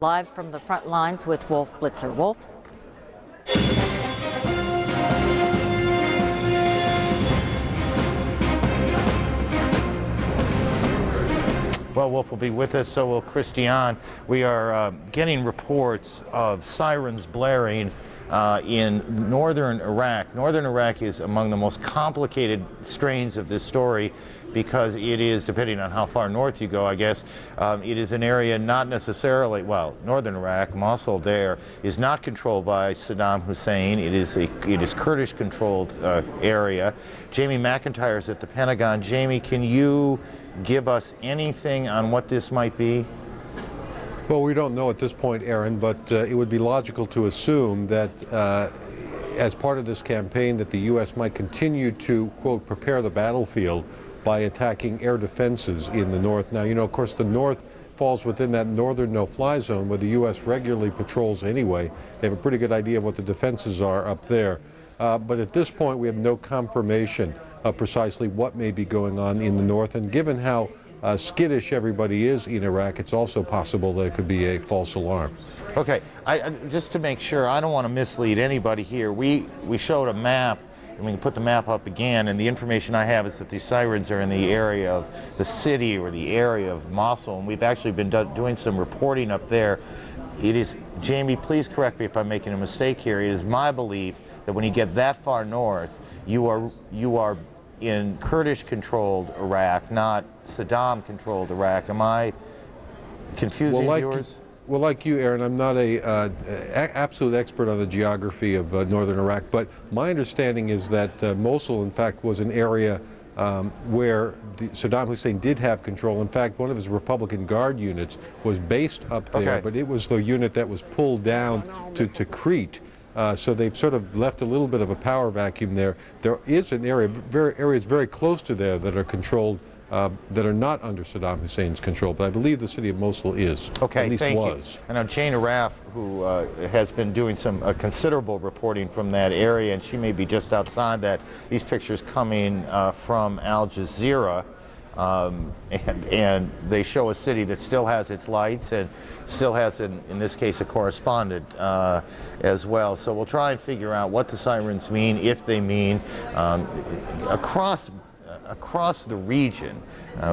Live from the front lines with Wolf Blitzer. Wolf? Well, Wolf will be with us, so will Christian. We are getting reports of sirens blaring in northern Iraq. Northern Iraq is among the most complicated strains of this story because it is, depending on how far north you go, I guess, it is an area not necessarily, well, northern Iraq, Mosul there, is not controlled by Sadaam Hussein. It is Kurdish-controlled area. Jamie McIntyre is at the Pentagon. Jamie, can you give us anything on what this might be? Well, we don't know at this point, Aaron, but it would be logical to assume that as part of this campaign that the U.S. might continue to, quote, prepare the battlefield by attacking air defenses in the north. Now, you know, of course, the north falls within that northern no-fly zone where the U.S. regularly patrols anyway. They have a pretty good idea of what the defenses are up there. But at this point, we have no confirmation of precisely what may be going on in the north. And given how skittish everybody is in Iraq, it's also possible that it could be a false alarm. Okay, just to make sure, I don't want to mislead anybody here. We showed a map, and we can put the map up again, and the information I have is that these sirens are in the area of the city or the area of Mosul, and we've actually been doing some reporting up there. It is, Jamie, please correct me if I'm making a mistake here. It is my belief that when you get that far north, you are in Kurdish-controlled Iraq, not Saddam-controlled Iraq. Am I confusing viewers? Well, like you, Aaron, I'm not a absolute expert on the geography of northern Iraq, but my understanding is that Mosul, in fact, was an area where Saddam Hussein did have control. In fact, one of his Republican Guard units was based up there, but it was the unit that was pulled down to Crete. So they've sort of left a little bit of a power vacuum there. There is an area, areas very close to there that are controlled, that are not under Saddam Hussein's control. But I believe the city of Mosul is. Okay, at least thank was. You. I know Jane Araf, who has been doing some considerable reporting from that area, and she may be just outside that. These pictures coming from Al Jazeera. And they show a city that still has its lights and still has, in this case, a correspondent as well. So we'll try and figure out what the sirens mean, if they mean, across the region,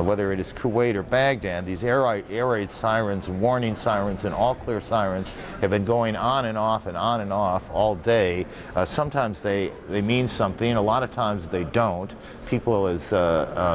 whether it is Kuwait or Baghdad. These air raid sirens and warning sirens and all clear sirens have been going on and off and on and off all day. Sometimes they mean something, a lot of times they don't. People, as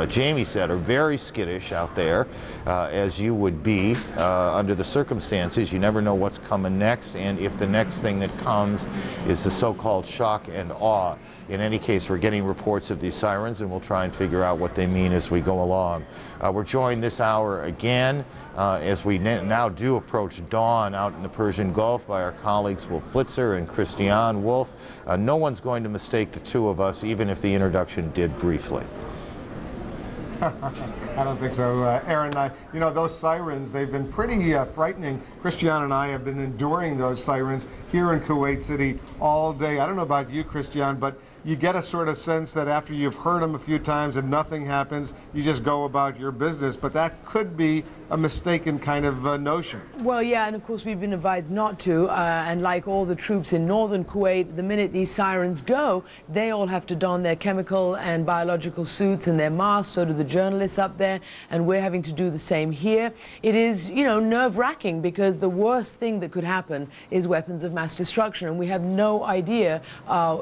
Jamie said, are very skittish out there, as you would be under the circumstances. You never know what's coming next, and if the next thing that comes is the so-called shock and awe. In any case, we're getting reports of these sirens, and we'll try and figure out what they mean as we go along. We're joined this hour again as we now do approach dawn out in the Persian Gulf by our colleagues Wolf Blitzer and Christian. Wolf, no one's going to mistake the two of us, even if the introduction did briefly. I don't think so, Aaron. You know, those sirens, they've been pretty frightening. Christian and I have been enduring those sirens here in Kuwait City all day. I don't know about you, Christian, but you get a sort of sense that after you've heard them a few times and nothing happens, you just go about your business. But that could be a mistaken kind of notion. Well, yeah, and of course we've been advised not to. And like all the troops in northern Kuwait, the minute these sirens go, they all have to don their chemical and biological suits and their masks. So do the journalists up there, and we're having to do the same here. It is, you know, nerve-wracking because the worst thing that could happen is weapons of mass destruction, and we have no idea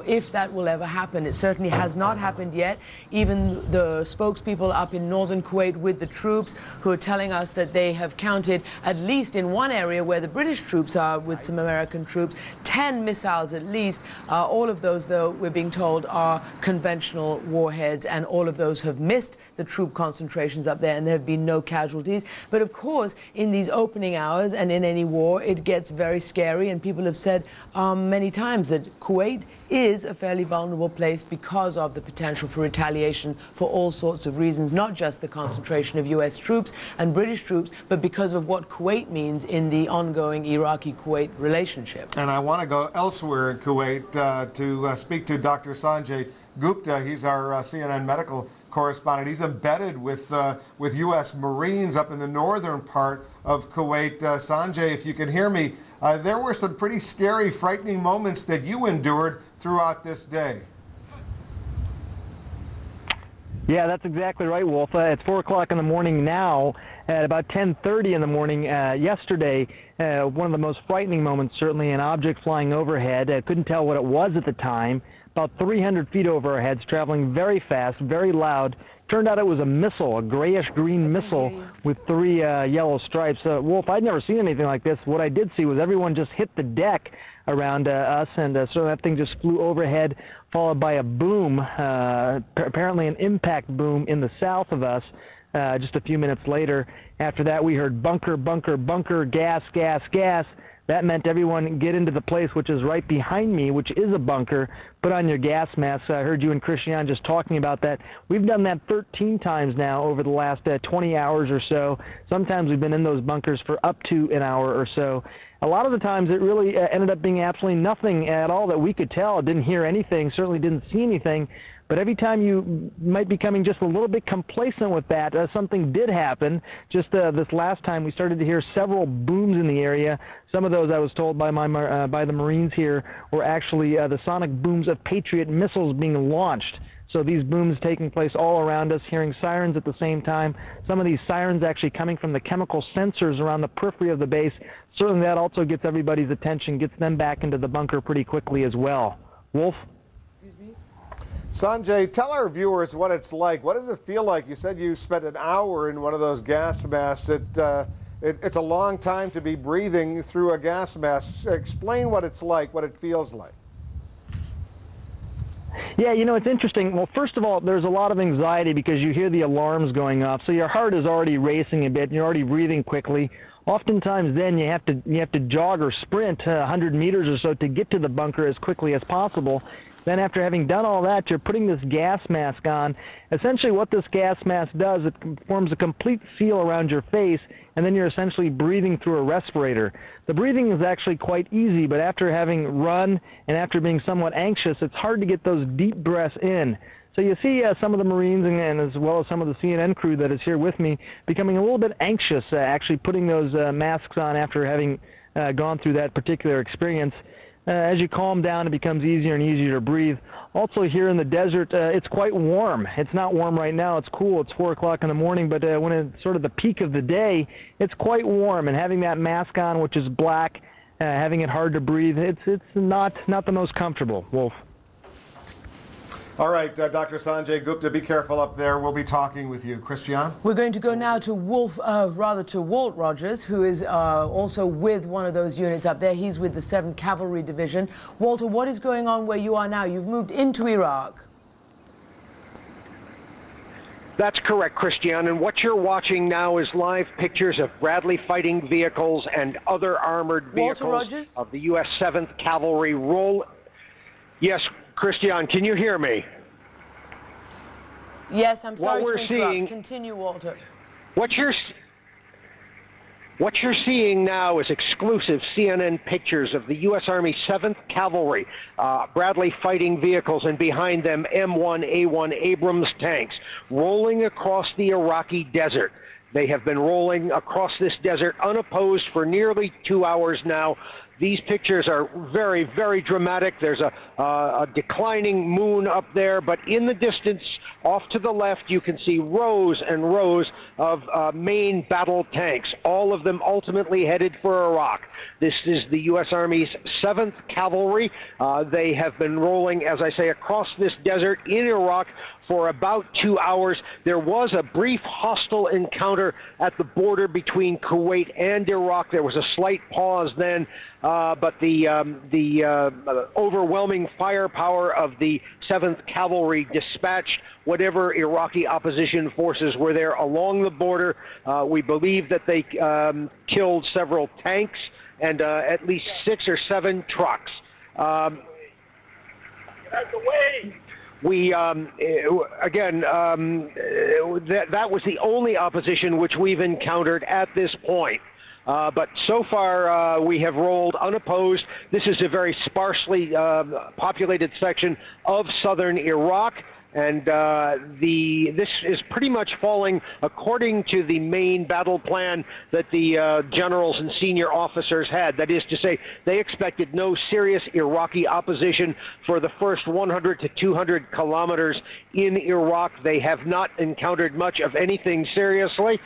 if that will ever happen. It certainly has not happened yet. Even the spokespeople up in northern Kuwait with the troops who are telling us that they have counted, at least in one area where the British troops are with some American troops, 10 missiles at least. All of those, though, we're being told are conventional warheads, and all of those have missed the troop concentrations up there, and there have been no casualties. But of course, in these opening hours and in any war, it gets very scary, and people have said many times that Kuwait is a fairly vulnerable place because of the potential for retaliation for all sorts of reasons, not just the concentration of U.S. troops and British troops, but because of what Kuwait means in the ongoing Iraqi-Kuwait relationship. And I want to go elsewhere in Kuwait to speak to Dr. Sanjay Gupta. He's our CNN medical correspondent. He's embedded with U.S. Marines up in the northern part of Kuwait. Sanjay, if you can hear me, there were some pretty scary, frightening moments that you endured throughout this day. Yeah, that's exactly right, Wolf. It's 4 o'clock in the morning now. At about 10:30 in the morning yesterday, one of the most frightening moments, certainly, an object flying overhead. I couldn't tell what it was at the time. About 300 feet over our heads, traveling very fast, very loud. Turned out it was a missile, a grayish-green missile with 3 yellow stripes. Wolf, I'd never seen anything like this. What I did see was everyone just hit the deck around us, and so that thing just flew overhead, followed by a boom, apparently an impact boom in the south of us. Just a few minutes later. After that, we heard bunker, bunker, bunker, gas, gas, gas. That meant everyone get into the place which is right behind me, which is a bunker. Put on your gas masks. I heard you and Christian just talking about that. We've done that 13 times now over the last 20 hours or so. Sometimes we've been in those bunkers for up to an hour or so. A lot of the times it really ended up being absolutely nothing at all that we could tell. Didn't hear anything, certainly didn't see anything. But every time you might be becoming just a little bit complacent with that, something did happen. Just this last time, we started to hear several booms in the area. Some of those, I was told by by the Marines here, were actually the sonic booms of Patriot missiles being launched. So these booms taking place all around us, hearing sirens at the same time. Some of these sirens actually coming from the chemical sensors around the periphery of the base. Certainly that also gets everybody's attention, gets them back into the bunker pretty quickly as well. Wolf? Sanjay, tell our viewers what it's like. What does it feel like? You said you spent an hour in one of those gas masks. It's a long time to be breathing through a gas mask. Explain what it's like, what it feels like. Yeah, you know, it's interesting. Well, first of all, there's a lot of anxiety because you hear the alarms going off, so your heart is already racing a bit, and you're already breathing quickly. Oftentimes then you have to jog or sprint 100 meters or so to get to the bunker as quickly as possible. Then after having done all that, you're putting this gas mask on. Essentially what this gas mask does, it forms a complete seal around your face, and then you're essentially breathing through a respirator. The breathing is actually quite easy, but after having run and after being somewhat anxious, it's hard to get those deep breaths in. So you see some of the Marines and as well as some of the CNN crew that is here with me becoming a little bit anxious, actually putting those masks on after having gone through that particular experience. As you calm down, it becomes easier and easier to breathe. Also here in the desert, it's quite warm. It's not warm right now. It's cool. It's 4 o'clock in the morning, but when it's sort of the peak of the day, it's quite warm. And having that mask on, which is black, having it hard to breathe, it's not the most comfortable, Wolf. All right, Dr. Sanjay Gupta, be careful up there. We'll be talking with you. Christian? We're going to go now to Walt Rogers, who is also with one of those units up there. He's with the 7th Cavalry Division. Walter, what is going on where you are now? You've moved into Iraq. That's correct, Christian. And what you're watching now is live pictures of Bradley fighting vehicles and other armored vehicles of the U.S. 7th Cavalry roll. Yes, Christian, can you hear me? Yes, I'm sorry to interrupt. Continue, Walter. What you're seeing now is exclusive CNN pictures of the U.S. Army 7th Cavalry, Bradley fighting vehicles, and behind them M1A1 Abrams tanks rolling across the Iraqi desert. They have been rolling across this desert unopposed for nearly 2 hours now. These pictures are very, very dramatic. There's a declining moon up there, but in the distance, off to the left, you can see rows and rows of main battle tanks, all of them ultimately headed for Iraq. This is the U.S. Army's 7th Cavalry. They have been rolling, as I say, across this desert in Iraq for about 2 hours. There was a brief hostile encounter at the border between Kuwait and Iraq. There was a slight pause then, but the overwhelming firepower of the 7th Cavalry dispatched whatever Iraqi opposition forces were there along the border. We believe that they killed several tanks and at least 6 or 7 trucks. That's the way. We, again, that was the only opposition which we've encountered at this point. But so far, we have rolled unopposed. This is a very sparsely populated section of southern Iraq. And this is pretty much falling according to the main battle plan that the generals and senior officers had. That is to say, they expected no serious Iraqi opposition for the first 100 to 200 kilometers in Iraq. They have not encountered much of anything seriously.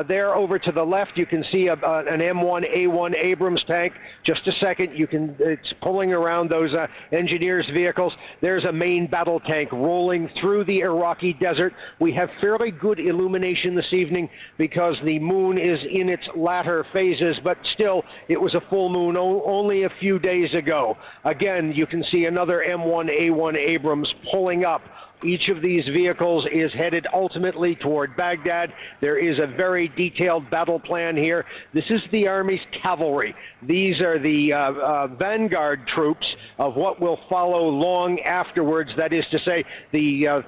There over to the left, you can see an M1A1 Abrams tank. Just a second, it's pulling around those engineers' vehicles. There's a main battle tank rolling through the Iraqi desert. We have fairly good illumination this evening because the moon is in its latter phases, but still, it was a full moon only a few days ago. Again, you can see another M1A1 Abrams pulling up. Each of these vehicles is headed ultimately toward Baghdad. There is a very detailed battle plan here. This is the Army's cavalry. These are the vanguard troops of what will follow long afterwards. That is to say, the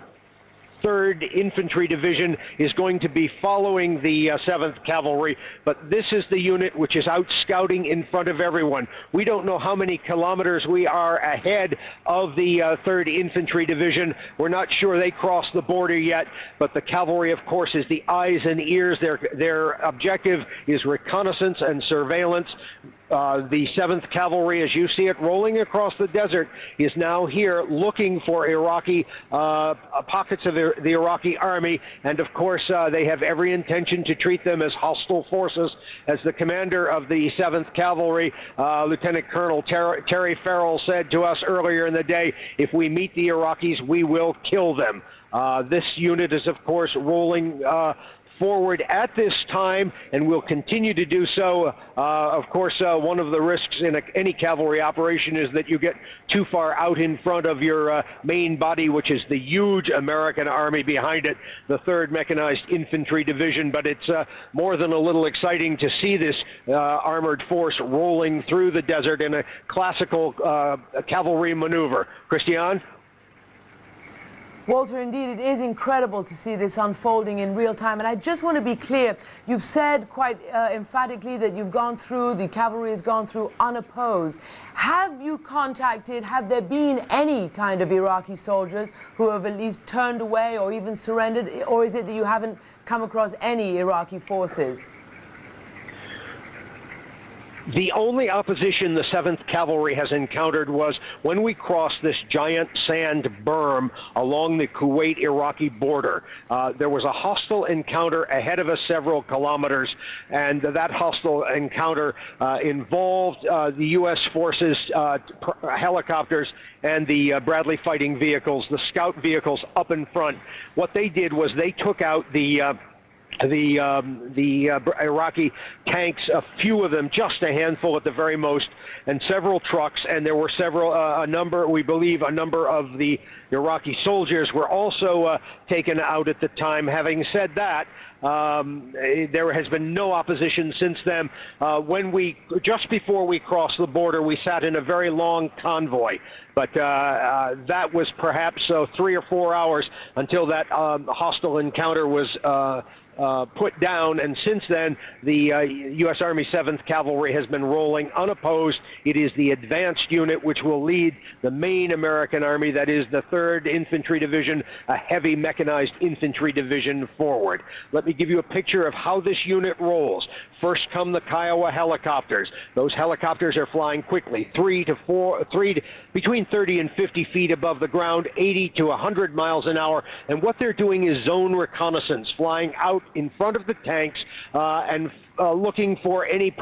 3rd Infantry Division is going to be following the 7th Cavalry, but this is the unit which is out scouting in front of everyone. We don't know how many kilometers we are ahead of the 3rd Infantry Division. We're not sure they crossed the border yet, but the cavalry, of course, is the eyes and ears. Their objective is reconnaissance and surveillance. The 7th Cavalry, as you see it rolling across the desert, is now here looking for Iraqi pockets of the Iraqi army, and of course they have every intention to treat them as hostile forces. As the commander of the 7th Cavalry, Lieutenant Colonel Terry Farrell, said to us earlier in the day, if we meet the Iraqis, we will kill them. This unit is, of course, rolling forward at this time and will continue to do so. Of course, one of the risks in any cavalry operation is that you get too far out in front of your main body, which is the huge American army behind it, the 3rd Mechanized Infantry Division. But it's more than a little exciting to see this armored force rolling through the desert in a classical cavalry maneuver. Christian? Walter, indeed, it is incredible to see this unfolding in real time. And I just want to be clear, you've said quite emphatically that you've gone through, the cavalry has gone through unopposed. Have you contacted, have there been any kind of Iraqi soldiers who have at least turned away or even surrendered? Or is it that you haven't come across any Iraqi forces? The only opposition the 7th Cavalry has encountered was when we crossed this giant sand berm along the Kuwait-Iraqi border. There was a hostile encounter ahead of us several kilometers, and that hostile encounter involved the U.S. forces, helicopters, and the Bradley fighting vehicles, the scout vehicles up in front. What they did was they took out the Iraqi tanks, a few of them, just a handful at the very most, and several trucks, and there were a number of the Iraqi soldiers were also taken out at the time. Having said that, there has been no opposition since then. Just before we crossed the border, we sat in a very long convoy, but that was perhaps 3 or 4 hours until that hostile encounter was put down, and since then the U.S. Army 7th Cavalry has been rolling unopposed. It is the advanced unit which will lead the main American Army, that is the 3rd Infantry Division, a heavy mechanized infantry division, forward. Let me give you a picture of how this unit rolls. First come the Kiowa helicopters. Those helicopters are flying quickly, between 30 and 50 feet above the ground, 80 to 100 miles an hour. And what they're doing is zone reconnaissance, flying out in front of the tanks and looking for any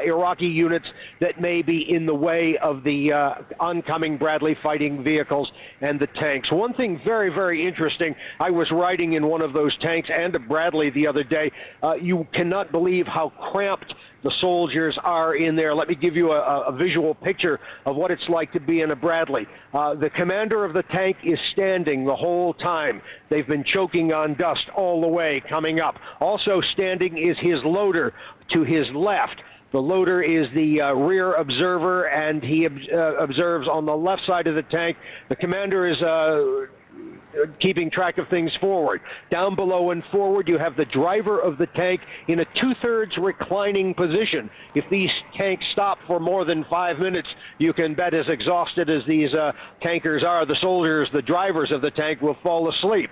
Iraqi units that may be in the way of the oncoming Bradley fighting vehicles and the tanks. One thing very, very interesting, I was riding in one of those tanks and a Bradley the other day. You cannot believe how cramped the soldiers are in there. Let me give you a visual picture of what it's like to be in a Bradley. The commander of the tank is standing the whole time. They've been choking on dust all the way coming up. Also standing is his loader to his left. The loader is the rear observer, and he observes on the left side of the tank. The commander is keeping track of things forward. Down below and forward, you have the driver of the tank in a 2/3 reclining position. If these tanks stop for more than 5 minutes, you can bet as exhausted as these tankers are, the soldiers, the drivers of the tank will fall asleep.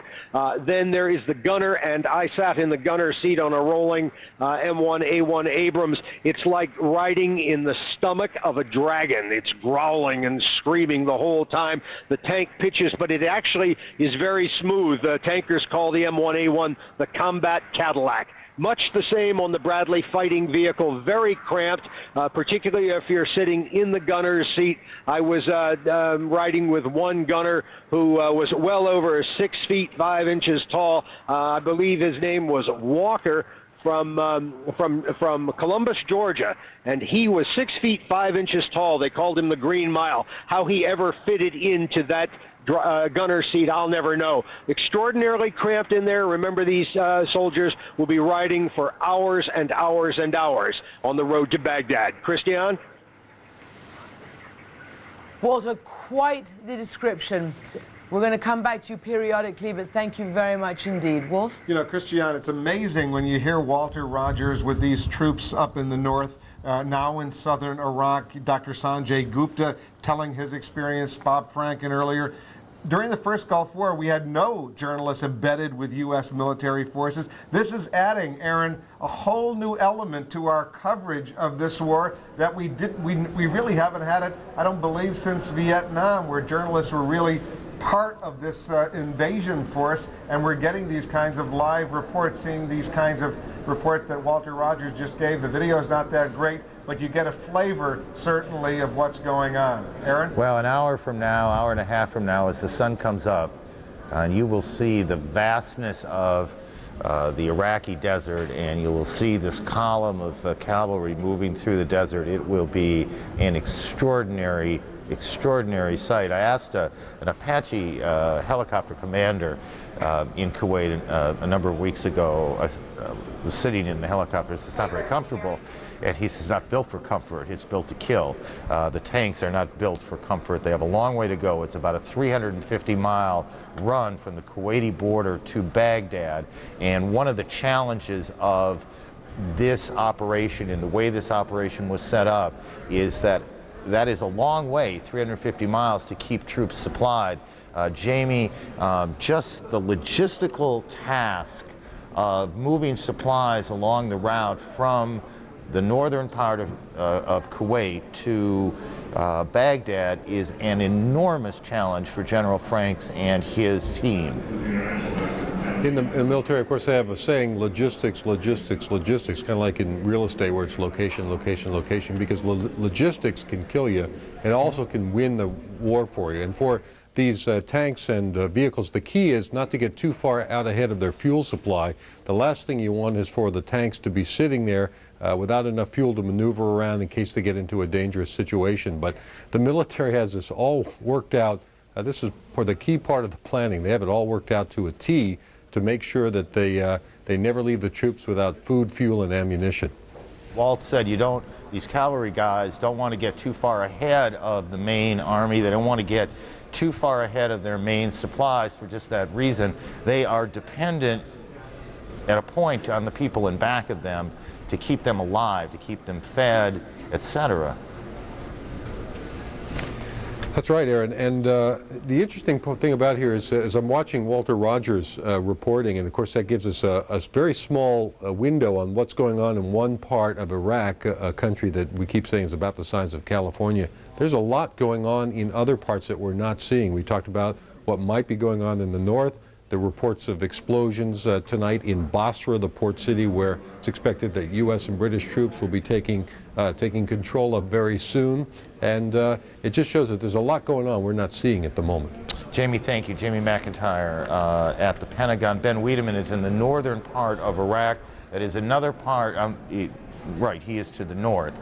Then there is the gunner, and I sat in the gunner seat on a rolling M1A1 Abrams. It's like riding in the stomach of a dragon. It's growling and screaming the whole time. The tank pitches, but it actually is very smooth. The tankers call the M1A1 the combat Cadillac. Much the same on the Bradley fighting vehicle, very cramped, particularly if you're sitting in the gunner's seat. I was riding with one gunner who was well over 6 feet 5 inches tall. I believe his name was Walker from Columbus, Georgia, and he was 6 feet 5 inches tall. They called him the Green Mile. How he ever fitted into that gunner seat, I'll never know. Extraordinarily cramped in there. Remember, these soldiers will be riding for hours and hours and hours on the road to Baghdad. Christian? Walter, quite the description. We're going to come back to you periodically, but thank you very much indeed. Wolf? You know, Christian, it's amazing when you hear Walter Rogers with these troops up in the north, now in southern Iraq, Dr. Sanjay Gupta telling his experience, Bob Franken earlier. During the first Gulf War, we had no journalists embedded with U.S. military forces. This is adding, Aaron, a whole new element to our coverage of this war that we really haven't had it, I don't believe, since Vietnam, where journalists were really part of this invasion force, and we're getting these kinds of live reports, seeing these kinds of reports that Walter Rogers just gave. The video is not that great, but you get a flavor, certainly, of what's going on. Aaron? Well, an hour from now, hour and a half from now, as the sun comes up, you will see the vastness of the Iraqi desert, and you will see this column of cavalry moving through the desert. It will be an extraordinary sight. I asked an Apache helicopter commander in Kuwait a number of weeks ago. I was sitting in the helicopter. It's not very comfortable, and he says, it's not built for comfort, it's built to kill. The tanks are not built for comfort. They have a long way to go. It's about a 350-mile run from the Kuwaiti border to Baghdad, and one of the challenges of this operation and the way this operation was set up is that is a long way, 350 miles, to keep troops supplied. Jamie, just the logistical task of moving supplies along the route from the northern part of Kuwait to Baghdad is an enormous challenge for General Franks and his team. In the military, of course, they have a saying, logistics, logistics, logistics, kind of like in real estate where it's location, location, location, because logistics can kill you and also can win the war for you. And for these tanks and vehicles, the key is not to get too far out ahead of their fuel supply. The last thing you want is for the tanks to be sitting there without enough fuel to maneuver around in case they get into a dangerous situation. But the military has this all worked out. This is for the key part of the planning. They have it all worked out to a T to make sure that they never leave the troops without food, fuel, and ammunition. Walt said these cavalry guys don't want to get too far ahead of the main army. They don't want to get too far ahead of their main supplies for just that reason. They are dependent at a point on the people in back of them to keep them alive, to keep them fed, etc. That's right, Aaron. And the interesting thing about here is, as I'm watching Walter Rogers reporting, and of course that gives us a very small window on what's going on in one part of Iraq, a country that we keep saying is about the size of California. There's a lot going on in other parts that we're not seeing. We talked about what might be going on in the north. The reports of explosions tonight in Basra, the port city, where it's expected that U.S. and British troops will be taking control of very soon. And it just shows that there's a lot going on we're not seeing at the moment. Jamie, thank you. Jamie McIntyre at the Pentagon. Ben Wiedemann is in the northern part of Iraq. That is another part, right, he is to the north.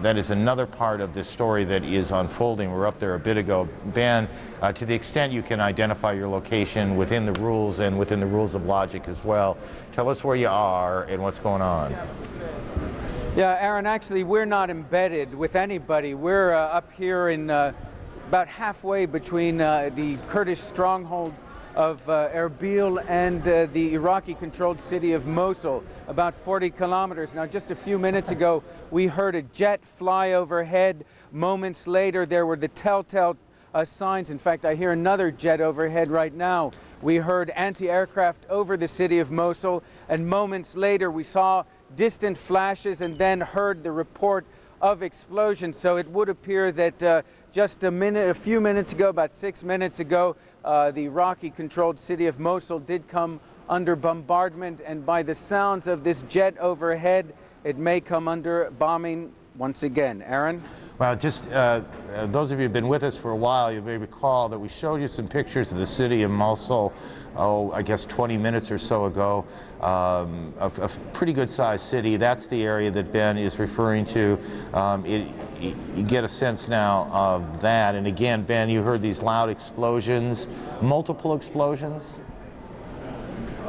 That is another part of this story that is unfolding. We were up there a bit ago. Ben, to the extent you can identify your location within the rules and within the rules of logic as well, tell us where you are and what's going on. Yeah, Aaron, actually we're not embedded with anybody. We're up here in about halfway between the Kurdish stronghold of Erbil and the Iraqi-controlled city of Mosul, about 40 kilometers. Now, just a few minutes ago, we heard a jet fly overhead. Moments later, there were the telltale signs. In fact, I hear another jet overhead right now. We heard anti-aircraft over the city of Mosul, and moments later, we saw distant flashes and then heard the report of explosions. So it would appear that just a few minutes ago, about 6 minutes ago, the Iraqi-controlled city of Mosul did come under bombardment, and by the sounds of this jet overhead, it may come under bombing once again. Aaron? Well, just those of you who've been with us for a while, you may recall that we showed you some pictures of the city of Mosul, I guess 20 minutes or so ago. A pretty good-sized city. That's the area that Ben is referring to. You get a sense now of that. And again, Ben, you heard these loud explosions, multiple explosions?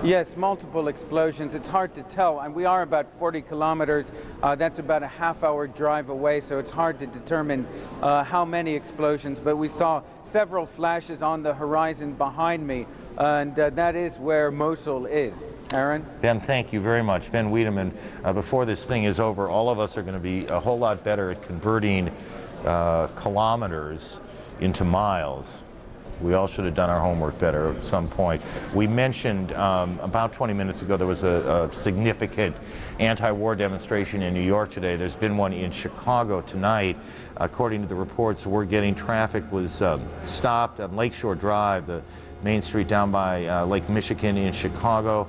Yes, multiple explosions. It's hard to tell. And we are about 40 kilometers. That's about a half-hour drive away, so it's hard to determine how many explosions. But we saw several flashes on the horizon behind me, and that is where Mosul is. Aaron? Ben, thank you very much. Ben Wiedemann, before this thing is over, all of us are going to be a whole lot better at converting kilometers into miles. We all should have done our homework better at some point. We mentioned about 20 minutes ago there was a significant anti-war demonstration in New York today. There's been one in Chicago tonight. According to the reports we're getting, traffic was stopped on Lakeshore Drive, the main street down by Lake Michigan in Chicago.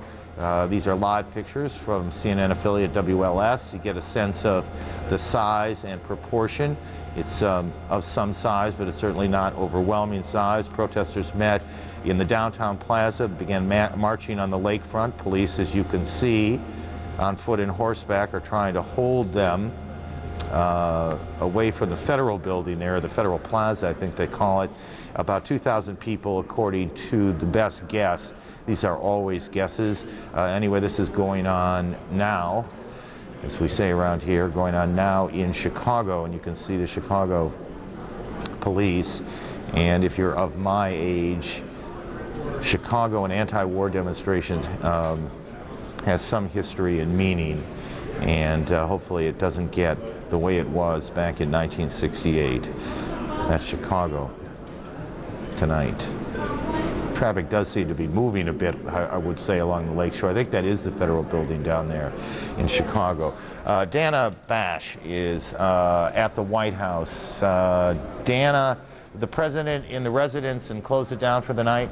These are live pictures from CNN affiliate WLS. You get a sense of the size and proportion. It's of some size, but it's certainly not overwhelming size. Protesters met in the downtown plaza, began marching on the lakefront. Police, as you can see, on foot and horseback, are trying to hold them away from the federal building there, the federal plaza, I think they call it. About 2,000 people, according to the best guess. These are always guesses. Anyway, this is going on now, as we say around here, going on now in Chicago, and you can see the Chicago police. And if you're of my age, Chicago and anti-war demonstrations has some history and meaning, and hopefully it doesn't get the way it was back in 1968. That's Chicago tonight. Traffic does seem to be moving a bit, I would say, along the lakeshore. I think that is the federal building down there in Chicago. Dana Bash is at the White House. Dana, the president in the residence and closed it down for the night?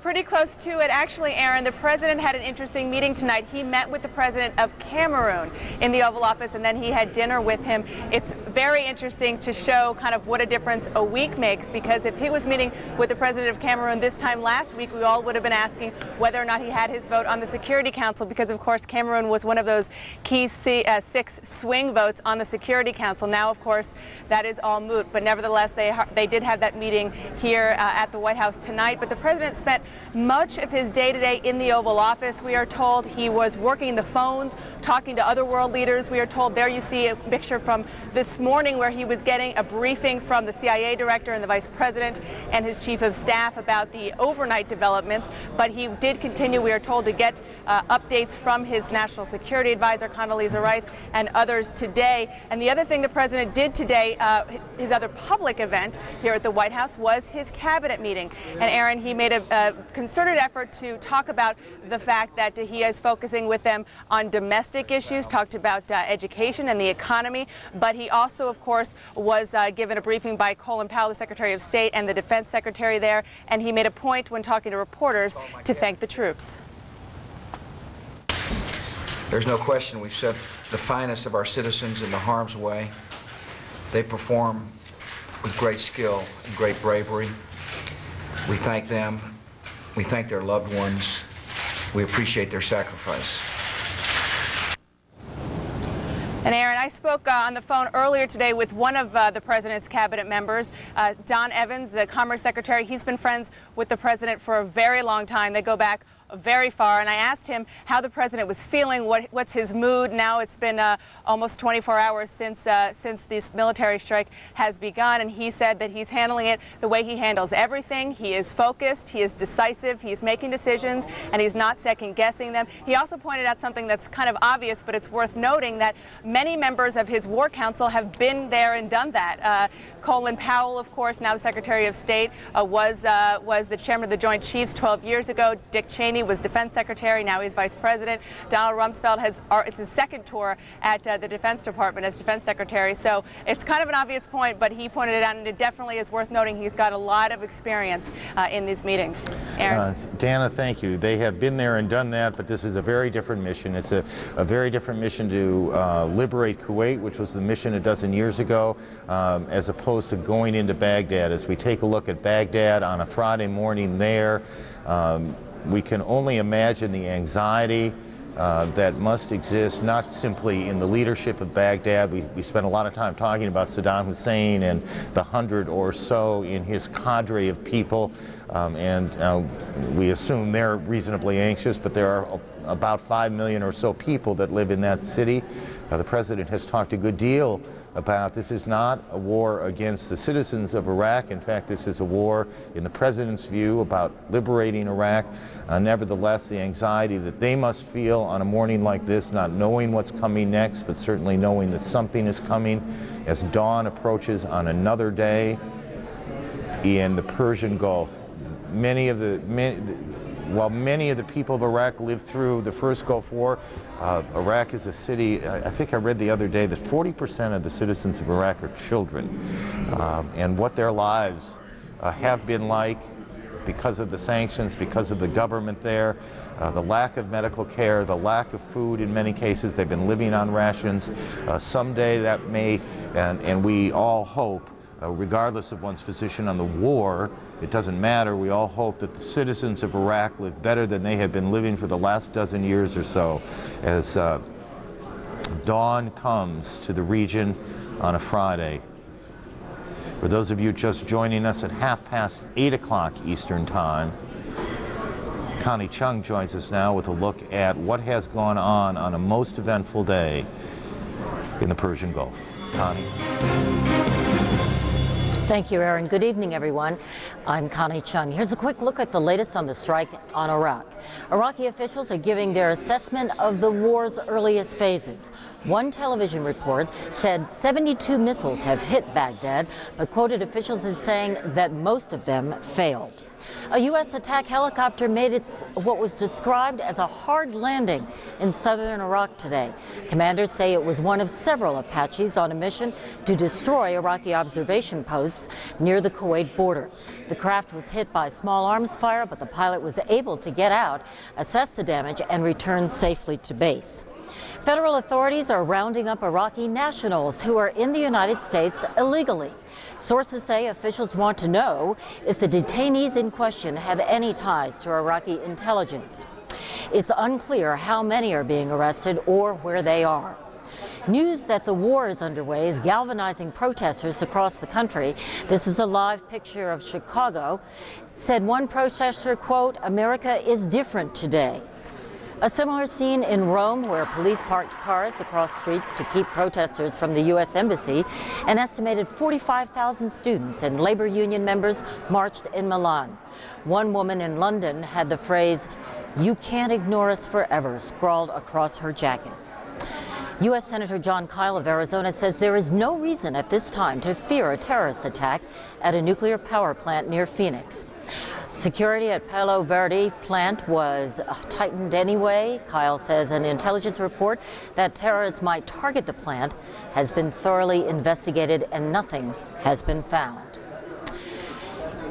Pretty close to it, actually, Aaron. The president had an interesting meeting tonight. He met with the president of Cameroon in the Oval Office, and then he had dinner with him. It's very interesting to show kind of what a difference a week makes, because if he was meeting with the president of Cameroon this time last week, we all would have been asking whether or not he had his vote on the Security Council, because, of course, Cameroon was one of those key 6 swing votes on the Security Council. Now, of course, that is all moot, but nevertheless, they did have that meeting here at the White House tonight. But the president spent much of his day-to-day in the Oval Office. We are told he was working the phones, talking to other world leaders. We are told there you see a picture from this morning where he was getting a briefing from the CIA director and the vice president and his chief of staff about the overnight developments. But he did continue, we are told, to get updates from his national security advisor, Condolences Rice, and others today. And the other thing the president did today, his other public event here at the White House, was his cabinet meeting. And Aaron, he made a concerted effort to talk about the fact that he is focusing with them on domestic issues, talked about education and the economy, but he also, of course, was given a briefing by Colin Powell, the Secretary of State, and the Defense Secretary there, and he made a point when talking to reporters to thank the troops. There's no question we've set the finest of our citizens into harm's way. They perform with great skill and great bravery. We thank them. We thank their loved ones. We appreciate their sacrifice. And Aaron, I spoke on the phone earlier today with one of the president's cabinet members, Don Evans, the Commerce Secretary. He's been friends with the president for a very long time. They go back very far. And I asked him how the president was feeling, what's his mood. Now it's been almost 24 hours since this military strike has begun, and he said that he's handling it the way he handles everything. He is focused, he is decisive, he's making decisions, and he's not second-guessing them. He also pointed out something that's kind of obvious, but it's worth noting, that many members of his war council have been there and done that. Colin Powell, of course, now the Secretary of State, was the chairman of the Joint Chiefs 12 years ago. Dick Cheney was Defense Secretary, now he's Vice President. Donald Rumsfeld it's his second tour at the Defense Department as Defense Secretary. So it's kind of an obvious point, but he pointed it out, and it definitely is worth noting he's got a lot of experience in these meetings. Aaron? Dana, thank you. They have been there and done that, but this is a very different mission. It's a very different mission to liberate Kuwait, which was the mission a dozen years ago, as opposed to going into Baghdad. As we take a look at Baghdad on a Friday morning there, we can only imagine the anxiety that must exist, not simply in the leadership of Baghdad. We spent a lot of time talking about Sadaam Hussein and the 100 or so in his cadre of people, and we assume they're reasonably anxious, but there are about 5 million or so people that live in that city. The president has talked a good deal about this is not a war against the citizens of Iraq. In fact, this is a war, in the president's view, about liberating Iraq. Nevertheless, the anxiety that they must feel on a morning like this, not knowing what's coming next, but certainly knowing that something is coming as dawn approaches on another day in the Persian Gulf. While many of the people of Iraq lived through the first Gulf War, Iraq is a city, I think I read the other day that 40% of the citizens of Iraq are children, and what their lives have been like because of the sanctions, because of the government there, the lack of medical care, the lack of food in many cases. They've been living on rations. Someday that may, and we all hope, regardless of one's position on the war, it doesn't matter. We all hope that the citizens of Iraq live better than they have been living for the last dozen years or so, as dawn comes to the region on a Friday. For those of you just joining us at 8 o'clock Eastern Time, Connie Chung joins us now with a look at what has gone on a most eventful day in the Persian Gulf. Connie. Thank you, Aaron. Good evening, everyone. I'm Connie Chung. Here's a quick look at the latest on the strike on Iraq. Iraqi officials are giving their assessment of the war's earliest phases. One television report said 72 missiles have hit Baghdad, but quoted officials as saying that most of them failed. A U.S. attack helicopter made what was described as a hard landing in southern Iraq today. Commanders say it was one of several Apaches on a mission to destroy Iraqi observation posts near the Kuwait border. The craft was hit by small arms fire, but the pilot was able to get out, assess the damage, and return safely to base. Federal authorities are rounding up Iraqi nationals who are in the United States illegally. Sources say officials want to know if the detainees in question have any ties to Iraqi intelligence. It's unclear how many are being arrested or where they are. News that the war is underway is galvanizing protesters across the country. This is a live picture of Chicago. Said one protester, quote, "America is different today." A similar scene in Rome, where police parked cars across streets to keep protesters from the U.S. Embassy. An estimated 45,000 students and labor union members marched in Milan. One woman in London had the phrase, "You can't ignore us forever," scrawled across her jacket. U.S. Senator John Kyle of Arizona says there is no reason at this time to fear a terrorist attack at a nuclear power plant near Phoenix. Security at Palo Verde plant was tightened anyway. Kyle says an intelligence report that terrorists might target the plant has been thoroughly investigated and nothing has been found.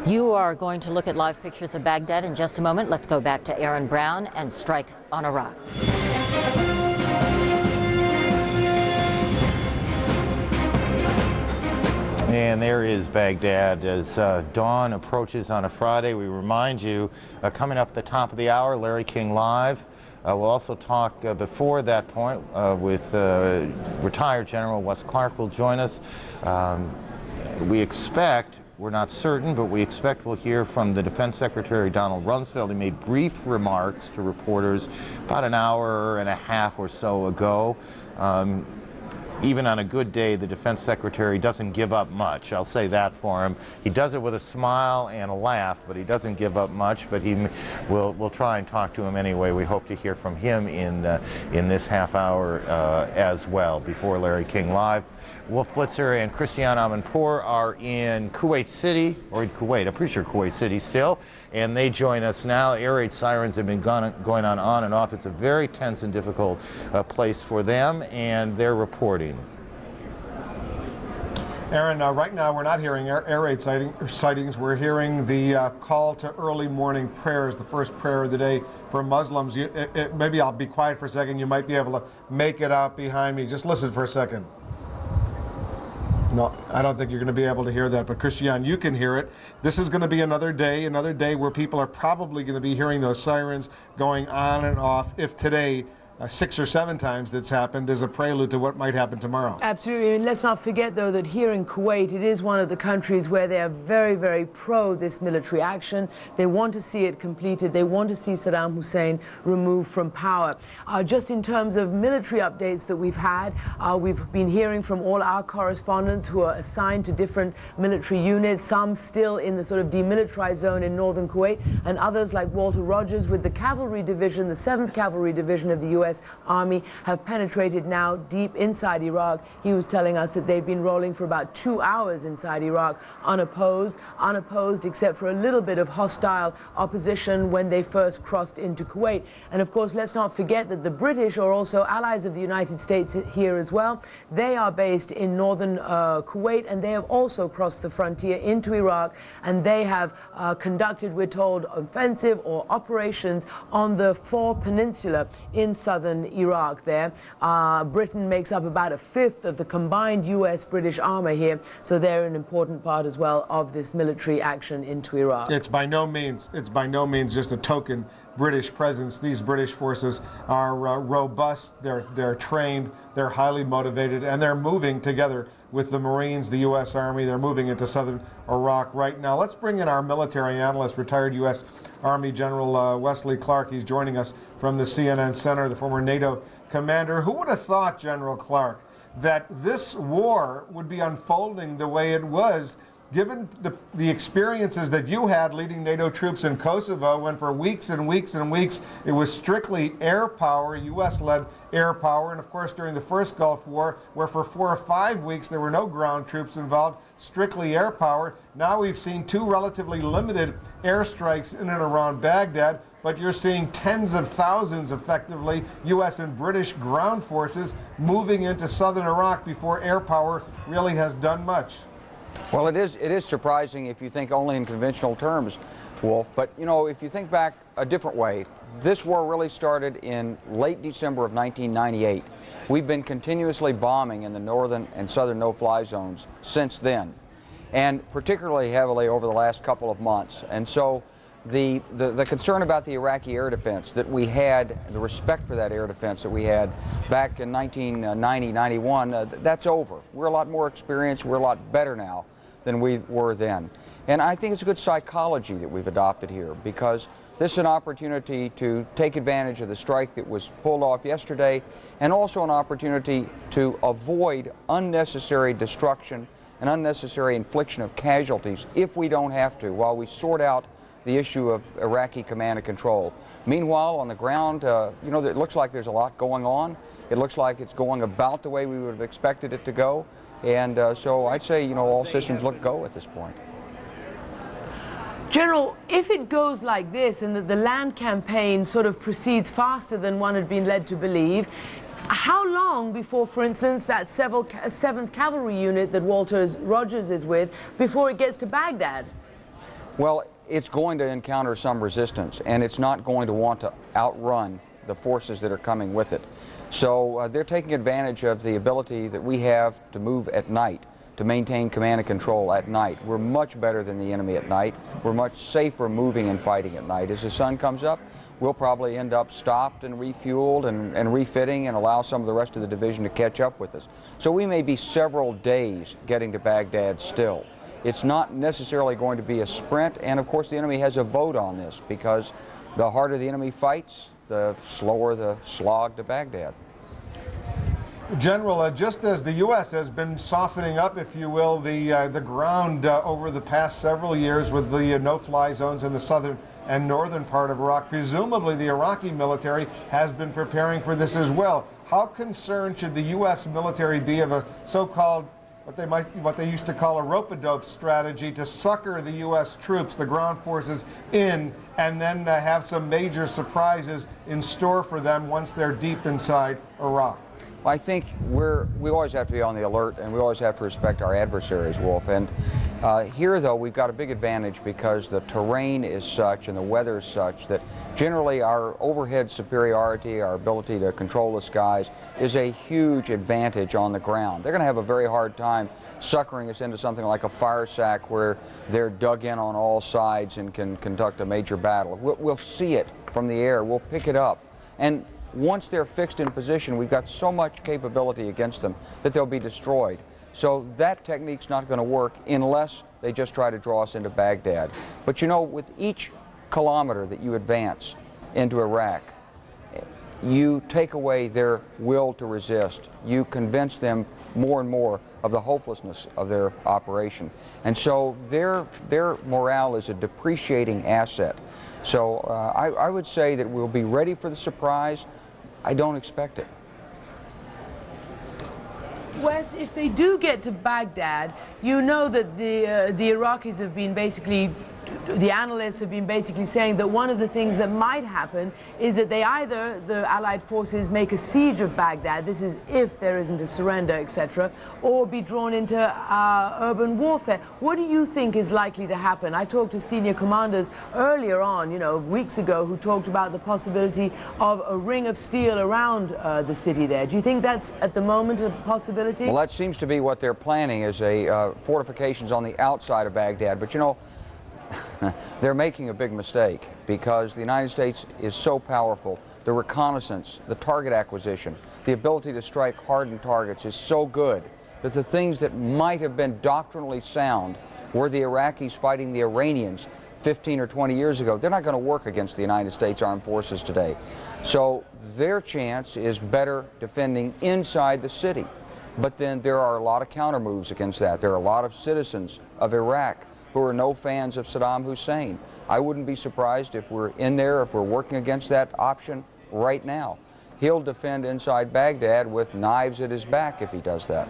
You are going to look at live pictures of Baghdad in just a moment. Let's go back to Aaron Brown and strike on Iraq. And there is Baghdad as dawn approaches on a Friday. We remind you, coming up at the top of the hour, Larry King Live. We'll also talk before that point with retired General Wes Clark will join us. We expect We're not certain, but we expect we'll hear from the Defense Secretary Donald Rumsfeld. He made brief remarks to reporters about an hour and a half or so ago. Even on a good day, the Defense Secretary doesn't give up much. I'll say that for him. He does it with a smile and a laugh, but he doesn't give up much. But we'll try and talk to him anyway. We hope to hear from him in this half hour as well before Larry King Live. Wolf Blitzer and Christiane Amanpour are in Kuwait City, or in Kuwait, I'm pretty sure Kuwait City still, and they join us now. Air raid sirens have been going on and off. It's a very tense and difficult place for them, and they're reporting. Aaron, right now we're not hearing air raid sightings. We're hearing the call to early morning prayers, the first prayer of the day for Muslims. Maybe I'll be quiet for a second. You might be able to make it out behind me. Just listen for a second. No, I don't think you're going to be able to hear that, but Christiane, you can hear it. This is going to be another day where people are probably going to be hearing those sirens going on and off. If today 6 or 7 times that's happened is a prelude to what might happen tomorrow. Absolutely. And let's not forget, though, that here in Kuwait, it is one of the countries where they are very, very pro this military action. They want to see it completed. They want to see Sadaam Hussein removed from power. Just in terms of military updates that we've had, we've been hearing from all our correspondents who are assigned to different military units, some still in the sort of demilitarized zone in northern Kuwait, and others like Walter Rogers with the Cavalry Division, the 7th Cavalry Division of the U.S. Army, have penetrated now deep inside Iraq. He was telling us that they've been rolling for about 2 hours inside Iraq, unopposed except for a little bit of hostile opposition when they first crossed into Kuwait. And of course, let's not forget that the British are also allies of the United States here as well. They are based in northern Kuwait, and they have also crossed the frontier into Iraq, and they have conducted, we're told, offensive or operations on the Four Peninsula in southern Iraq there. Britain makes up about 1/5 of the combined US-British armor here, so they're an important part as well of this military action into Iraq. It's by no means just a token British presence. These British forces are robust, they're trained, they're highly motivated, and they're moving together with the Marines, the U.S. Army. They're moving into southern Iraq right now. Let's bring in our military analyst, retired U.S. Army General Wesley Clark. He's joining us from the CNN Center, the former NATO commander. Who would have thought, General Clark, that this war would be unfolding the way it was, given the experiences that you had leading NATO troops in Kosovo, when for weeks and weeks and weeks it was strictly air power, U.S.-led air power, and of course during the first Gulf War, where for 4 or 5 weeks there were no ground troops involved, strictly air power. Now we've seen 2 relatively limited airstrikes in and around Baghdad, but you're seeing tens of thousands, effectively, U.S. and British ground forces moving into southern Iraq before air power really has done much. Well, it is surprising if you think only in conventional terms, Wolf. But, you know, if you think back a different way, this war really started in late December of 1998. We've been continuously bombing in the northern and southern no-fly zones since then, and particularly heavily over the last couple of months. And so the concern about the Iraqi air defense that we had, the respect for that air defense that we had back in 1990-91, that's over. We're a lot more experienced, we're a lot better now than we were then. And I think it's a good psychology that we've adopted here, because this is an opportunity to take advantage of the strike that was pulled off yesterday, and also an opportunity to avoid unnecessary destruction and unnecessary infliction of casualties if we don't have to, while we sort out the issue of Iraqi command and control. Meanwhile, on the ground, you know, it looks like there's a lot going on. It looks like it's going about the way we would have expected it to go. And so I'd say, you know, all systems look go at this point. General, if it goes like this and that the land campaign sort of proceeds faster than one had been led to believe, how long before, for instance, that 7th Cavalry unit that Walter Rogers is with, before it gets to Baghdad? Well, it's going to encounter some resistance, and it's not going to want to outrun the forces that are coming with it. So they're taking advantage of the ability that we have to move at night, to maintain command and control at night. We're much better than the enemy at night. We're much safer moving and fighting at night. As the sun comes up, we'll probably end up stopped and refueled and refitting, and allow some of the rest of the division to catch up with us. So we may be several days getting to Baghdad still. It's not necessarily going to be a sprint, and of course the enemy has a vote on this, because the harder the enemy fights, the slower the slog to Baghdad. General, just as the U.S. has been softening up, if you will, the ground over the past several years with the no-fly zones in the southern and northern part of Iraq, presumably the Iraqi military has been preparing for this as well. How concerned should the U.S. military be of a so-called, what they used to call a rope-a-dope strategy, to sucker the U.S. troops, the ground forces, in, and then have some major surprises in store for them once they're deep inside Iraq? I think we always have to be on the alert, and we always have to respect our adversaries, Wolf. And here, though, we've got a big advantage because the terrain is such and the weather is such that generally our overhead superiority, our ability to control the skies, is a huge advantage on the ground. They're going to have a very hard time suckering us into something like a fire sack where they're dug in on all sides and can conduct a major battle. We'll see it from the air. We'll pick it up. And once they're fixed in position, we've got so much capability against them that they'll be destroyed. So that technique's not going to work unless they just try to draw us into Baghdad. But you know, with each kilometer that you advance into Iraq, you take away their will to resist. You convince them more and more of the hopelessness of their operation. And so their morale is a depreciating asset. So I would say that we'll be ready for the surprise. I don't expect it. Wes, if they do get to Baghdad, you know that the Iraqis have been basically, the analysts have been basically saying that one of the things that might happen is that they either, the Allied forces, make a siege of Baghdad, this is if there isn't a surrender, etc., or be drawn into urban warfare. What do you think is likely to happen? I talked to senior commanders earlier on, you know, weeks ago, who talked about the possibility of a ring of steel around the city there. Do you think that's at the moment a possibility? Well, that seems to be what they're planning, is a fortifications on the outside of Baghdad. But you know, they're making a big mistake because the United States is so powerful. The reconnaissance, the target acquisition, the ability to strike hardened targets is so good that the things that might have been doctrinally sound, were the Iraqis fighting the Iranians 15 or 20 years ago, they're not going to work against the United States Armed Forces today. So their chance is better defending inside the city. But then there are a lot of counter moves against that. There are a lot of citizens of Iraq who are no fans of Sadaam Hussein. I wouldn't be surprised if we're in there, if we're working against that option right now. He'll defend inside Baghdad with knives at his back if he does that.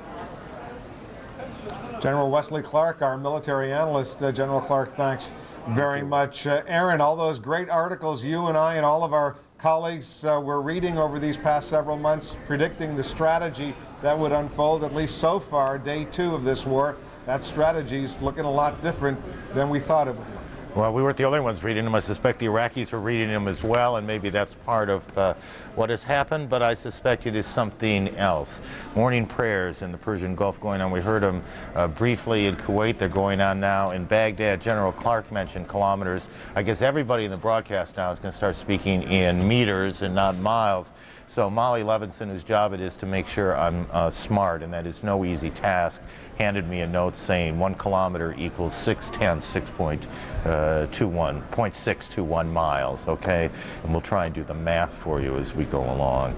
General Wesley Clark, our military analyst. General Clark, thanks very much. Aaron, all those great articles you and I and all of our colleagues were reading over these past several months, predicting the strategy that would unfold, at least so far, day 2 of this war. That strategy's looking a lot different than we thought it would look. Well, we weren't the only ones reading them. I suspect the Iraqis were reading them as well, and maybe that's part of what has happened, but I suspect it is something else. Morning prayers in the Persian Gulf going on. We heard them briefly in Kuwait. They're going on now in Baghdad. General Clark mentioned kilometers. I guess everybody in the broadcast now is going to start speaking in meters and not miles. So Molly Levinson, whose job it is to make sure I'm smart, and that is no easy task, handed me a note saying 1 kilometer equals 0.621 miles, okay? And we'll try and do the math for you as we go along.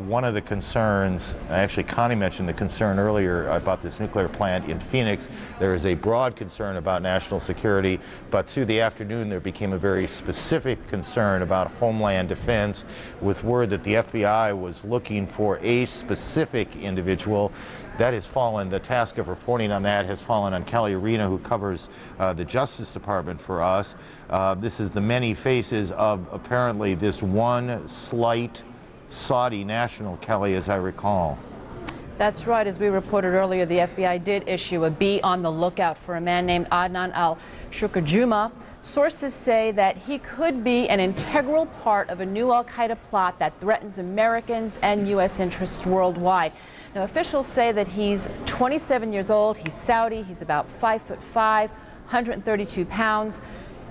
One of the concerns, actually Connie mentioned the concern earlier about this nuclear plant in Phoenix. There is a broad concern about national security, but through the afternoon there became a very specific concern about Homeland defense, with word that the FBI was looking for a specific individual. That has fallen, the task of reporting on that has fallen on Kelly Arena, who covers the Justice Department for us. This is the many faces of apparently this one slight Saudi national, Kelly, as I recall. That's right. As we reported earlier, the FBI did issue a be on the lookout for a man named Adnan al-Shukajuma. Sources say that he could be an integral part of a new al-Qaeda plot that threatens Americans and U.S. interests worldwide. Now, officials say that he's 27 years old, he's Saudi, he's about 5'5", 132 pounds.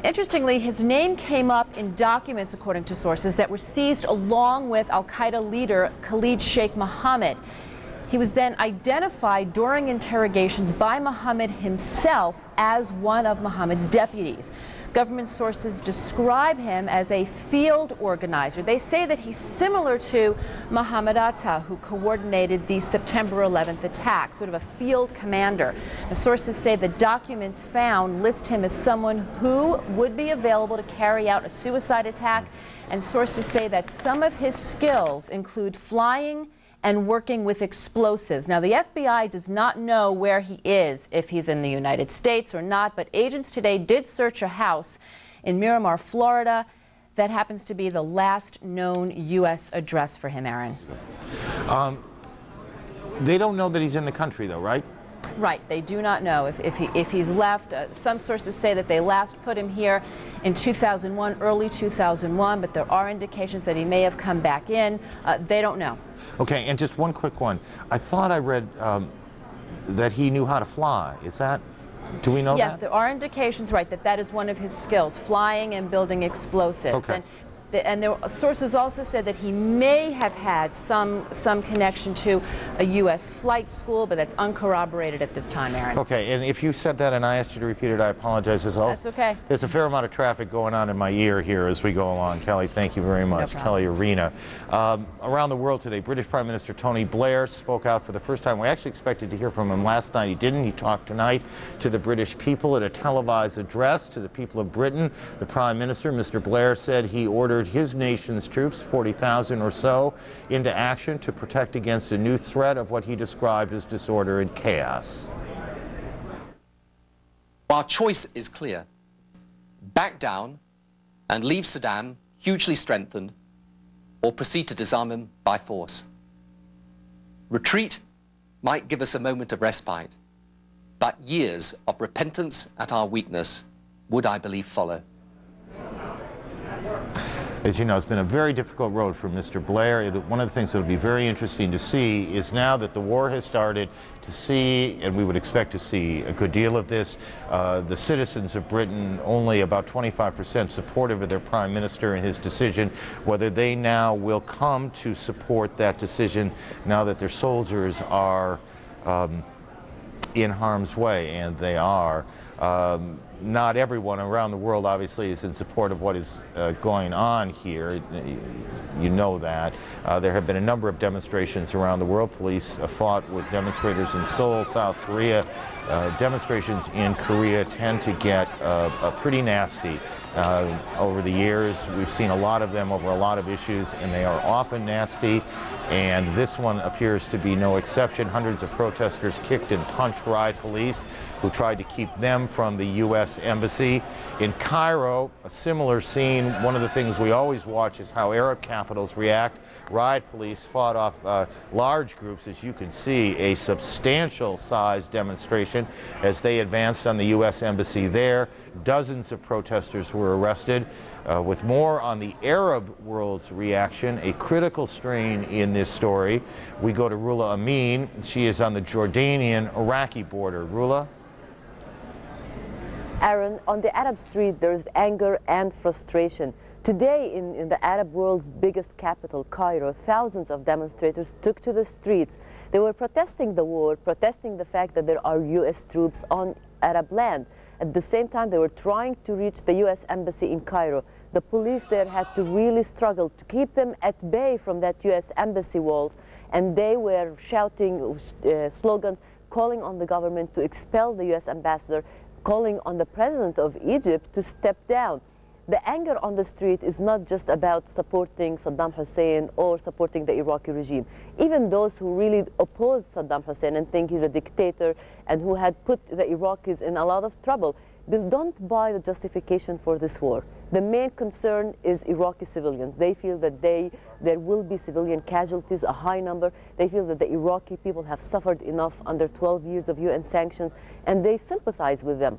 Interestingly, his name came up in documents, according to sources, that were seized along with al-Qaeda leader Khalid Sheikh Mohammed. He was then identified during interrogations by Mohammed himself as one of Mohammed's deputies. Government sources describe him as a field organizer. They say that he's similar to Mohammed Atta, who coordinated the September 11th attack, sort of a field commander. Now, sources say the documents found list him as someone who would be available to carry out a suicide attack, and sources say that some of his skills include flying and working with explosives. Now, the FBI does not know where he is, if he's in the United States or not, but agents today did search a house in Miramar, Florida. That happens to be the last known U.S. address for him, Aaron. They don't know that he's in the country, though, right? Right, they do not know if he's left. Some sources say that they last put him here in 2001, early 2001, but there are indications that he may have come back in. They don't know. Okay, and just one quick one. I thought I read that he knew how to fly. Is that, do we know that? Yes, there are indications, right, that is one of his skills, flying and building explosives. Okay. And sources also said that he may have had some connection to a U.S. flight school, but that's uncorroborated at this time, Aaron. Okay, and if you said that and I asked you to repeat it, I apologize as well. That's okay. There's a fair amount of traffic going on in my ear here as we go along. Kelly, thank you very much. No Kelly Arena. Around the world today, British Prime Minister Tony Blair spoke out for the first time. We actually expected to hear from him last night. He didn't. He talked tonight to the British people at a televised address to the people of Britain. The Prime Minister, Mr. Blair, said he ordered his nation's troops, 40,000 or so, into action to protect against a new threat of what he described as disorder and chaos. Our choice is clear. Back down and leave Saddam hugely strengthened, or proceed to disarm him by force. Retreat might give us a moment of respite, but years of repentance at our weakness would, I believe, follow. As you know, it's been a very difficult road for Mr. Blair. One of the things that will be very interesting to see is now that the war has started, to see, and we would expect to see a good deal of this, the citizens of Britain only about 25% supportive of their Prime Minister and his decision, whether they now will come to support that decision now that their soldiers are in harm's way, and they are. Not everyone around the world obviously is in support of what is going on here. You know that. There have been a number of demonstrations around the world. Police fought with demonstrators in Seoul, South Korea. Demonstrations in Korea tend to get pretty nasty. Over the years, we've seen a lot of them over a lot of issues, and they are often nasty. And this one appears to be no exception. Hundreds of protesters kicked and punched riot police who tried to keep them from the U.S. Embassy. In Cairo, a similar scene. One of the things we always watch is how Arab capitals react. Riot police fought off large groups, as you can see, a substantial-sized demonstration as they advanced on the U.S. Embassy there. Dozens of protesters were arrested. With more on the Arab world's reaction, a critical strain in this story, we go to Rula Amin. She is on the Jordanian-Iraqi border. Rula? Aaron, on the Arab street, there's anger and frustration. Today, in the Arab world's biggest capital, Cairo, thousands of demonstrators took to the streets. They were protesting the war, protesting the fact that there are U.S. troops on Arab land. At the same time, they were trying to reach the U.S. Embassy in Cairo. The police there had to really struggle to keep them at bay from that U.S. Embassy walls, and they were shouting slogans calling on the government to expel the U.S. ambassador, calling on the president of Egypt to step down. The anger on the street is not just about supporting Saddam Hussein or supporting the Iraqi regime. Even those who really oppose Saddam Hussein and think he's a dictator and who had put the Iraqis in a lot of trouble, they don't buy the justification for this war. The main concern is Iraqi civilians. They feel that there will be civilian casualties, a high number. They feel that the Iraqi people have suffered enough under 12 years of UN sanctions, and they sympathize with them.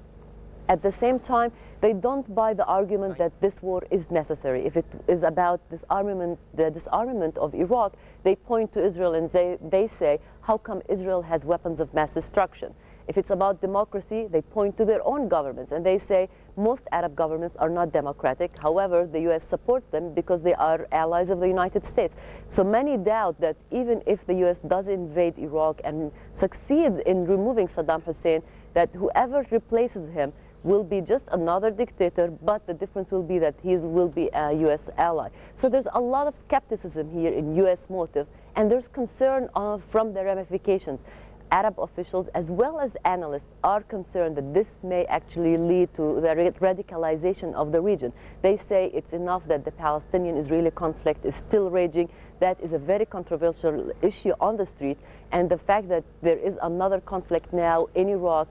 At the same time, they don't buy the argument that this war is necessary. If it is about disarmament, the disarmament of Iraq, they point to Israel and they say, how come Israel has weapons of mass destruction? If it's about democracy, they point to their own governments and they say most Arab governments are not democratic. However, the U.S. supports them because they are allies of the United States. So many doubt that even if the U.S. does invade Iraq and succeed in removing Saddam Hussein, that whoever replaces him will be just another dictator, but the difference will be that he will be a U.S. ally. So there's a lot of skepticism here in U.S. motives, and there's concern from the ramifications. Arab officials as well as analysts are concerned that this may actually lead to the radicalization of the region. They say it's enough that the Palestinian-Israeli conflict is still raging. That is a very controversial issue on the street, and the fact that there is another conflict now in Iraq.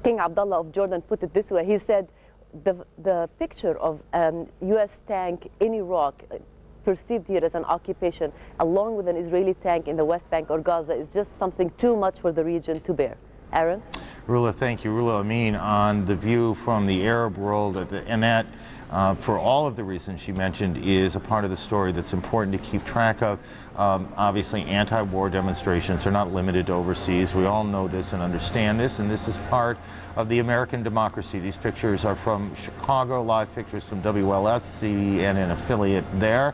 King Abdullah of Jordan put it this way. He said the picture of U.S. tank in Iraq perceived here as an occupation along with an Israeli tank in the West Bank or Gaza is just something too much for the region to bear. Aaron? Rula, thank you. Rula Amin on the view from the Arab world, and that for all of the reasons she mentioned is a part of the story that's important to keep track of. Obviously, anti-war demonstrations are not limited to overseas. We all know this and understand this, and this is part of the American democracy. These pictures are from Chicago, live pictures from WLSC and an affiliate there.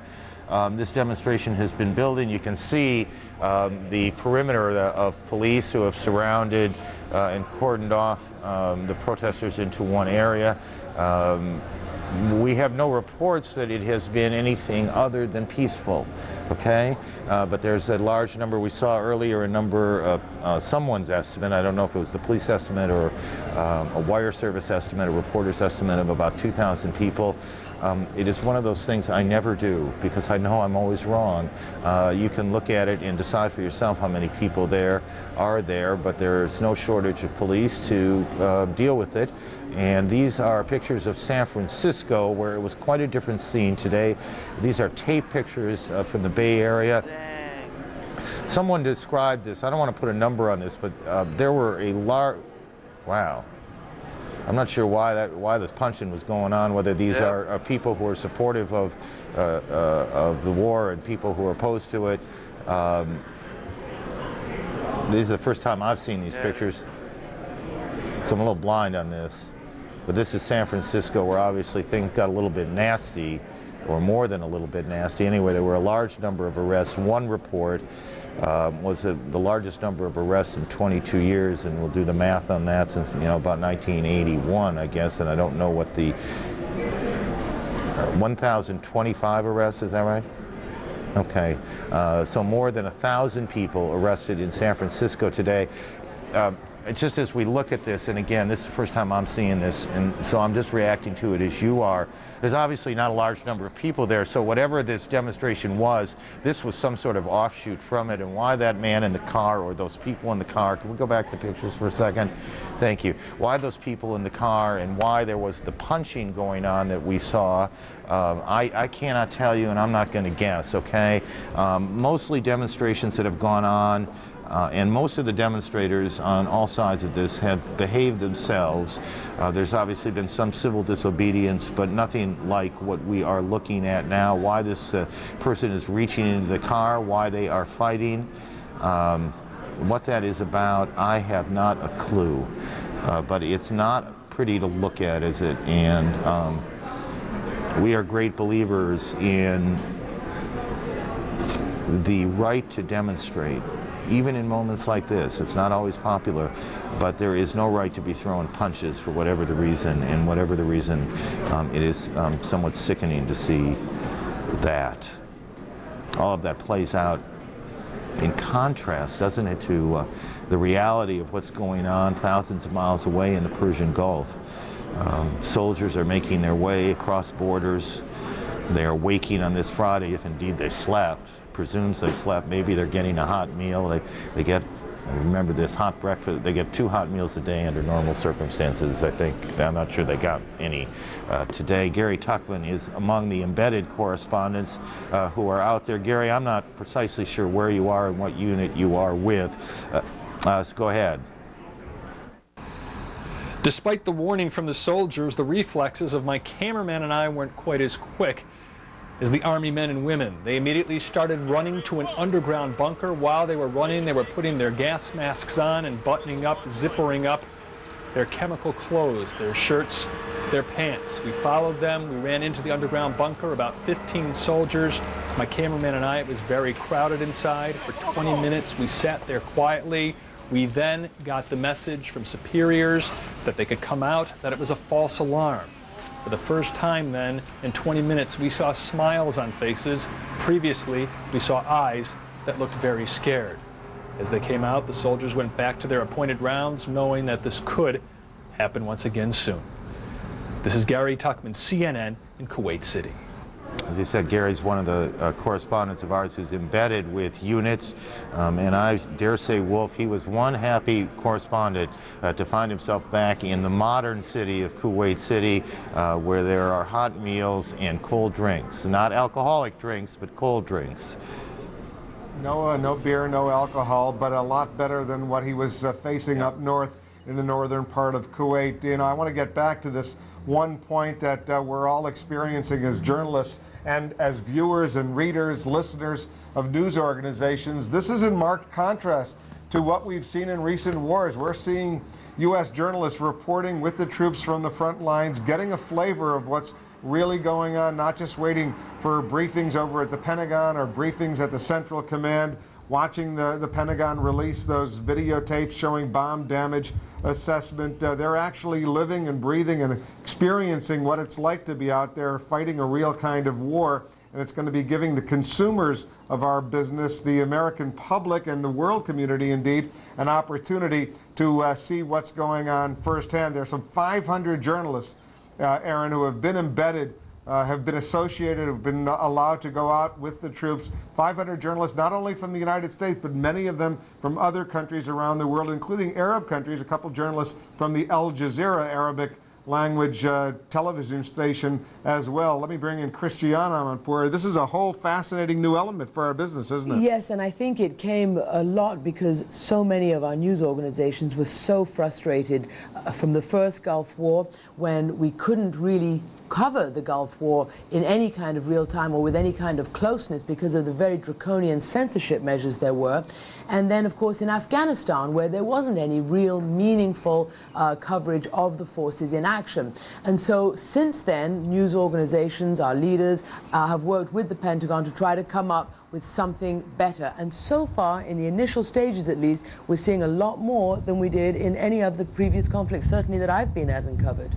This demonstration has been building. You can see the perimeter of police who have surrounded and cordoned off the protesters into one area. We have no reports that it has been anything other than peaceful, okay? But there's a large number. We saw earlier a number of someone's estimate. I don't know if it was the police estimate or a wire service estimate, a reporter's estimate of about 2,000 people. It is one of those things I never do because I know I'm always wrong. You can look at it and decide for yourself how many people there are there, but there's no shortage of police to deal with it. And these are pictures of San Francisco, where it was quite a different scene today. These are tape pictures from the Bay Area. Someone described this, I don't want to put a number on this, but there were a large, wow. I'm not sure why this punching was going on, whether these are people who are supportive of the war and people who are opposed to it. This is the first time I've seen these pictures, so I'm a little blind on this. But this is San Francisco, where obviously things got a little bit nasty, or more than a little bit nasty. Anyway, there were a large number of arrests. One report was the largest number of arrests in 22 years, and we'll do the math on that since, about 1981, I guess, and I don't know what the 1,025 arrests, is that right? Okay, so more than 1,000 people arrested in San Francisco today. Just as we look at this, and again, this is the first time I'm seeing this, and so I'm just reacting to it as you are. There's obviously not a large number of people there, so whatever this demonstration was, this was some sort of offshoot from it, and why that man in the car, or those people in the car, can we go back to pictures for a second? Thank you. Why those people in the car, and why there was the punching going on that we saw, I cannot tell you, and I'm not going to guess, okay? Mostly demonstrations that have gone on, and most of the demonstrators on all sides of this have behaved themselves. There's obviously been some civil disobedience, but nothing like what we are looking at now. Why this person is reaching into the car, why they are fighting, what that is about, I have not a clue. But it's not pretty to look at, is it? And we are great believers in the right to demonstrate. Even in moments like this, it's not always popular, but there is no right to be throwing punches for whatever the reason, and whatever the reason, it is somewhat sickening to see that. All of that plays out in contrast, doesn't it, to the reality of what's going on thousands of miles away in the Persian Gulf. Soldiers are making their way across borders. They are waking on this Friday, if indeed they slept. Presumes they slept. Maybe they're getting a hot meal. They get, remember this, hot breakfast. They get 2 hot meals a day under normal circumstances, I think. I'm not sure they got any today. Gary Tuckman is among the embedded correspondents who are out there. Gary, I'm not precisely sure where you are and what unit you are with. So go ahead. Despite the warning from the soldiers, the reflexes of my cameraman and I weren't quite as quick. is the Army men and women. They immediately started running to an underground bunker. While they were running, they were putting their gas masks on and buttoning up, zippering up their chemical clothes, their shirts, their pants. We followed them. We ran into the underground bunker, about 15 soldiers. My cameraman and I, it was very crowded inside. For 20 minutes, we sat there quietly. We then got the message from superiors that they could come out, that it was a false alarm. For the first time then, in 20 minutes, we saw smiles on faces. Previously, we saw eyes that looked very scared. As they came out, the soldiers went back to their appointed rounds, knowing that this could happen once again soon. This is Gary Tuckman, CNN in Kuwait City. As you said, Gary's one of the correspondents of ours who's embedded with units, and I dare say, Wolf, he was one happy correspondent to find himself back in the modern city of Kuwait City, where there are hot meals and cold drinks. Not alcoholic drinks, but cold drinks. No beer, no alcohol, but a lot better than what he was facing up north in the northern part of Kuwait. You know, I want to get back to this one point that we're all experiencing as journalists and as viewers and readers, listeners of news organizations. This is in marked contrast to what we've seen in recent wars. We're seeing U.S. journalists reporting with the troops from the front lines, getting a flavor of what's really going on, not just waiting for briefings over at the Pentagon or briefings at the Central Command, watching the Pentagon release those videotapes showing bomb damage assessment. They're actually living and breathing and experiencing what it's like to be out there fighting a real kind of war. And it's going to be giving the consumers of our business, the American public and the world community indeed, an opportunity to see what's going on firsthand. There's some 500 journalists, Aaron, who have been embedded, have been associated, have been allowed to go out with the troops. 500 journalists, not only from the United States, but many of them from other countries around the world, including Arab countries. A couple journalists from the Al Jazeera Arabic language television station as well. Let me bring in Christiana on board. This is a whole fascinating new element for our business, isn't it? Yes, and I think it came a lot because so many of our news organizations were so frustrated from the first Gulf War, when we couldn't really cover the Gulf War in any kind of real time or with any kind of closeness because of the very draconian censorship measures there were. And then, of course, in Afghanistan, where there wasn't any real meaningful coverage of the forces in action. And so since then, news organizations, our leaders, have worked with the Pentagon to try to come up with something better. And so far, in the initial stages at least, we're seeing a lot more than we did in any of the previous conflicts, certainly that I've been at and covered.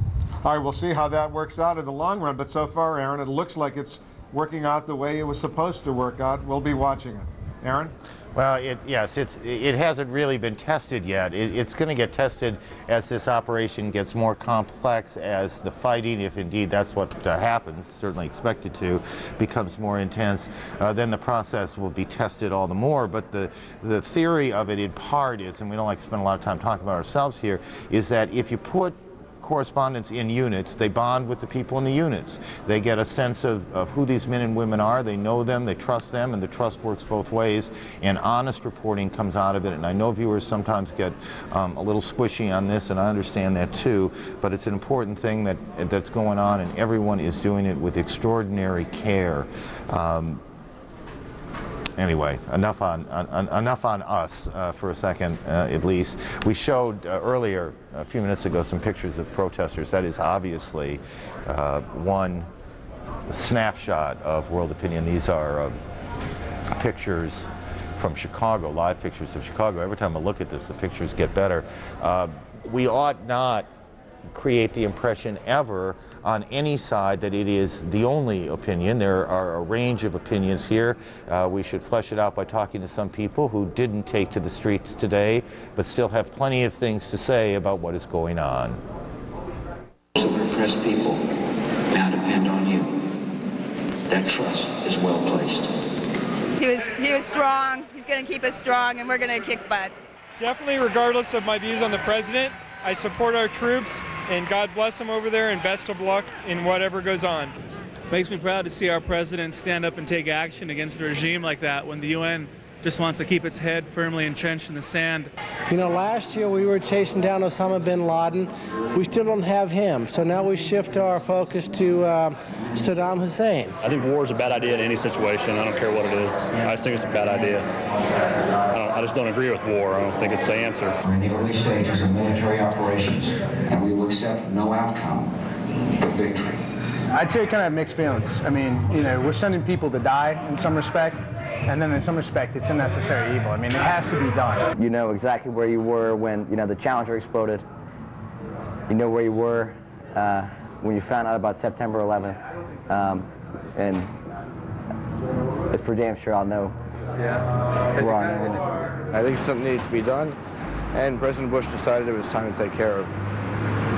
All right, we'll see how that works out in the long run. But so far, Aaron, it looks like it's working out the way it was supposed to work out. We'll be watching it. Aaron? Well, it hasn't really been tested yet. It's going to get tested as this operation gets more complex, as the fighting, if indeed that's what happens, certainly expected to, becomes more intense. Then the process will be tested all the more. But the theory of it in part is, and we don't like to spend a lot of time talking about ourselves here, is that if you put correspondents in units, they bond with the people in the units. They get a sense of who these men and women are. They know them, they trust them, and the trust works both ways, and honest reporting comes out of it. And I know viewers sometimes get a little squishy on this, and I understand that too, but it's an important thing that's going on, and everyone is doing it with extraordinary care. Anyway, enough on us for a second, at least. We showed earlier, a few minutes ago, some pictures of protesters. That is obviously one snapshot of world opinion. These are pictures from Chicago, live pictures of Chicago. Every time I look at this, the pictures get better. We ought not create the impression ever on any side that it is the only opinion. There are a range of opinions here. We should flesh it out by talking to some people who didn't take to the streets today, but still have plenty of things to say about what is going on. Of repressed people now depend on you. That trust is well placed. He was strong. He's going to keep us strong, and we're going to kick butt. Definitely, regardless of my views on the president, I support our troops, and God bless them over there, and best of luck in whatever goes on. Makes me proud to see our president stand up and take action against a regime like that when the UN just wants to keep its head firmly entrenched in the sand. You know, last year we were chasing down Osama bin Laden. We still don't have him, so now we shift our focus to Sadaam Hussein. I think war is a bad idea in any situation. I don't care what it is. I just think it's a bad idea. I just don't agree with war. I don't think it's the answer. We're in the early stages of military operations, and we will accept no outcome but victory. I'd say kind of mixed feelings. I mean, you know, we're sending people to die in some respect, and then in some respect, it's unnecessary evil. I mean, it has to be done. You know exactly where you were when, you know, the Challenger exploded. You know where you were when you found out about September 11th. And it's for damn sure I'll know. Yeah. I think something needed to be done, and President Bush decided it was time to take care of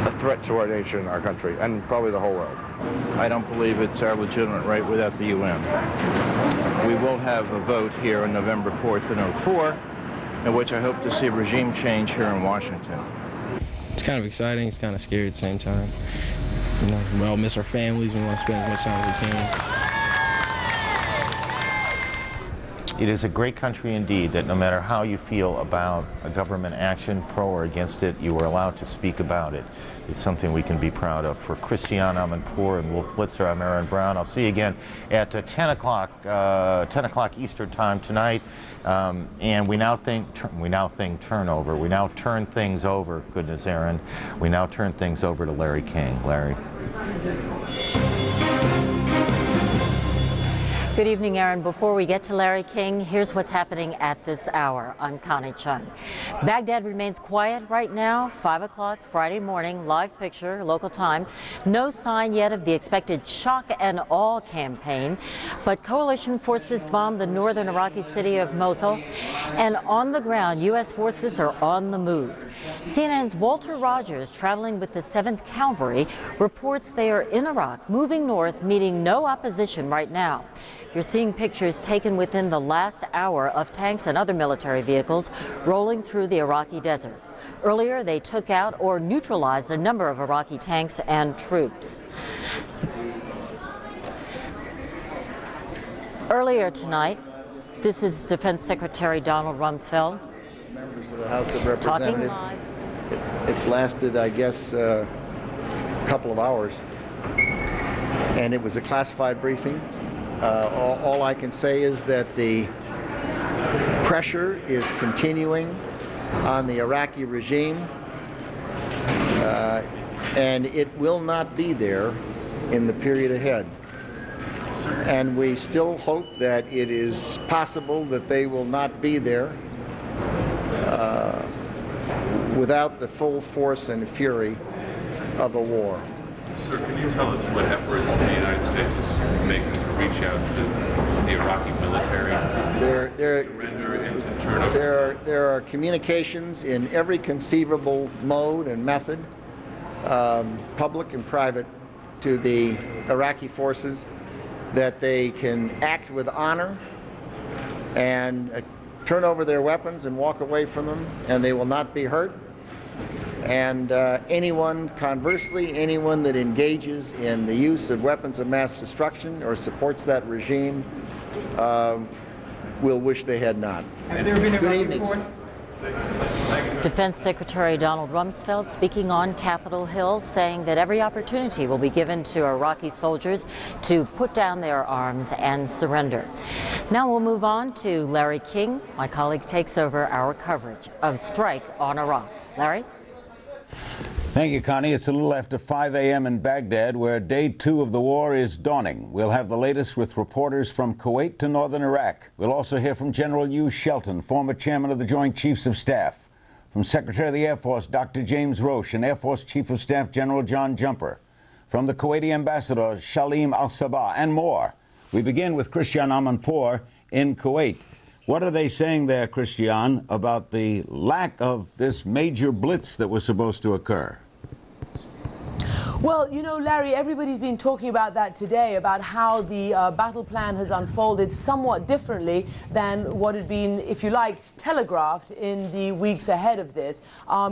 a threat to our nation and our country, and probably the whole world. I don't believe it's our legitimate right without the UN. We will have a vote here on November 4th in 04, in which I hope to see a regime change here in Washington. It's kind of exciting, it's kind of scary at the same time. You know, we all miss our families, we want to spend as much time as we can. It is a great country indeed that no matter how you feel about a government action, pro or against it, you are allowed to speak about it. It's something we can be proud of. For Christiane Amanpour and Wolf Blitzer, I'm Aaron Brown. I'll see you again at 10 o'clock Eastern Time tonight. And we now think turnover. We now turn things over. Goodness, Aaron. We now turn things over to Larry King. Larry. Good evening, Aaron. Before we get to Larry King, here's what's happening at this hour. I'm Connie Chung. Baghdad remains quiet right now, 5 o'clock Friday morning, live picture, local time. No sign yet of the expected shock and awe campaign, but coalition forces bombed the northern Iraqi city of Mosul, and on the ground, U.S. forces are on the move. CNN's Walter Rogers, traveling with the 7th Cavalry, reports they are in Iraq, moving north, meeting no opposition right now. You're seeing pictures taken within the last hour of tanks and other military vehicles rolling through the Iraqi desert. Earlier, they took out or neutralized a number of Iraqi tanks and troops. Earlier tonight, this is Defense Secretary Donald Rumsfeld. Members of the House of Representatives. It's lasted, I guess, a couple of hours. And it was a classified briefing. All I can say is that the pressure is continuing on the Iraqi regime, and it will not be there in the period ahead. And we still hope that it is possible that they will not be there without the full force and fury of a war. Sir, can you tell us what efforts the United States is making to reach out to the Iraqi military to surrender and to turn over? There are communications in every conceivable mode and method, public and private, to the Iraqi forces that they can act with honor and turn over their weapons and walk away from them, and they will not be hurt. And anyone, conversely, anyone that engages in the use of weapons of mass destruction or supports that regime will wish they had not. Good evening. Defense Secretary Donald Rumsfeld speaking on Capitol Hill, saying that every opportunity will be given to Iraqi soldiers to put down their arms and surrender. Now we'll move on to Larry King. My colleague takes over our coverage of strike on Iraq. Larry? Thank you, Connie. It's a little after 5 a.m. in Baghdad, where day 2 of the war is dawning. We'll have the latest with reporters from Kuwait to northern Iraq. We'll also hear from General Hugh Shelton, former chairman of the Joint Chiefs of Staff, from Secretary of the Air Force, Dr. James Roche, and Air Force Chief of Staff, General John Jumper, from the Kuwaiti Ambassador, Shalim Al-Sabah, and more. We begin with Christiane Amanpour in Kuwait. What are they saying there, Christiane, about the lack of this major blitz that was supposed to occur? Well, you know, Larry, everybody's been talking about that today, about how the battle plan has unfolded somewhat differently than what had been, if you like, telegraphed in the weeks ahead of this.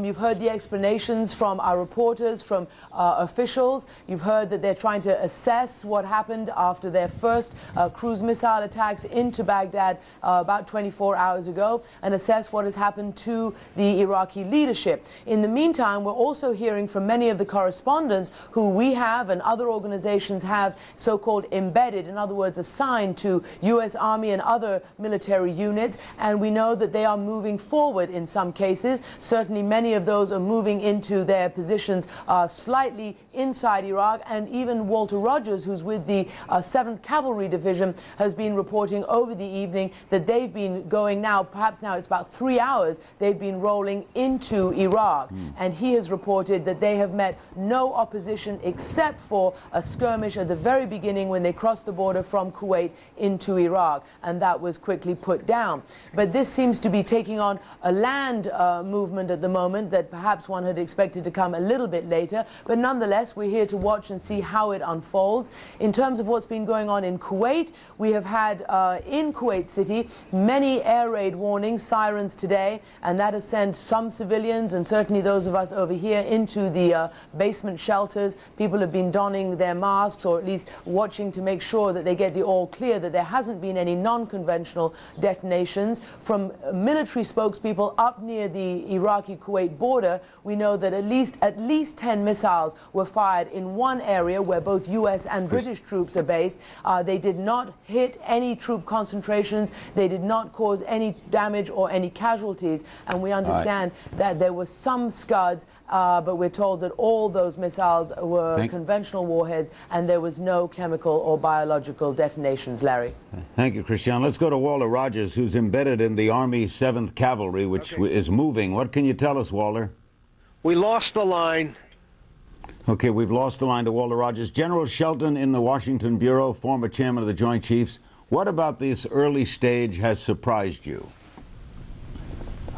You've heard the explanations from our reporters, from officials. You've heard that they're trying to assess what happened after their first cruise missile attacks into Baghdad about 24 hours ago, and assess what has happened to the Iraqi leadership. In the meantime, we're also hearing from many of the correspondents who we have and other organizations have so-called embedded, in other words, assigned to U.S. Army and other military units, and we know that they are moving forward in some cases. Certainly many of those are moving into their positions slightly inside Iraq, and even Walter Rogers, who's with the 7th Cavalry Division, has been reporting over the evening that they've been going now, perhaps now it's about 3 hours, they've been rolling into Iraq, and he has reported that they have met no opposition except for a skirmish at the very beginning when they crossed the border from Kuwait into Iraq, and that was quickly put down. But this seems to be taking on a land movement at the moment that perhaps one had expected to come a little bit later, but nonetheless we're here to watch and see how it unfolds. In terms of what's been going on in Kuwait, we have had in Kuwait City many air raid warnings, sirens today, and that has sent some civilians and certainly those of us over here into the basement shelters. People have been donning their masks, or at least watching to make sure that they get the all clear, that there hasn't been any non-conventional detonations. From military spokespeople up near the Iraqi-Kuwait border, we know that at least 10 missiles were fired in one area where both U.S. and British troops are based. They did not hit any troop concentrations. They did not cause any damage or any casualties, and we understand that there were some scuds, but we're told that all those missiles were conventional warheads and there was no chemical or biological detonations. Larry. Thank you, Christian. Let's go to Walter Rogers, who's embedded in the Army 7th Cavalry, which is moving. What can you tell us, Walter? We lost the line. Okay, we've lost the line to Walter Rogers. General Shelton in the Washington Bureau, former chairman of the Joint Chiefs. What about this early stage has surprised you?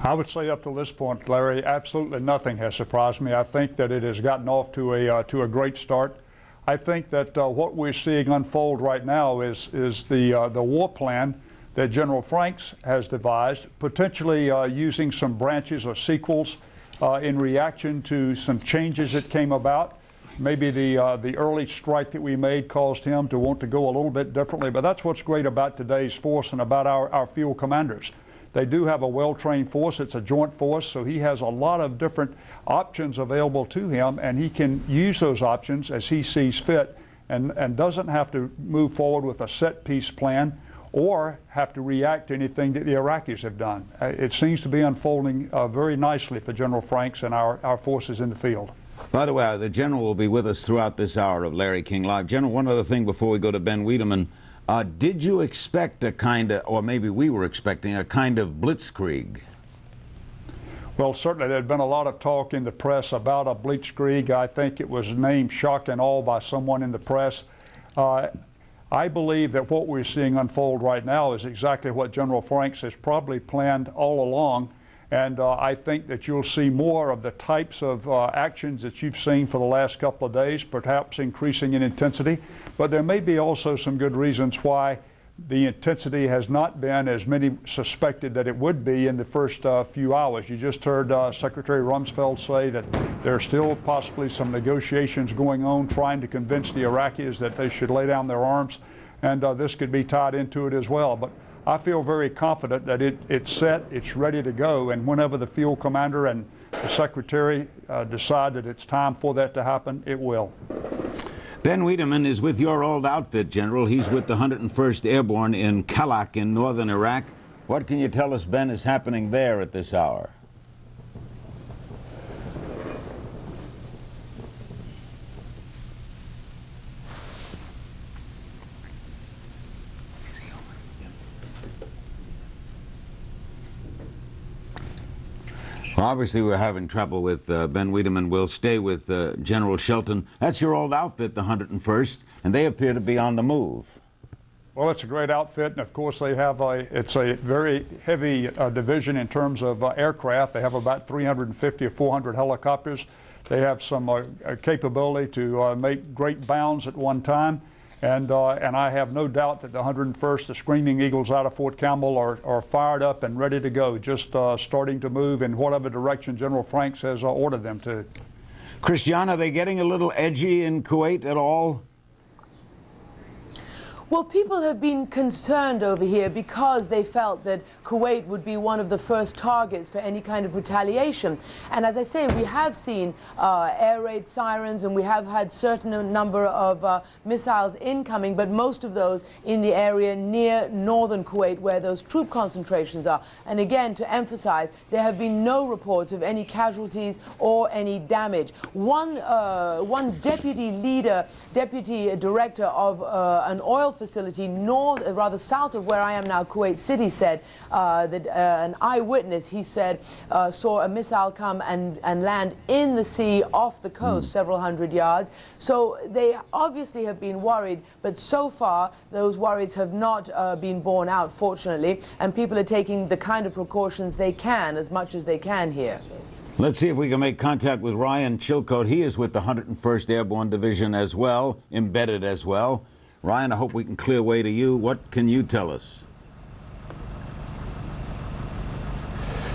I would say up to this point, Larry, absolutely nothing has surprised me. I think that it has gotten off to a great start. I think that what we're seeing unfold right now is the war plan that General Franks has devised, potentially using some branches or sequels in reaction to some changes that came about. Maybe the early strike that we made caused him to want to go a little bit differently, but that's what's great about today's force and about our field commanders. They do have a well-trained force. It's a joint force, so he has a lot of different options available to him, and he can use those options as he sees fit, and doesn't have to move forward with a set-piece plan or have to react to anything that the Iraqis have done. It seems to be unfolding very nicely for General Franks and our forces in the field. By the way, the General will be with us throughout this hour of Larry King Live. General, one other thing before we go to Ben Wiedemann. Did you expect a kind of, or maybe we were expecting, a kind of blitzkrieg? Well, certainly there had been a lot of talk in the press about a blitzkrieg. I think it was named shock and awe by someone in the press. I believe that what we're seeing unfold right now is exactly what General Franks has probably planned all along. And I think that you'll see more of the types of actions that you've seen for the last couple of days, perhaps increasing in intensity. But there may be also some good reasons why the intensity has not been as many suspected that it would be in the first few hours. You just heard Secretary Rumsfeld say that there are still possibly some negotiations going on trying to convince the Iraqis that they should lay down their arms, and this could be tied into it as well. But I feel very confident that it's set, it's ready to go, and whenever the field commander and the secretary decide that it's time for that to happen, it will. Ben Wiedemann is with your old outfit, General. He's with the 101st Airborne in Kalak in northern Iraq. What can you tell us, Ben, is happening there at this hour? Well, obviously, we're having trouble with Ben Wiedemann. We'll stay with General Shelton. That's your old outfit, the 101st, and they appear to be on the move. Well, it's a great outfit, and of course they have it's a very heavy division in terms of aircraft. They have about 350 or 400 helicopters. They have some capability to make great bounds at one time. And I have no doubt that the 101st, the Screaming Eagles out of Fort Campbell, are fired up and ready to go, just starting to move in whatever direction General Franks has ordered them to. Christiane, are they getting a little edgy in Kuwait at all? Well, people have been concerned over here because they felt that Kuwait would be one of the first targets for any kind of retaliation. And as I say, we have seen air raid sirens, and we have had certain number of missiles incoming, but most of those in the area near northern Kuwait where those troop concentrations are. And again, to emphasize, there have been no reports of any casualties or any damage. One deputy director of an oil facility south of where I am now, Kuwait City, said that an eyewitness, he said, saw a missile come and land in the sea off the coast several hundred yards. So they obviously have been worried, but so far those worries have not been borne out, fortunately, and people are taking the kind of precautions they can, as much as they can here. Let's see if we can make contact with Ryan Chilcote. He is with the 101st Airborne Division as well, embedded as well. Ryan, I hope we can clear way to you. What can you tell us?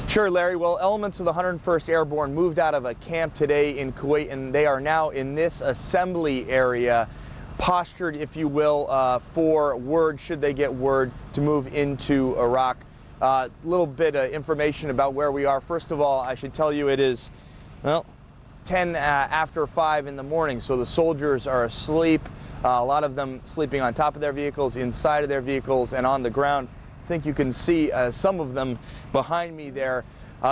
Sure, Larry. Well, elements of the 101st Airborne moved out of a camp today in Kuwait, and they are now in this assembly area, postured, if you will, for word, should they get word, to move into Iraq. A little bit of information about where we are. First of all, I should tell you it is, well, 10 after 5 in the morning, so the soldiers are asleep. A lot of them sleeping on top of their vehicles, inside of their vehicles, and on the ground. I think you can see some of them behind me there.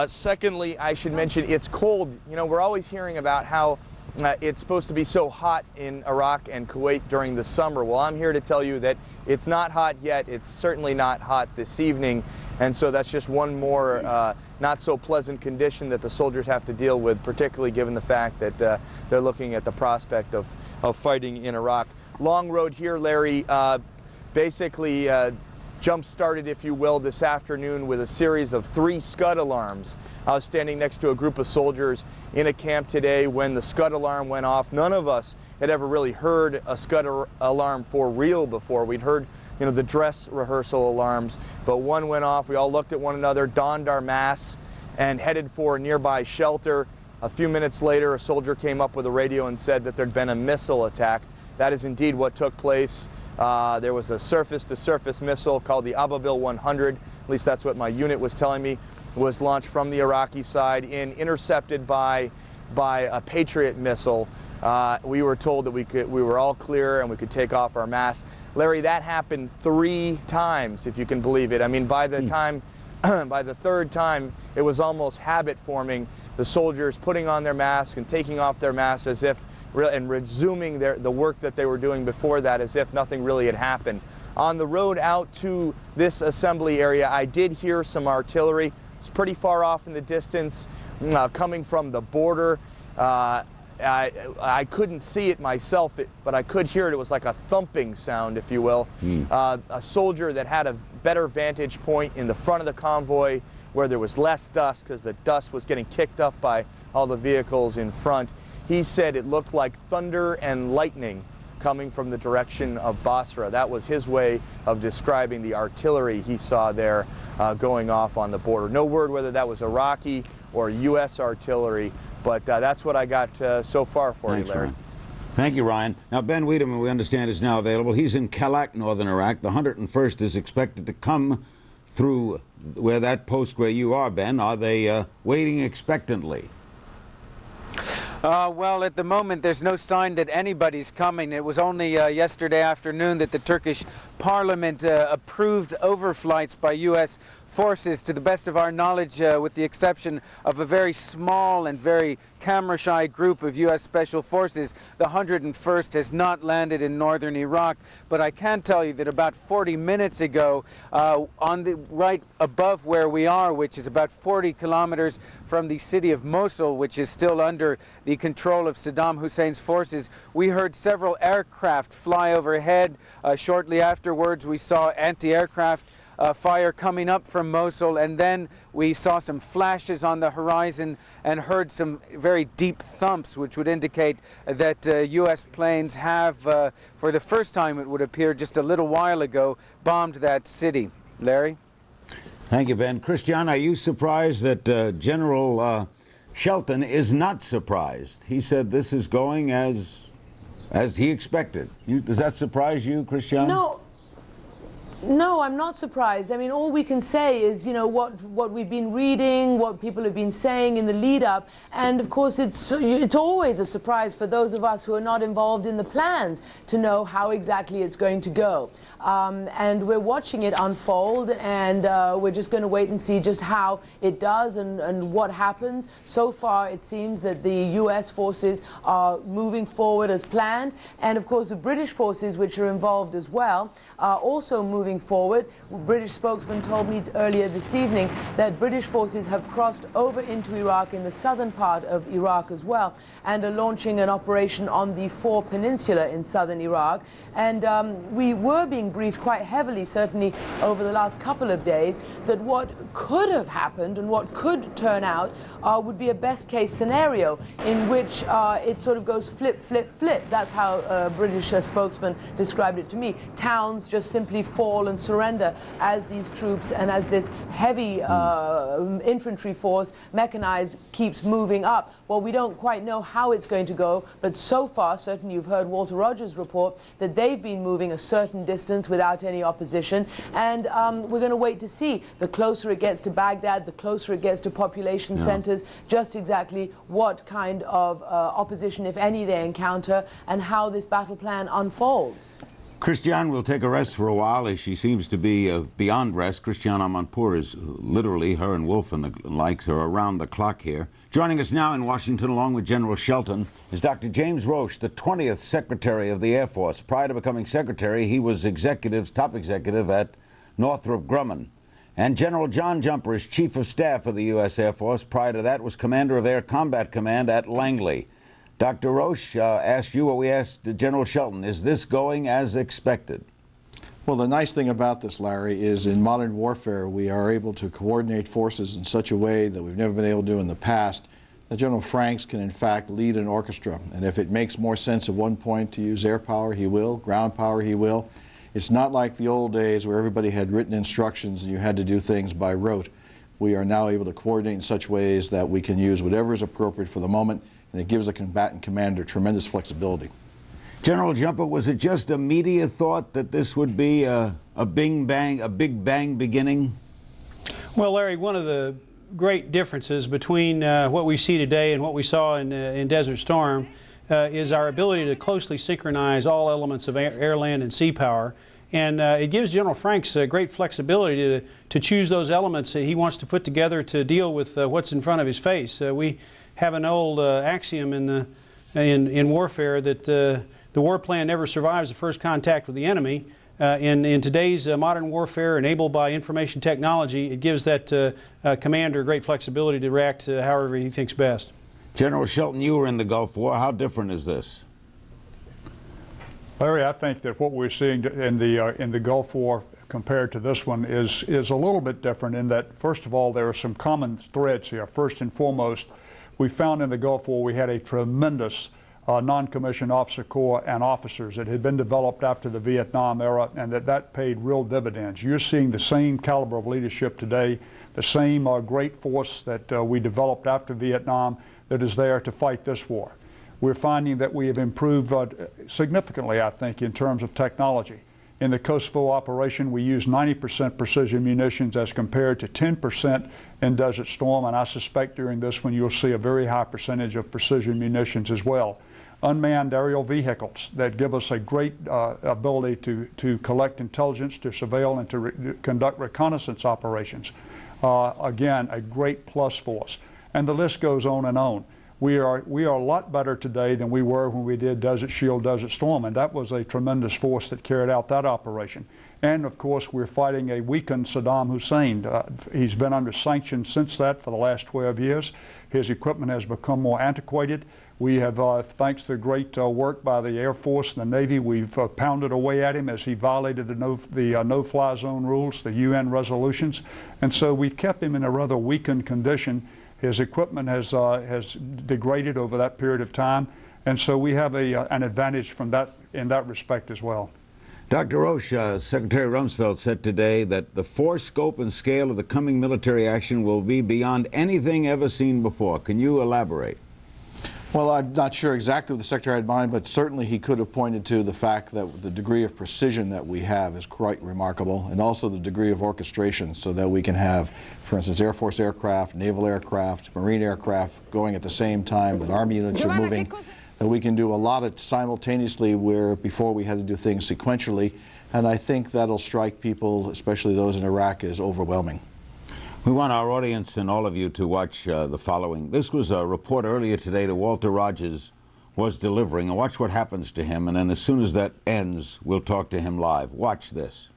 Secondly, I should mention it's cold. You know, we're always hearing about how it's supposed to be so hot in Iraq and Kuwait during the summer. Well, I'm here to tell you that it's not hot yet. It's certainly not hot this evening. And so that's just one more not so pleasant condition that the soldiers have to deal with, particularly given the fact that they're looking at the prospect of fighting in Iraq. Long road here, Larry, basically jump-started, if you will, this afternoon with a series of 3 Scud alarms. I was standing next to a group of soldiers in a camp today when the Scud alarm went off. None of us had ever really heard a Scud alarm for real before. We'd heard, you know, the dress rehearsal alarms, but one went off. We all looked at one another, donned our masks, and headed for a nearby shelter. A few minutes later, a soldier came up with a radio and said that there'd been a missile attack. That is indeed what took place. There was a surface-to-surface missile called the Ababil 100, at least that's what my unit was telling me, was launched from the Iraqi side and intercepted by a Patriot missile. We were told that we were all clear and we could take off our masks. Larry, that happened 3 times, if you can believe it. I mean, by the time, by the 3rd time, it was almost habit forming. The soldiers putting on their masks and taking off their masks as if, and resuming the work that they were doing before that as if nothing really had happened. On the road out to this assembly area, I did hear some artillery. It's pretty far off in the distance, coming from the border. I couldn't see it myself, but I could hear it. It was like a thumping sound, if you will. A soldier that had a better vantage point in the front of the convoy where there was less dust, because the dust was getting kicked up by all the vehicles in front. He said it looked like thunder and lightning coming from the direction of Basra. That was his way of describing the artillery he saw there going off on the border. No word whether that was Iraqi or U.S. artillery, but that's what I got so far for you, Larry. Ryan. Thank you, Ryan. Now, Ben Wiedemann, we understand, is now available. He's in Kalak, northern Iraq. The 101st is expected to come through where that post where you are, Ben. Are they waiting expectantly? Well, at the moment, there's no sign that anybody's coming. It was only yesterday afternoon that the Turkish Parliament approved overflights by U.S. forces, to the best of our knowledge, with the exception of a very small and very camera-shy group of U.S. Special Forces. The 101st has not landed in northern Iraq, but I can tell you that about 40 minutes ago, on the right above where we are, which is about 40 kilometers from the city of Mosul, which is still under the control of Sadaam Hussein's forces, we heard several aircraft fly overhead. Shortly afterwards, we saw anti-aircraft fire coming up from Mosul, and then we saw some flashes on the horizon and heard some very deep thumps, which would indicate that U.S. planes have, for the first time it would appear just a little while ago, bombed that city. Larry? Thank you, Ben. Christian, are you surprised that General Shelton is not surprised? He said this is going as he expected. Does that surprise you, Christian? No, I'm not surprised. I mean, all we can say is, you know, what we've been reading, what people have been saying in the lead up, and of course it's always a surprise for those of us who are not involved in the plans to know how exactly it's going to go. And we're watching it unfold, and we're just going to wait and see just how it does and what happens. So far, it seems that the U.S. forces are moving forward as planned, and of course the British forces, which are involved as well, are also moving forward. British spokesman told me earlier this evening that British forces have crossed over into Iraq in the southern part of Iraq as well, and are launching an operation on the Four Peninsula in southern Iraq. And we were being briefed quite heavily, certainly over the last couple of days, that what could have happened and what could turn out would be a best case scenario in which it sort of goes flip, flip, flip. That's how a British spokesman described it to me. Towns just simply fall and surrender as these troops and as this heavy infantry force, mechanized, keeps moving up. Well, we don't quite know how it's going to go, but so far, certainly you've heard Walter Rogers report that they've been moving a certain distance without any opposition, and we're going to wait to see. The closer it gets to Baghdad, the closer it gets to population centers, just exactly what kind of opposition, if any, they encounter, and how this battle plan unfolds. Christian will take a rest for a while, as she seems to be beyond rest. Christian Amanpour is literally, her and Wolf and the likes are around the clock here. Joining us now in Washington, along with General Shelton, is Dr. James Roche, the 20th Secretary of the Air Force. Prior to becoming Secretary, he was top executive at Northrop Grumman. And General John Jumper is Chief of Staff of the U.S. Air Force. Prior to that, was Commander of Air Combat Command at Langley. Dr. Roche asked you what we asked General Shelton. Is this going as expected? Well, the nice thing about this, Larry, is in modern warfare we are able to coordinate forces in such a way that we've never been able to do in the past, that General Franks can in fact lead an orchestra. And if it makes more sense at one point to use air power, he will. Ground power, he will. It's not like the old days where everybody had written instructions and you had to do things by rote. We are now able to coordinate in such ways that we can use whatever is appropriate for the moment, and it gives a combatant commander tremendous flexibility. General Jumper, was it just a media thought that this would be a big bang beginning? Well, Larry, one of the great differences between what we see today and what we saw in Desert Storm is our ability to closely synchronize all elements of air, land, and sea power. And it gives General Franks great flexibility to choose those elements that he wants to put together to deal with what's in front of his face. We have an old axiom in warfare that the war plan never survives the first contact with the enemy. In today's modern warfare, enabled by information technology, it gives that commander great flexibility to react however he thinks best. General Shelton, you were in the Gulf War. How different is this? Larry, I think that what we're seeing in the Gulf War compared to this one is a little bit different in that, first of all, there are some common threads here. First and foremost, we found in the Gulf War we had a tremendous non-commissioned officer corps and officers that had been developed after the Vietnam era, and that paid real dividends. You're seeing the same caliber of leadership today, the same great force that we developed after Vietnam that is there to fight this war. We're finding that we have improved significantly, I think, in terms of technology. In the Kosovo operation, we used 90% precision munitions as compared to 10% in Desert Storm, and I suspect during this one you'll see a very high percentage of precision munitions as well. Unmanned aerial vehicles that give us a great ability to collect intelligence, to surveil, and to conduct reconnaissance operations. Again, a great plus for us. And the list goes on and on. We are a lot better today than we were when we did Desert Shield, Desert Storm, and that was a tremendous force that carried out that operation. And of course, we're fighting a weakened Sadaam Hussein. He's been under sanctions since that for the last 12 years. His equipment has become more antiquated. We have, thanks to great work by the Air Force and the Navy, we've pounded away at him as he violated the no-fly zone rules, the UN resolutions. And so we've kept him in a rather weakened condition. His equipment has degraded over that period of time. And so we have an advantage from that in that respect as well. Dr. Roche, Secretary Rumsfeld said today that the force, scope, and scale of the coming military action will be beyond anything ever seen before. Can you elaborate? Well, I'm not sure exactly what the Secretary had in mind, but certainly he could have pointed to the fact that the degree of precision that we have is quite remarkable, and also the degree of orchestration, so that we can have, for instance, Air Force aircraft, naval aircraft, Marine aircraft going at the same time, that Army units are moving, that we can do a lot of simultaneously where before we had to do things sequentially, and I think that'll strike people, especially those in Iraq, as overwhelming. We want our audience and all of you to watch the following. This was a report earlier today that Walter Rogers was delivering, and watch what happens to him, and then as soon as that ends, we'll talk to him live. Watch this.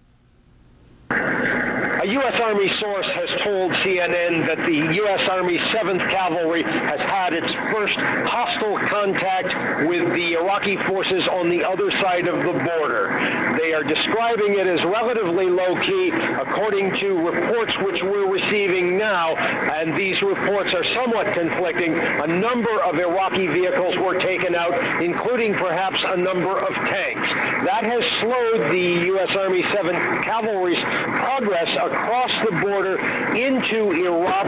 A U.S. Army source has told CNN that the U.S. Army 7th Cavalry has had its first hostile contact with the Iraqi forces on the other side of the border. They are describing it as relatively low-key, according to reports which we're receiving now, and these reports are somewhat conflicting. A number of Iraqi vehicles were taken out, including perhaps a number of tanks. That has slowed the U.S. Army 7th Cavalry's progress across the border into Iraq.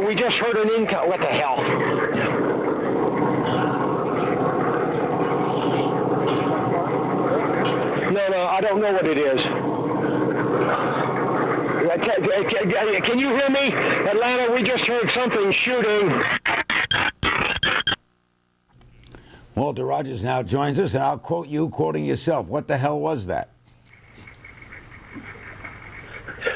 We just heard an income. What the hell? No, I don't know what it is. Can you hear me? Atlanta, we just heard something shooting. Walter Rogers now joins us, and I'll quote you quoting yourself. What the hell was that?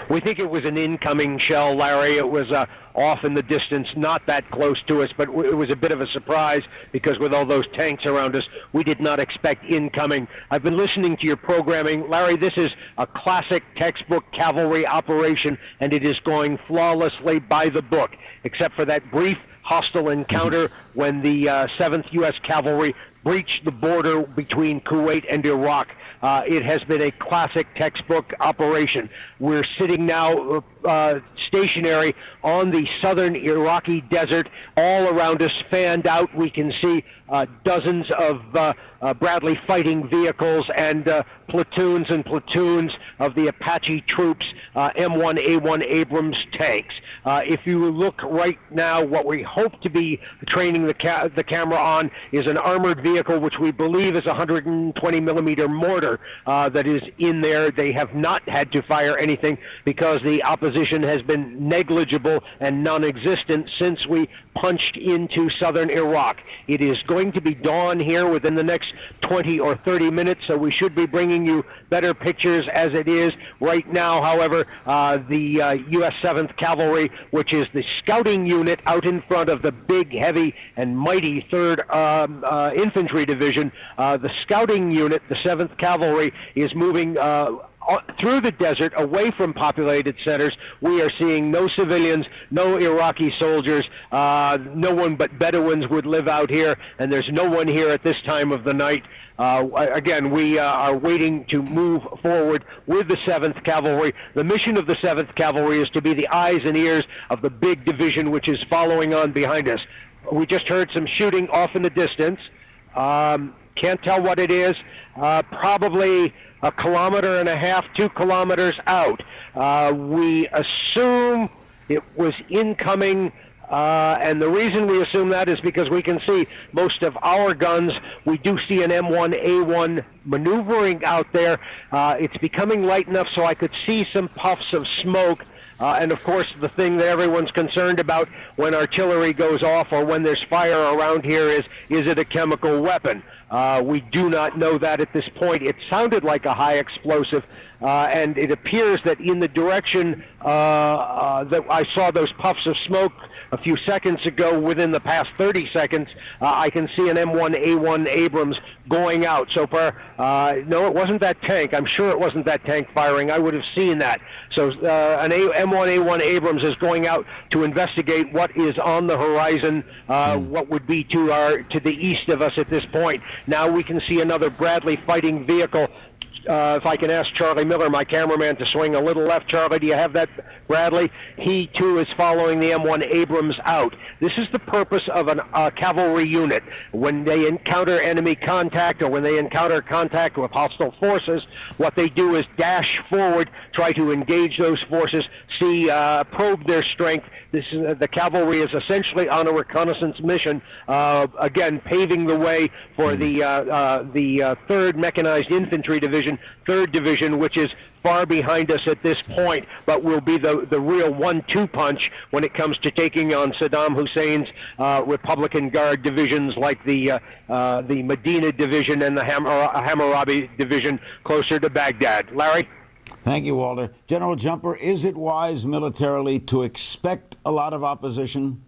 We think it was an incoming shell, Larry. It was off in the distance, not that close to us, but it was a bit of a surprise because with all those tanks around us, we did not expect incoming. I've been listening to your programming. Larry, this is a classic textbook cavalry operation, and it is going flawlessly by the book, except for that brief hostile encounter when the 7th U.S. Cavalry breached the border between Kuwait and Iraq. It has been a classic textbook operation. We're sitting now stationary on the southern Iraqi desert. All around us, fanned out, we can see dozens of Bradley fighting vehicles and platoons and platoons of the Apache troops, M1A1 Abrams tanks. If you look right now, what we hope to be training the camera on is an armored vehicle, which we believe is a 120 millimeter mortar that is in there. They have not had to fire anything because the opposition has been negligible and non-existent since we punched into southern Iraq. It is going to be dawn here within the next 20 or 30 minutes, so we should be bringing you better pictures as it is. Right now, however, the U.S. 7th Cavalry, which is the scouting unit out in front of the big, heavy, and mighty 3rd Infantry Division, the scouting unit, the 7th Cavalry, is moving through the desert, away from populated centers. We are seeing no civilians, no Iraqi soldiers. No one but Bedouins would live out here, and there's no one here at this time of the night. Again, we are waiting to move forward with the 7th Cavalry. The mission of the 7th Cavalry is to be the eyes and ears of the big division which is following on behind us. We just heard some shooting off in the distance. Can't tell what it is. Probably 1.5 kilometers, 2 kilometers out. We assume it was incoming, and the reason we assume that is because we can see most of our guns. We do see an M1A1 maneuvering out there. It's becoming light enough so I could see some puffs of smoke. And of course, the thing that everyone's concerned about when artillery goes off or when there's fire around here is it a chemical weapon? We do not know that at this point. It sounded like a high explosive. and it appears that in the direction that I saw those puffs of smoke a few seconds ago, within the past 30 seconds, I can see an M1A1 Abrams going out. So far, no, it wasn't that tank. I'm sure it wasn't that tank firing. I would have seen that. So an M1A1 Abrams is going out to investigate what is on the horizon, what would be to the east of us at this point. Now we can see another Bradley fighting vehicle. If I can ask Charlie Miller, my cameraman, to swing a little left. Charlie, do you have that, Bradley? He, too, is following the M1 Abrams out. This is the purpose of a cavalry unit. When they encounter enemy contact or when they encounter contact with hostile forces, what they do is dash forward, try to engage those forces, probe their strength. The cavalry is essentially on a reconnaissance mission, again, paving the way for the 3rd Mechanized Infantry Division, 3rd Division, which is far behind us at this point, but will be the real 1-2 punch when it comes to taking on Sadaam Hussein's Republican Guard divisions like the Medina Division and the Hammurabi Division closer to Baghdad. Larry? Thank you, Walter. General Jumper, is it wise militarily to expect a lot of opposition?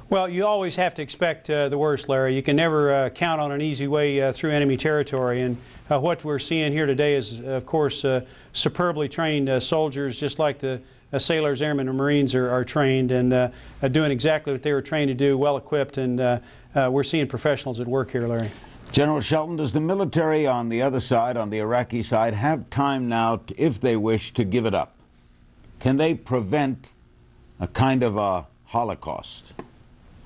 Well, you always have to expect the worst, Larry. You can never count on an easy way through enemy territory. And what we're seeing here today is, of course, superbly trained soldiers, just like the sailors, airmen, and Marines are trained and doing exactly what they were trained to do, well equipped. And we're seeing professionals at work here, Larry. General Shelton, does the military on the other side, on the Iraqi side, have time now, if they wish, to give it up? Can they prevent a kind of a Holocaust?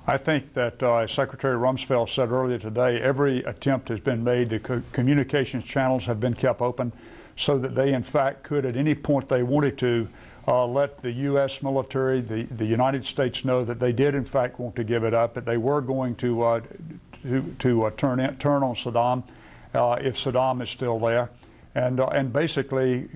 I think that, as Secretary Rumsfeld said earlier today, every attempt has been made. The communications channels have been kept open so that they, in fact, could, at any point they wanted to, let the U.S. military, the United States know that they did, in fact, want to give it up, that they were going to turn on Saddam if Saddam is still there, and basically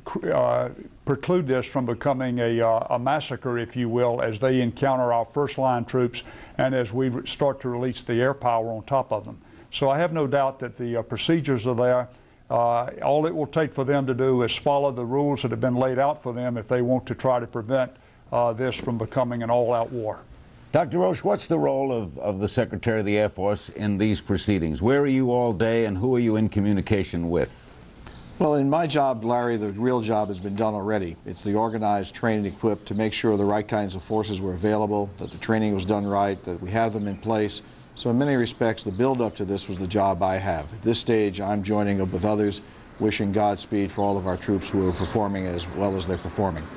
preclude this from becoming a massacre, if you will, as they encounter our first-line troops and as we start to release the air power on top of them. So I have no doubt that the procedures are there. All it will take for them to do is follow the rules that have been laid out for them if they want to try to prevent this from becoming an all-out war. Dr. Roche, what's the role of the Secretary of the Air Force in these proceedings? Where are you all day and who are you in communication with? Well, in my job, Larry, the real job has been done already. It's the organized, trained, and equipped to make sure the right kinds of forces were available, that the training was done right, that we have them in place. So in many respects, the build-up to this was the job I have. At this stage, I'm joining up with others, wishing Godspeed for all of our troops who are performing as well as they're performing.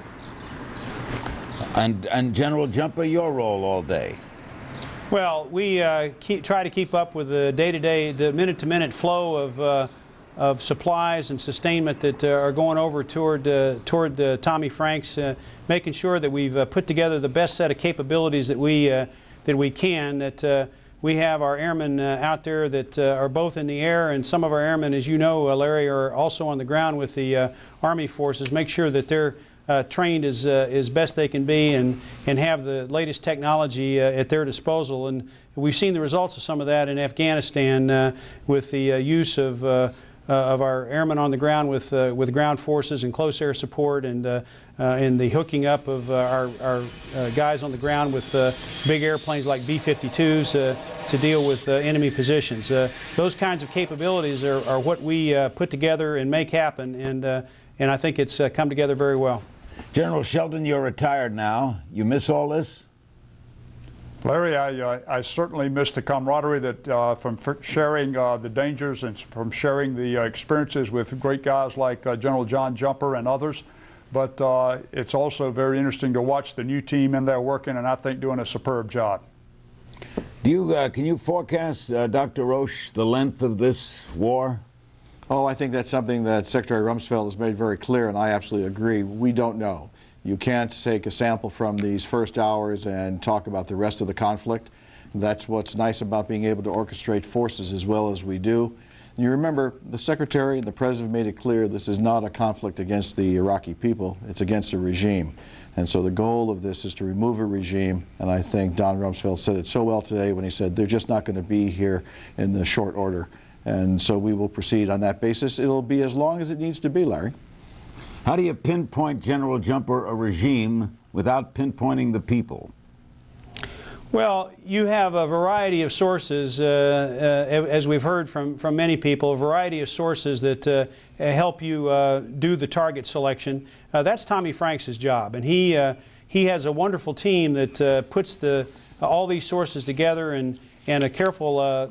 And General Jumper, your role all day? Well, we try to keep up with the day-to-day, the minute-to-minute flow of supplies and sustainment that are going over toward Tommy Franks, making sure that we've put together the best set of capabilities that we can, that we have our airmen out there that are both in the air, and some of our airmen, as you know, Larry, are also on the ground with the Army forces. Make sure that they're trained as best they can be and have the latest technology at their disposal. And we've seen the results of some of that in Afghanistan with the use of our airmen on the ground with ground forces and close air support, and the hooking up of our guys on the ground with big airplanes like B-52s to deal with enemy positions. Those kinds of capabilities are what we put together and make happen, and I think it's come together very well. General Shelton, you're retired now. You miss all this? Larry, I certainly miss the camaraderie that from sharing the dangers and from sharing the experiences with great guys like General John Jumper and others. But it's also very interesting to watch the new team in there working, and I think doing a superb job. Do you can you forecast, Dr. Roche, the length of this war? Oh, I think that's something that Secretary Rumsfeld has made very clear, and I absolutely agree. We don't know. You can't take a sample from these first hours and talk about the rest of the conflict. That's what's nice about being able to orchestrate forces as well as we do. And you remember, the Secretary and the President made it clear this is not a conflict against the Iraqi people, it's against a regime. And so the goal of this is to remove a regime, and I think Don Rumsfeld said it so well today when he said they're just not going to be here in the short order. And so we will proceed on that basis. It'll be as long as it needs to be, Larry. How do you pinpoint, General Jumper, a regime without pinpointing the people? Well, you have a variety of sources, as we've heard from many people, a variety of sources that help you do the target selection. That's Tommy Franks' job, and he has a wonderful team that puts all these sources together and a careful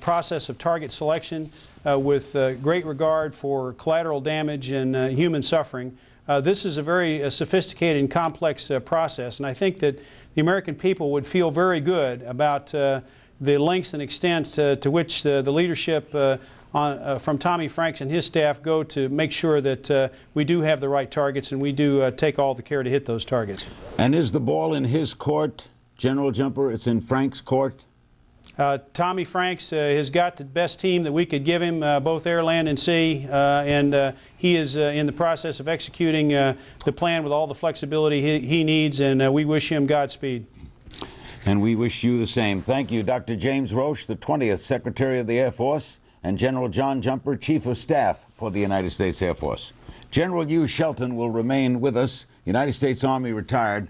process of target selection with great regard for collateral damage and human suffering. This is a very sophisticated and complex process, and I think that the American people would feel very good about the lengths and extents to which the leadership from Tommy Franks and his staff go to make sure that we do have the right targets and we do take all the care to hit those targets. And is the ball in his court, General Jumper? It's in Franks' court? Tommy Franks has got the best team that we could give him, both air, land, and sea, and he is in the process of executing the plan with all the flexibility he needs, and we wish him Godspeed. And we wish you the same. Thank you, Dr. James Roche, the 20th Secretary of the Air Force, and General John Jumper, Chief of Staff for the United States Air Force. General Hugh Shelton will remain with us, United States Army retired.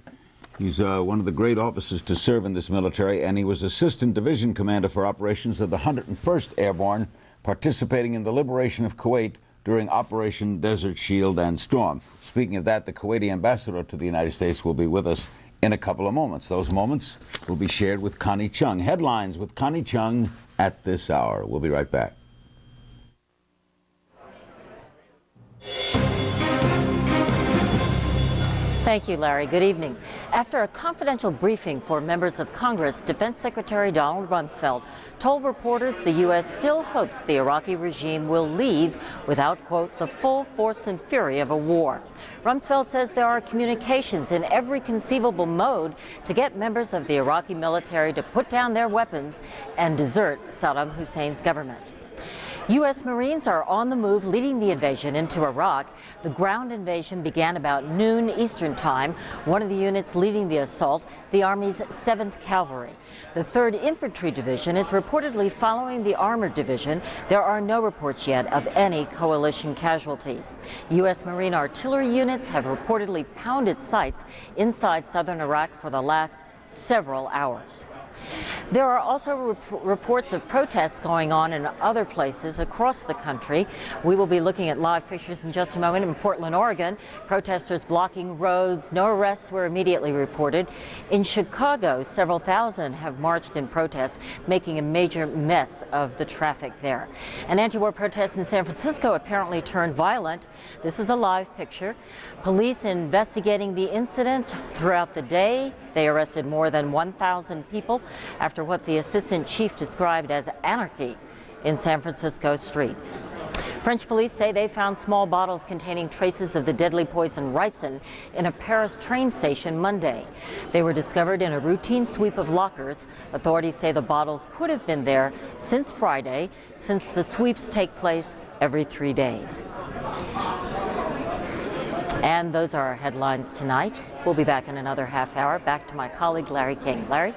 He's one of the great officers to serve in this military, and he was Assistant Division Commander for operations of the 101st Airborne, participating in the liberation of Kuwait during Operation Desert Shield and Storm. Speaking of that, the Kuwaiti ambassador to the United States will be with us in a couple of moments. Those moments will be shared with Connie Chung. Headlines with Connie Chung at this hour. We'll be right back. Thank you, Larry. Good evening. After a confidential briefing for members of Congress, Defense Secretary Donald Rumsfeld told reporters the U.S. still hopes the Iraqi regime will leave without, quote, the full force and fury of a war. Rumsfeld says there are communications in every conceivable mode to get members of the Iraqi military to put down their weapons and desert Sadaam Hussein's government. U.S. Marines are on the move leading the invasion into Iraq. The ground invasion began about noon Eastern Time. One of the units leading the assault, the Army's 7th Cavalry. The 3rd Infantry Division is reportedly following the Armored Division. There are no reports yet of any coalition casualties. U.S. Marine artillery units have reportedly pounded sites inside southern Iraq for the last several hours. There are also reports of protests going on in other places across the country. We will be looking at live pictures in just a moment in Portland, Oregon. Protesters blocking roads. No arrests were immediately reported. In Chicago, several thousand have marched in protest, making a major mess of the traffic there. And anti-war protests in San Francisco apparently turned violent. This is a live picture. Police investigating the incident throughout the day. They arrested more than 1,000 people after what the assistant chief described as anarchy in San Francisco streets. French police say they found small bottles containing traces of the deadly poison ricin in a Paris train station Monday. They were discovered in a routine sweep of lockers. Authorities say the bottles could have been there since Friday, since the sweeps take place every 3 days. And those are our headlines tonight. We'll be back in another half hour. Back to my colleague, Larry King. Larry?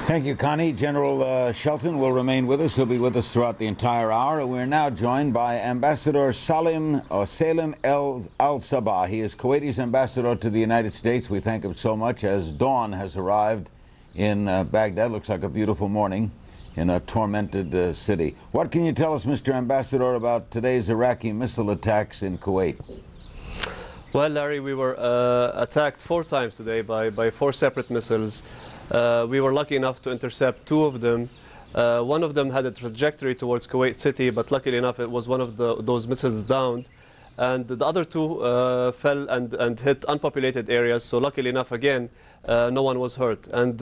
Thank you, Connie. General Shelton will remain with us. He'll be with us throughout the entire hour. We're now joined by Ambassador Salem Al-Sabah. He is Kuwaiti's ambassador to the United States. We thank him so much as dawn has arrived in Baghdad. Looks like a beautiful morning in a tormented city. What can you tell us, Mr. Ambassador, about today's Iraqi missile attacks in Kuwait? Well, Larry, we were attacked 4 times today by 4 separate missiles. We were lucky enough to intercept 2 of them. One of them had a trajectory towards Kuwait City, but luckily enough, it was one of those missiles downed. And the other 2 fell and hit unpopulated areas, so luckily enough, again, no one was hurt. And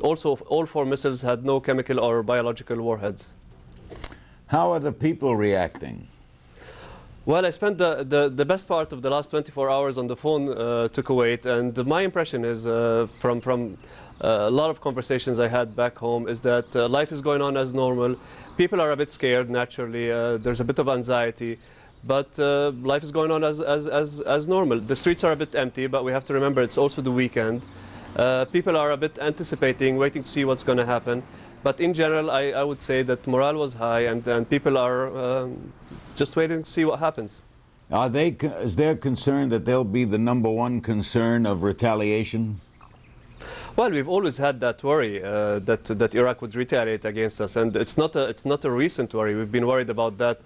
also, all 4 missiles had no chemical or biological warheads. How are the people reacting? Well, I spent the best part of the last 24 hours on the phone to Kuwait, and my impression is from a lot of conversations I had back home is that life is going on as normal. People are a bit scared, naturally. There's a bit of anxiety, but life is going on as normal. The streets are a bit empty, but we have to remember it's also the weekend. People are a bit anticipating, waiting to see what's going to happen. But in general, I would say that morale was high, and people are just waiting to see what happens. Is there concern that they'll be the #1 concern of retaliation? Well, we've always had that worry that Iraq would retaliate against us, and it's not a recent worry. We've been worried about that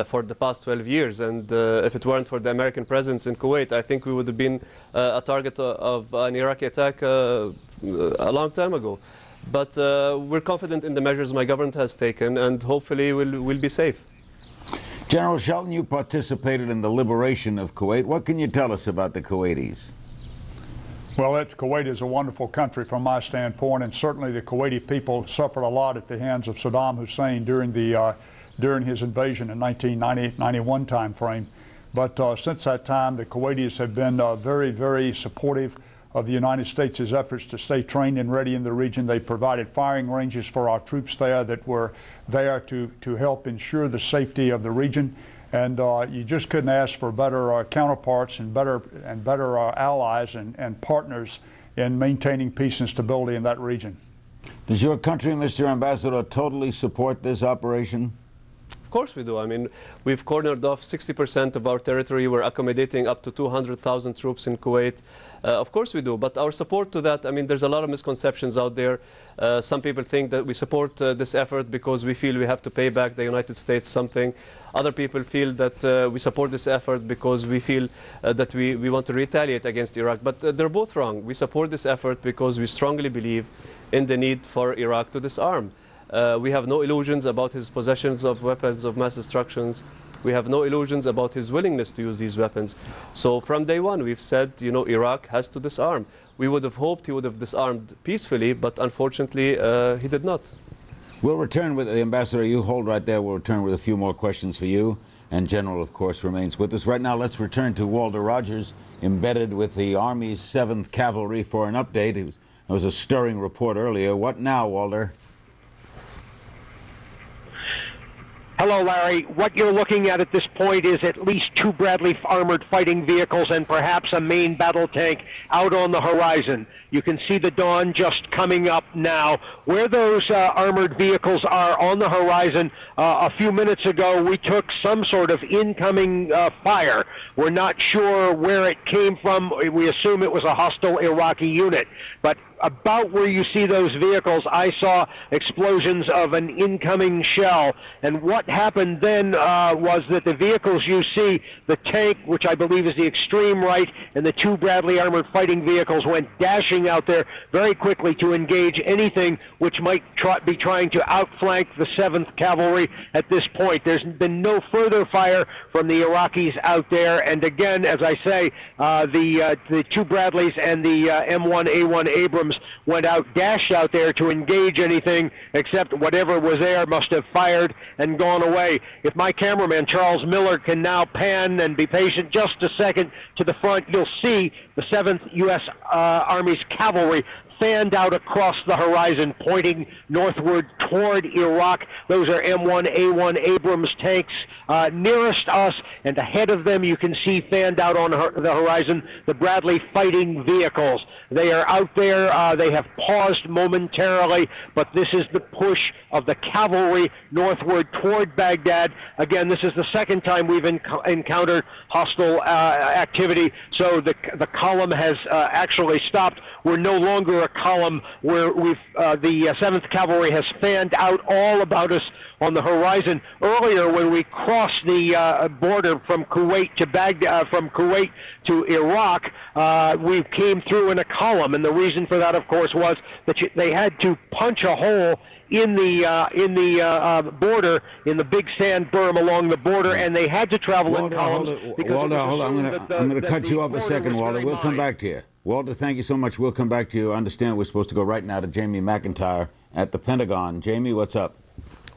for the past 12 years, and if it weren't for the American presence in Kuwait, I think we would have been a target of an Iraqi attack a long time ago. But we're confident in the measures my government has taken, and hopefully we'll be safe. General Shelton, you participated in the liberation of Kuwait. What can you tell us about the Kuwaitis? Well, Kuwait is a wonderful country from my standpoint, and certainly the Kuwaiti people suffered a lot at the hands of Sadaam Hussein during his invasion in 1990-91 time frame. But since that time, the Kuwaitis have been very, very supportive of the United States' efforts to stay trained and ready in the region. They provided firing ranges for our troops there that were there to help ensure the safety of the region. And you just couldn't ask for better counterparts and better allies and partners in maintaining peace and stability in that region. Does your country, Mr. Ambassador, totally support this operation? Of course we do. I mean, we've cornered off 60% of our territory. We're accommodating up to 200,000 troops in Kuwait. Of course we do. But our support to that, I mean, there's a lot of misconceptions out there. Some people think that we support this effort because we feel we have to pay back the United States something. Other people feel that we support this effort because we feel that we want to retaliate against Iraq. But they're both wrong. We support this effort because we strongly believe in the need for Iraq to disarm. We have no illusions about his possessions of weapons of mass destruction. We have no illusions about his willingness to use these weapons. So from day one, we've said, you know, Iraq has to disarm. We would have hoped he would have disarmed peacefully, but unfortunately, he did not. We'll return with the Ambassador. You hold right there. We'll return with a few more questions for you. And General, of course, remains with us. Right now, let's return to Walter Rogers, embedded with the Army's 7th Cavalry, for an update. There was a stirring report earlier. What now, Walter? Hello, Larry. What you're looking at this point is at least 2 Bradley armored fighting vehicles and perhaps a main battle tank out on the horizon. You can see the dawn just coming up now. Where those armored vehicles are on the horizon, a few minutes ago we took some sort of incoming fire. We're not sure where it came from. We assume it was a hostile Iraqi unit. But about where you see those vehicles, I saw explosions of an incoming shell. And what happened then was that the vehicles you see, the tank, which I believe is the extreme right, and the 2 Bradley armored fighting vehicles went dashing out there very quickly to engage anything which might be trying to outflank the 7th Cavalry at this point. There's been no further fire from the Iraqis out there. And again, as I say, the 2 Bradleys and the M1A1 Abrams went out, dashed out there to engage anything except whatever was there must have fired and gone away. If my cameraman, Charles Miller, can now pan and be patient just a second to the front, you'll see the 7th U.S. Army's cavalry fanned out across the horizon, pointing northward toward Iraq. Those are M1A1 Abrams tanks nearest us, and ahead of them you can see fanned out on the horizon the Bradley fighting vehicles. They are out there. They have paused momentarily, but this is the push of the cavalry northward toward Baghdad. Again, this is the second time we've encountered hostile activity, so the column has actually stopped. We're no longer a column where the 7th Cavalry has fanned out all about us on the horizon. Earlier, when we crossed the border from Kuwait to Baghdad, from Kuwait to Iraq, we came through in a column, and the reason for that, of course, was that they had to punch a hole in the border, in the big sand berm along the border, and they had to travel in columns. Walter, hold on. I'm going to cut you off a second, Walter. We'll come back to you. Walter, thank you so much. We'll come back to you. I understand we're supposed to go right now to Jamie McIntyre at the Pentagon. Jamie, what's up?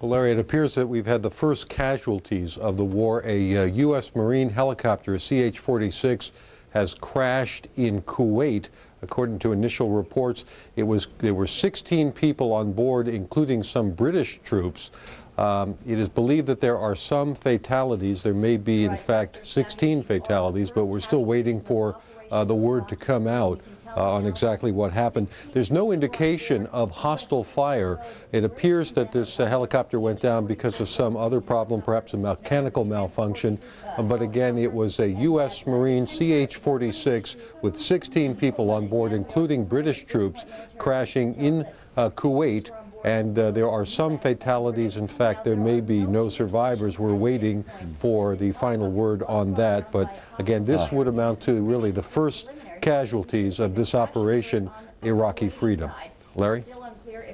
Well, Larry, it appears that we've had the first casualties of the war. A U.S. Marine helicopter, CH-46, has crashed in Kuwait. According to initial reports, there were 16 people on board, including some British troops. It is believed that there are some fatalities. There may be, in fact, 16 fatalities, but we're still waiting for the word to come out. on exactly what happened. There's no indication of hostile fire. It appears that this helicopter went down because of some other problem, perhaps a mechanical malfunction. But again, it was a U.S. Marine CH-46 with 16 people on board, including British troops, crashing in Kuwait. And there are some fatalities. In fact, there may be no survivors. We're waiting for the final word on that. But again, this would amount to really the first casualties of this operation, Iraqi freedom. Larry?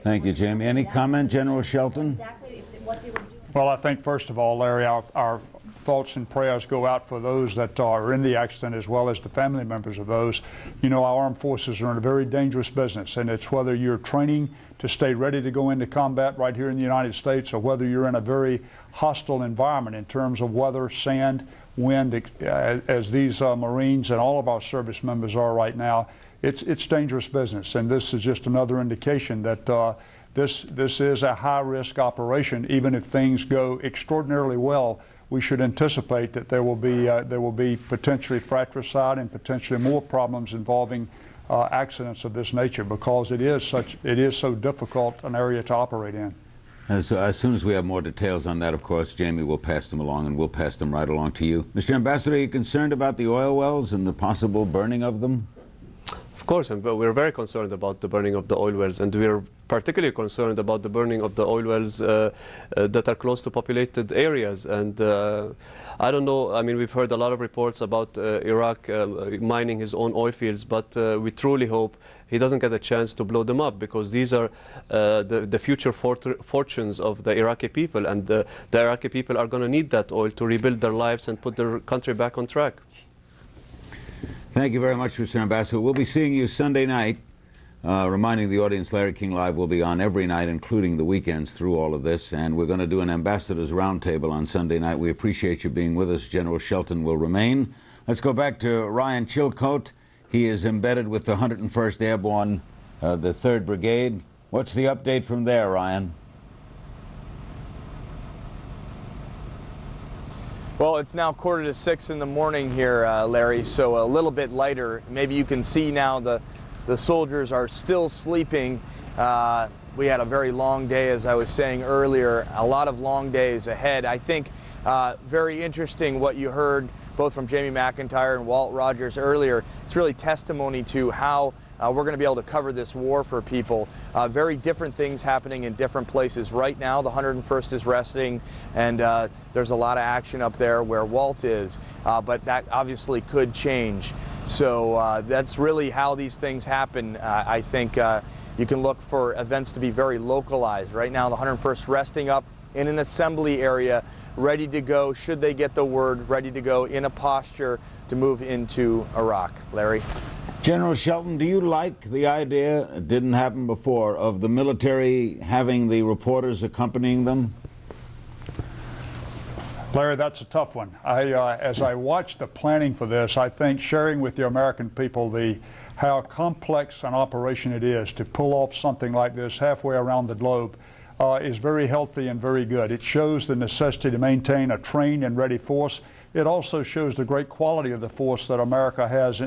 Thank you, Jamie. Any comment, General Shelton? Well, I think, first of all, Larry, our thoughts and prayers go out for those that are in the accident as well as the family members of those. You know, our armed forces are in a very dangerous business, and it's whether you're training to stay ready to go into combat right here in the United States, or whether you're in a very hostile environment in terms of weather, sand, wind, as these Marines and all of our service members are right now. It's dangerous business, and this is just another indication that this is a high-risk operation. Even if things go extraordinarily well, we should anticipate that there will be potentially fratricide and potentially more problems involving accidents of this nature, because it is so difficult an area to operate in. So as soon as we have more details on that, of course, Jamie will pass them along, and we'll pass them right along to you. Mr. Ambassador, are you concerned about the oil wells and the possible burning of them? Of course, and we're very concerned about the burning of the oil wells, and we're particularly concerned about the burning of the oil wells that are close to populated areas. And I don't know, I mean, we've heard a lot of reports about Iraq mining his own oil fields, but we truly hope he doesn't get a chance to blow them up, because these are the future fortunes of the Iraqi people, and the Iraqi people are going to need that oil to rebuild their lives and put their country back on track. Thank you very much, Mr. Ambassador. We'll be seeing you Sunday night. Reminding the audience, Larry King Live will be on every night, including the weekends, through all of this. And we're going to do an Ambassador's Roundtable on Sunday night. We appreciate you being with us. General Shelton will remain. Let's go back to Ryan Chilcote. He is embedded with the 101st Airborne, the 3rd Brigade. What's the update from there, Ryan? Well, it's now 5:45 in the morning here, Larry, so a little bit lighter. Maybe you can see now the soldiers are still sleeping. We had a very long day, as I was saying earlier, a lot of long days ahead. I think very interesting what you heard both from Jamie McIntyre and Walt Rogers earlier. It's really testimony to how we're going to be able to cover this war for people. Very different things happening in different places. Right now, the 101st is resting, and there's a lot of action up there where Walt is, but that obviously could change. So that's really how these things happen. I think you can look for events to be very localized. Right now, the 101st resting up in an assembly area, ready to go, should they get the word, ready to go in a posture to move into Iraq. Larry? General Shelton, do you like the idea, it didn't happen before, of the military having the reporters accompanying them? Larry, that's a tough one. As I watch the planning for this, I think sharing with the American people how complex an operation it is to pull off something like this halfway around the globe is very healthy and very good. It shows the necessity to maintain a trained and ready force. It also shows the great quality of the force that America has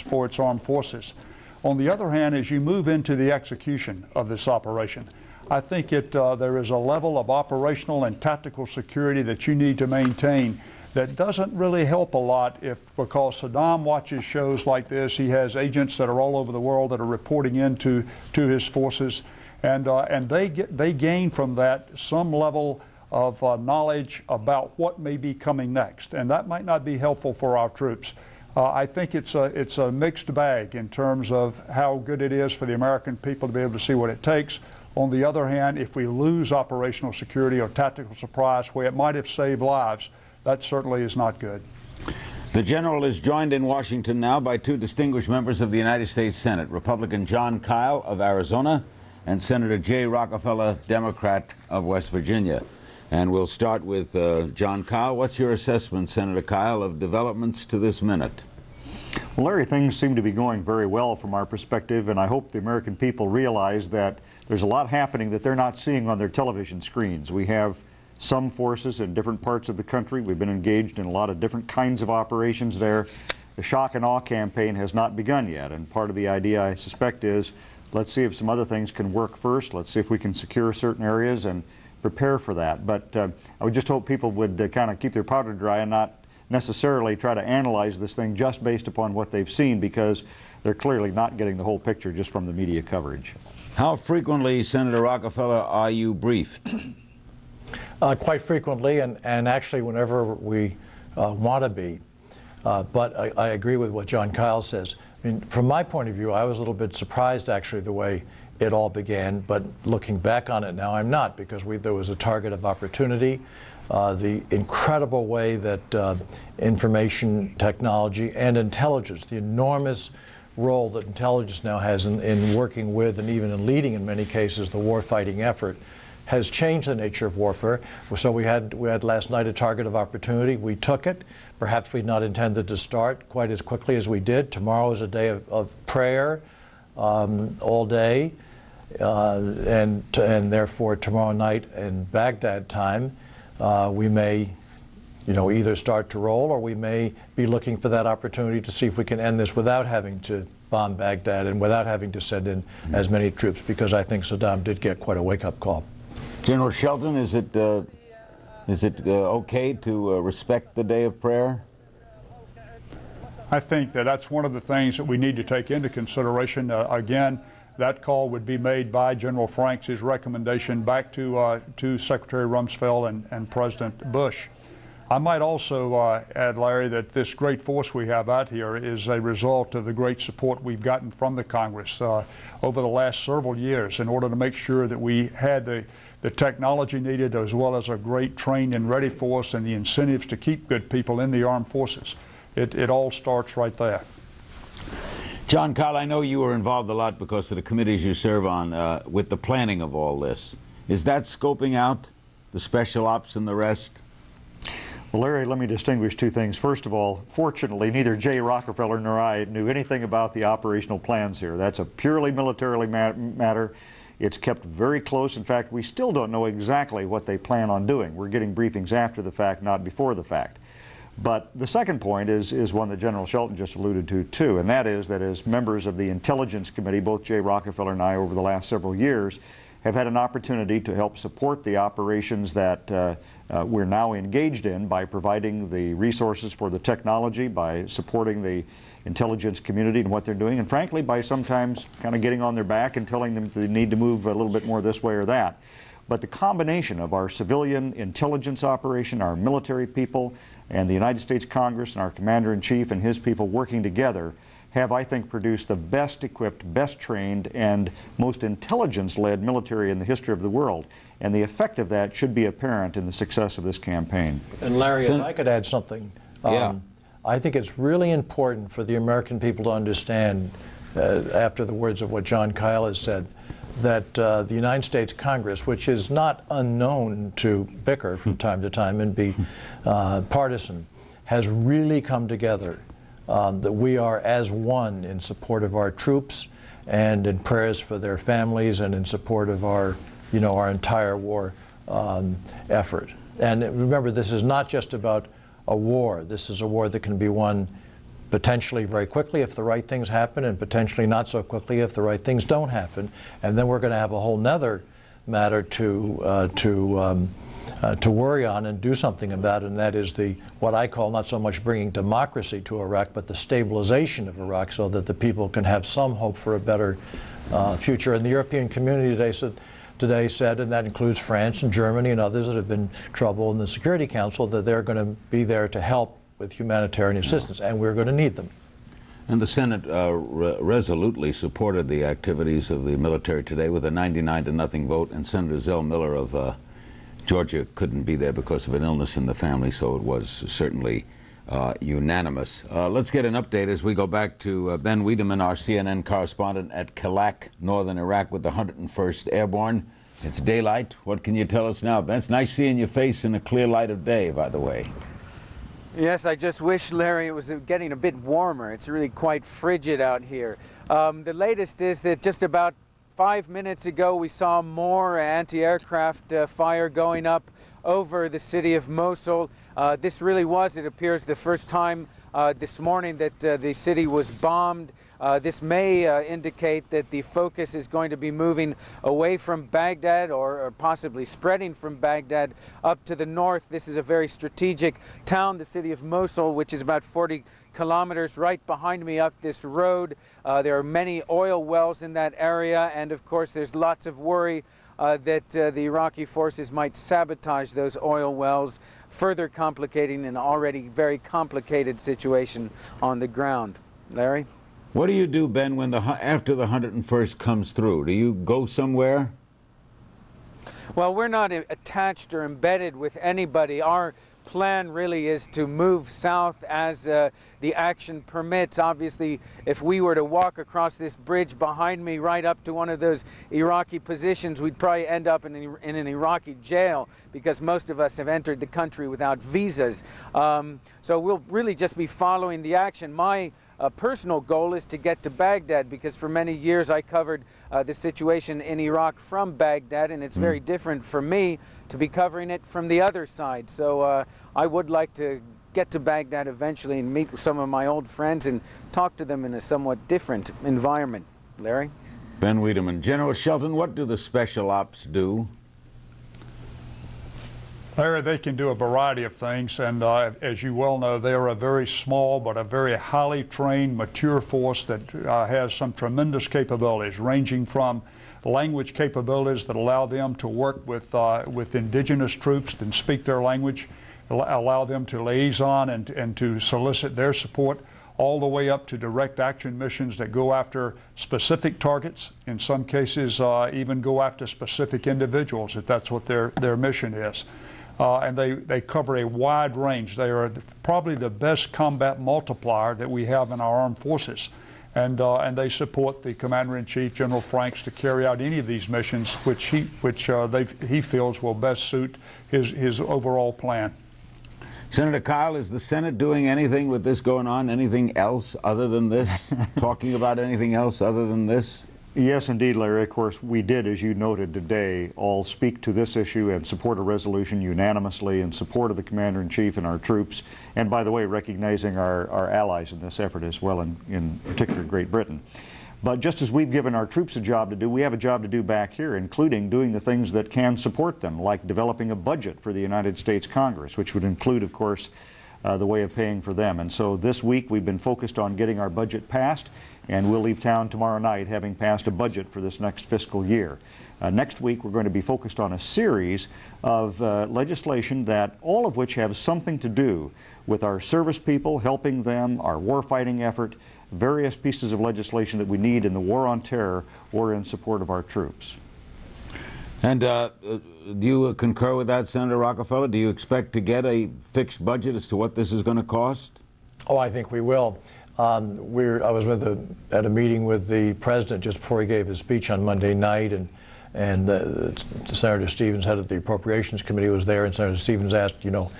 for its armed forces. On the other hand, as you move into the execution of this operation, I think there is a level of operational and tactical security that you need to maintain that doesn't really help a lot because Saddam watches shows like this. He has agents that are all over the world that are reporting into his forces, and they gain from that some level of knowledge about what may be coming next, and that might not be helpful for our troops. I think it's a mixed bag in terms of how good it is for the American people to be able to see what it takes. On the other hand, if we lose operational security or tactical surprise where it might have saved lives, that certainly is not good. The General is joined in Washington now by two distinguished members of the United States Senate, Republican John Kyle of Arizona and Senator Jay Rockefeller, Democrat of West Virginia. And we'll start with John Kyle. What's your assessment, Senator Kyle, of developments to this minute? Well, Larry, things seem to be going very well from our perspective, and I hope the American people realize that there's a lot happening that they're not seeing on their television screens. We have some forces in different parts of the country. We've been engaged in a lot of different kinds of operations there, the shock and awe campaign has not begun yet, and part of the idea, I suspect, is let's see if some other things can work first. Let's see if we can secure certain areas and prepare for that. But I would just hope people would kind of keep their powder dry and not necessarily try to analyze this thing just based upon what they've seen, because they're clearly not getting the whole picture just from the media coverage. How frequently, Senator Rockefeller, are you briefed? Quite frequently, and actually whenever we want to be. But I agree with what John Kyle says. I mean, from my point of view, I was a little bit surprised actually the way it all began, but looking back on it now, I'm not, because there was a target of opportunity. The incredible way that information technology and intelligence, the enormous role that intelligence now has in working with and even in leading, in many cases, the war-fighting effort, has changed the nature of warfare. So we had last night a target of opportunity. We took it. Perhaps we'd not intended to start quite as quickly as we did. Tomorrow is a day of prayer all day, and therefore tomorrow night in Baghdad time, we may either start to roll, or we may be looking for that opportunity to see if we can end this without having to bomb Baghdad and without having to send in as many troops, because I think Saddam did get quite a wake-up call. General Shelton, is it okay to respect the day of prayer? I think that's one of the things that we need to take into consideration. Again, that call would be made by General Franks' recommendation back to Secretary Rumsfeld and President Bush. I might also add, Larry, that this great force we have out here is a result of the great support we've gotten from the Congress over the last several years in order to make sure that we had the technology needed, as well as a great trained and ready force and the incentives to keep good people in the armed forces. It all starts right there. John Kyle, I know you were involved a lot because of the committees you serve on with the planning of all this. Is that scoping out the special ops and the rest? Well, Larry, let me distinguish two things. First of all, fortunately, neither Jay Rockefeller nor I knew anything about the operational plans here. That's a purely military matter. It's kept very close. In fact, we still don't know exactly what they plan on doing. We're getting briefings after the fact, not before the fact. But the second point is one that General Shelton just alluded to, too, and that is that as members of the Intelligence Committee, both Jay Rockefeller and I, over the last several years, have had an opportunity to help support the operations that we're now engaged in by providing the resources for the technology, by supporting the intelligence community and what they're doing, and frankly by sometimes kind of getting on their back and telling them they need to move a little bit more this way or that. But the combination of our civilian intelligence operation, our military people, and the United States Congress and our Commander-in-Chief and his people working together have, I think, produced the best equipped, best trained, and most intelligence-led military in the history of the world. And the effect of that should be apparent in the success of this campaign. And Larry, if I could add something. Yeah. I think it's really important for the American people to understand, after the words of what John Kyle has said, that the United States Congress, which is not unknown to bicker from time to time and be partisan, has really come together. That we are as one in support of our troops and in prayers for their families and in support of our entire war effort. And remember, this is not just about a war. This is a war that can be won potentially very quickly if the right things happen, and potentially not so quickly if the right things don't happen. And then we're going to have a whole nother matter to worry on and do something about, and that is what I call not so much bringing democracy to Iraq, but the stabilization of Iraq, so that the people can have some hope for a better future. And the European community today said, and that includes France and Germany and others that have been trouble in the Security Council, that they're going to be there to help with humanitarian assistance, and we're going to need them. And the Senate resolutely supported the activities of the military today with a 99-0 vote, and Senator Zell Miller of Georgia couldn't be there because of an illness in the family, so it was certainly unanimous. Let's get an update as we go back to Ben Wiedemann, our CNN correspondent at Kalak, northern Iraq, with the 101st Airborne. It's daylight. What can you tell us now, Ben? It's nice seeing your face in a clear light of day, by the way. Yes, I just wish, Larry, it was getting a bit warmer. It's really quite frigid out here. The latest is that just about 5 minutes ago we saw more anti-aircraft fire going up over the city of Mosul. This really was, it appears, the first time this morning that the city was bombed. This may indicate that the focus is going to be moving away from Baghdad or possibly spreading from Baghdad up to the north. This is a very strategic town, the city of Mosul, which is about 40 kilometers right behind me up this road. There are many oil wells in that area, and of course there's lots of worry that the Iraqi forces might sabotage those oil wells, further complicating an already very complicated situation on the ground. Larry? What do you do, Ben, when after the 101st comes through? Do you go somewhere? Well, we're not attached or embedded with anybody. Our plan really is to move south as the action permits. Obviously, if we were to walk across this bridge behind me right up to one of those Iraqi positions, we'd probably end up in an Iraqi jail because most of us have entered the country without visas. So we'll really just be following the action. My personal goal is to get to Baghdad because for many years I covered the situation in Iraq from Baghdad, and it's very different for me to be covering it from the other side. So I would like to get to Baghdad eventually and meet some of my old friends and talk to them in a somewhat different environment. Larry? Ben Wiedemann. General Shelton, what do the special ops do? Larry, they can do a variety of things, and as you well know, they are a very small but a very highly trained, mature force that has some tremendous capabilities, ranging from language capabilities that allow them to work with indigenous troops and speak their language, allow them to liaison and to solicit their support, all the way up to direct action missions that go after specific targets, in some cases even go after specific individuals if that's what their mission is. And they cover a wide range. They are probably the best combat multiplier that we have in our armed forces. And they support the Commander-in-Chief, General Franks, to carry out any of these missions which he feels will best suit his overall plan. Senator Kyle, is the Senate doing anything with this going on? Anything else other than this? Talking about anything else other than this? Yes, indeed, Larry. Of course, we did, as you noted today, all speak to this issue and support a resolution unanimously in support of the Commander-in-Chief and our troops, and by the way, recognizing our allies in this effort as well, in particular Great Britain. But just as we've given our troops a job to do, we have a job to do back here, including doing the things that can support them, like developing a budget for the United States Congress, which would include, of course, the way of paying for them. And so this week we've been focused on getting our budget passed, and we'll leave town tomorrow night having passed a budget for this next fiscal year. Next week we're going to be focused on a series of legislation that all of which have something to do with our service people, helping them, our warfighting effort, various pieces of legislation that we need in the war on terror or in support of our troops. And do you concur with that, Senator Rockefeller? Do you expect to get a fixed budget as to what this is going to cost? Oh, I think we will. I was at a meeting with the president just before he gave his speech on Monday night, and Senator Stevens, head of the Appropriations Committee, was there, and Senator Stevens asked, you know,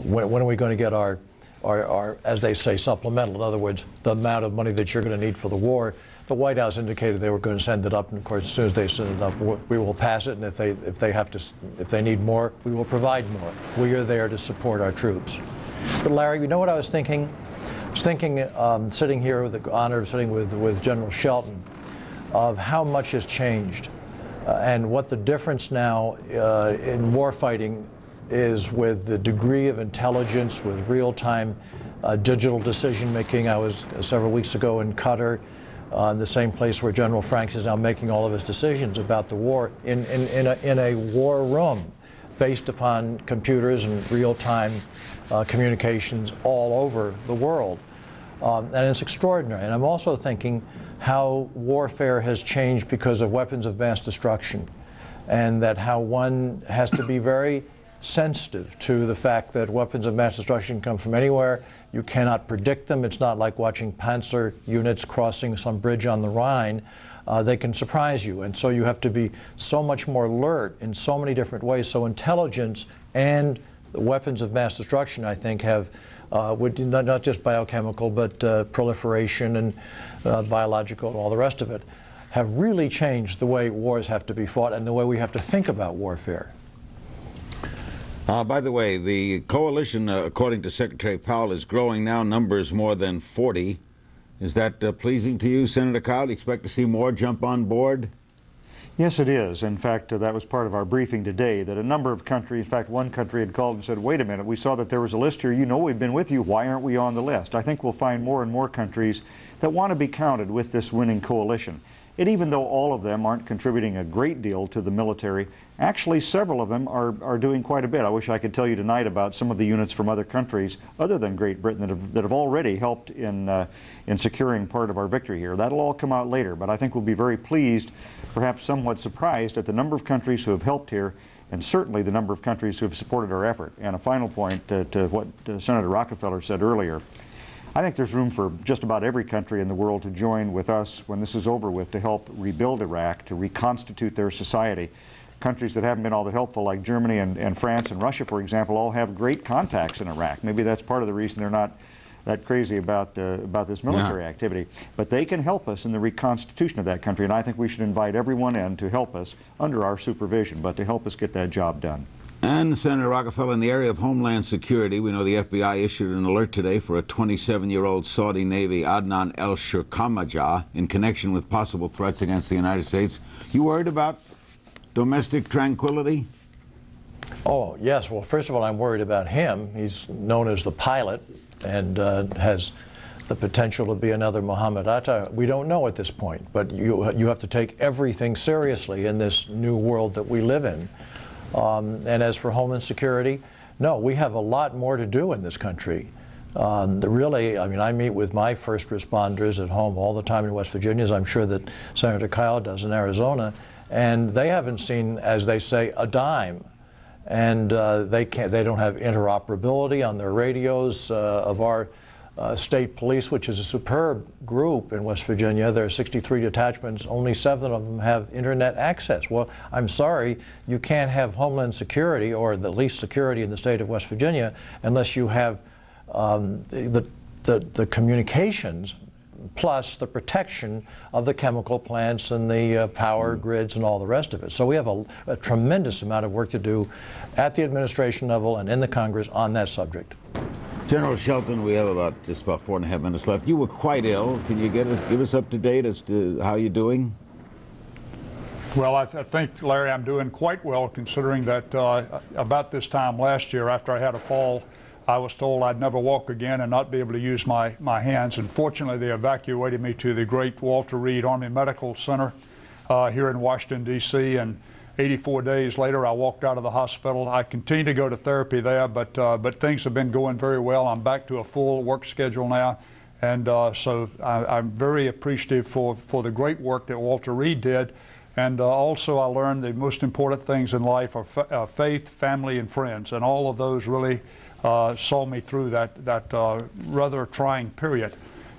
when are we going to get our, as they say, supplemental? In other words, the amount of money that you're going to need for the war. The White House indicated they were going to send it up, and of course, as soon as they send it up, we will pass it. And if they need more, we will provide more. We are there to support our troops. But Larry, you know what I was thinking? I was thinking, sitting here with the honor of sitting with General Shelton, of how much has changed, and what the difference now in warfighting is with the degree of intelligence, with real-time digital decision-making. I was several weeks ago in Qatar, in the same place where General Franks is now making all of his decisions about the war in a war room based upon computers and real-time communications all over the world. And it's extraordinary. And I'm also thinking how warfare has changed because of weapons of mass destruction, and that how one has to be very sensitive to the fact that weapons of mass destruction come from anywhere. You cannot predict them. It's not like watching Panzer units crossing some bridge on the Rhine. They can surprise you, and so you have to be so much more alert in so many different ways. So intelligence and the weapons of mass destruction, I think, have not just biochemical, but proliferation and biological and all the rest of it, have really changed the way wars have to be fought and the way we have to think about warfare. By the way, the coalition, according to Secretary Powell, is growing now, numbers more than 40. Is that pleasing to you, Senator Kyle? Do you expect to see more jump on board? Yes, it is. In fact, that was part of our briefing today, that a number of countries, in fact, one country had called and said, wait a minute, we saw that there was a list here. You know we've been with you. Why aren't we on the list? I think we'll find more and more countries that want to be counted with this winning coalition. And even though all of them aren't contributing a great deal to the military, actually several of them are doing quite a bit. I wish I could tell you tonight about some of the units from other countries other than Great Britain that have already helped in securing part of our victory here. That'll all come out later, but I think we'll be very pleased, perhaps somewhat surprised, at the number of countries who have helped here, and certainly the number of countries who have supported our effort. And a final point to what Senator Rockefeller said earlier. I think there's room for just about every country in the world to join with us when this is over with to help rebuild Iraq, to reconstitute their society. Countries that haven't been all that helpful, like Germany and France and Russia, for example, all have great contacts in Iraq. Maybe that's part of the reason they're not that crazy about this military activity. But they can help us in the reconstitution of that country, and I think we should invite everyone in to help us under our supervision, but to help us get that job done. And Senator Rockefeller, in the area of Homeland Security, we know the FBI issued an alert today for a 27-year-old Saudi Navy, Adnan el-Shirkamajah, in connection with possible threats against the United States. You worried about domestic tranquility? Oh, yes. Well, first of all, I'm worried about him. He's known as the pilot and has the potential to be another Muhammad Atta. We don't know at this point, but you have to take everything seriously in this new world that we live in. And as for Homeland Security, no, we have a lot more to do in this country. Really, I mean, I meet with my first responders at home all the time in West Virginia, as I'm sure that Senator Kyle does in Arizona, and they haven't seen, as they say, a dime. And they don't have interoperability on their radios of our state police, which is a superb group in West Virginia. There are 63 detachments, only 7 of them have internet access. Well, I'm sorry, you can't have Homeland Security, or the least security in the state of West Virginia, unless you have the communications plus the protection of the chemical plants and the power grids and all the rest of it. So we have a tremendous amount of work to do at the administration level and in the Congress on that subject. General Shelton, we have just about 4.5 minutes left. You were quite ill. Can you give us up to date as to how you're doing? Well, I think, Larry, I'm doing quite well, considering that about this time last year, after I had a fall, I was told I'd never walk again and not be able to use my hands. And fortunately, they evacuated me to the great Walter Reed Army Medical Center here in Washington, D.C., and 84 days later, I walked out of the hospital. I continue to go to therapy there, but things have been going very well. I'm back to a full work schedule now, and so I'm very appreciative for the great work that Walter Reed did. And also, I learned the most important things in life are faith, family, and friends, and all of those really saw me through that rather trying period.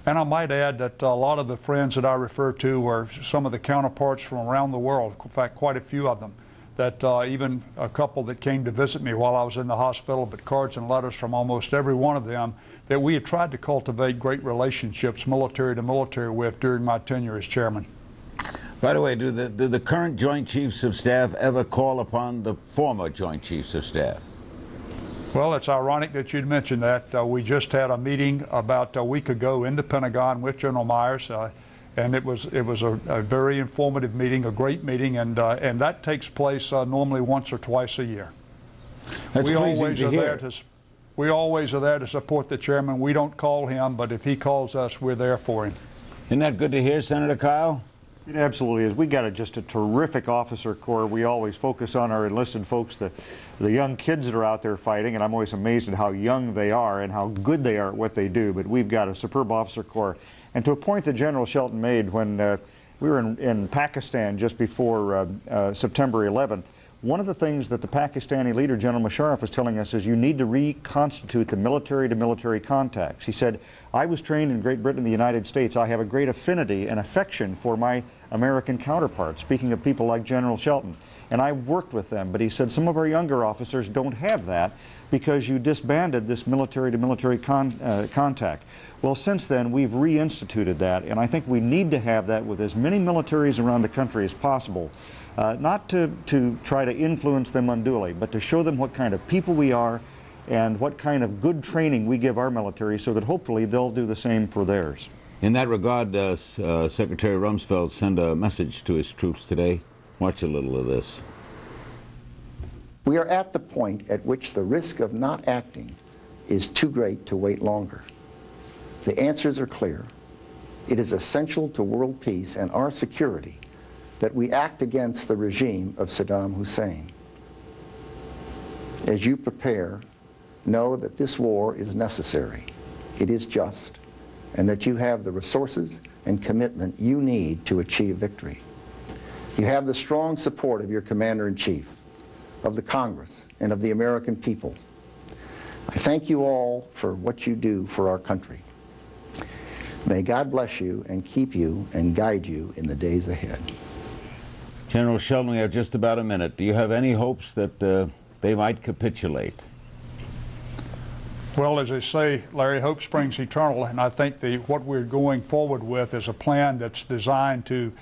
And I might add that a lot of the friends that I refer to were some of the counterparts from around the world, in fact, quite a few of them, that even a couple that came to visit me while I was in the hospital, but cards and letters from almost every one of them that we had tried to cultivate great relationships, military to military, with during my tenure as chairman. By the way, do the current Joint Chiefs of Staff ever call upon the former Joint Chiefs of Staff? Well, it's ironic that you'd mentioned that. We just had a meeting about a week ago in the Pentagon with General Myers, and it was a very informative meeting, a great meeting, and that takes place normally once or twice a year. That's pleasing to hear. We always are there to support the chairman. We don't call him, but if he calls us, we're there for him. Isn't that good to hear, Senator Kyle? It absolutely is. We got just a terrific officer corps. We always focus on our enlisted folks, the young kids that are out there fighting, and I'm always amazed at how young they are and how good they are at what they do. But we've got a superb officer corps. And to a point that General Shelton made when we were in Pakistan just before September 11th, one of the things that the Pakistani leader, General Musharraf, was telling us is you need to reconstitute the military-to-military contacts. He said, I was trained in Great Britain and the United States. I have a great affinity and affection for my American counterparts, speaking of people like General Shelton. And I worked with them, but he said some of our younger officers don't have that because you disbanded this military-to-military contact. Well, since then, we've reinstituted that, and I think we need to have that with as many militaries around the country as possible. not to try to influence them unduly, but to show them what kind of people we are and what kind of good training we give our military so that hopefully they'll do the same for theirs. In that regard, Secretary Rumsfeld sent a message to his troops today. Watch a little of this. We are at the point at which the risk of not acting is too great to wait longer. The answers are clear. It is essential to world peace and our security that we act against the regime of Sadaam Hussein. As you prepare, know that this war is necessary, it is just, and that you have the resources and commitment you need to achieve victory. You have the strong support of your Commander-in-Chief, of the Congress, and of the American people. I thank you all for what you do for our country. May God bless you and keep you and guide you in the days ahead. General Sheldon, we have just about a minute. Do you have any hopes that they might capitulate? Well, as they say, Larry, hope springs eternal, and I think what we're going forward with is a plan that's designed to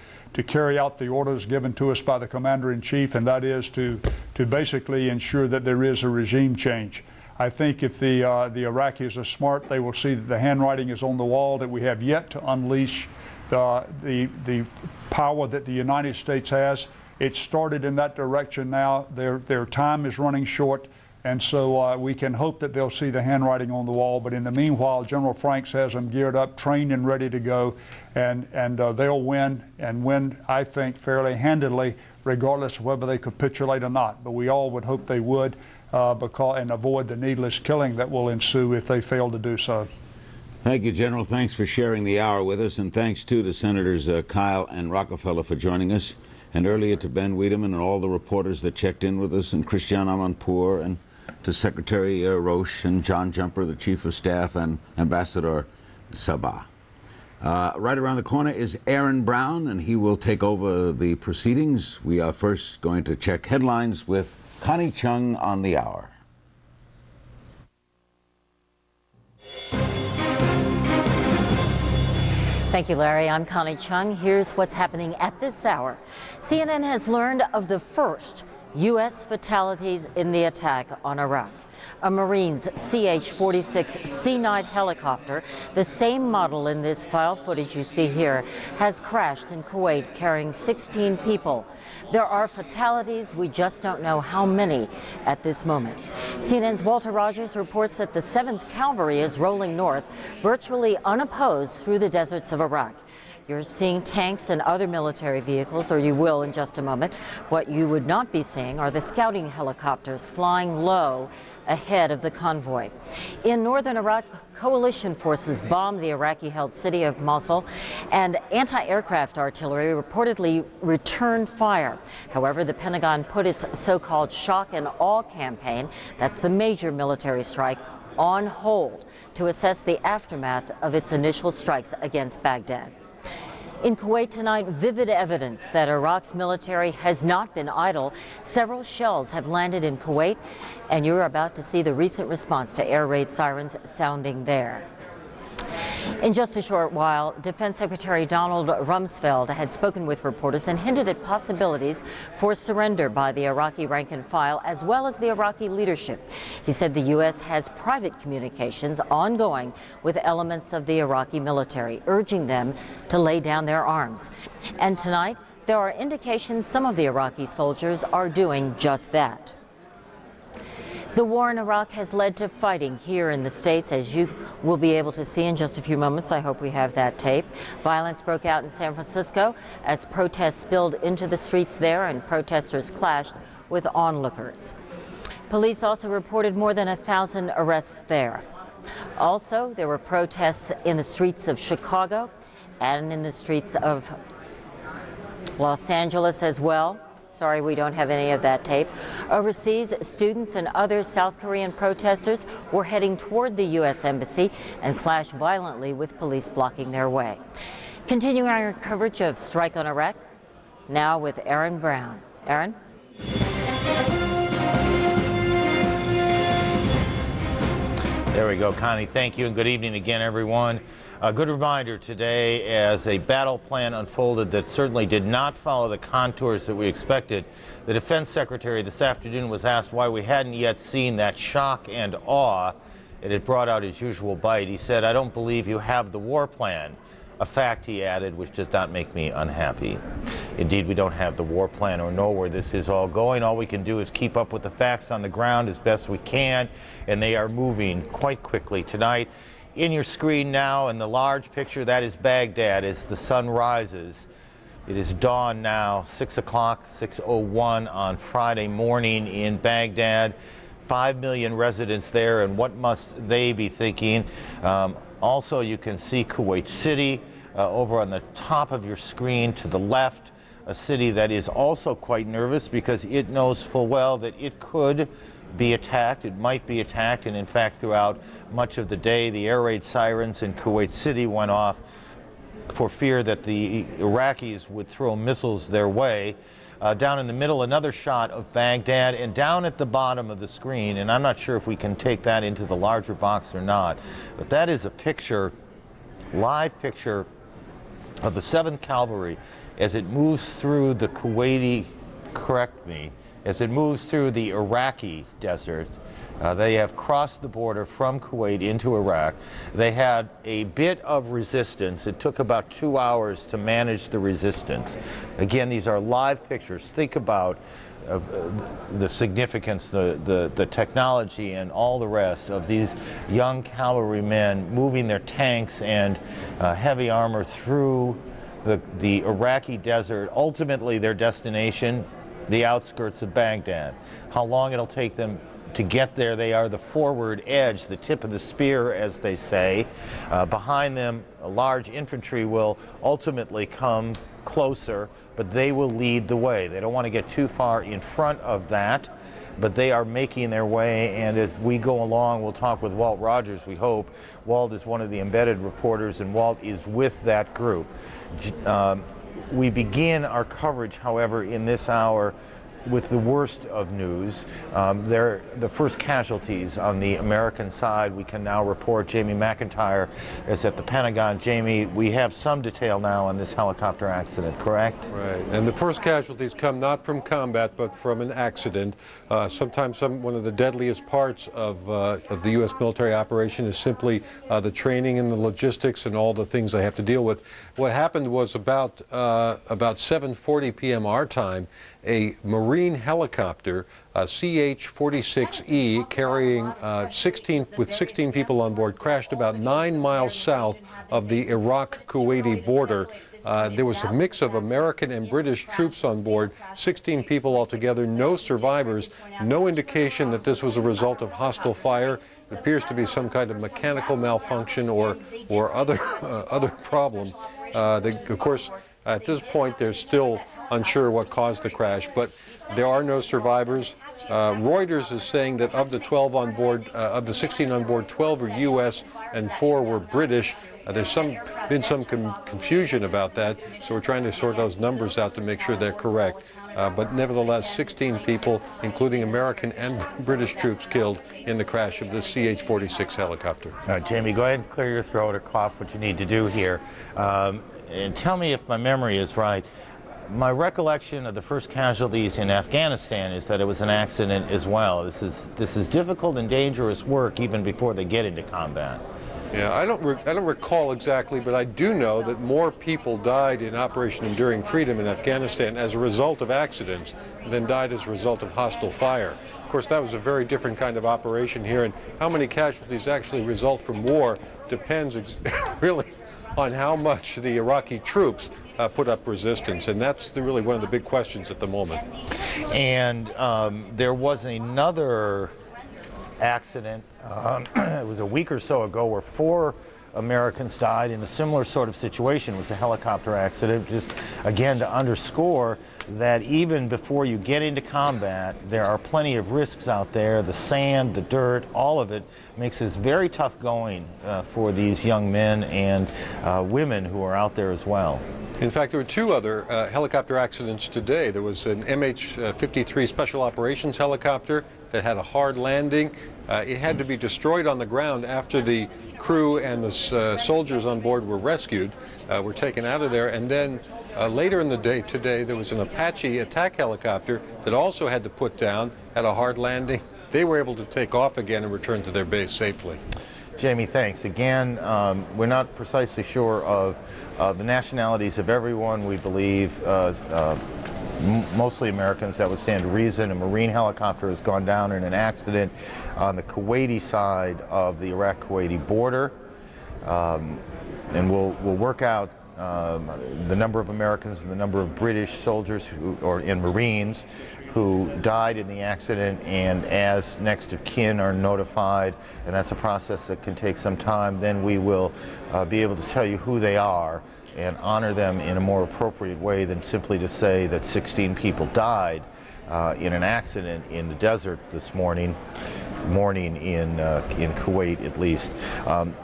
carry out the orders given to us by the Commander-in-Chief, and that is to basically ensure that there is a regime change. I think if the Iraqis are smart, they will see that the handwriting is on the wall, that we have yet to unleash the power that the United States has. It started in that direction now. Their time is running short. And so we can hope that they'll see the handwriting on the wall. But in the meanwhile, General Franks has them geared up, trained and ready to go. And they'll win, and win, I think, fairly handedly, regardless of whether they capitulate or not. But we all would hope they would, and avoid the needless killing that will ensue if they fail to do so. Thank you, General. Thanks for sharing the hour with us. And thanks, too, to Senators Kyle and Rockefeller for joining us. And earlier to Ben Wiedemann and all the reporters that checked in with us, and Christiane Amanpour, and to Secretary Roche and John Jumper, the Chief of Staff, and Ambassador Sabah. Right around the corner is Aaron Brown, and he will take over the proceedings. We are first going to check headlines with Connie Chung on the hour. Thank you, Larry. I'm Connie Chung. Here's what's happening at this hour. CNN has learned of the first U.S. fatalities in the attack on Iraq. A Marine's CH-46 C-9 helicopter, the same model in this file footage you see here, has crashed in Kuwait carrying 16 people. There are fatalities, we just don't know how many at this moment. CNN's Walter Rogers reports that the 7th Cavalry is rolling north, virtually unopposed through the deserts of Iraq. You're seeing tanks and other military vehicles, or you will in just a moment. What you would not be seeing are the scouting helicopters flying low ahead of the convoy. In northern Iraq, coalition forces bombed the Iraqi-held city of Mosul, and anti-aircraft artillery reportedly returned fire. However, the Pentagon put its so-called shock and awe campaign, that's the major military strike, on hold to assess the aftermath of its initial strikes against Baghdad. In Kuwait tonight, vivid evidence that Iraq's military has not been idle. Several shells have landed in Kuwait, and you're about to see the recent response to air raid sirens sounding there. In just a short while, Defense Secretary Donald Rumsfeld had spoken with reporters and hinted at possibilities for surrender by the Iraqi rank and file, as well as the Iraqi leadership. He said the U.S. has private communications ongoing with elements of the Iraqi military, urging them to lay down their arms. And tonight, there are indications some of the Iraqi soldiers are doing just that. The war in Iraq has led to fighting here in the States, as you will be able to see in just a few moments. I hope we have that tape. Violence broke out in San Francisco as protests spilled into the streets there and protesters clashed with onlookers. Police also reported more than 1,000 arrests there. Also, there were protests in the streets of Chicago and in the streets of Los Angeles as well. Sorry, we don't have any of that tape. Overseas, students and other South Korean protesters were heading toward the U.S. Embassy and clashed violently with police blocking their way. Continuing our coverage of Strike on Iraq, now with Aaron Brown. Aaron? There we go, Connie. Thank you, and good evening again, everyone. A good reminder today as a battle plan unfolded that certainly did not follow the contours that we expected. The Defense Secretary this afternoon was asked why we hadn't yet seen that shock and awe. It had brought out his usual bite. He said, "I don't believe you have the war plan." A fact, he added, which does not make me unhappy. Indeed, we don't have the war plan or know where this is all going. All we can do is keep up with the facts on the ground as best we can, and they are moving quite quickly. Tonight, in your screen now, in the large picture, that is Baghdad as the sun rises. It is dawn now, 6 o'clock, 6:01 on Friday morning in Baghdad. 5 million residents there, and what must they be thinking? Also, you can see Kuwait City over on the top of your screen to the left, a city that is also quite nervous because it knows full well that it could be attacked, it might be attacked, and in fact throughout much of the day the air raid sirens in Kuwait City went off for fear that the Iraqis would throw missiles their way. Down in the middle, another shot of Baghdad, and down at the bottom of the screen, and I'm not sure if we can take that into the larger box or not, but that is a picture, live picture of the 7th Cavalry as it moves through the Kuwaiti, correct me, as it moves through the Iraqi desert. They have crossed the border from Kuwait into Iraq. They had a bit of resistance. It took about 2 hours to manage the resistance. Again, these are live pictures. Think about the significance, the technology and all the rest of these young cavalrymen moving their tanks and heavy armor through the Iraqi desert. Ultimately, their destination, the outskirts of Baghdad. How long it'll take them to get there, they are the forward edge, the tip of the spear, as they say. Behind them, a large infantry will ultimately come closer, but they will lead the way. They don't want to get too far in front of that, but they are making their way, and as we go along, we'll talk with Walt Rogers, we hope. Walt is one of the embedded reporters, and Walt is with that group. We begin our coverage, however, in this hour with the worst of news. They're the first casualties on the American side. We can now report Jamie McIntyre is at the Pentagon. Jamie, we have some detail now on this helicopter accident, correct? Right, and the first casualties come not from combat, but from an accident. Sometimes one of the deadliest parts of the U.S. military operation is simply the training and the logistics and all the things they have to deal with. What happened was about 7:40 p.m. our time, a Marine helicopter, CH-46E, carrying 16 people on board, crashed about 9 miles south of the Iraq-Kuwaiti border. There was a mix of American and British troops on board, 16 people altogether, no survivors, no indication that this was a result of hostile fire. It appears to be some kind of mechanical malfunction or other problem. Of course, at this point, they're still unsure what caused the crash, but there are no survivors. Reuters is saying that of the 12 on board, of the 16 on board, 12 were U.S. and 4 were British. There's been some confusion about that, so we're trying to sort those numbers out to make sure they're correct. But nevertheless, 16 people, including American and British troops, killed in the crash of the CH-46 helicopter. Jamie, go ahead and clear your throat or cough what you need to do here. And tell me if my memory is right. My recollection of the first casualties in Afghanistan is that it was an accident as well. This is difficult and dangerous work even before they get into combat. Yeah, I don't recall exactly, but I do know that more people died in Operation Enduring Freedom in Afghanistan as a result of accidents than died as a result of hostile fire. Of course, that was a very different kind of operation here, and how many casualties actually result from war depends really on how much the Iraqi troops put up resistance, and that's really one of the big questions at the moment. And there was another accident, it was a week or so ago, where 4 Americans died in a similar sort of situation. It was a helicopter accident, just again to underscore that even before you get into combat, there are plenty of risks out there. The sand, the dirt, all of it makes this very tough going for these young men and women who are out there as well. In fact, there were two other helicopter accidents today. There was an MH-53 Special Operations helicopter that had a hard landing. It had to be destroyed on the ground after the crew and the soldiers on board were rescued, were taken out of there. And then later in the day today, there was an Apache attack helicopter that also had to put down, had a hard landing. They were able to take off again and return to their base safely. Jamie, thanks. Again, we're not precisely sure of the nationalities of everyone. We believe mostly Americans. That would stand to reason. A Marine helicopter has gone down in an accident on the Kuwaiti side of the Iraq-Kuwaiti border. And we'll work out the number of Americans and the number of British soldiers and Marines who died in the accident, and as next of kin are notified, and that's a process that can take some time, then we will be able to tell you who they are and honor them in a more appropriate way than simply to say that 16 people died in an accident in the desert this morning in Kuwait, at least.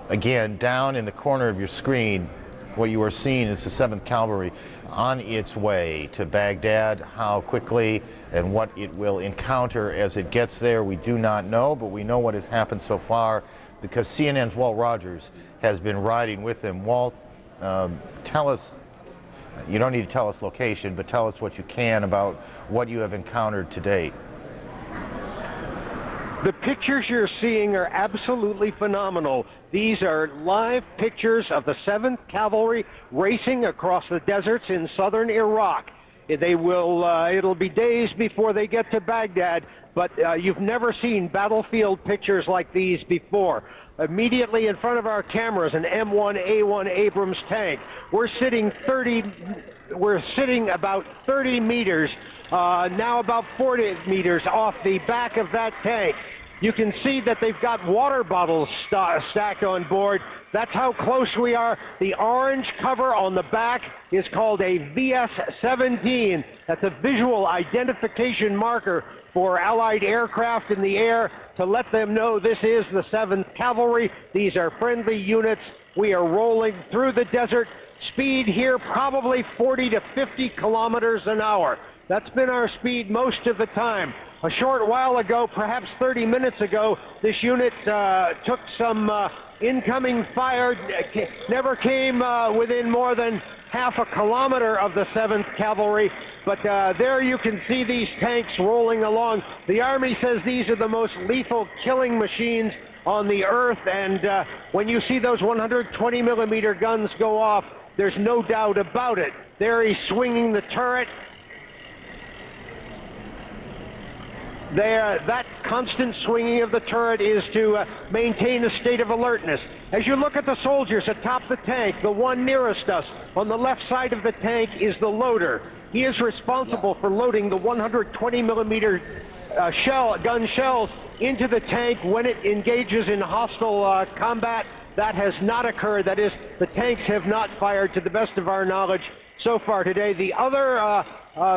Again, down in the corner of your screen, what you are seeing is the 7th Cavalry on its way to Baghdad. How quickly and what it will encounter as it gets there, we do not know, but we know what has happened so far because CNN's Walt Rogers has been riding with them. Walt, tell us, you don't need to tell us location, but tell us what you can about what you have encountered to date. The pictures you're seeing are absolutely phenomenal. These are live pictures of the 7th Cavalry racing across the deserts in southern Iraq. They will, it'll be days before they get to Baghdad, but you've never seen battlefield pictures like these before. Immediately in front of our cameras, an M1A1 Abrams tank. We're sitting about 30 meters, now about 40 meters off the back of that tank. You can see that they've got water bottles stacked on board. That's how close we are. The orange cover on the back is called a VS-17. That's a visual identification marker for Allied aircraft in the air to let them know this is the 7th Cavalry. These are friendly units. We are rolling through the desert. Speed here probably 40 to 50 kilometers an hour. That's been our speed most of the time. A short while ago, perhaps 30 minutes ago, this unit took some incoming fire, never came within more than half a kilometer of the 7th Cavalry, but there you can see these tanks rolling along. The Army says these are the most lethal killing machines on the earth, and when you see those 120 millimeter guns go off, there's no doubt about it. There he's swinging the turret. That constant swinging of the turret is to maintain a state of alertness. As you look at the soldiers atop the tank, the one nearest us on the left side of the tank is the loader. He is responsible for loading the 120 millimeter gun shells into the tank when it engages in hostile combat. That has not occurred. That is, the tanks have not fired to the best of our knowledge so far today. The other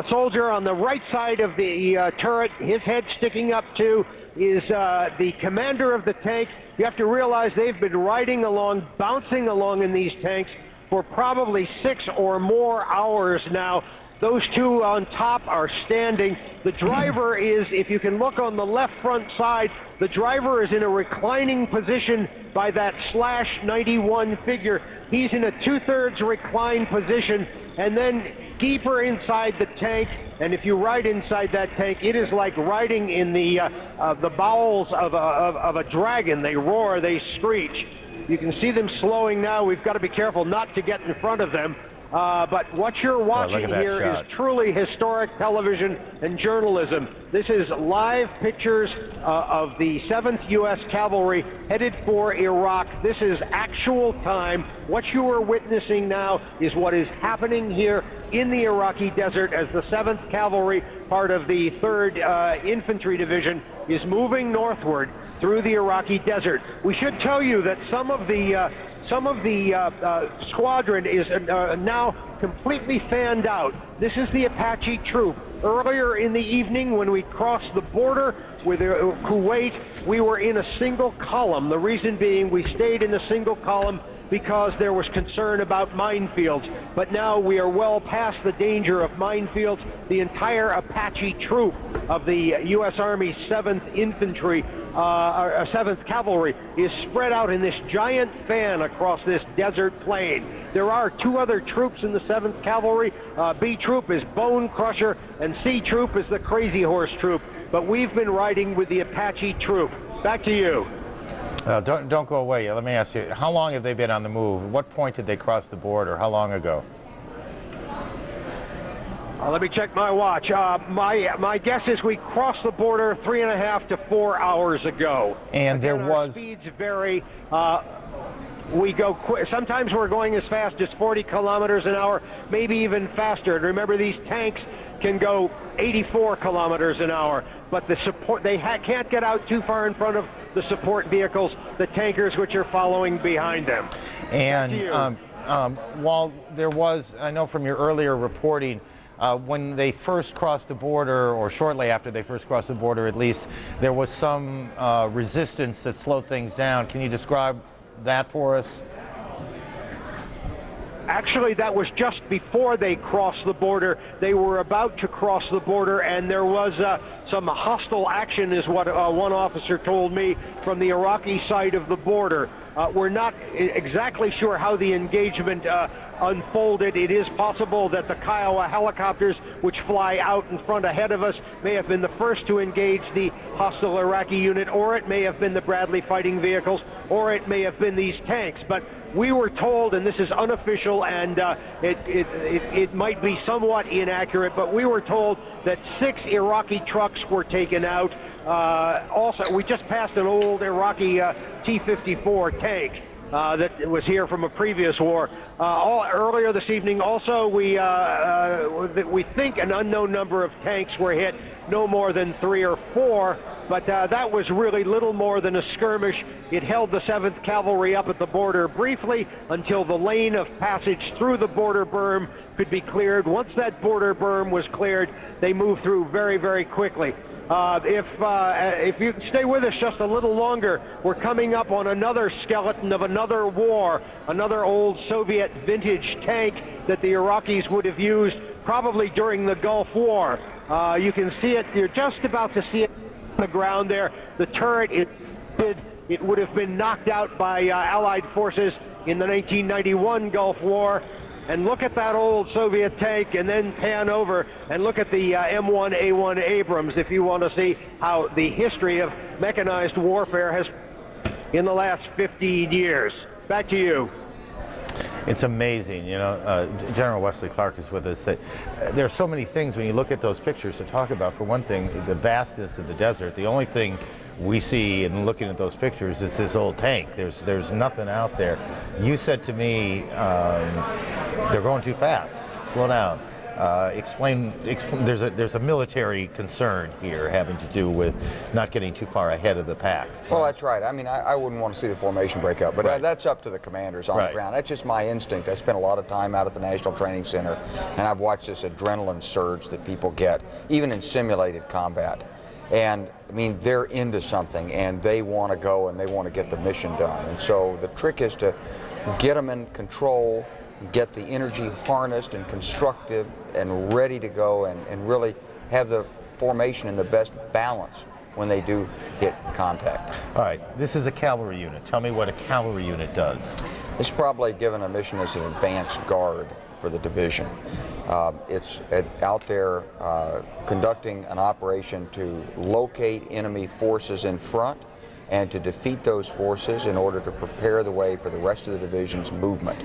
soldier on the right side of the turret, his head sticking up too, is the commander of the tank. You have to realize they've been riding along, bouncing along in these tanks for probably 6 or more hours now. Those two on top are standing. The driver is, if you can look on the left front side, the driver is in a reclining position by that /91 figure. He's in a 2/3 reclined position, and then deeper inside the tank, and if you ride inside that tank, it is like riding in the bowels of a dragon. They roar, they screech. You can see them slowing now. We've got to be careful not to get in front of them. But what you're watching here is truly historic television and journalism. This is live pictures of the 7th U.S. Cavalry headed for Iraq. This is actual time. What you are witnessing now is what is happening here in the Iraqi desert as the 7th Cavalry, part of the 3rd Infantry Division, is moving northward through the Iraqi desert. We should tell you that some of the squadron is now completely fanned out. This is the Apache troop. Earlier in the evening when we crossed the border with Kuwait, we were in a single column. The reason being we stayed in a single column because there was concern about minefields. But now we are well past the danger of minefields. The entire Apache troop of the U.S. Army 7th Infantry, 7th Cavalry, is spread out in this giant fan across this desert plain. There are 2 other troops in the 7th Cavalry. B Troop is Bone Crusher, and C Troop is the Crazy Horse Troop. But we've been riding with the Apache troop. Back to you. Don't go away. Let me ask you, how long have they been on the move? At what point did they cross the border? How long ago? Let me check my watch. My guess is we crossed the border 3.5 to 4 hours ago. And there was... speeds vary. We go sometimes we're going as fast as 40 kilometers an hour, maybe even faster. And remember, these tanks can go 84 kilometers an hour, but the support, they can't get out too far in front of the support vehicles, the tankers, which are following behind them. And while there was, I know from your earlier reporting, when they first crossed the border, or shortly after they first crossed the border at least, there was some resistance that slowed things down. Can you describe that for us? Actually, that was just before they crossed the border. They were about to cross the border, and there was some hostile action, is what one officer told me, from the Iraqi side of the border. We're not exactly sure how the engagement unfolded. It is possible that the Kiowa helicopters, which fly out in front ahead of us, may have been the first to engage the hostile Iraqi unit, or it may have been the Bradley fighting vehicles, or it may have been these tanks. But we were told, and this is unofficial, and it might be somewhat inaccurate, but we were told that 6 Iraqi trucks were taken out. Also, we just passed an old Iraqi T-54 tank that was here from a previous war. Earlier this evening, also, we think an unknown number of tanks were hit, no more than 3 or 4, but that was really little more than a skirmish. It held the 7th Cavalry up at the border briefly until the lane of passage through the border berm could be cleared. Once that border berm was cleared, they moved through very, very quickly. If you stay with us just a little longer, we're coming up on another skeleton of another war, another old Soviet vintage tank that the Iraqis would have used probably during the Gulf War. You can see it, you're just about to see it on the ground there. The turret, it would have been knocked out by Allied forces in the 1991 Gulf War. And look at that old Soviet tank, and then pan over and look at the M1A1 Abrams if you want to see how the history of mechanized warfare has in the last 15 years. Back to you. It's amazing, you know. General Wesley Clark is with us. There are so many things when you look at those pictures to talk about. For one thing, the vastness of the desert. The only thing we see in looking at those pictures is this old tank. There's nothing out there. You said to me, they're going too fast. Slow down. Explain. There's a military concern here having to do with not getting too far ahead of the pack. Well, that's right. I mean, I wouldn't want to see the formation break up, but that's up to the commanders on the ground. That's just my instinct. I spent a lot of time out at the National Training Center, and I've watched this adrenaline surge that people get, even in simulated combat. And I mean, they're into something, and they want to go and they want to get the mission done. And so the trick is to get them in control, get the energy harnessed and constructive and ready to go, and really have the formation in the best balance when they do hit contact. All right, this is a cavalry unit. Tell me what a cavalry unit does. It's probably given a mission as an advanced guard for the division. It's out there conducting an operation to locate enemy forces in front and to defeat those forces in order to prepare the way for the rest of the division's movement.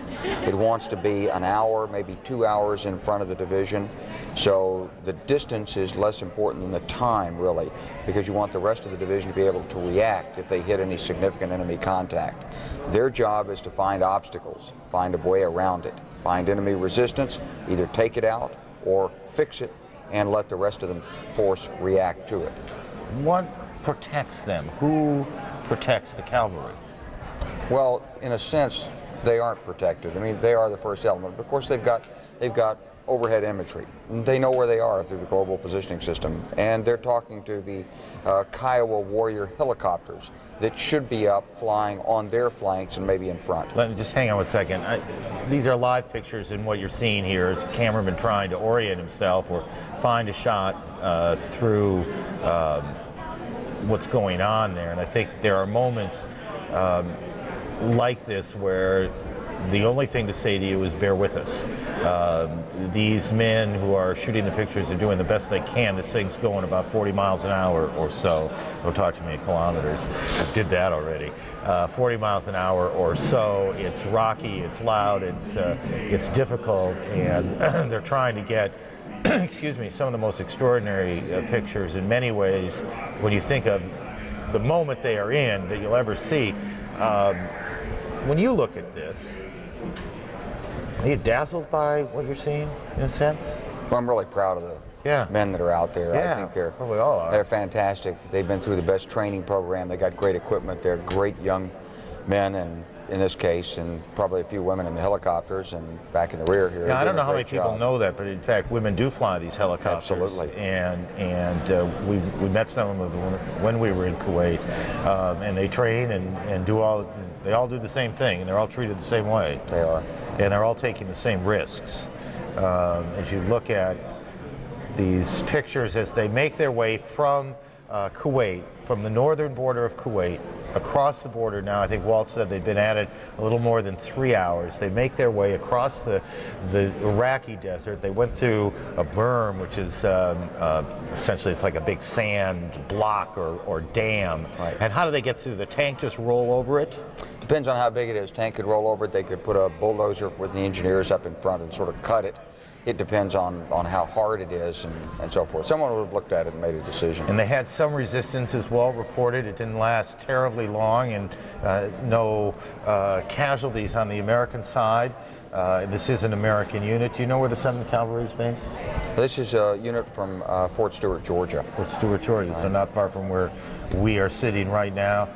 It wants to be an hour, maybe 2 hours in front of the division, so the distance is less important than the time, really, because you want the rest of the division to be able to react if they hit any significant enemy contact. Their job is to find obstacles, find a way around it, find enemy resistance, either take it out or fix it, and let the rest of the force react to it. What protects them? Who protects the cavalry? Well, in a sense, they aren't protected. I mean, they are the first element. But of course, they've got overhead imagery. They know where they are through the global positioning system, and they're talking to the Kiowa Warrior helicopters that should be up flying on their flanks and maybe in front. Let me just hang on 1 second. These are live pictures, and what you're seeing here is a cameraman trying to orient himself or find a shot through what's going on there. And I think there are moments like this where the only thing to say to you is bear with us. These men who are shooting the pictures are doing the best they can. This thing's going about 40 miles an hour or so. Don't talk to me in kilometers. I did that already. 40 miles an hour or so. It's rocky, it's loud, it's difficult, and they're trying to get excuse me, some of the most extraordinary pictures in many ways when you think of the moment they are in that you'll ever see. When you look at this, are you dazzled by what you're seeing, in a sense? Well, I'm really proud of the men that are out there. Yeah, I think they're fantastic. They've been through the best training program. They got great equipment. They're great young men, and in this case, and probably a few women in the helicopters and back in the rear here. Yeah, I don't know how many people know that, but in fact, women do fly these helicopters. Absolutely. And we met some of them when we were in Kuwait, and they train and do all. They all do the same thing, and they're all treated the same way. They are. And they're all taking the same risks. As you look at these pictures as they make their way from Kuwait, from the northern border of Kuwait, across the border now. I think Walt said they've been at it a little more than 3 hours. They make their way across the Iraqi desert. They went through a berm, which is essentially it's like a big sand block or dam. Right. And how do they get through? The tank just roll over it? Depends on how big it is. Tank could roll over it. They could put a bulldozer with the engineers up in front and sort of cut it. It depends on how hard it is and so forth. Someone would have looked at it and made a decision. And they had some resistance as well reported. It didn't last terribly long, and no casualties on the American side. This is an American unit. Do you know where the 7th Cavalry is based? This is a unit from Fort Stewart, Georgia. Fort Stewart, Georgia, so not far from where we are sitting right now.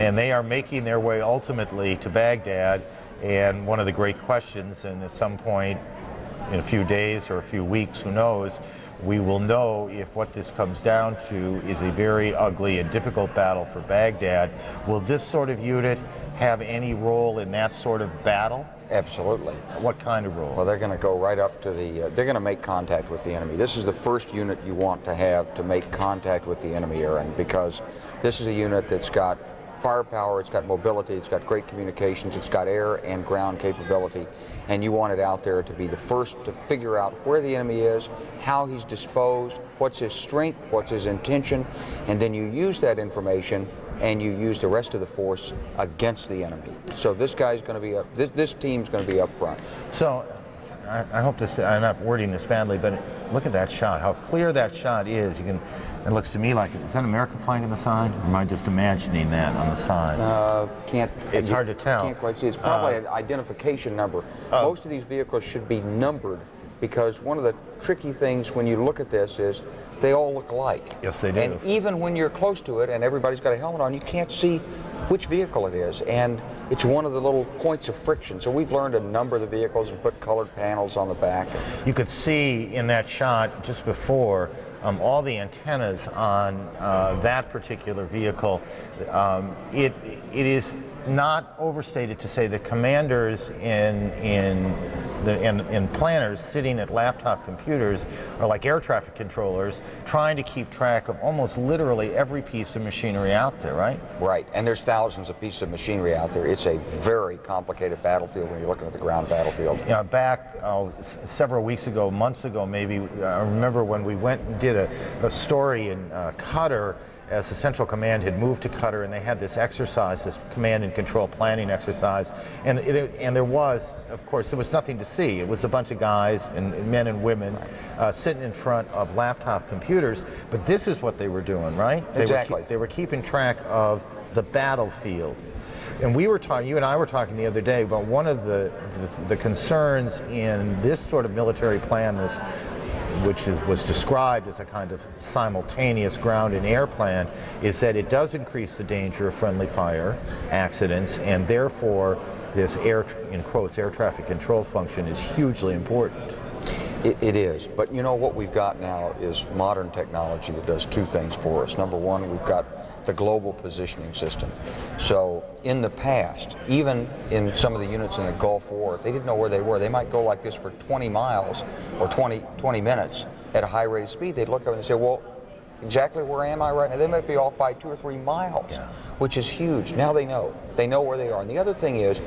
And they are making their way ultimately to Baghdad. And one of the great questions, and at some point in a few days or a few weeks, who knows, we will know if what this comes down to is a very ugly and difficult battle for Baghdad. Will this sort of unit have any role in that sort of battle? Absolutely. What kind of role? Well, they're going to go right up to the, they're going to make contact with the enemy. This is the first unit you want to have to make contact with the enemy, Aaron, because this is a unit that's got firepower, it's got mobility, it's got great communications, it's got air and ground capability, and you want it out there to be the first to figure out where the enemy is, how he's disposed, what's his strength, what's his intention, and then you use that information and you use the rest of the force against the enemy. So this guy's going to be up, this team's going to be up front. So I hope this, I'm not wording this badly, but look at that shot, how clear that shot is. You can, it looks to me like, is that an American flag on the side? Or am I just imagining that on the side? It's hard to tell. Can't quite see. It's probably an identification number. Most of these vehicles should be numbered because one of the tricky things when you look at this is they all look alike. Yes, they do. And even when you're close to it and everybody's got a helmet on, you can't see which vehicle it is. And it's one of the little points of friction. So we've learned to number the vehicles and put colored panels on the back. You could see in that shot just before all the antennas on that particular vehicle. It is not overstated to say that commanders and planners sitting at laptop computers are like air traffic controllers trying to keep track of almost literally every piece of machinery out there, right? Right, and there's thousands of pieces of machinery out there. It's a very complicated battlefield when you're looking at the ground battlefield. Yeah, back several weeks ago, months ago maybe, I remember when we went and did a story in Qatar, as the Central Command had moved to Qatar, and they had this exercise, this command and control planning exercise, and there was, of course, there was nothing to see. It was a bunch of guys and men and women sitting in front of laptop computers, but this is what they were doing, right? Exactly. They were keeping track of the battlefield. And we were talking, you and I were talking the other day about one of the concerns in this sort of military plan, which was described as a kind of simultaneous ground and air plan, is that it does increase the danger of friendly fire accidents, and therefore this air, in quotes, air traffic control function is hugely important. It is, but you know what we've got now is modern technology that does two things for us. Number one, we've got the global positioning system. So in the past, even in some of the units in the Gulf War, they didn't know where they were. They might go like this for 20 miles or 20 minutes at a high rate of speed. They'd look up and say, well, exactly where am I right now? They might be off by 2 or 3 miles, which is huge. Now they know. They know where they are. And the other thing is,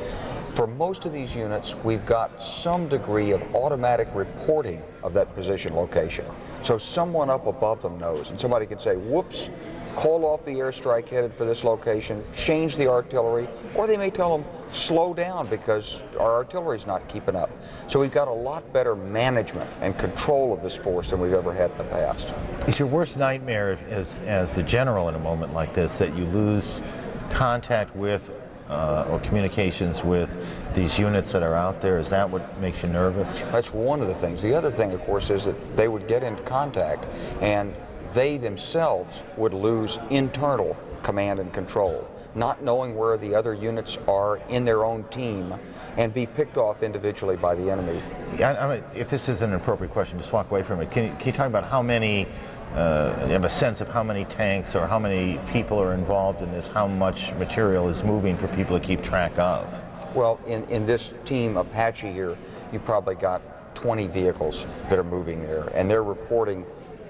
for most of these units, we've got some degree of automatic reporting of that position location. So someone up above them knows, and somebody can say, whoops, call off the airstrike headed for this location, change the artillery, or they may tell them, slow down because our artillery's not keeping up. So we've got a lot better management and control of this force than we've ever had in the past. Is your worst nightmare as the general in a moment like this that you lose contact with or communications with these units that are out there? Is that what makes you nervous? That's one of the things. The other thing, of course, is that they would get into contact and they themselves would lose internal command and control, not knowing where the other units are in their own team and be picked off individually by the enemy. I mean, if this is an appropriate question, just walk away from it. Can you talk about how many, you have a sense of how many tanks or how many people are involved in this, how much material is moving for people to keep track of? Well, in this team Apache here, you've probably got 20 vehicles that are moving there, and they're reporting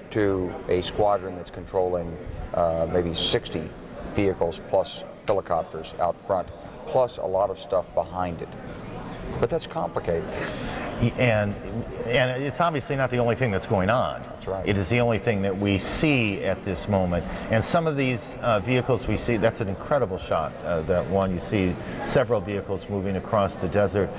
to a squadron that's controlling maybe 60 vehicles plus helicopters out front, plus a lot of stuff behind it. But that's complicated. And it's obviously not the only thing that's going on. That's right. It is the only thing that we see at this moment. And some of these vehicles we see, that's an incredible shot, that one. You see several vehicles moving across the desert.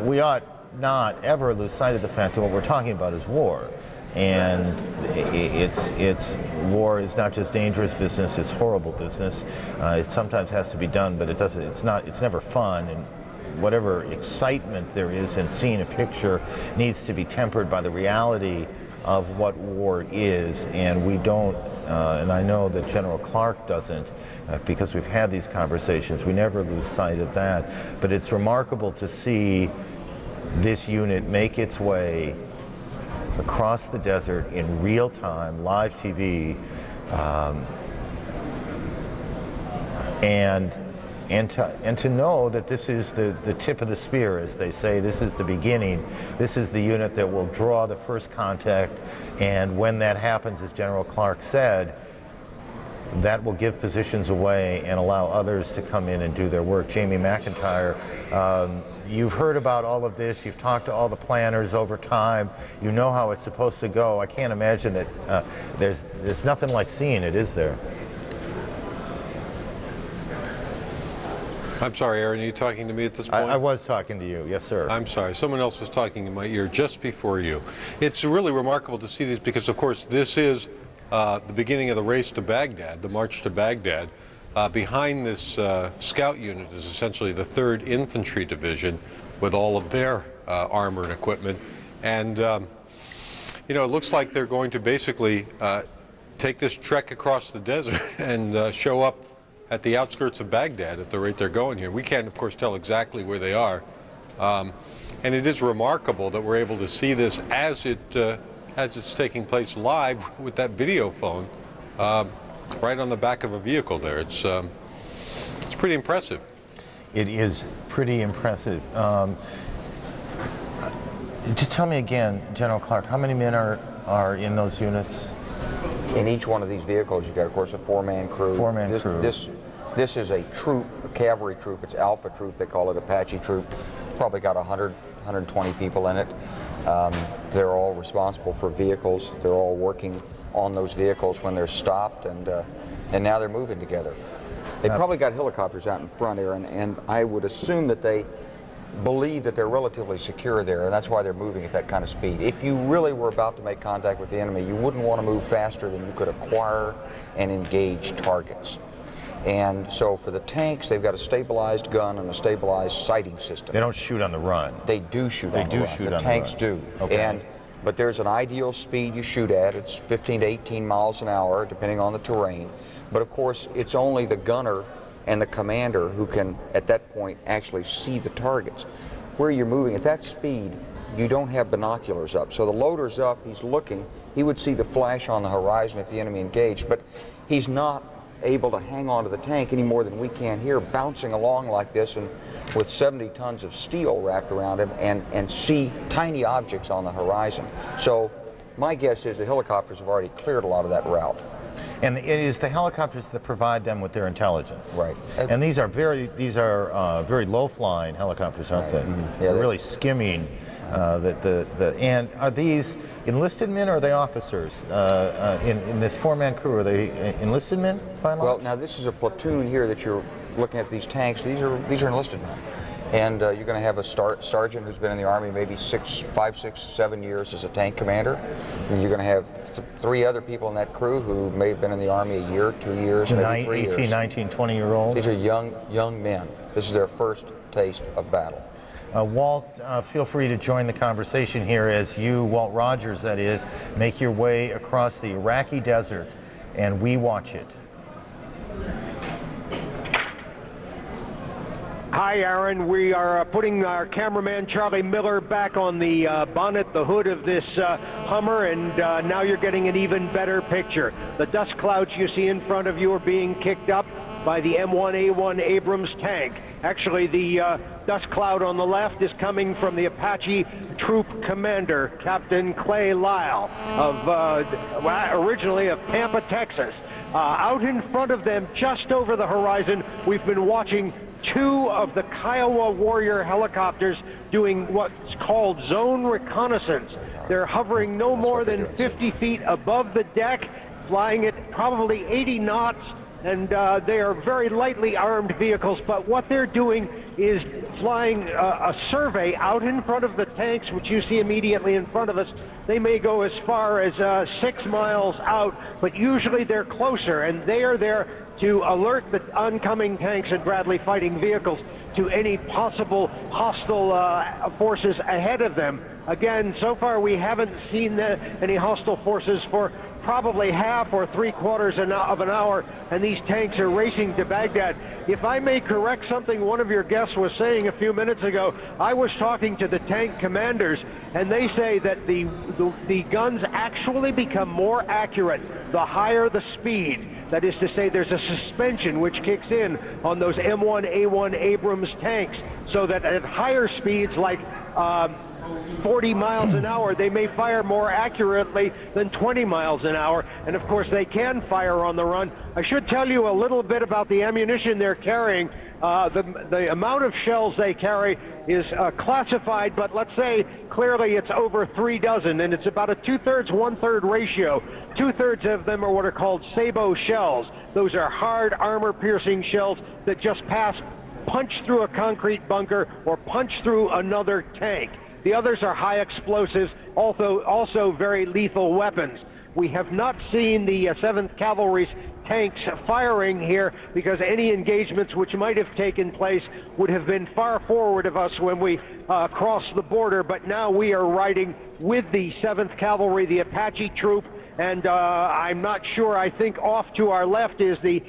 We ought not ever lose sight of the fact that what we're talking about is war. And it's war is not just dangerous business, it's horrible business. It sometimes has to be done, but it's never fun. And whatever excitement there is in seeing a picture needs to be tempered by the reality of what war is. And we don't, and I know that General Clark doesn't, because we've had these conversations, we never lose sight of that. But it's remarkable to see this unit make its way across the desert in real time, live TV, and to know that this is the tip of the spear, as they say. This is the beginning. This is the unit that will draw the first contact, and when that happens, as General Clark said, that will give positions away and allow others to come in and do their work. Jamie McIntyre, you've heard about all of this. You've talked to all the planners over time. You know how it's supposed to go. I can't imagine that there's nothing like seeing it, is there? I'm sorry, Aaron, are you talking to me at this point? I was talking to you, yes, sir. I'm sorry, someone else was talking in my ear just before you. It's really remarkable to see these because, of course, this is the beginning of the race to Baghdad, the march to Baghdad. Behind this scout unit is essentially the 3rd Infantry Division with all of their armor and equipment. And, you know, it looks like they're going to basically take this trek across the desert and show up at the outskirts of Baghdad at the rate they're going here. We can't, of course, tell exactly where they are. And it is remarkable that we're able to see this as it's taking place live with that video phone right on the back of a vehicle there. It's pretty impressive. It is pretty impressive. Just tell me again, General Clark, how many men are in those units? In each one of these vehicles, you've got, of course, a 4-man crew. 4-man crew. This is a troop, a cavalry troop. It's Alpha Troop. They call it Apache Troop. Probably got 100, 120 people in it. They're all responsible for vehicles. They're all working on those vehicles when they're stopped, and now they're moving together. They probably got helicopters out in front here, and I would assume that they believe that they're relatively secure there, and that's why they're moving at that kind of speed. If you really were about to make contact with the enemy, you wouldn't want to move faster than you could acquire and engage targets. And so for the tanks, they've got a stabilized gun and a stabilized sighting system. They don't shoot on the run. They do shoot on the run. The tanks do. Okay. But there's an ideal speed you shoot at. It's 15 to 18 miles an hour, depending on the terrain. But of course, it's only the gunner and the commander who can, at that point, actually see the targets. Where you're moving at that speed, you don't have binoculars up. So the loader's up, he's looking, he would see the flash on the horizon if the enemy engaged, but he's not able to hang on to the tank any more than we can here, bouncing along like this and with 70 tons of steel wrapped around him and see tiny objects on the horizon. So my guess is the helicopters have already cleared a lot of that route. And it is the helicopters that provide them with their intelligence. Right. And these are very low-flying helicopters, aren't they? Mm-hmm. Yeah, they're really skimming. And are these enlisted men or are they officers in this four-man crew? Are they enlisted men by and large? Well, now this is a platoon here that you're looking at. These tanks. These are enlisted men, and you're going to have a sergeant who's been in the Army maybe 5, 6, 7 years as a tank commander, and you're going to have 3 other people in that crew who may have been in the Army a year, 2 years, maybe 3 years. 18, 19, 20-year-olds. These are young men. This is their first taste of battle. Walt, feel free to join the conversation here as you, Walt Rogers that is, make your way across the Iraqi desert and we watch it. Hi, Aaron. We are putting our cameraman Charlie Miller back on the bonnet, the hood of this Hummer, and now you're getting an even better picture. The dust clouds you see in front of you are being kicked up by the M1A1 Abrams tank. Actually, the dust cloud on the left is coming from the Apache Troop Commander, Captain Clay Lyle, originally of Tampa, Texas. Out in front of them, just over the horizon, we've been watching 2 of the Kiowa Warrior helicopters doing what's called zone reconnaissance. They're hovering no more than 50 feet above the deck, flying at probably 80 knots, and they are very lightly armed vehicles, but what they're doing is flying a survey out in front of the tanks, which you see immediately in front of us. They may go as far as 6 miles out, but usually they're closer, and they are there to alert the oncoming tanks and Bradley fighting vehicles to any possible hostile forces ahead of them. Again, so far we haven't seen any hostile forces for probably half or 3/4 of an hour, and these tanks are racing to Baghdad. If I may correct something one of your guests was saying a few minutes ago, I was talking to the tank commanders, and they say that the guns actually become more accurate the higher the speed. That is to say, there's a suspension which kicks in on those M1A1 Abrams tanks, so that at higher speeds, like 40 miles an hour, they may fire more accurately than 20 miles an hour, and of course they can fire on the run. I should tell you a little bit about the ammunition they're carrying. The amount of shells they carry is classified, but let's say clearly it's over 3 dozen, and it's about a 2/3, 1/3 ratio. 2/3 of them are what are called sabot shells. Those are hard armor-piercing shells that just punch through a concrete bunker or punch through another tank. The others are high explosives, also very lethal weapons. We have not seen the 7th Cavalry's tanks firing here because any engagements which might have taken place would have been far forward of us when we crossed the border, but now we are riding with the 7th Cavalry, the Apache troop, and I'm not sure, I think off to our left is the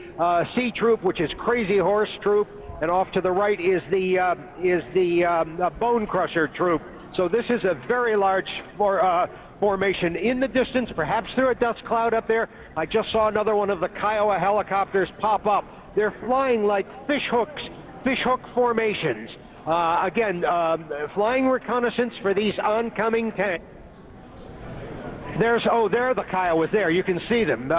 C troop, which is Crazy Horse troop, and off to the right is the Bone Crusher troop. So this is a very large formation. In the distance, perhaps through a dust cloud up there, I just saw another one of the Kiowa helicopters pop up. They're flying like fish hook formations. Again, flying reconnaissance for these oncoming tanks. There the Kiowas there. You can see them.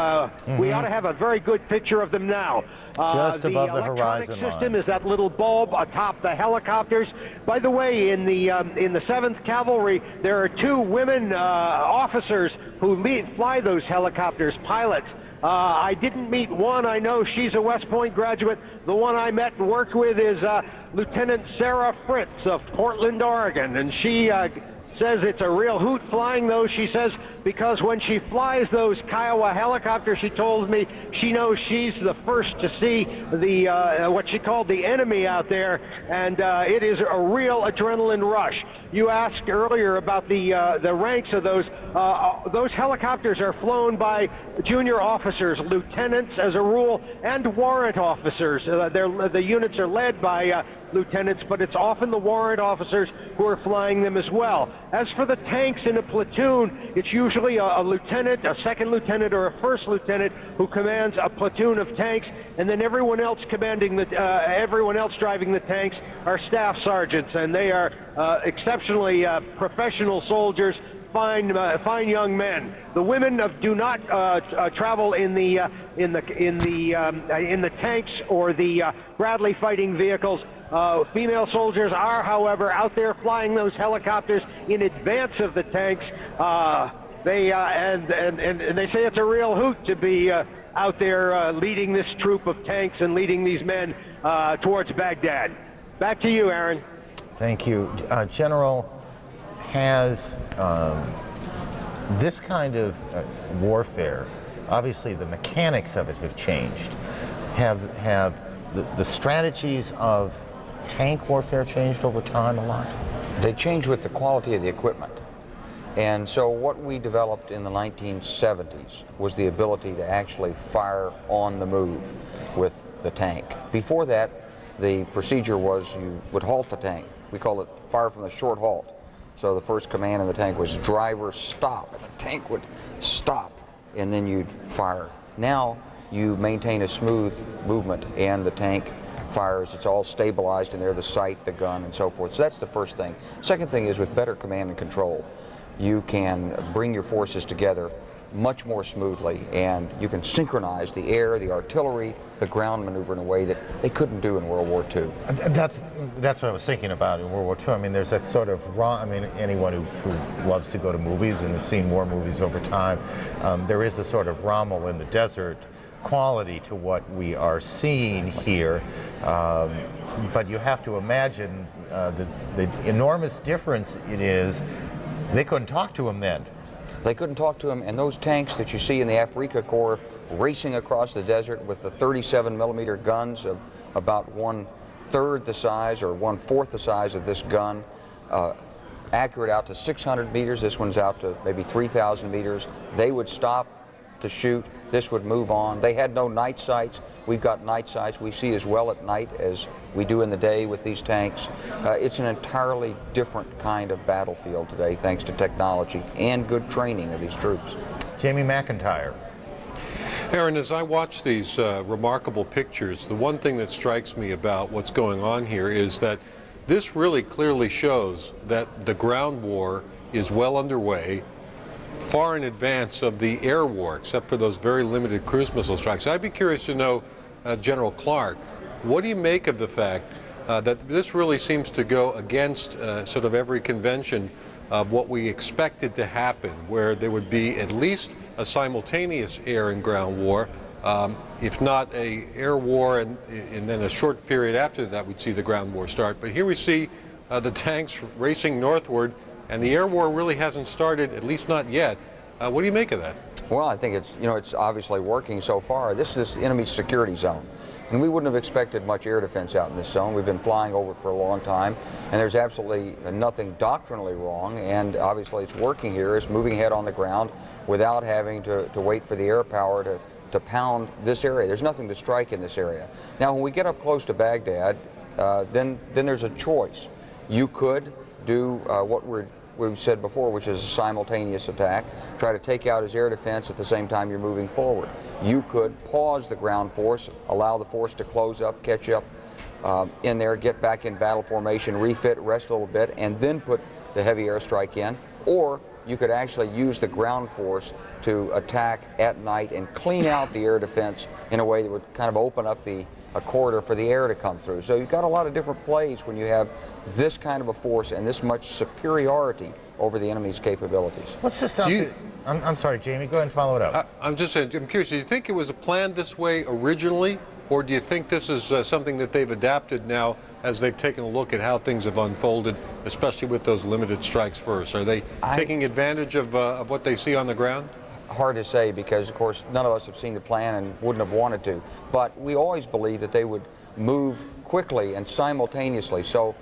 We ought to have a very good picture of them now. Just above the horizon line. The system is that little bulb atop the helicopters. By the way, in the 7th Cavalry, there are 2 women officers who fly those helicopters, pilots. I didn't meet one. I know she's a West Point graduate. The one I met and worked with is Lieutenant Sarah Fritz of Portland, Oregon, and she says it's a real hoot flying those. She says because when she flies those Kiowa helicopters, she told me She knows she's the first to see the what she called the enemy out there, and it is a real adrenaline rush. You asked earlier about the ranks of those. Those helicopters are flown by junior officers, lieutenants as a rule, and warrant officers. The units are led by lieutenants, but it's often the warrant officers who are flying them as well. As for the tanks in a platoon, it's usually a lieutenant, a second lieutenant, or a first lieutenant who commands a platoon of tanks, and then everyone else driving the tanks are staff sergeants, and they are exceptionally professional soldiers. Fine young men. The women do not travel in the tanks or the Bradley fighting vehicles. Female soldiers are, however, out there flying those helicopters in advance of the tanks. They say it's a real hoot to be out there leading this troop of tanks and leading these men towards Baghdad. Back to you, Aaron. Thank you, General. Has this kind of warfare, obviously the mechanics of it have changed. Have the strategies of tank warfare changed over time a lot? They change with the quality of the equipment. And so what we developed in the 1970s was the ability to actually fire on the move with the tank. Before that, the procedure was you would halt the tank. We call it fire from the short halt. So the first command in the tank was driver stop. And the tank would stop, and then you'd fire. Now you maintain a smooth movement, and the tank fires. It's all stabilized in there, the sight, the gun, and so forth. So that's the first thing. Second thing is with better command and control, you can bring your forces together much more smoothly, and you can synchronize the air, the artillery, the ground maneuver in a way that they couldn't do in World War II. That's what I was thinking about in World War II. I mean, there's that sort of anyone who loves to go to movies and has seen war movies over time, there is a sort of Rommel in the desert quality to what we are seeing here. But you have to imagine the enormous difference it is. They couldn't talk to him then. They couldn't talk to him, and those tanks that you see in the Afrika Corps racing across the desert with the 37-millimeter guns of about 1/3 the size or 1/4 the size of this gun, accurate out to 600 meters. This one's out to maybe 3,000 meters. They would stop to shoot. This would move on. They had no night sights. We've got night sights. We see as well at night as we do in the day with these tanks. It's an entirely different kind of battlefield today, thanks to technology and good training of these troops. Jamie McIntyre. Aaron, as I watch these remarkable pictures, the one thing that strikes me about what's going on here is that this really clearly shows that the ground war is well underway, far in advance of the air war, except for those very limited cruise missile strikes. I'd be curious to know, General Clark, what do you make of the fact that this really seems to go against sort of every convention of what we expected to happen, where there would be at least a simultaneous air and ground war, if not a air war, and then a short period after that we'd see the ground war start. But here we see the tanks racing northward, and the air war really hasn't started, at least not yet. What do you make of that? Well, I think it's obviously working so far. This is enemy security zone, and we wouldn't have expected much air defense out in this zone. We've been flying over it for a long time, and there's absolutely nothing doctrinally wrong, and obviously it's working here. It's moving ahead on the ground without having to wait for the air power to pound this area. There's nothing to strike in this area. Now, when we get up close to Baghdad, then there's a choice. You could do what we've said before, which is a simultaneous attack, try to take out his air defense at the same time you're moving forward. You could pause the ground force, allow the force to close up, catch up in there, get back in battle formation, refit, rest a little bit, and then put the heavy airstrike in. Or you could actually use the ground force to attack at night and clean out the air defense in a way that would kind of open up a corridor for the air to come through. So you've got a lot of different plays when you have this kind of a force and this much superiority over the enemy's capabilities. What's the stuff? I'm sorry, Jamie, go ahead and follow it up. I'm just saying, I'm curious, do you think it was planned this way originally, or do you think this is something that they've adapted now as they've taken a look at how things have unfolded, especially with those limited strikes first? Are they taking advantage of what they see on the ground? hard to say because, of course, none of us have seen the plan and wouldn't have wanted to. But we always believed that they would move quickly and simultaneously. So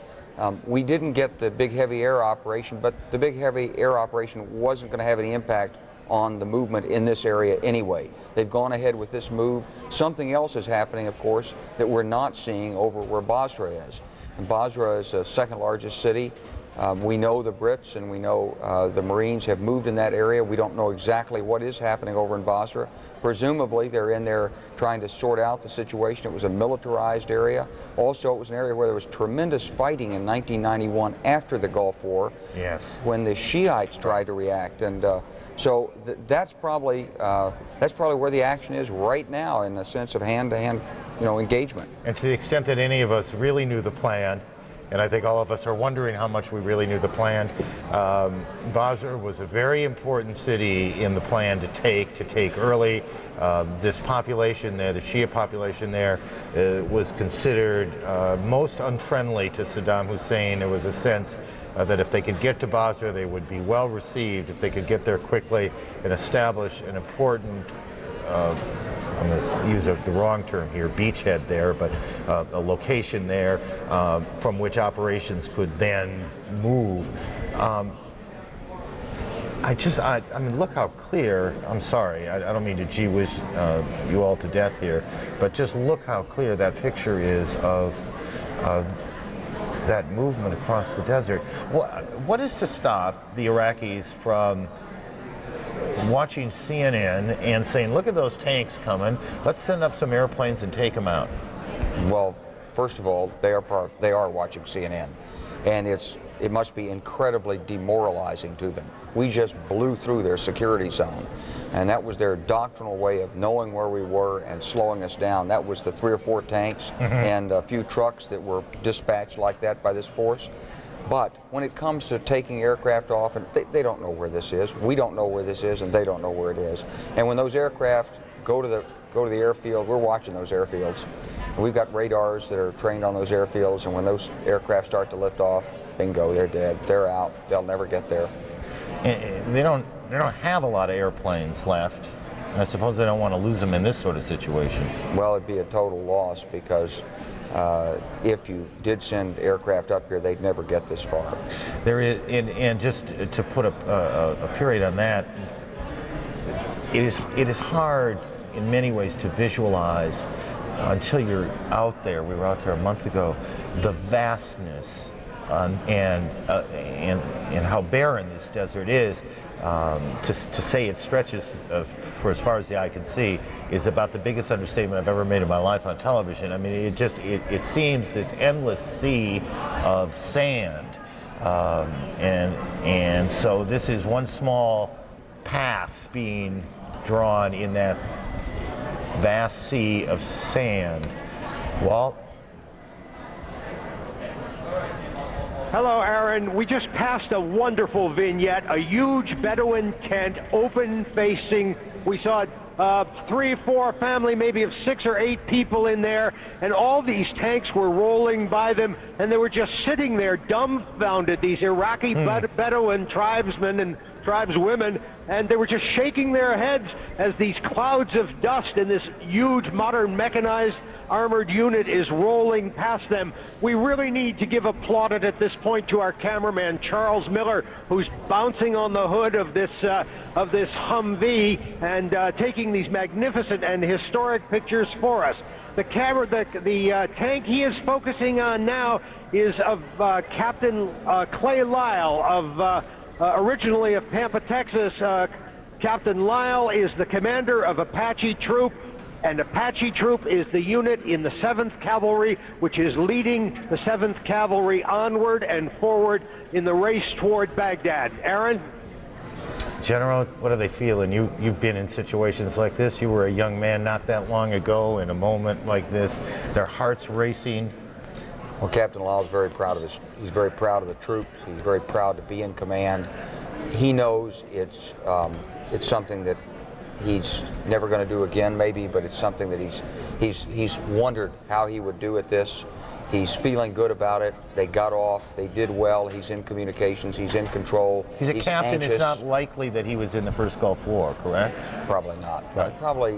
we didn't get the big heavy air operation, but the big heavy air operation wasn't going to have any impact on the movement in this area anyway. They've gone ahead with this move. Something else is happening, of course, that we're not seeing over where Basra is. And Basra is the second largest city. We know the Brits and we know the Marines have moved in that area. We don't know exactly what is happening over in Basra. Presumably they're in there trying to sort out the situation. It was a militarized area. Also, it was an area where there was tremendous fighting in 1991 after the Gulf War. Yes. When the Shiites tried to react. And so that's probably where the action is right now in a sense of hand-to-hand, engagement. And to the extent that any of us really knew the plan, and I think all of us are wondering how much we really knew the plan. Basra was a very important city in the plan to take early. This population there, the Shia population there, was considered most unfriendly to Saddam Hussein. There was a sense that if they could get to Basra, they would be well received, if they could get there quickly and establish an important I'm going to use the wrong term here, beachhead there, but a location there from which operations could then move. I mean, look how clear, I'm sorry, I don't mean to gee whiz you all to death here, but just look how clear that picture is of that movement across the desert. What is to stop the Iraqis from watching CNN and saying, look at those tanks coming, let's send up some airplanes and take them out? Well, first of all, they are watching CNN, and it must be incredibly demoralizing to them. We just blew through their security zone, and that was their doctrinal way of knowing where we were and slowing us down. That was the 3 or 4 tanks and a few trucks that were dispatched like that by this force. But when it comes to taking aircraft off, and they don't know where this is, we don't know where this is, and they don't know where it is. And when those aircraft go to the airfield, we're watching those airfields. And we've got radars that are trained on those airfields, and when those aircraft start to lift off, bingo, they're dead. They're out. They'll never get there. And they don't have a lot of airplanes left. And I suppose they don't want to lose them in this sort of situation. Well, it'd be a total loss because if you did send aircraft up here, they'd never get this far. There is, and just to put a period on that, it is hard in many ways to visualize until you're out there. We were out there a month ago. The vastness and how barren this desert is. To say it stretches for as far as the eye can see is about the biggest understatement I've ever made in my life on television. I mean, it seems this endless sea of sand, and so this is one small path being drawn in that vast sea of sand. Walt? Hello, Aaron. We just passed a wonderful vignette, a huge Bedouin tent, open facing. We saw 3 or 4 family, maybe of 6 or 8 people in there, and all these tanks were rolling by them, and they were just sitting there dumbfounded, these Iraqi Bedouin tribesmen and tribeswomen, and they were just shaking their heads as these clouds of dust in this huge modern mechanized armored unit is rolling past them. We really need to give a plaudit at this point to our cameraman Charles Miller, who's bouncing on the hood of this Humvee and taking these magnificent and historic pictures for us. The tank he is focusing on now is of Captain Clay Lyle of originally of Pampa, Texas. Captain Lyle is the commander of Apache Troop. And Apache Troop is the unit in the 7th Cavalry, which is leading the 7th Cavalry onward and forward in the race toward Baghdad. Aaron? General, what are they feeling? You've been in situations like this. You were a young man not that long ago in a moment like this. Their hearts racing. Well, Captain Lyle is very proud of he's very proud of the troops. He's very proud to be in command. He knows it's something that he's never going to do again, maybe, but it's something that he's wondered how he would do at this. He's feeling good about it. They got off. They did well. He's in communications. He's in control. He's a captain. Anxious. It's not likely that he was in the first Gulf War, correct? Probably not. Right. Probably,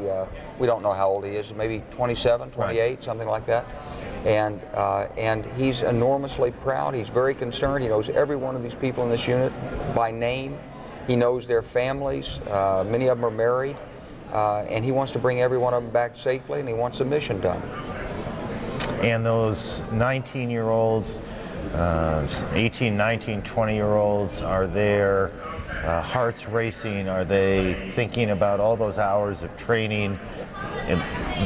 we don't know how old he is, maybe 27, 28, right. Something like that. And he's enormously proud. He's very concerned. He knows every one of these people in this unit by name. He knows their families. Many of them are married. And he wants to bring every one of them back safely, and he wants the mission done. And those 19-year-olds, 18, 19, 20-year-olds, are their hearts racing? Are they thinking about all those hours of training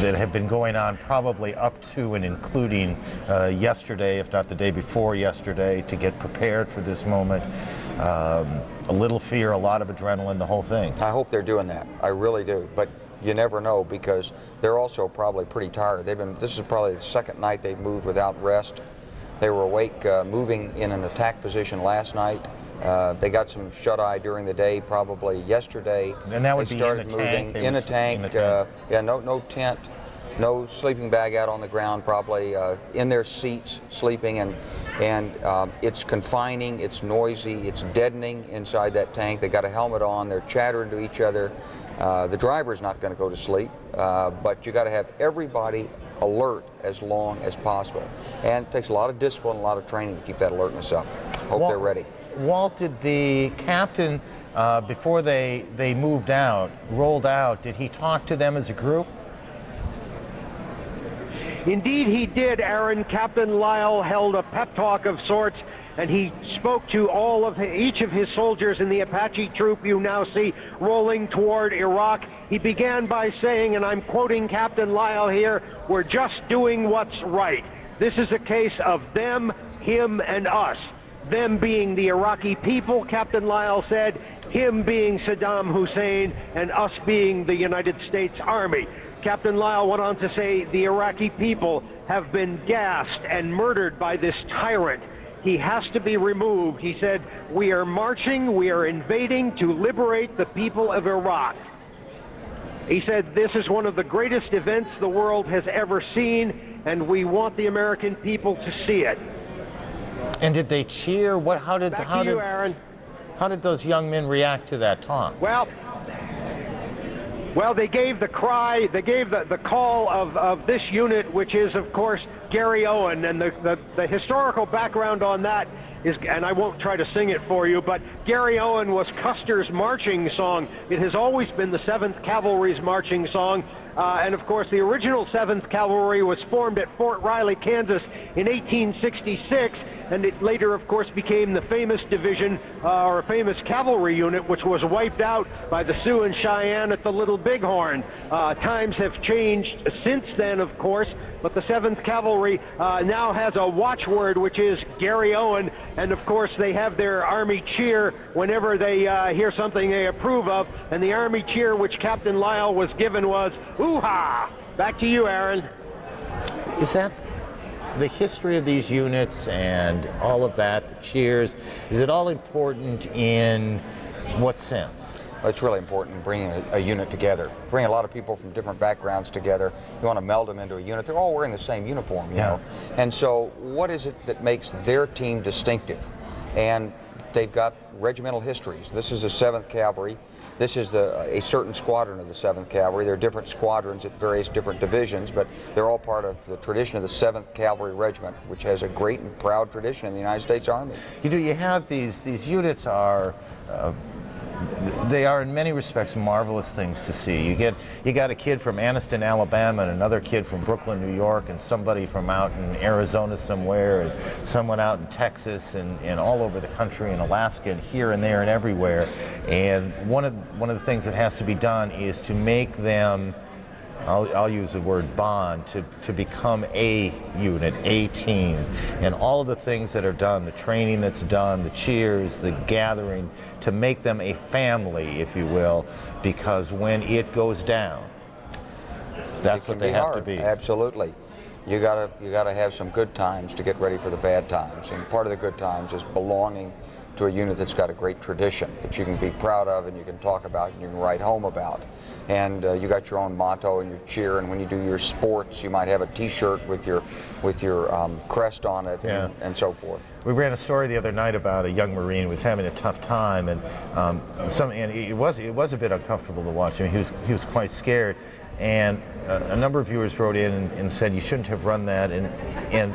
that have been going on probably up to and including yesterday, if not the day before yesterday, to get prepared for this moment? A little fear, a lot of adrenaline, the whole thing. I hope they're doing that. I really do. But you never know, because they're also probably pretty tired. This is probably the second night they've moved without rest. They were awake, moving in an attack position last night. They got some shut-eye during the day, probably yesterday. And that would they be started in a tank? moving in a tank. Yeah, no tent, no sleeping bag out on the ground, probably in their seats sleeping, and it's confining, it's noisy, it's deadening inside that tank. They got a helmet on, they're chattering to each other. The driver's not going to go to sleep, but you got to have everybody alert as long as possible. And it takes a lot of discipline, a lot of training to keep that alertness up. Hope they're ready. Walt, did the captain, before they rolled out, did he talk to them as a group? Indeed he did, Aaron. Captain Lyle held a pep talk of sorts, and he spoke to each of his soldiers in the Apache troop you now see rolling toward Iraq. He began by saying, and I'm quoting Captain Lyle here, "We're just doing what's right. This is a case of them, him, and us." Them being the Iraqi people, Captain Lyle said, him being Sadaam Hussein, and us being the United States Army. Captain Lyle went on to say the Iraqi people have been gassed and murdered by this tyrant. He has to be removed. He said, "We are marching, we are invading to liberate the people of Iraq." He said, "This is one of the greatest events the world has ever seen, and we want the American people to see it." And did they cheer? How did those young men react to that talk? Well, they gave the cry, they gave the call of this unit, which is, of course, Gary Owen. And the historical background on that is, and I won't try to sing it for you, but Gary Owen was Custer's marching song. It has always been the 7th Cavalry's marching song. And of course, the original 7th Cavalry was formed at Fort Riley, Kansas in 1866, and it later, of course, became the famous division, or famous cavalry unit, which was wiped out by the Sioux and Cheyenne at the Little Bighorn. Times have changed since then, of course, but the 7th Cavalry now has a watchword, which is Gary Owen, and of course they have their Army cheer whenever they hear something they approve of, and the Army cheer which Captain Lyle was given was, "Ooh-ha!" Back to you, Aaron. Is that the history of these units and all of that, the cheers, is it all important in what sense? It's really important bringing a unit together, bring a lot of people from different backgrounds together. You want to meld them into a unit. They're all wearing the same uniform, you know. And so what is it that makes their team distinctive? And they've got regimental histories. This is the 7th Cavalry. This is a certain squadron of the 7th Cavalry. There are different squadrons at various different divisions, but they're all part of the tradition of the 7th Cavalry Regiment, which has a great and proud tradition in the United States Army. You have these units are they are in many respects marvelous things to see. You got a kid from Anniston, Alabama, and another kid from Brooklyn, New York, and somebody from out in Arizona somewhere, and someone out in Texas, and all over the country, and Alaska, and here and there and everywhere. And one of the things that has to be done is to make them, I'll use the word bond, to become a unit, a team. And all of the things that are done, the training that's done, the cheers, the gathering, to make them a family, if you will, because when it goes down, that's what they have to be. Absolutely. You gotta have some good times to get ready for the bad times. And part of the good times is belonging to a unit that's got a great tradition that you can be proud of and you can talk about and you can write home about. And you got your own motto and your cheer, and when you do your sports, you might have a T-shirt with your crest on it, and so forth. We ran a story the other night about a young Marine who was having a tough time, and it was a bit uncomfortable to watch. I mean, he was quite scared, and a number of viewers wrote in and said you shouldn't have run that, and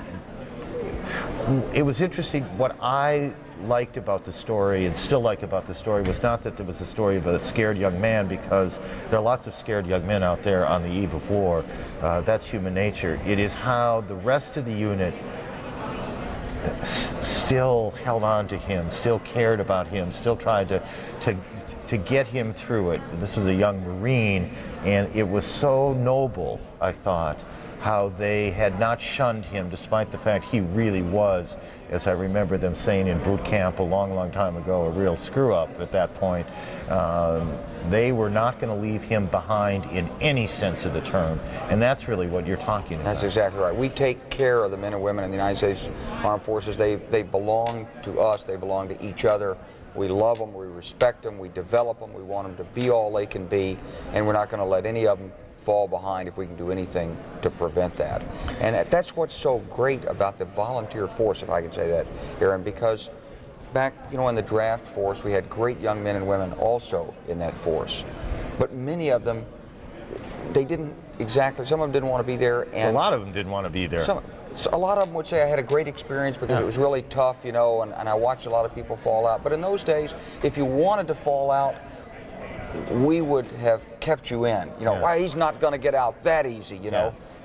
it was interesting. What I liked about the story and still like about the story was not that there was a story of a scared young man, because there are lots of scared young men out there on the eve of war. That's human nature. It is how the rest of the unit still held on to him, still cared about him, still tried to get him through it. This was a young Marine, and it was so noble, I thought, how they had not shunned him despite the fact he really was, as I remember them saying in boot camp a long, long time ago, a real screw-up at that point. They were not going to leave him behind in any sense of the term, and that's really what you're talking about. That's exactly right. We take care of the men and women in the United States Armed Forces. They belong to us. They belong to each other. We love them. We respect them. We develop them. We want them to be all they can be, and we're not going to let any of them fall behind if we can do anything to prevent that. And that's what's so great about the volunteer force, if I can say that, Aaron, because back, in the draft force, we had great young men and women also in that force. But many of them, they didn't exactly, some of them didn't want to be there. And a lot of them didn't want to be there. A lot of them would say, I had a great experience because it was really tough, and I watched a lot of people fall out. But in those days, if you wanted to fall out, we would have kept you in. Why, he's not going to get out that easy,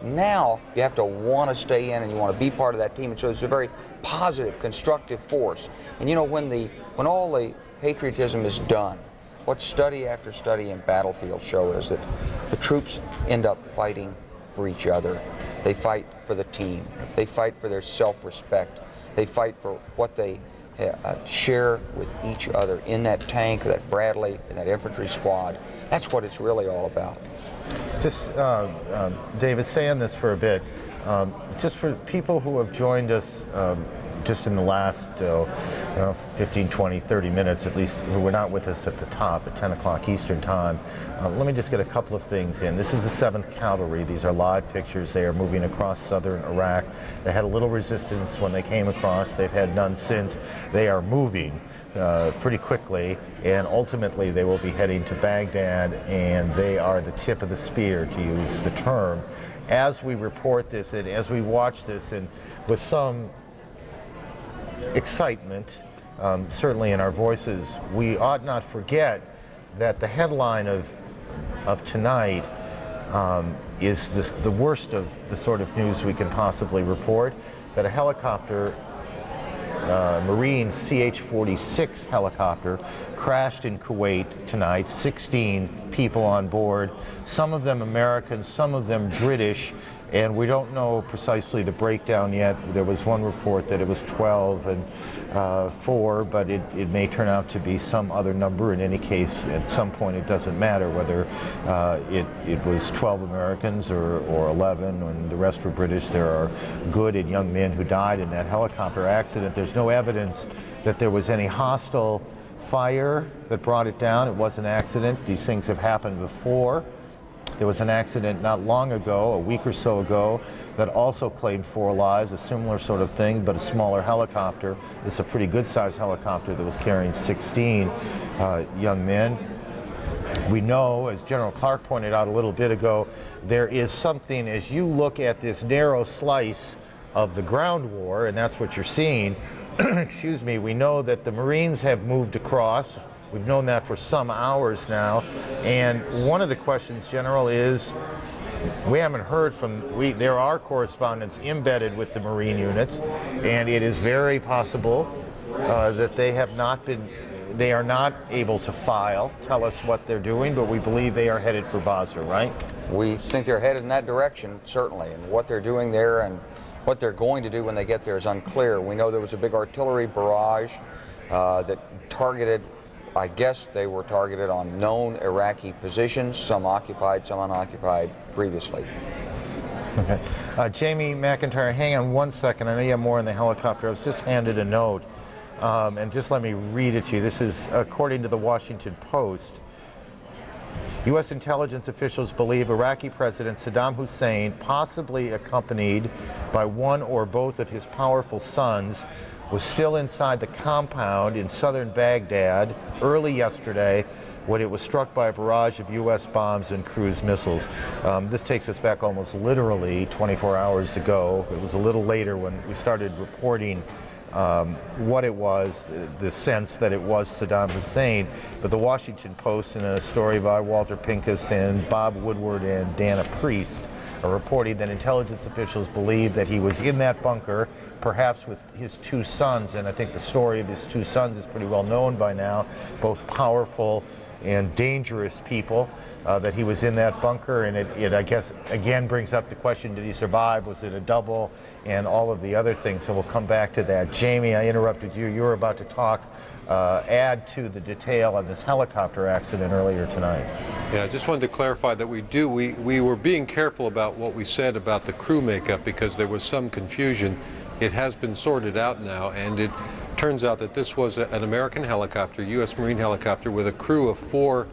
Now you have to want to stay in and you want to be part of that team, and so it's a very positive, constructive force. And when all the patriotism is done, what study after study in battlefields show is that the troops end up fighting for each other. They fight for the team. They fight for their self-respect. They fight for what they share with each other in that tank, or that Bradley, in that infantry squad. That's what it's really all about. Just, David, stay on this for a bit. Just for people who have joined us just in the last 15, 20, 30 minutes at least, who were not with us at the top at 10 o'clock Eastern Time, let me just get a couple of things in. This is the 7th Cavalry. These are live pictures. They are moving across southern Iraq. They had a little resistance when they came across. They've had none since. They are moving pretty quickly, and ultimately they will be heading to Baghdad, and they are the tip of the spear, to use the term. As we report this and as we watch this, and with some excitement, certainly in our voices, we ought not forget that the headline of tonight is the worst of the sort of news we can possibly report, that a helicopter, Marine CH-46 helicopter, crashed in Kuwait tonight. 16 people on board, some of them Americans, some of them British, and we don't know precisely the breakdown yet. There was one report that it was 12 and 4, but it may turn out to be some other number. In any case, at some point it doesn't matter whether it was 12 Americans or 11 and the rest were British. There are good and young men who died in that helicopter accident. There's no evidence that there was any hostile fire that brought it down. It was an accident. These things have happened before. There was an accident not long ago, a week or so ago, that also claimed 4 lives, a similar sort of thing, but a smaller helicopter. It's a pretty good-sized helicopter that was carrying 16 young men. We know, as General Clark pointed out a little bit ago, there is something, as you look at this narrow slice of the ground war, and that's what you're seeing, excuse me, we know that the Marines have moved across. We've known that for some hours now, and one of the questions, General, is we haven't heard from, there are correspondents embedded with the Marine units, and it is very possible that they are not able to tell us what they're doing, but we believe they are headed for Basra, right? We think they're headed in that direction, certainly, and what they're doing there and what they're going to do when they get there is unclear. We know there was a big artillery barrage that targeted, I guess they were targeted on known Iraqi positions, some occupied, some unoccupied previously. Okay. Jamie McIntyre, hang on one second. I know you have more in the helicopter. I was just handed a note and just let me read it to you. This is according to the Washington Post. U.S. intelligence officials believe Iraqi President Sadaam Hussein, possibly accompanied by one or both of his powerful sons, was still inside the compound in southern Baghdad early yesterday when it was struck by a barrage of U.S. bombs and cruise missiles. This takes us back almost literally 24 hours ago. It was a little later when we started reporting what it was, the sense that it was Sadaam Hussein. But the Washington Post, in a story by Walter Pincus and Bob Woodward and Dana Priest, are reporting that intelligence officials believe that he was in that bunker, perhaps with his two sons, and I think the story of his two sons is pretty well known by now, both powerful and dangerous people, that he was in that bunker, and it I guess again brings up the question, did he survive? Was it a double? And all of the other things, so we'll come back to that. Jamie, I interrupted you. You were about to talk, add to the detail of this helicopter accident earlier tonight. Yeah, I just wanted to clarify that we were being careful about what we said about the crew makeup because there was some confusion. It has been sorted out now, and it turns out that this was an American helicopter, U.S. Marine helicopter, with a crew of 4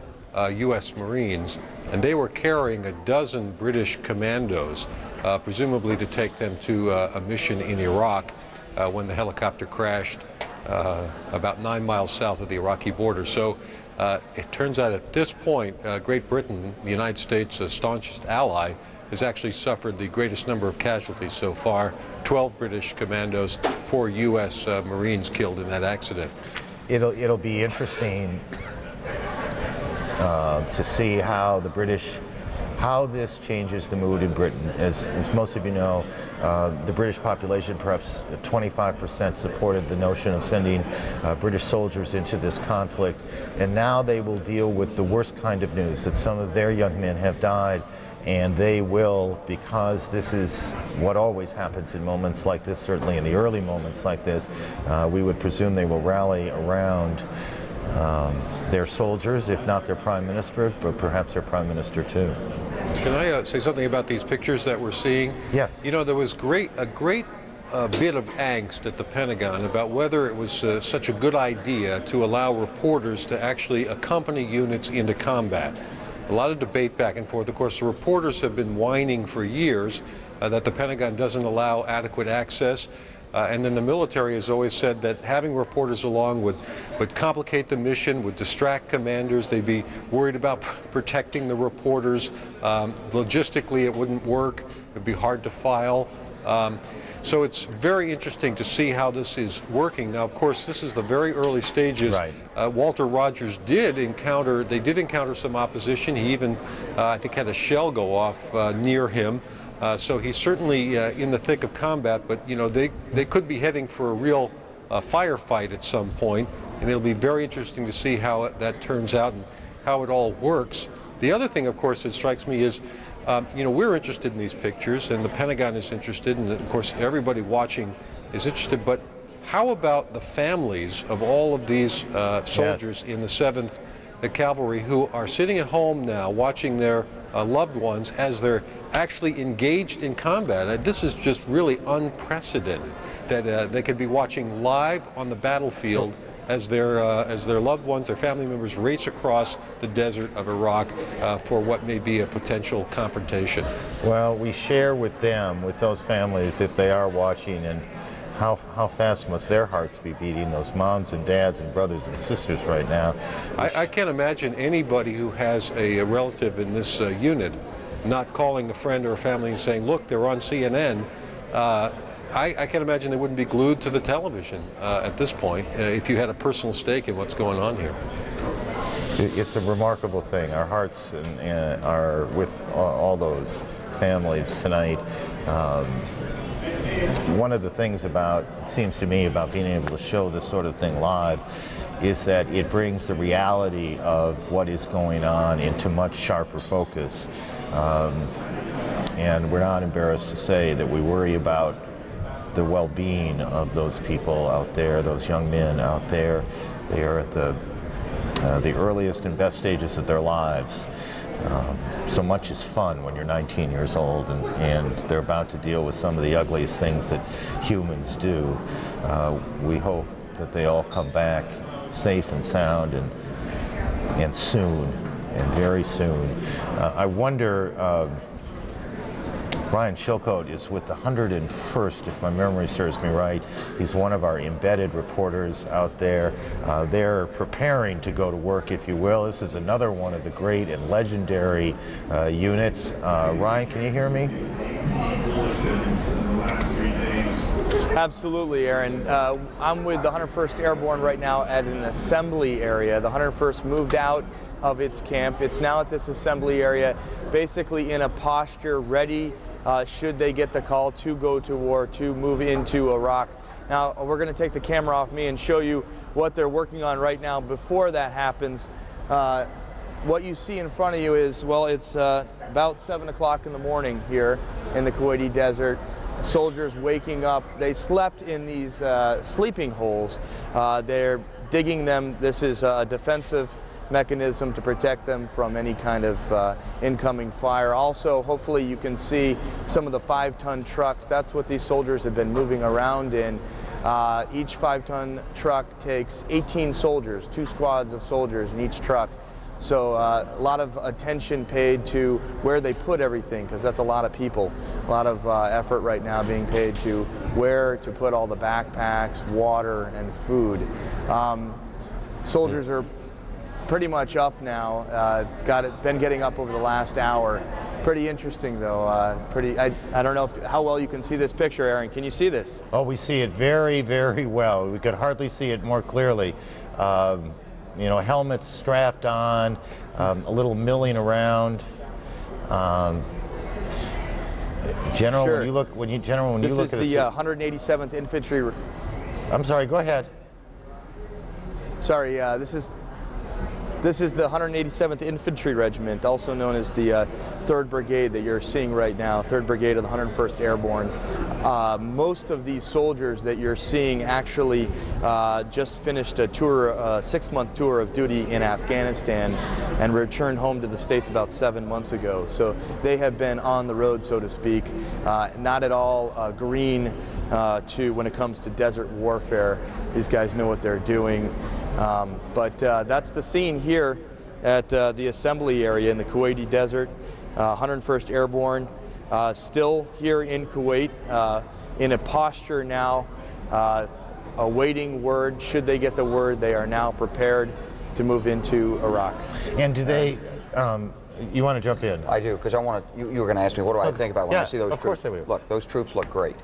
U.S. Marines, and they were carrying a dozen British commandos, presumably to take them to a mission in Iraq when the helicopter crashed about 9 miles south of the Iraqi border. So it turns out at this point, Great Britain, the United States' staunchest ally, has actually suffered the greatest number of casualties so far. 12 British commandos, 4 U.S. Marines killed in that accident. It'll be interesting to see how how this changes the mood in Britain. As most of you know, the British population, perhaps 25%, supported the notion of sending British soldiers into this conflict, and now they will deal with the worst kind of news, that some of their young men have died. And they will, because this is what always happens in moments like this, certainly in the early moments like this, we would presume they will rally around their soldiers, if not their prime minister, but perhaps their prime minister too. Can I say something about these pictures that we're seeing? Yes. You know, there was a great bit of angst at the Pentagon about whether it was such a good idea to allow reporters to actually accompany units into combat. A lot of debate back and forth. Of course, the reporters have been whining for years that the Pentagon doesn't allow adequate access. And then the military has always said that having reporters along would complicate the mission, would distract commanders. They'd be worried about protecting the reporters. Logistically, it wouldn't work. It'd be hard to file. So it's very interesting to see how this is working. Now, of course, this is the very early stages. Right. Walter Rogers did encounter some opposition. He even, I think, had a shell go off near him. So he's certainly in the thick of combat, but you know, they could be heading for a real firefight at some point, and it'll be very interesting to see how that turns out and how it all works. The other thing, of course, that strikes me is, you know, we're interested in these pictures, and the Pentagon is interested, and of course everybody watching is interested, but how about the families of all of these soldiers in the 7th Cavalry who are sitting at home now watching their loved ones as they're actually engaged in combat? This is just really unprecedented, that they could be watching live on the battlefield as their loved ones, their family members, race across the desert of Iraq for what may be a potential confrontation. Well, we share with them, with those families, if they are watching, and how fast must their hearts be beating, those moms and dads and brothers and sisters right now. I can't imagine anybody who has a relative in this unit not calling a friend or a family and saying, look, they're on CNN. I can't imagine they wouldn't be glued to the television at this point if you had a personal stake in what's going on here. It's a remarkable thing. Our hearts are with all those families tonight. One of the things it seems to me, about being able to show this sort of thing live is that it brings the reality of what is going on into much sharper focus. And we're not embarrassed to say that we worry about the well-being of those people out there, those young men out there. They are at the earliest and best stages of their lives. So much is fun when you're 19 years old, and they're about to deal with some of the ugliest things that humans do. We hope that they all come back safe and sound and soon, and very soon. I wonder, Ryan Chilcote is with the 101st, if my memory serves me right. He's one of our embedded reporters out there. They're preparing to go to work, if you will. This is another one of the great and legendary units. Ryan, can you hear me? Absolutely, Aaron. I'm with the 101st Airborne right now at an assembly area. The 101st moved out of its camp. It's now at this assembly area, basically in a posture ready should they get the call to go to war, to move into Iraq. Now, we're going to take the camera off me and show you what they're working on right now. Before that happens, what you see in front of you is, well, it's about 7 o'clock in the morning here in the Kuwaiti desert. Soldiers waking up. They slept in these sleeping holes. They're digging them. This is a defensive mechanism to protect them from any kind of incoming fire. Also, hopefully you can see some of the 5-ton trucks. That's what these soldiers have been moving around in. Each 5-ton truck takes 18 soldiers, 2 squads of soldiers in each truck. So a lot of attention paid to where they put everything, because that's a lot of people. A lot of effort right now being paid to where to put all the backpacks, water, and food. Soldiers are pretty much up now. Been getting up over the last hour. Pretty interesting, though. I don't know how well you can see this picture, Aaron. Can you see this? Oh, we see it very, very well. We could hardly see it more clearly. You know, helmets strapped on, a little milling around. General, sure. when you look, this is the 187th Infantry. I'm sorry. Go ahead. Sorry. This is the 187th Infantry Regiment, also known as the 3rd Brigade that you're seeing right now, 3rd Brigade of the 101st Airborne. Most of these soldiers that you're seeing actually just finished a tour, a 6-month tour of duty in Afghanistan and returned home to the States about 7 months ago. So they have been on the road, so to speak, not at all green when it comes to desert warfare. These guys know what they're doing. But that's the scene here at the assembly area in the Kuwaiti desert. 101st Airborne still here in Kuwait in a posture now, awaiting word. Should they get the word, they are now prepared to move into Iraq. And do they, you want to jump in? I do, because I want to, you were going to ask me, what do I think about when I see those troops? Of course I will. Look, those troops look great.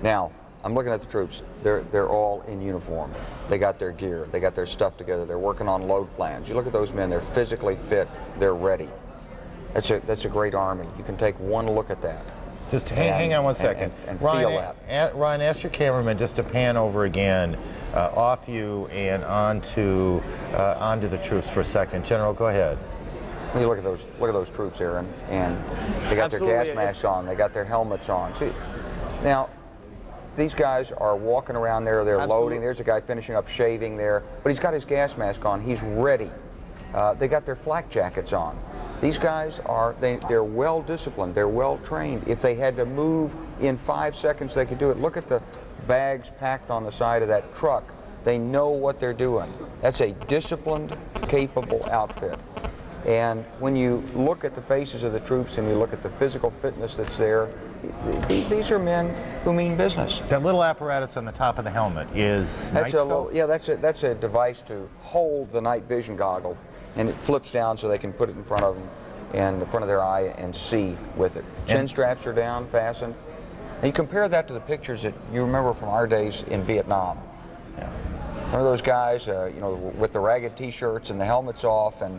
Now, I'm looking at the troops. They're all in uniform. They got their gear. They got their stuff together. They're working on load plans. You look at those men. They're physically fit. They're ready. That's a great army. You can take one look at that. Just hang on one second. And Ryan, feel that. Ryan, ask your cameraman just to pan over again, off you and onto the troops for a second. General, go ahead. When you look at those troops, Aaron, and they got their gas masks on. They got their helmets on. See, now. These guys are walking around there, they're loading. There's a guy finishing up shaving there, but he's got his gas mask on, he's ready. They got their flak jackets on. These guys they're well disciplined, they're well trained. If they had to move in 5 seconds, they could do it. Look at the bags packed on the side of that truck. They know what they're doing. That's a disciplined, capable outfit. And when you look at the faces of the troops and you look at the physical fitness that's there, these are men who mean business. That little apparatus on the top of the helmet is that's a device to hold the night vision goggle, and it flips down so they can put it in front of them and in front of their eye and see with it. Chin straps are down, fastened. And you compare that to the pictures that you remember from our days in Vietnam. Yeah. Remember those guys, you know, with the ragged T-shirts and the helmets off, and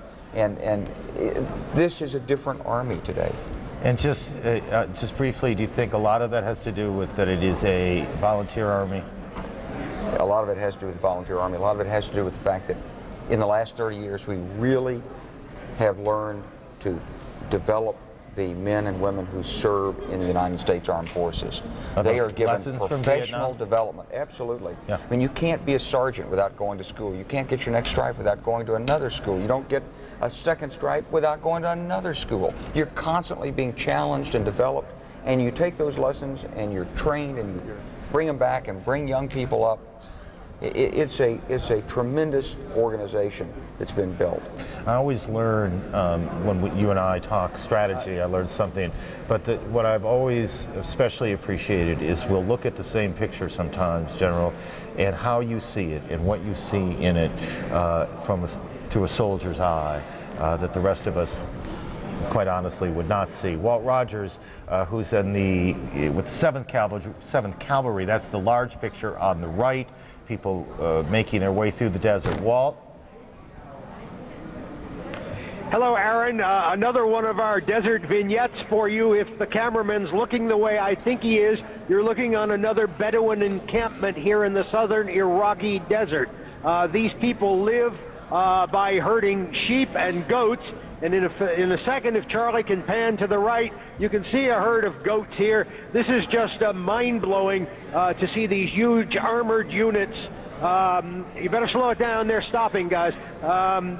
this is a different army today. And just briefly, do you think a lot of that has to do with that it is a volunteer army? A lot of it has to do with the volunteer army. A lot of it has to do with the fact that in the last 30 years, we really have learned to develop the men and women who serve in the United States Armed Forces. They are given professional development. Absolutely. Yeah. I mean, you can't be a sergeant without going to school. You can't get your next stripe without going to another school. You don't get a second stripe without going to another school. You're constantly being challenged and developed, and you take those lessons and you're trained and you bring them back and bring young people up It's a tremendous organization that's been built. I always learn when you and I talk strategy, I learn something. But what I've always especially appreciated is we'll look at the same picture sometimes, General, and how you see it and what you see in it through a soldier's eye that the rest of us, quite honestly, would not see. Walt Rogers, who's with the 7th Cavalry, that's the large picture on the right. People making their way through the desert. Walt? Hello, Aaron. Another one of our desert vignettes for you. If the cameraman's looking the way I think he is, you're looking on another Bedouin encampment here in the southern Iraqi desert. These people live by herding sheep and goats. And in a second, if Charlie can pan to the right, you can see a herd of goats here. This is just mind-blowing to see these huge armored units. You better slow it down. They're stopping, guys.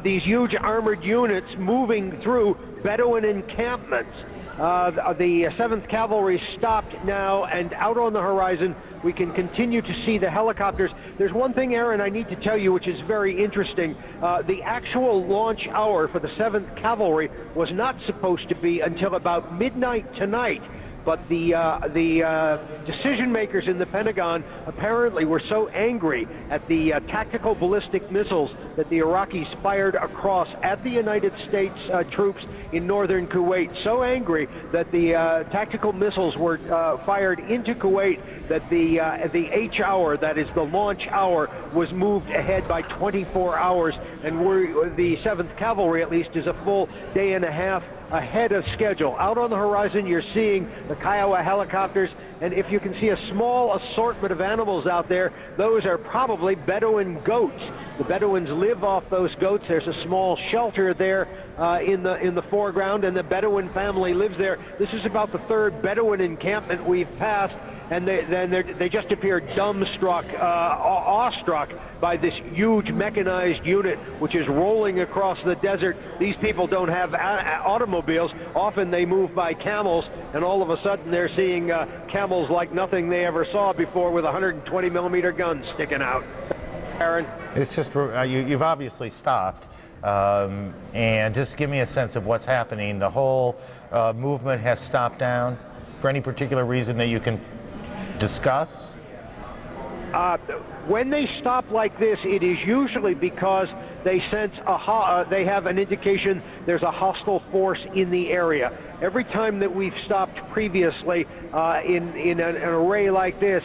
These huge armored units moving through Bedouin encampments. The 7th Cavalry stopped now, and out on the horizon, we can continue to see the helicopters. There's one thing, Aaron, I need to tell you, which is very interesting. The actual launch hour for the 7th Cavalry was not supposed to be until about midnight tonight. But the decision makers in the Pentagon apparently were so angry at the tactical ballistic missiles that the Iraqis fired across at the United States troops in northern Kuwait, so angry that the tactical missiles were fired into Kuwait that the H hour, that is the launch hour, was moved ahead by 24 hours, and the 7th Cavalry at least is a full day and a half ahead of schedule. Out on the horizon, you're seeing the Kiowa helicopters, and if you can see a small assortment of animals out there, those are probably Bedouin goats. The Bedouins live off those goats. There's a small shelter there in the foreground, and the Bedouin family lives there. This is about the 3rd Bedouin encampment we've passed, and they just appear dumbstruck, awestruck by this huge mechanized unit which is rolling across the desert. These people don't have automobiles. Often they move by camels, and all of a sudden they're seeing camels like nothing they ever saw before, with 120 millimeter guns sticking out. Aaron? It's just, you've obviously stopped. And just give me a sense of what's happening. The whole movement has stopped down for any particular reason that you can discuss? When they stop like this, it is usually because they sense they have an indication there's a hostile force in the area. Every time that we've stopped previously in an array like this,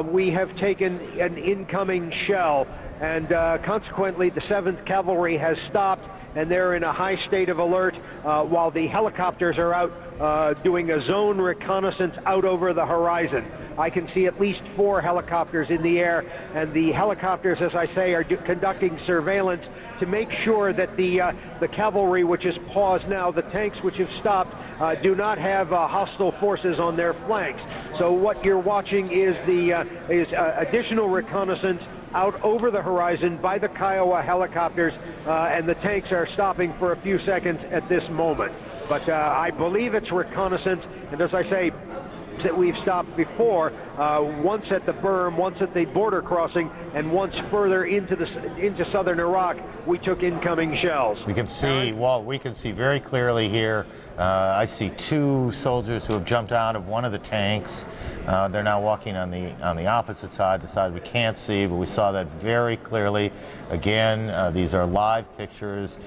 we have taken an incoming shell, and consequently the 7th Cavalry has stopped, and they're in a high state of alert while the helicopters are out doing a zone reconnaissance out over the horizon. I can see at least 4 helicopters in the air, and the helicopters, as I say, are conducting surveillance to make sure that the cavalry, which is paused now, the tanks which have stopped, do not have hostile forces on their flanks. So what you're watching is additional reconnaissance out over the horizon by the Kiowa helicopters, and the tanks are stopping for a few seconds at this moment. But I believe it's reconnaissance, and as I say, that we've stopped before, once at the berm, once at the border crossing, and once further into southern Iraq, we took incoming shells. We can see, Walt, we can see very clearly here. I see 2 soldiers who have jumped out of one of the tanks. They're now walking on the opposite side, the side we can't see, but we saw that very clearly. Again, these are live pictures.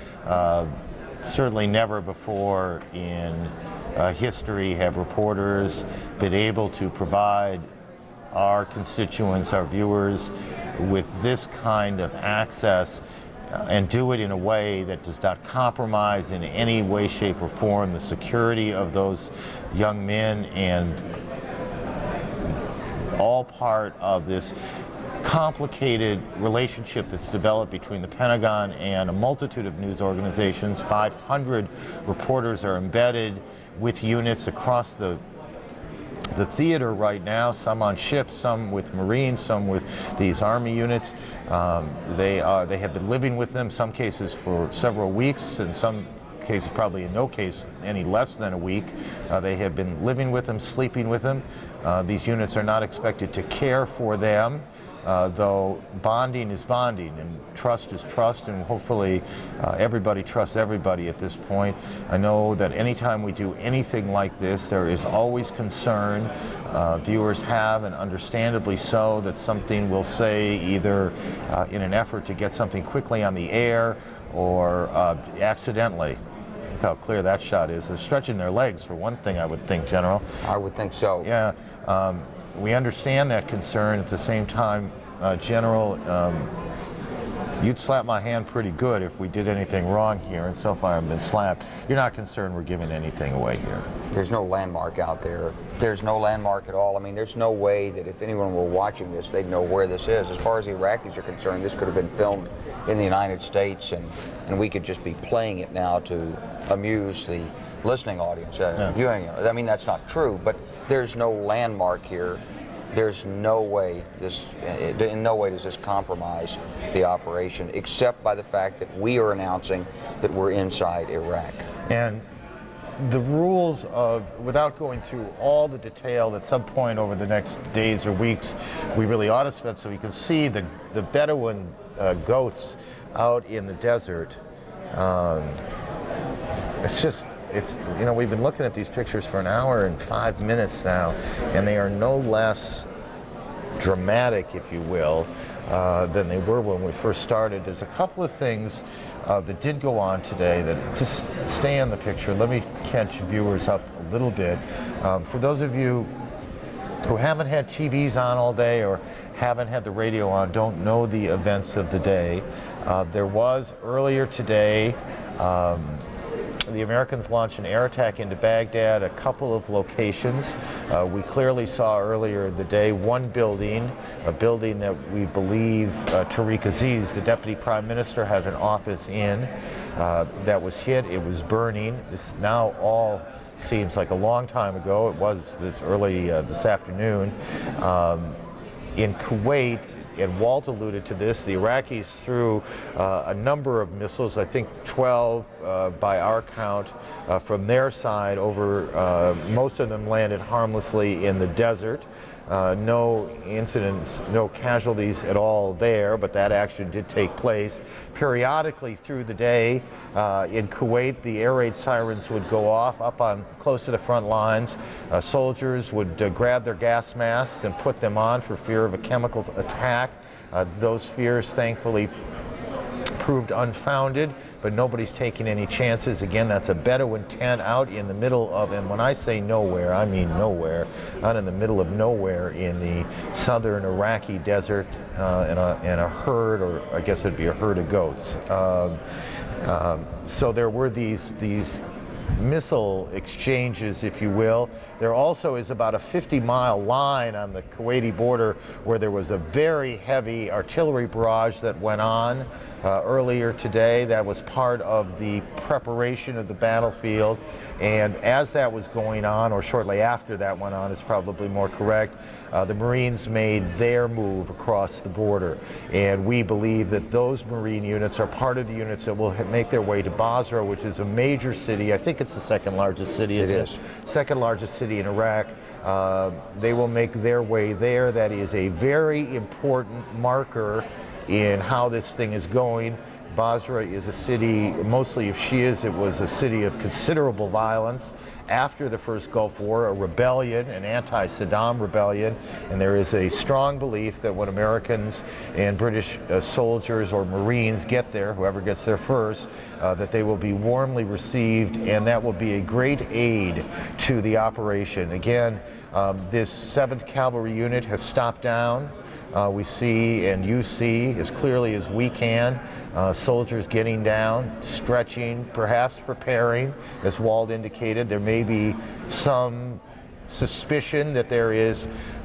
Certainly never before in history have reporters been able to provide our constituents, our viewers, with this kind of access and do it in a way that does not compromise in any way, shape, or form the security of those young men, and all part of this complicated relationship that's developed between the Pentagon and a multitude of news organizations. 500 reporters are embedded with units across the theater right now, some on ships, some with Marines, some with these Army units. They have been living with them, some cases for several weeks, in some cases probably in no case any less than a week. They have been living with them, sleeping with them. These units are not expected to care for them. though bonding is bonding and trust is trust, and hopefully everybody trusts everybody at this point. I know that anytime we do anything like this, there is always concern. Viewers have, and understandably so, that something will say either in an effort to get something quickly on the air or accidentally. Look how clear that shot is. They're stretching their legs, for one thing, I would think, General. I would think so. Yeah. We understand that concern. At the same time, General, you'd slap my hand pretty good if we did anything wrong here, and so far I've been slapped. You're not concerned we're giving anything away here? There's no landmark out there. There's no landmark at all. I mean, there's no way that if anyone were watching this, they'd know where this is. As far as the Iraqis are concerned, this could have been filmed in the United States, and we could just be playing it now to amuse the listening audience, viewing it. I mean, that's not true, but there's no landmark here. There's no way in no way does this compromise the operation, except by the fact that we are announcing that we're inside Iraq. And the rules of, without going through all the detail, at some point over the next days or weeks, we really ought to spend so we can see the Bedouin goats out in the desert. You know, we've been looking at these pictures for an hour and 5 minutes now, and they are no less dramatic, if you will, than they were when we first started. There's a couple of things that did go on today that just stay in the picture. Let me catch viewers up a little bit. For those of you who haven't had TVs on all day or haven't had the radio on, don't know the events of the day, there was earlier today the Americans launched an air attack into Baghdad, a couple of locations. We clearly saw earlier in the day one building, a building that we believe Tariq Aziz, the Deputy Prime Minister, had an office in, that was hit. It was burning. This now all seems like a long time ago. It was this early this afternoon. In Kuwait, and Walt alluded to this, the Iraqis threw a number of missiles, I think 12 by our count, from their side over, most of them landed harmlessly in the desert. No incidents, no casualties at all there, but that action did take place. Periodically through the day in Kuwait, the air raid sirens would go off up on close to the front lines. Soldiers would grab their gas masks and put them on for fear of a chemical attack. Those fears, thankfully, proved unfounded, but nobody's taking any chances. Again, that's a Bedouin tent out in the middle of, and when I say nowhere, I mean nowhere, out in the middle of nowhere in the southern Iraqi desert, in a herd, or I guess it'd be a herd of goats. So there were these missile exchanges, if you will. There also is about a 50-mile line on the Kuwaiti border where there was a very heavy artillery barrage that went on earlier today. That was part of the preparation of the battlefield, and as that was going on, or shortly after that went on is probably more correct, the Marines made their move across the border, and we believe that those Marine units are part of the units that will make their way to Basra, which is a major city. I think it's the second largest city. It is. Second largest city in Iraq. They will make their way there. That is a very important marker in how this thing is going. Basra is a city mostly of Shias. It was a city of considerable violence after the first Gulf War, a rebellion, an anti-Saddam rebellion, and there is a strong belief that when Americans and British soldiers or Marines get there, whoever gets there first, that they will be warmly received, and that will be a great aid to the operation. Again, this 7th Cavalry unit has stopped down. We see, and you see as clearly as we can, soldiers getting down, stretching, perhaps preparing. As Walt indicated, there may be some suspicion that there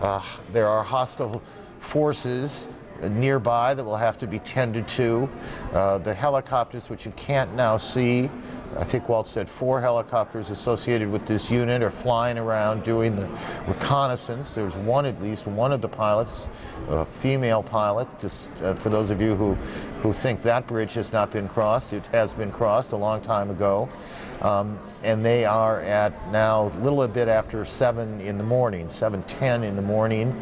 are hostile forces nearby that will have to be tended to. The helicopters, which you can't now see, I think Walt said 4 helicopters associated with this unit are flying around doing the reconnaissance. There's at least one of the pilots, a female pilot, just for those of you who think that bridge has not been crossed. It has been crossed a long time ago. And they are at now a little bit after 7 in the morning, 7:10 in the morning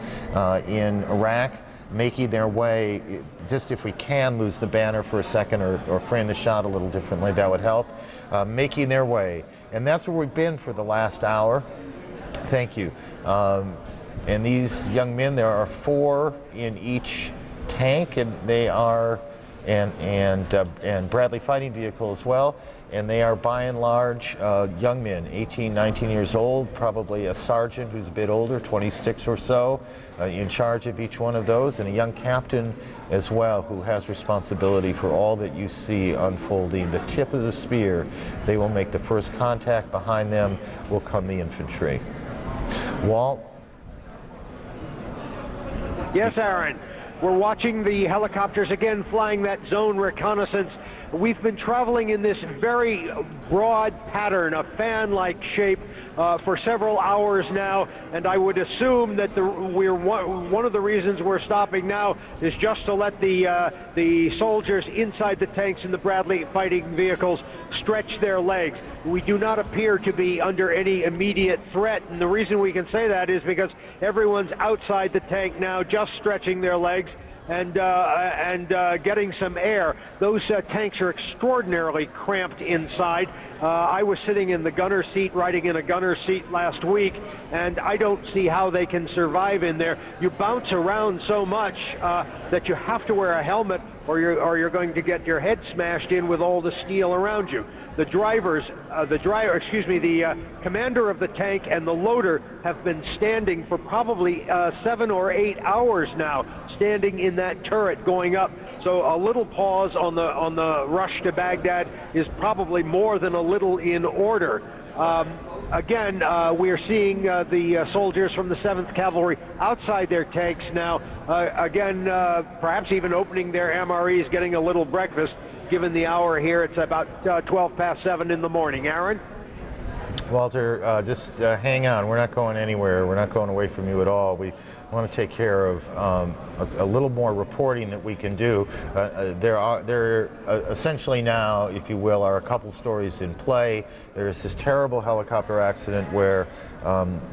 in Iraq. making their way, just if we can lose the banner for a second or frame the shot a little differently, that would help, making their way. And that's where we've been for the last hour. Thank you. And these young men, there are 4 in each tank, and they are, and Bradley fighting vehicle as well. And they are by and large young men, 18, 19 years old, probably a sergeant who's a bit older, 26 or so, in charge of each one of those, and a young captain as well who has responsibility for all that you see unfolding. The tip of the spear, they will make the first contact. Behind them will come the infantry. Walt? Yes, Aaron. We're watching the helicopters again flying that zone reconnaissance. We've been traveling in this very broad pattern, a fan-like shape, for several hours now, and I would assume that one of the reasons we're stopping now is just to let the soldiers inside the tanks and the Bradley fighting vehicles stretch their legs. We do not appear to be under any immediate threat, and the reason we can say that is because everyone's outside the tank now, just stretching their legs and getting some air. Those tanks are extraordinarily cramped inside. I was sitting in the gunner seat, riding in a gunner seat last week, and I don't see how they can survive in there. You bounce around so much that you have to wear a helmet, or you're going to get your head smashed in with all the steel around you. The commander of the tank and the loader have been standing for probably 7 or 8 hours now, standing in that turret going up. So a little pause on the rush to Baghdad is probably more than a little in order. Again, we are seeing the soldiers from the 7th Cavalry outside their tanks now, again, perhaps even opening their MREs, getting a little breakfast. Given the hour here, it's about 12 past 7 in the morning. Aaron? Walter, just hang on. We're not going anywhere. We're not going away from you at all. We want to take care of a little more reporting that we can do. There essentially now, if you will, are a couple stories in play. There's this terrible helicopter accident where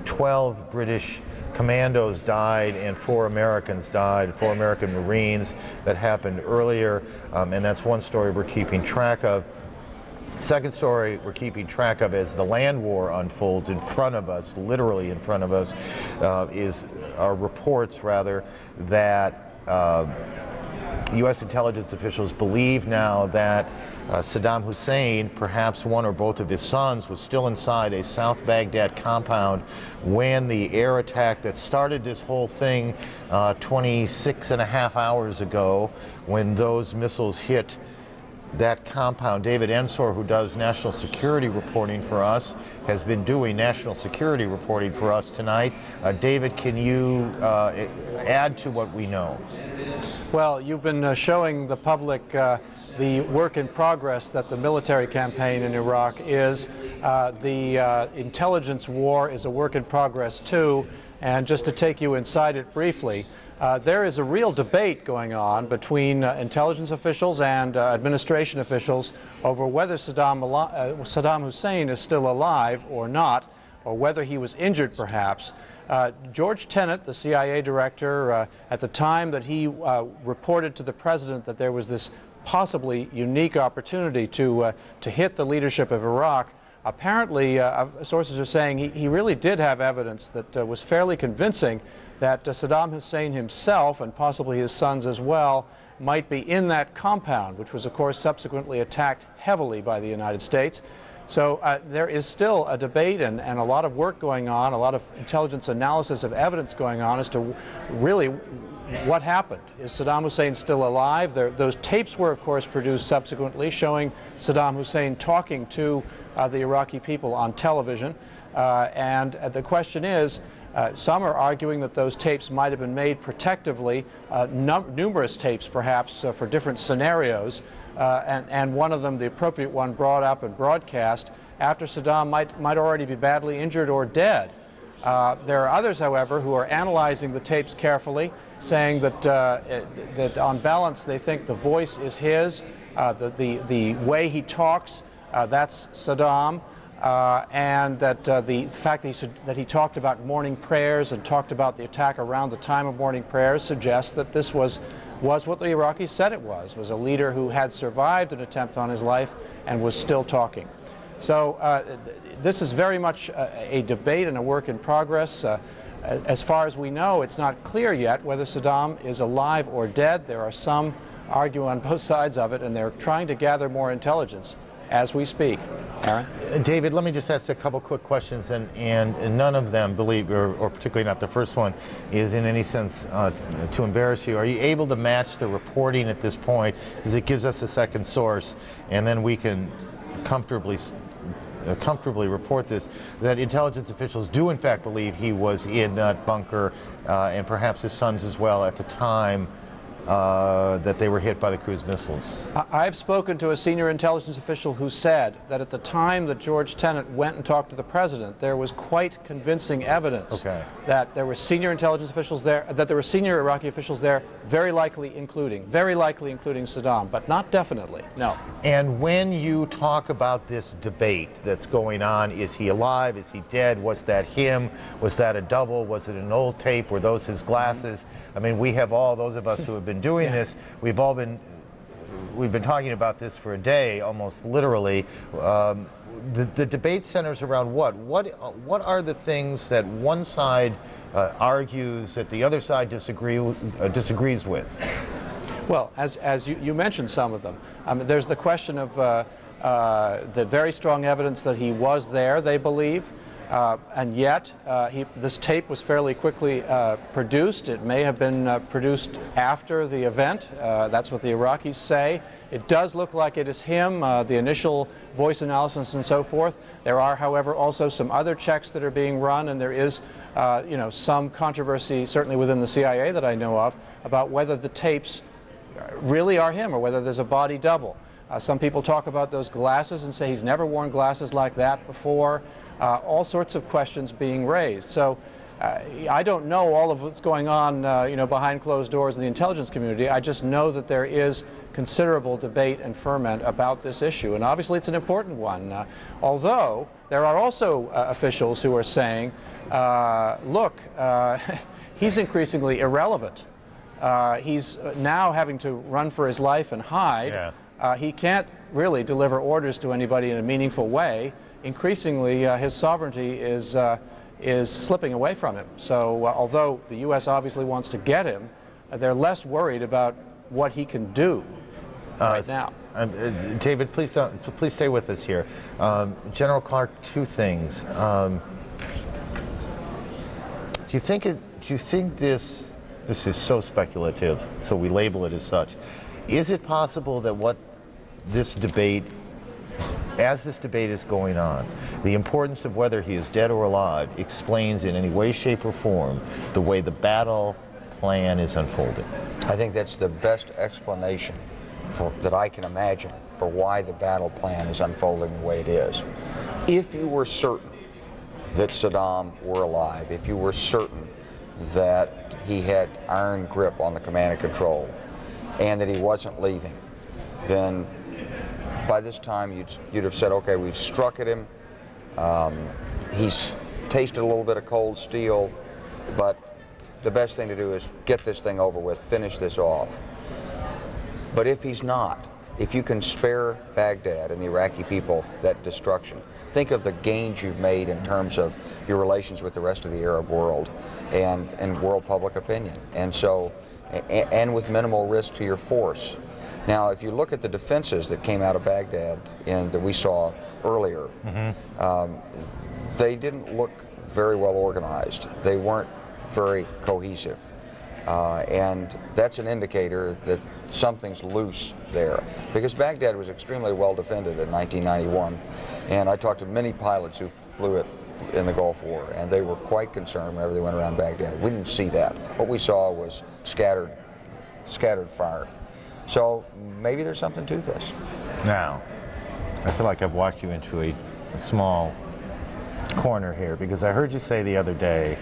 12 British commandos died and 4 Americans died, 4 American Marines. That happened earlier, and that's one story we're keeping track of. Second story we're keeping track of as the land war unfolds in front of us, literally in front of us, are reports rather that U.S. intelligence officials believe now that Sadaam Hussein, perhaps one or both of his sons, was still inside a South Baghdad compound when the air attack that started this whole thing 26.5 hours ago, when those missiles hit that compound. David Ensor, who does national security reporting for us, has been doing national security reporting for us tonight. David, can you add to what we know? Well, you've been showing the public the work in progress that the military campaign in Iraq is. The intelligence war is a work in progress too. And just to take you inside it briefly, there is a real debate going on between intelligence officials and administration officials over whether Sadaam Hussein is still alive or not, or whether he was injured perhaps. George Tenet, the CIA director, at the time that he reported to the president that there was this possibly unique opportunity to hit the leadership of Iraq, apparently sources are saying he really did have evidence that was fairly convincing that Sadaam Hussein himself, and possibly his sons as well, might be in that compound, which was of course subsequently attacked heavily by the United States. So there is still a debate and a lot of work going on, a lot of intelligence analysis of evidence going on as to really what happened. Is Sadaam Hussein still alive? Those tapes were of course produced subsequently showing Sadaam Hussein talking to the Iraqi people on television. And the question is, some are arguing that those tapes might have been made protectively, numerous tapes perhaps for different scenarios, and one of them, the appropriate one, brought up and broadcast after Saddam might already be badly injured or dead. There are others, however, who are analyzing the tapes carefully, saying that, that on balance they think the voice is his, the way he talks, that's Saddam. and that the fact that he talked about morning prayers and talked about the attack around the time of morning prayers suggests that this was what the Iraqis said it was a leader who had survived an attempt on his life and was still talking. So this is very much a debate and a work in progress. As far as we know, it's not clear yet whether Saddam is alive or dead. There are some arguing on both sides of it, and they're trying to gather more intelligence as we speak. Aaron? David, let me just ask a couple quick questions, and none of them, believe, or particularly not the first one, is in any sense to embarrass you. Are you able to match the reporting at this point, because it gives us a second source, and then we can comfortably report this, that intelligence officials do in fact believe he was in that bunker, and perhaps his sons as well, at the time that they were hit by the cruise missiles? I've spoken to a senior intelligence official who said that at the time that George Tenet went and talked to the president, there was quite convincing evidence that there were senior intelligence officials there, that there were senior Iraqi officials there, very likely including Saddam, but not definitely, no. And when you talk about this debate that's going on, is he alive, is he dead, was that him, was that a double, was it an old tape, were those his glasses? I mean, we have all, those of us who have been doing this, we've been talking about this for a day, almost literally. The debate centers around what? What are the things that one side argues that the other side disagrees with? Well, as you mentioned some of them. There's the question of the very strong evidence that he was there, they believe. And yet, this tape was fairly quickly produced. It may have been produced after the event. That's what the Iraqis say. It does look like it is him, the initial voice analysis and so forth. There are, however, also some other checks that are being run, and there is, some controversy, certainly within the CIA that I know of, about whether the tapes really are him or whether there's a body double. Some people talk about those glasses and say he's never worn glasses like that before. All sorts of questions being raised. So I don't know all of what's going on behind closed doors in the intelligence community. I just know that there is considerable debate and ferment about this issue, and obviously it's an important one. Although there are also officials who are saying, look, he's increasingly irrelevant. He's now having to run for his life and hide. Yeah. He can't really deliver orders to anybody in a meaningful way. Increasingly, his sovereignty is slipping away from him. So although the U.S. obviously wants to get him, they're less worried about what he can do right now. David, please stay with us here. General Clark, two things. Do you think this is so speculative, so we label it as such? Is it possible that what this debate, as this debate is going on, the importance of whether he is dead or alive explains in any way, shape, or form the way the battle plan is unfolding? I think that's the best explanation that I can imagine for why the battle plan is unfolding the way it is. If you were certain that Saddam were alive, if you were certain that he had iron grip on the command and control, and that he wasn't leaving, then by this time you'd have said, okay, we've struck at him, he's tasted a little bit of cold steel, but the best thing to do is get this thing over with, finish this off. But if he's not, if you can spare Baghdad and the Iraqi people that destruction, think of the gains you've made in terms of your relations with the rest of the Arab world and world public opinion, and so, and with minimal risk to your force. Now, if you look at the defenses that came out of Baghdad and that we saw earlier, they didn't look very well organized. They weren't very cohesive. And that's an indicator that something's loose there. Because Baghdad was extremely well defended in 1991. And I talked to many pilots who flew it in the Gulf War, and they were quite concerned whenever they went around Baghdad. We didn't see that. What we saw was scattered fire. So maybe there's something to this. Now, I feel like I've walked you into a small corner here, because I heard you say the other day,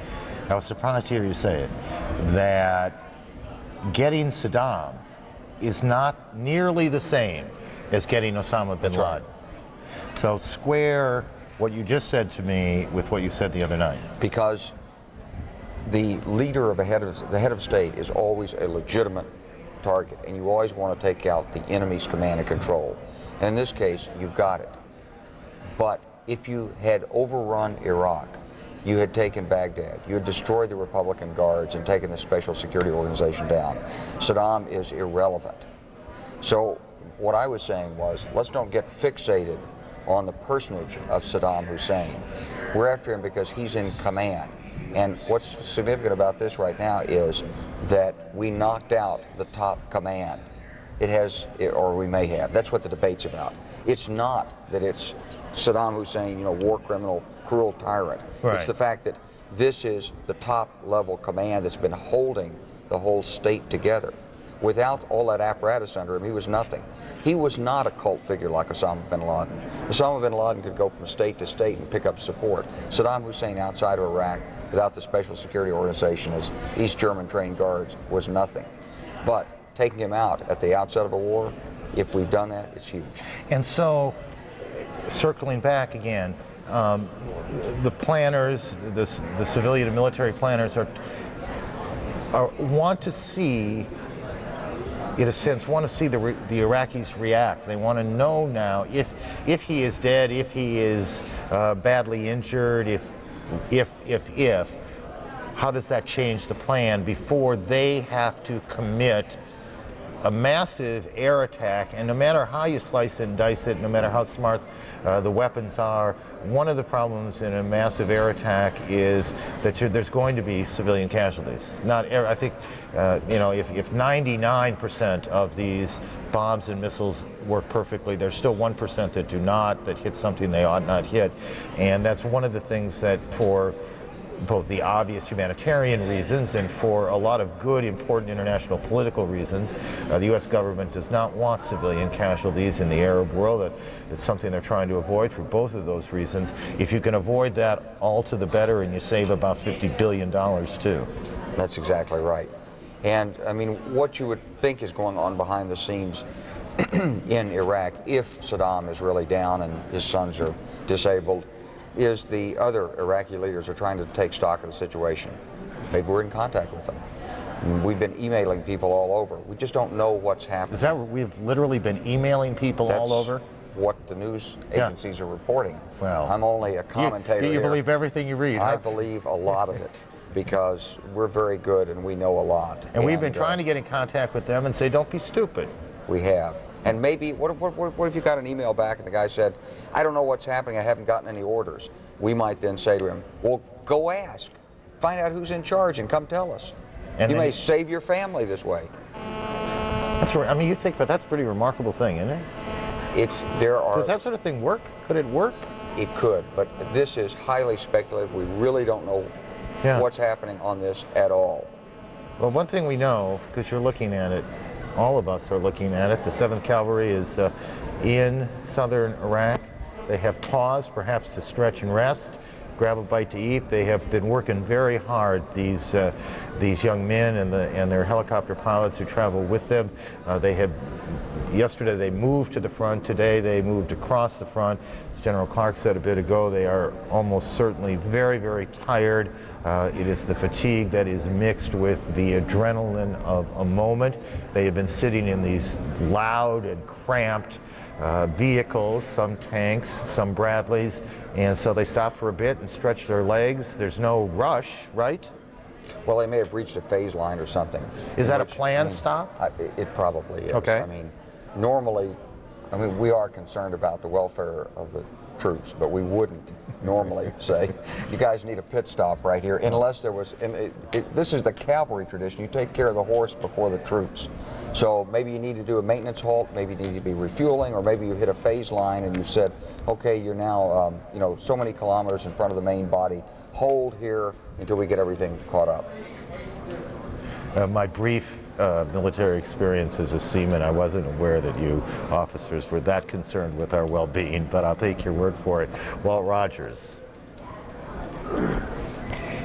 I was surprised to hear you say it, that getting Saddam is not nearly the same as getting Osama bin Laden. So square what you just said to me with what you said the other night? Because the leader of the head of state is always a legitimate target, and you always want to take out the enemy's command and control. And in this case, you've got it. But if you had overrun Iraq, you had taken Baghdad, you had destroyed the Republican Guards and taken the Special Security Organization down, Saddam is irrelevant. So what I was saying was, let's don't get fixated on the personage of Sadaam Hussein. We're after him because he's in command. And what's significant about this right now is that we knocked out the top command. It has, or we may have. That's what the debate's about. It's not that it's Saddam Hussein, you know, war criminal, cruel tyrant. Right. It's the fact that this is the top level command that's been holding the whole state together. Without all that apparatus under him, he was nothing. He was not a cult figure like Osama bin Laden. Osama bin Laden could go from state to state and pick up support. Saddam Hussein outside of Iraq, without the Special Security Organization, as East German trained guards, was nothing. But taking him out at the outset of a war, if we've done that, it's huge. And so, circling back again, the planners, the civilian and military planners want to see, in a sense, want to see the Iraqis react. They want to know now if he is dead, if he is badly injured, if, how does that change the plan before they have to commit a massive air attack? And no matter how you slice it and dice it, no matter how smart the weapons are, one of the problems in a massive air attack is that there's going to be civilian casualties. I think, you know, if 99% of these bombs and missiles work perfectly, there's still 1% that do not, that hit something they ought not hit. And that's one of the things that, for both the obvious humanitarian reasons and for a lot of good, important international political reasons, the U.S. government does not want civilian casualties in the Arab world. It's something they're trying to avoid for both of those reasons. If you can avoid that, all to the better, and you save about $50 billion too. That's exactly right. And I mean, what you would think is going on behind the scenes in Iraq, if Saddam is really down and his sons are disabled, is the other Iraqi leaders are trying to take stock of the situation. Maybe we're in contact with them. We've been emailing people all over. We just don't know what's happening. Is that what we've literally been emailing people all over? That's what the news agencies are reporting. Well, I'm only a commentator. You believe everything you read, huh? I believe a lot of it because we're very good and we know a lot. And we've been trying to get in contact with them and say, don't be stupid. We have. And maybe, what if you got an email back and the guy said, I don't know what's happening, I haven't gotten any orders. We might then say to him, well, go ask. Find out who's in charge and come tell us. And you may save your family this way. That's right. I mean, you think, but that's a pretty remarkable thing, isn't it? Does that sort of thing work? Could it work? It could, but this is highly speculative. We really don't know what's happening on this at all. Well, one thing we know, because you're looking at it, all of us are looking at it, the 7th Cavalry is in southern Iraq. They have paused, perhaps to stretch and rest, grab a bite to eat. They have been working very hard, these young men and their helicopter pilots who travel with them. Yesterday they moved to the front, today they moved across the front. As General Clark said a bit ago, they are almost certainly very, very tired. It is the fatigue that is mixed with the adrenaline of a moment. They have been sitting in these loud and cramped vehicles, some tanks, some Bradleys, and so they stopped for a bit and stretched their legs. There's no rush, right? Well, they may have reached a phase line or something. Is that a planned stop? It probably is. Okay. I mean, normally, we are concerned about the welfare of the troops, but we wouldn't normally say, you guys need a pit stop right here, unless there was, this is the cavalry tradition, you take care of the horse before the troops. So maybe you need to do a maintenance halt, maybe you need to be refueling, or maybe you hit a phase line and you said, okay, you're now, so many kilometers in front of the main body, hold here until we get everything caught up. My brief military experience as a seaman, I wasn't aware that you officers were that concerned with our well-being, but I'll take your word for it. Walt Rogers.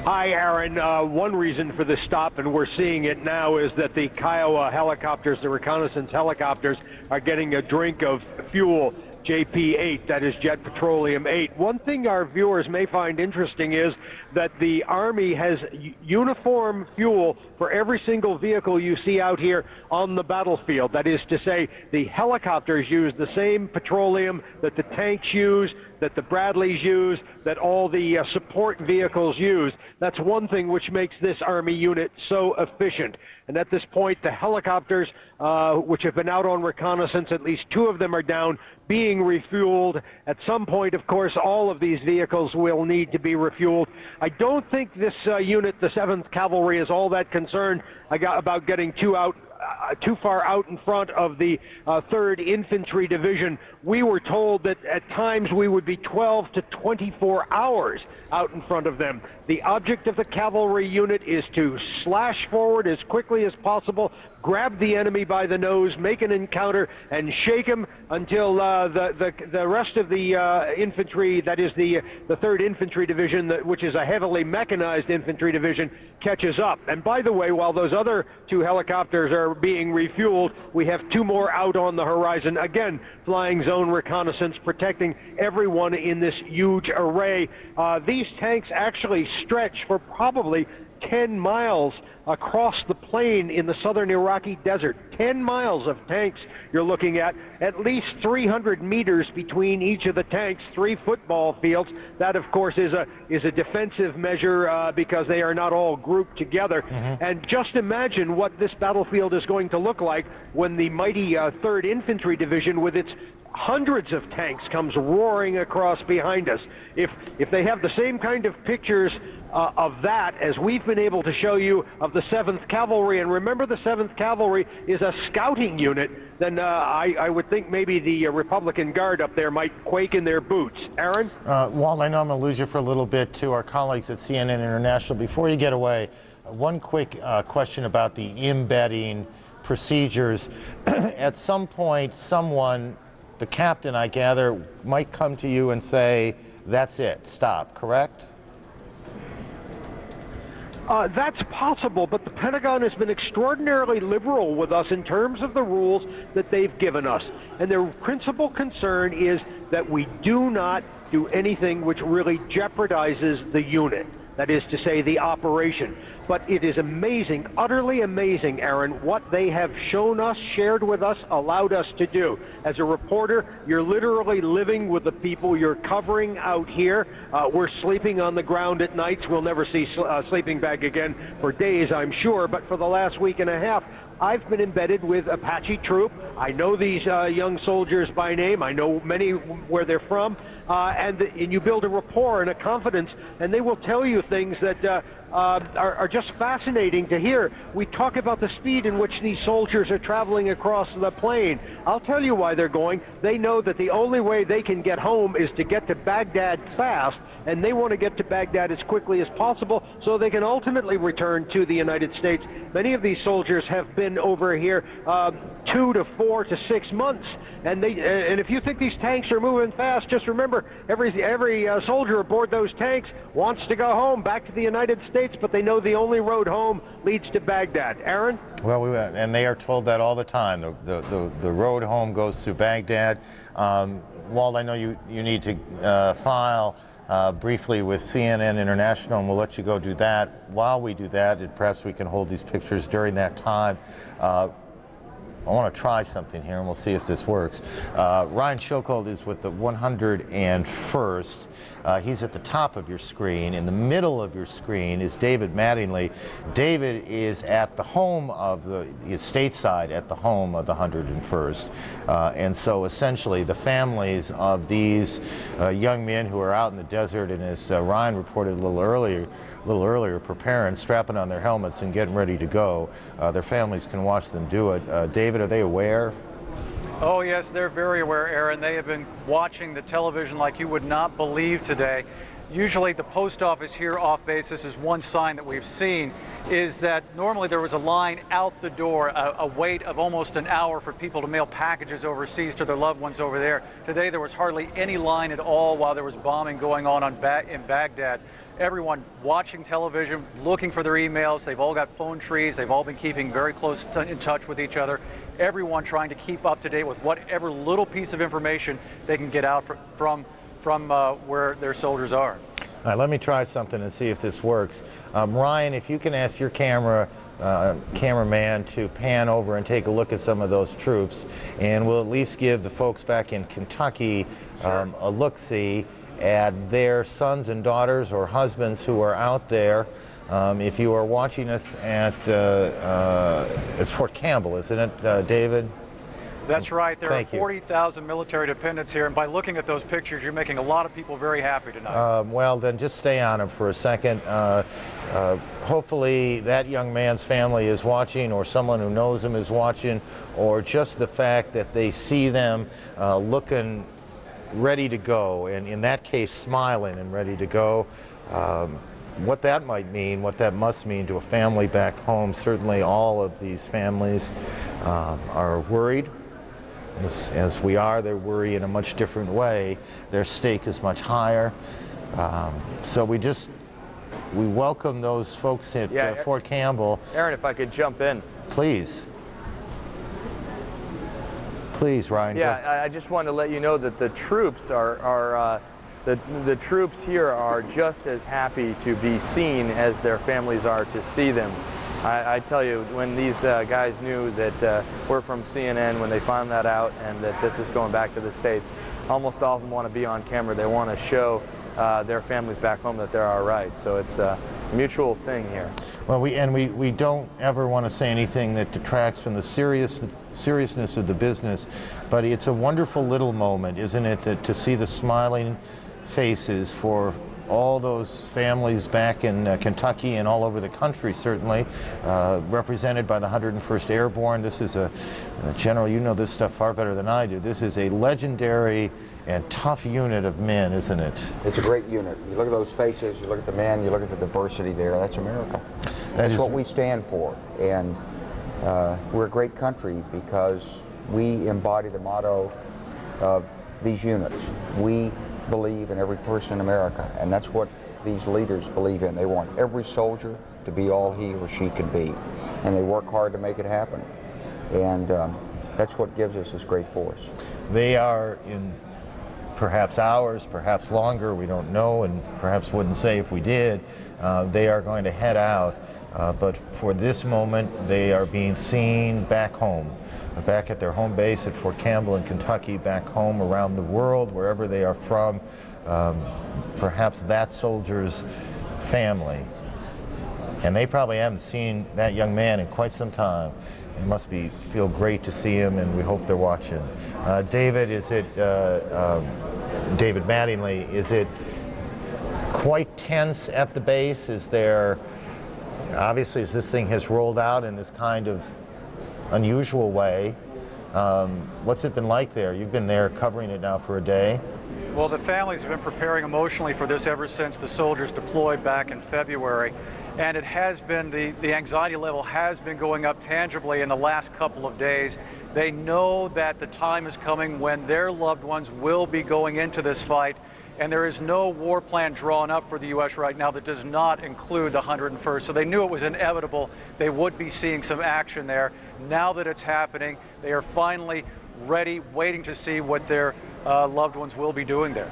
Hi, Aaron. One reason for this stop, and we're seeing it now, is that the Kiowa helicopters, the reconnaissance helicopters, are getting a drink of fuel JP-8, that is Jet Petroleum 8. One thing our viewers may find interesting is that the Army has uniform fuel for every single vehicle you see out here on the battlefield. That is to say, the helicopters use the same petroleum that the tanks use, that the Bradleys use, that all the support vehicles use. That's one thing which makes this Army unit so efficient. And at this point, the helicopters, which have been out on reconnaissance, at least 2 of them are down, being refueled. At some point, of course, all of these vehicles will need to be refueled. I don't think this unit, the 7th Cavalry, is all that concerned about getting too far out in front of the 3rd Infantry Division. We were told that at times we would be 12 to 24 hours out in front of them. The object of the cavalry unit is to slash forward as quickly as possible, grab the enemy by the nose, make an encounter, and shake him until the rest of the infantry, that is the 3rd Infantry Division, which is a heavily mechanized infantry division, catches up. And by the way, while those other 2 helicopters are being refueled, we have 2 more out on the horizon, again, flying zone reconnaissance, protecting everyone in this huge array. These tanks actually stretch for probably 10 miles across the plain in the southern Iraqi desert. 10 miles of tanks you're looking at least 300 meters between each of the tanks, 3 football fields. That, of course, is a defensive measure because they are not all grouped together. And just imagine what this battlefield is going to look like when the mighty 3rd Infantry Division, with its hundreds of tanks, comes roaring across behind us. If they have the same kind of pictures of that as we've been able to show you of the 7th Cavalry, and remember the 7th Cavalry is a scouting unit, then I would think maybe the Republican Guard up there might quake in their boots. Aaron? Walt, I know I'm going to lose you for a little bit to our colleagues at CNN International. Before you get away, one quick question about the embedding procedures. At some point, someone, the captain, I gather, might come to you and say, that's it, stop, correct? That's possible, but the Pentagon has been extraordinarily liberal with us in terms of the rules that they've given us. And their principal concern is that we do not do anything which really jeopardizes the unit. That is to say, the operation. But it is amazing, utterly amazing, Aaron, what they have shown us, shared with us, allowed us to do. As a reporter, you're literally living with the people you're covering out here. We're sleeping on the ground at nights. We'll never see a sleeping bag again for days, I'm sure. But for the last week and a half, I've been embedded with Apache troop. I know these young soldiers by name. I know many where they're from. And you build a rapport and a confidence, and they will tell you things that are just fascinating to hear. We talk about the speed in which these soldiers are traveling across the plain. I'll tell you why they're going. They know that the only way they can get home is to get to Baghdad fast, and they want to get to Baghdad as quickly as possible so they can ultimately return to the United States. Many of these soldiers have been over here 2 to 4 to 6 months, and if you think these tanks are moving fast, just remember every soldier aboard those tanks wants to go home, back to the United States, but they know the only road home leads to Baghdad. Aaron? Well, and they are told that all the time. The road home goes through Baghdad. Walt, I know you need to file briefly with CNN International, and we'll let you go do that. While we do that, and perhaps we can hold these pictures during that time. I want to try something here, and we'll see if this works. Ryan Schilkold is with the 101st. He's at the top of your screen. In the middle of your screen is David Mattingly. David is at the home of is stateside at the home of the 101st. And so essentially the families of these young men who are out in the desert, and as Ryan reported a little earlier, preparing, strapping on their helmets and getting ready to go. Their families can watch them do it. David, are they aware? Oh yes, they're very aware, Aaron. They have been watching the television like you would not believe today. Usually the post office here off base, this is one sign that we've seen, is that normally there was a line out the door, a wait of almost an hour for people to mail packages overseas to their loved ones over there. Today there was hardly any line at all while there was bombing going on in Baghdad. Everyone watching television, looking for their emails. They've all got phone trees. They've all been keeping very close in touch with each other. everyone trying to keep up to date with whatever little piece of information they can get out from where their soldiers are. All right, let me try something and see if this works. Ryan, if you can ask your cameraman to pan over and take a look at some of those troops, and we'll at least give the folks back in Kentucky a look-see at their sons and daughters or husbands who are out there. If you are watching us at Fort Campbell, isn't it, David? That's right. There are 40,000 military dependents here, and by looking at those pictures, you're making a lot of people very happy tonight. Well, then just stay on them for a second. Hopefully that young man's family is watching, or someone who knows him is watching, or just the fact that they see them looking ready to go, and in that case smiling and ready to go. What that might mean, what that must mean to a family back home. Certainly all of these families are worried. As we are, they worry in a much different way. Their stake is much higher. So we welcome those folks at Fort Campbell. Aaron, if I could jump in. Please. Please, Ryan. Yeah, I just wanted to let you know that the troops the troops here are just as happy to be seen as their families are to see them. I tell you, when these guys knew that we're from CNN, when they found that out and that this is going back to the States, almost all of them want to be on camera. They want to show their families back home that they're all right. So it's a mutual thing here. Well, we don't ever want to say anything that detracts from the seriousness of the business, but it's a wonderful little moment, isn't it, that to see the smiling faces for all those families back in Kentucky and all over the country, certainly, represented by the 101st Airborne. This is General, you know this stuff far better than I do. This is a legendary and tough unit of men, isn't it? It's a great unit. You look at those faces, you look at the men, you look at the diversity there. That's America. That's what we stand for. And we're a great country because we embody the motto of these units. We believe in every person in America, and that's what these leaders believe in. They want every soldier to be all he or she can be, and they work hard to make it happen. And that's what gives us this great force. They are in perhaps hours, perhaps longer, we don't know, and perhaps wouldn't say if we did. They are going to head out, but for this moment they are being seen back home. Back at their home base at Fort Campbell in Kentucky, back home around the world, wherever they are from, perhaps that soldier's family. And they probably haven't seen that young man in quite some time. It must feel great to see him, and we hope they're watching. David, David Mattingly, is it quite tense at the base? Is there, obviously as this thing has rolled out in this kind of unusual way, what's it been like there? You've been there covering it now for a day. Well, the families have been preparing emotionally for this ever since the soldiers deployed back in February, and it has been, the anxiety level has been going up tangibly in the last couple of days. They know that the time is coming when their loved ones will be going into this fight, and there is no war plan drawn up for the U.S. right now that does not include the 101st. So they knew it was inevitable they would be seeing some action there. Now that it's happening, they are finally ready, waiting to see what their loved ones will be doing there.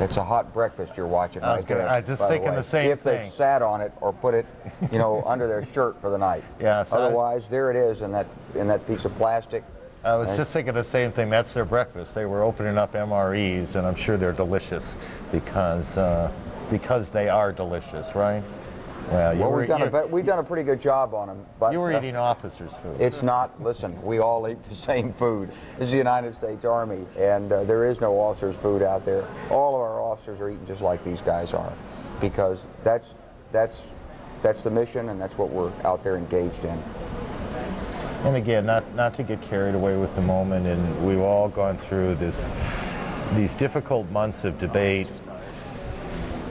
It's a hot breakfast you're watching right there. I was just thinking the same thing. If they sat on it or put it, you know, under their shirt for the night. Yes. Otherwise, there it is in that piece of plastic. I was just thinking the same thing. That's their breakfast. They were opening up MREs, and I'm sure they're delicious because they are delicious, right? Well, we've done a pretty good job on them. But you were eating officers' food. It's not. Listen, we all eat the same food. This is the United States Army, and there is no officers' food out there. All of our officers are eating just like these guys are, because that's the mission, and that's what we're out there engaged in. And again, not to get carried away with the moment, and we've all gone through these difficult months of debate,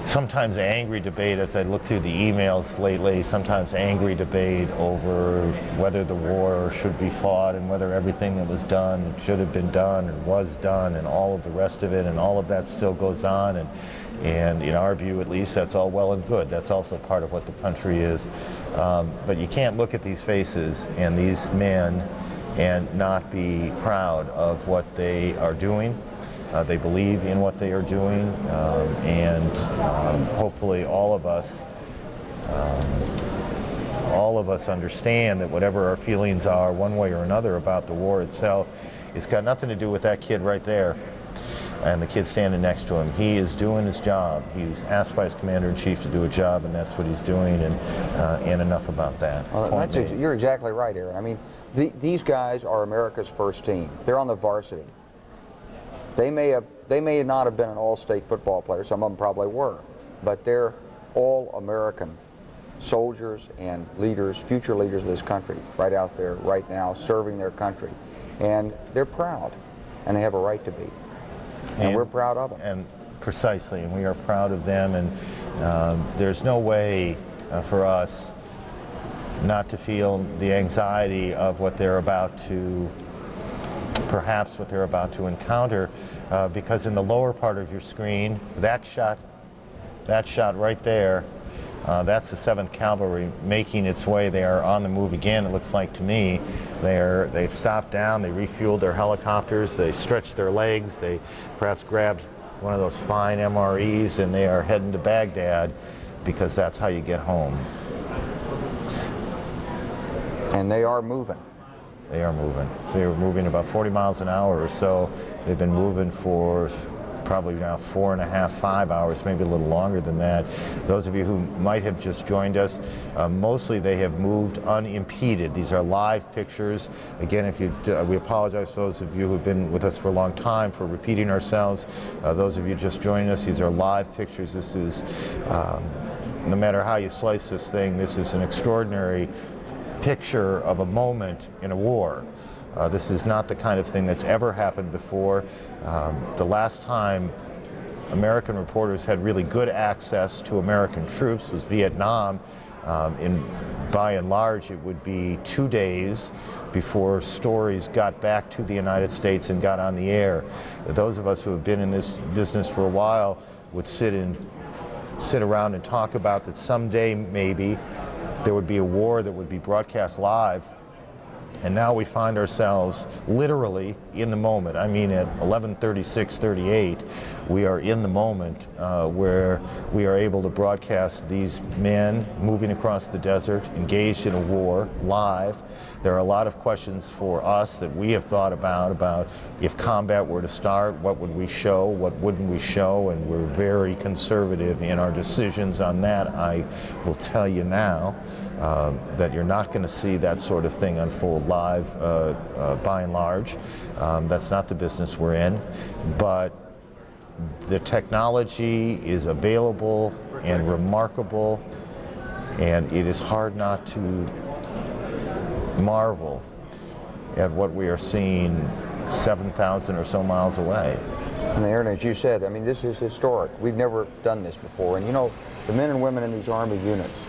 sometimes angry debate as I look through the emails lately, sometimes angry debate over whether the war should be fought and whether everything that was done should have been done and was done and all of the rest of it, and all of that still goes on, and in our view at least that's all well and good. That's also part of what the country is. But you can't look at these faces and these men and not be proud of what they are doing. They believe in what they are doing, and hopefully all of us understand that whatever our feelings are one way or another about the war itself, it's got nothing to do with that kid right there and the kid standing next to him. He is doing his job. He's asked by his commander-in-chief to do a job, and that's what he's doing, and enough about that. Well, you're exactly right, Aaron. I mean, these guys are America's first team. They're on the varsity. They may not have been an all-state football player. Some of them probably were, but they're all American soldiers and leaders, future leaders of this country, right out there, right now, serving their country. And they're proud, and they have a right to be. And we're proud of them. And precisely, and we are proud of them, and there's no way for us not to feel the anxiety of what they're about to, perhaps what they're about to encounter, because in the lower part of your screen, that shot right there, that's the 7th Cavalry making its way. They are on the move again, it looks like to me. They've stopped down, they refueled their helicopters, they stretched their legs, they perhaps grabbed one of those fine MREs, and they are heading to Baghdad, because that's how you get home. And they are moving. They are moving. They were moving about 40 miles an hour or so. They've been moving for probably now 4.5, 5 hours, maybe a little longer than that. Those of you who might have just joined us, mostly they have moved unimpeded. These are live pictures. Again, we apologize to those of you who've been with us for a long time for repeating ourselves. Those of you just joining us, these are live pictures. This is, no matter how you slice this thing, this is an extraordinary picture of a moment in a war. This is not the kind of thing that's ever happened before. The last time American reporters had really good access to American troops was Vietnam. By and large, it would be 2 days before stories got back to the United States and got on the air. Those of us who have been in this business for a while would sit around and talk about that someday maybe there would be a war that would be broadcast live. And now we find ourselves literally in the moment. I mean, at 11:36:38, we are in the moment where we are able to broadcast these men moving across the desert, engaged in a war, live. There are a lot of questions for us that we have thought about if combat were to start, what would we show, what wouldn't we show, and we're very conservative in our decisions on that. I will tell you now that you're not going to see that sort of thing unfold live by and large. That's not the business we're in, but the technology is available and remarkable, and it is hard not to marvel at what we are seeing 7,000 or so miles away. And Aaron, as you said, I mean, this is historic. We've never done this before. And you know, the men and women in these Army units,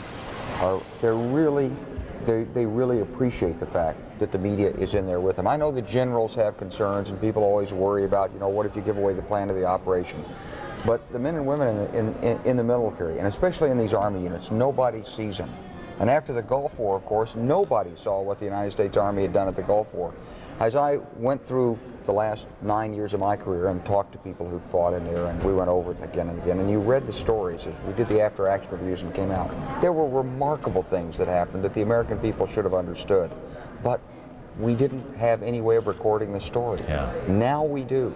they really appreciate the fact that the media is in there with them. I know the generals have concerns, and people always worry about, you know, what if you give away the plan of the operation? But the men and women in the military, and especially in these Army units, nobody sees them. And after the Gulf War, of course, nobody saw what the United States Army had done at the Gulf War. As I went through the last 9 years of my career and talked to people who'd fought in there, and we went over it again and again, and you read the stories as we did the after-action reviews and came out, there were remarkable things that happened that the American people should have understood. But we didn't have any way of recording the story. Yeah. Now we do.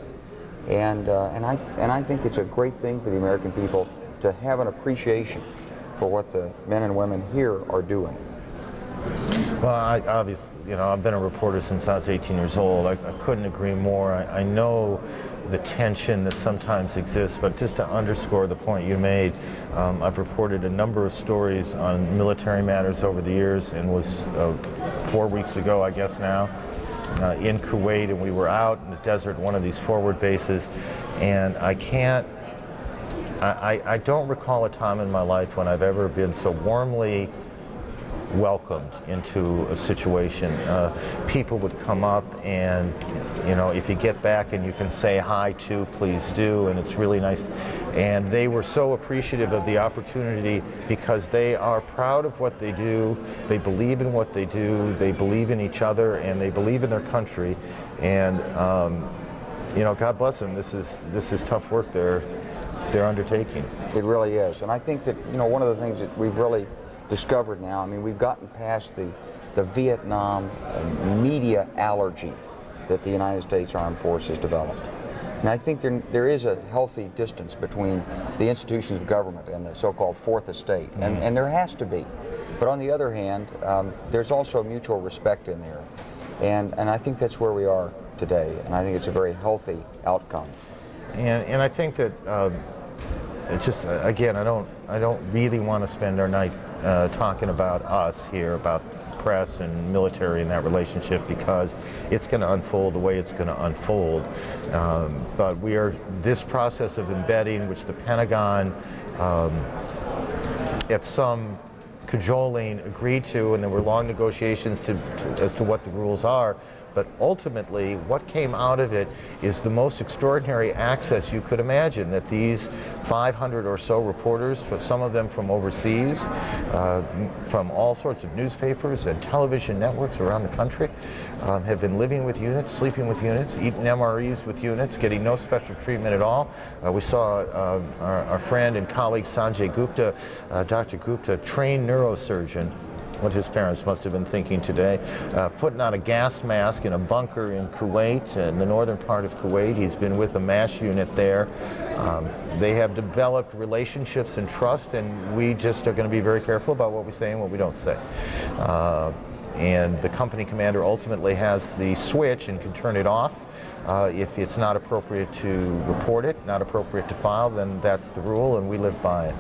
And I think it's a great thing for the American people to have an appreciation for what the men and women here are doing. Well, obviously, you know, I've been a reporter since I was 18 years old. I couldn't agree more. I know the tension that sometimes exists, but just to underscore the point you made, I've reported a number of stories on military matters over the years, and was 4 weeks ago, I guess now, in Kuwait, and we were out in the desert, one of these forward bases, and I don't recall a time in my life when I've ever been so warmly welcomed into a situation. People would come up and, you know, if you get back and you can say hi to, please do, and it's really nice. And they were so appreciative of the opportunity because they are proud of what they do, they believe in what they do, they believe in each other, and they believe in their country. And you know, God bless them. This is tough work they're undertaking. It really is, and I think that, you know, one of the things that we've really discovered now, I mean, we've gotten past the Vietnam media allergy that the United States Armed Forces developed. And I think there is a healthy distance between the institutions of government and the so-called fourth estate, and there has to be. But on the other hand, there's also mutual respect in there. And I think that's where we are today, and I think it's a very healthy outcome. And I think that it's just, again, I don't really want to spend our night talking about us here, about press and military and that relationship, because it's going to unfold the way it's going to unfold. But this process of embedding, which the Pentagon at some cajoling agreed to, and there were long negotiations as to what the rules are. But ultimately, what came out of it is the most extraordinary access you could imagine, that these 500 or so reporters, some of them from overseas, from all sorts of newspapers and television networks around the country, have been living with units, sleeping with units, eating MREs with units, getting no special treatment at all. We saw our friend and colleague Sanjay Gupta, Dr. Gupta, trained neurosurgeon, what his parents must have been thinking today, putting on a gas mask in a bunker in Kuwait, in the northern part of Kuwait. He's been with a MASH unit there. They have developed relationships and trust, and we just are going to be very careful about what we say and what we don't say. And the company commander ultimately has the switch and can turn it off. If it's not appropriate to report it, not appropriate to file, then that's the rule, and we live by it.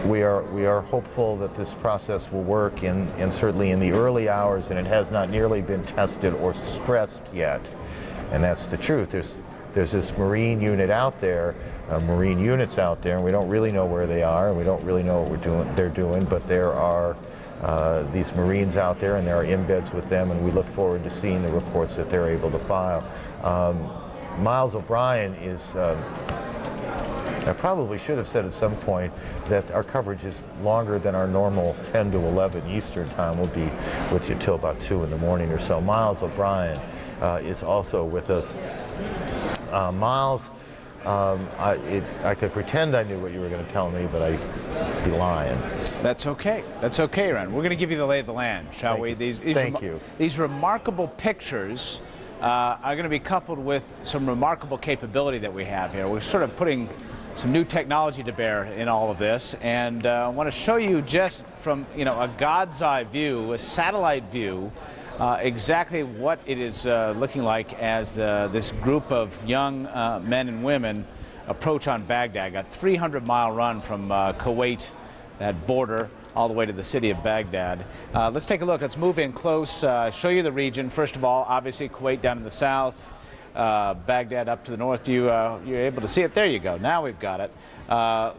We are hopeful that this process will work, and certainly in the early hours, and it has not nearly been tested or stressed yet. And that's the truth. There's this Marine unit out there, Marine units out there, and we don't really know where they are, and we don't really know what they're doing, but there are these Marines out there, and there are embeds with them, and we look forward to seeing the reports that they're able to file. Miles O'Brien is I probably should have said at some point that our coverage is longer than our normal 10 to 11 Eastern time. We'll be with you till about 2 in the morning or so. Miles O'Brien is also with us. Miles, I could pretend I knew what you were going to tell me, but I'd be lying. That's okay. That's okay, Ron. We're going to give you the lay of the land, shall we? Thank you. These remarkable pictures are going to be coupled with some remarkable capability that we have here. We're sort of putting some new technology to bear in all of this, and I want to show you just from, you know, a God's eye view, a satellite view, exactly what it is looking like as this group of young men and women approach on Baghdad. A 300-mile run from Kuwait, that border, all the way to the city of Baghdad. Let's take a look. Let's move in close, show you the region. First of all, obviously Kuwait down in the south, Baghdad up to the north. You're able to see it. There you go. Now we've got it.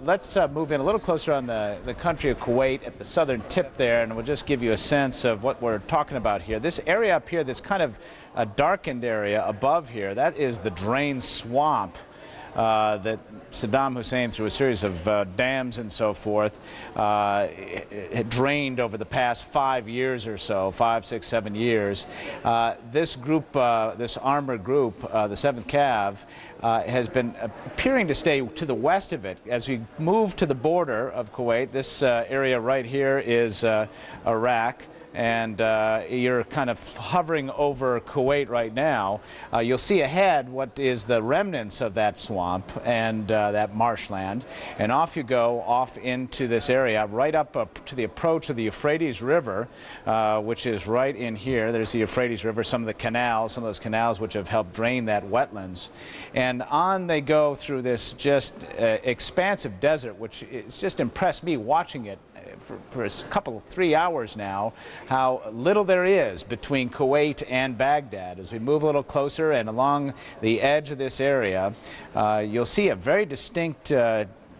Let's move in a little closer on the country of Kuwait at the southern tip there, and we'll just give you a sense of what we're talking about here. This area up here, this kind of a darkened area above here, that is the drained swamp that Sadaam Hussein, through a series of dams and so forth, had drained over the past 5 years or so, 5, 6, 7 years. This group, this armored group, the 7th Cav, has been appearing to stay to the west of it. As we move to the border of Kuwait, this area right here is Iraq. And you're kind of hovering over Kuwait right now. You'll see ahead what is the remnants of that swamp and that marshland. And off you go, off into this area, right up to the approach of the Euphrates River, which is right in here. There's the Euphrates River, some of the canals, some of those canals which have helped drain that wetlands. And on they go through this just expansive desert, which has just impressed me watching it for a couple, 3 hours now, how little there is between Kuwait and Baghdad. As we move a little closer and along the edge of this area, you'll see a very distinct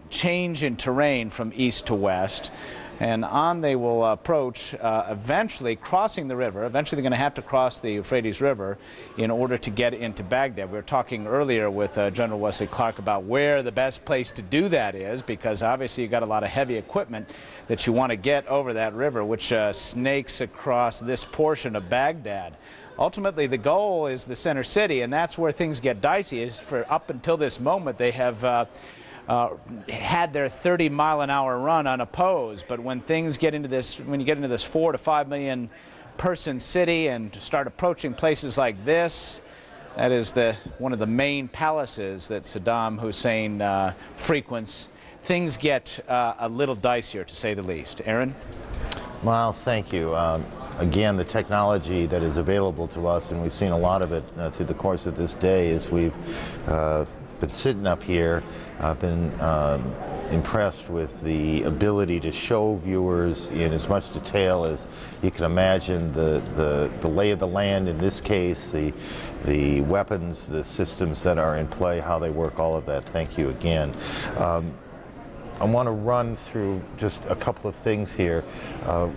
change in terrain from east to west. And on they will approach, eventually crossing the river. Eventually they're going to have to cross the Euphrates River in order to get into Baghdad. We were talking earlier with General Wesley Clark about where the best place to do that is, because obviously you've got a lot of heavy equipment that you want to get over that river, which snakes across this portion of Baghdad. Ultimately, the goal is the center city, and that's where things get dicey. Is for up until this moment, they have had their 30-mile-an-hour run unopposed. But when things get into this, when you get into this 4 to 5 million person city and start approaching places like this, that is one of the main palaces that Saddam Hussein frequents, things get a little dicier, to say the least. Aaron? Miles, thank you. Again, the technology that is available to us, and we've seen a lot of it through the course of this day, as we've been sitting up here. I've been impressed with the ability to show viewers in as much detail as you can imagine the lay of the land in this case, the weapons, the systems that are in play, how they work, all of that. Thank you again. I want to run through just a couple of things here,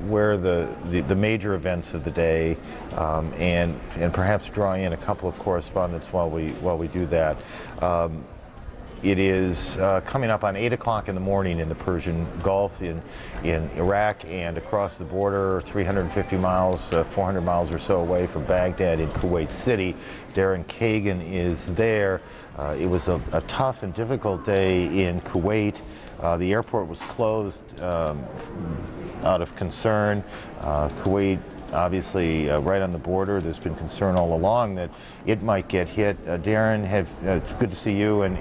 where the major events of the day, and perhaps draw in a couple of correspondents while we do that. It is coming up on 8 o'clock in the morning in the Persian Gulf in Iraq, and across the border 350 miles, 400 miles or so away from Baghdad in Kuwait City. Darren Kagan is there. It was a tough and difficult day in Kuwait. The airport was closed out of concern. Kuwait, obviously, right on the border. There's been concern all along that it might get hit. Darren, it's good to see you. And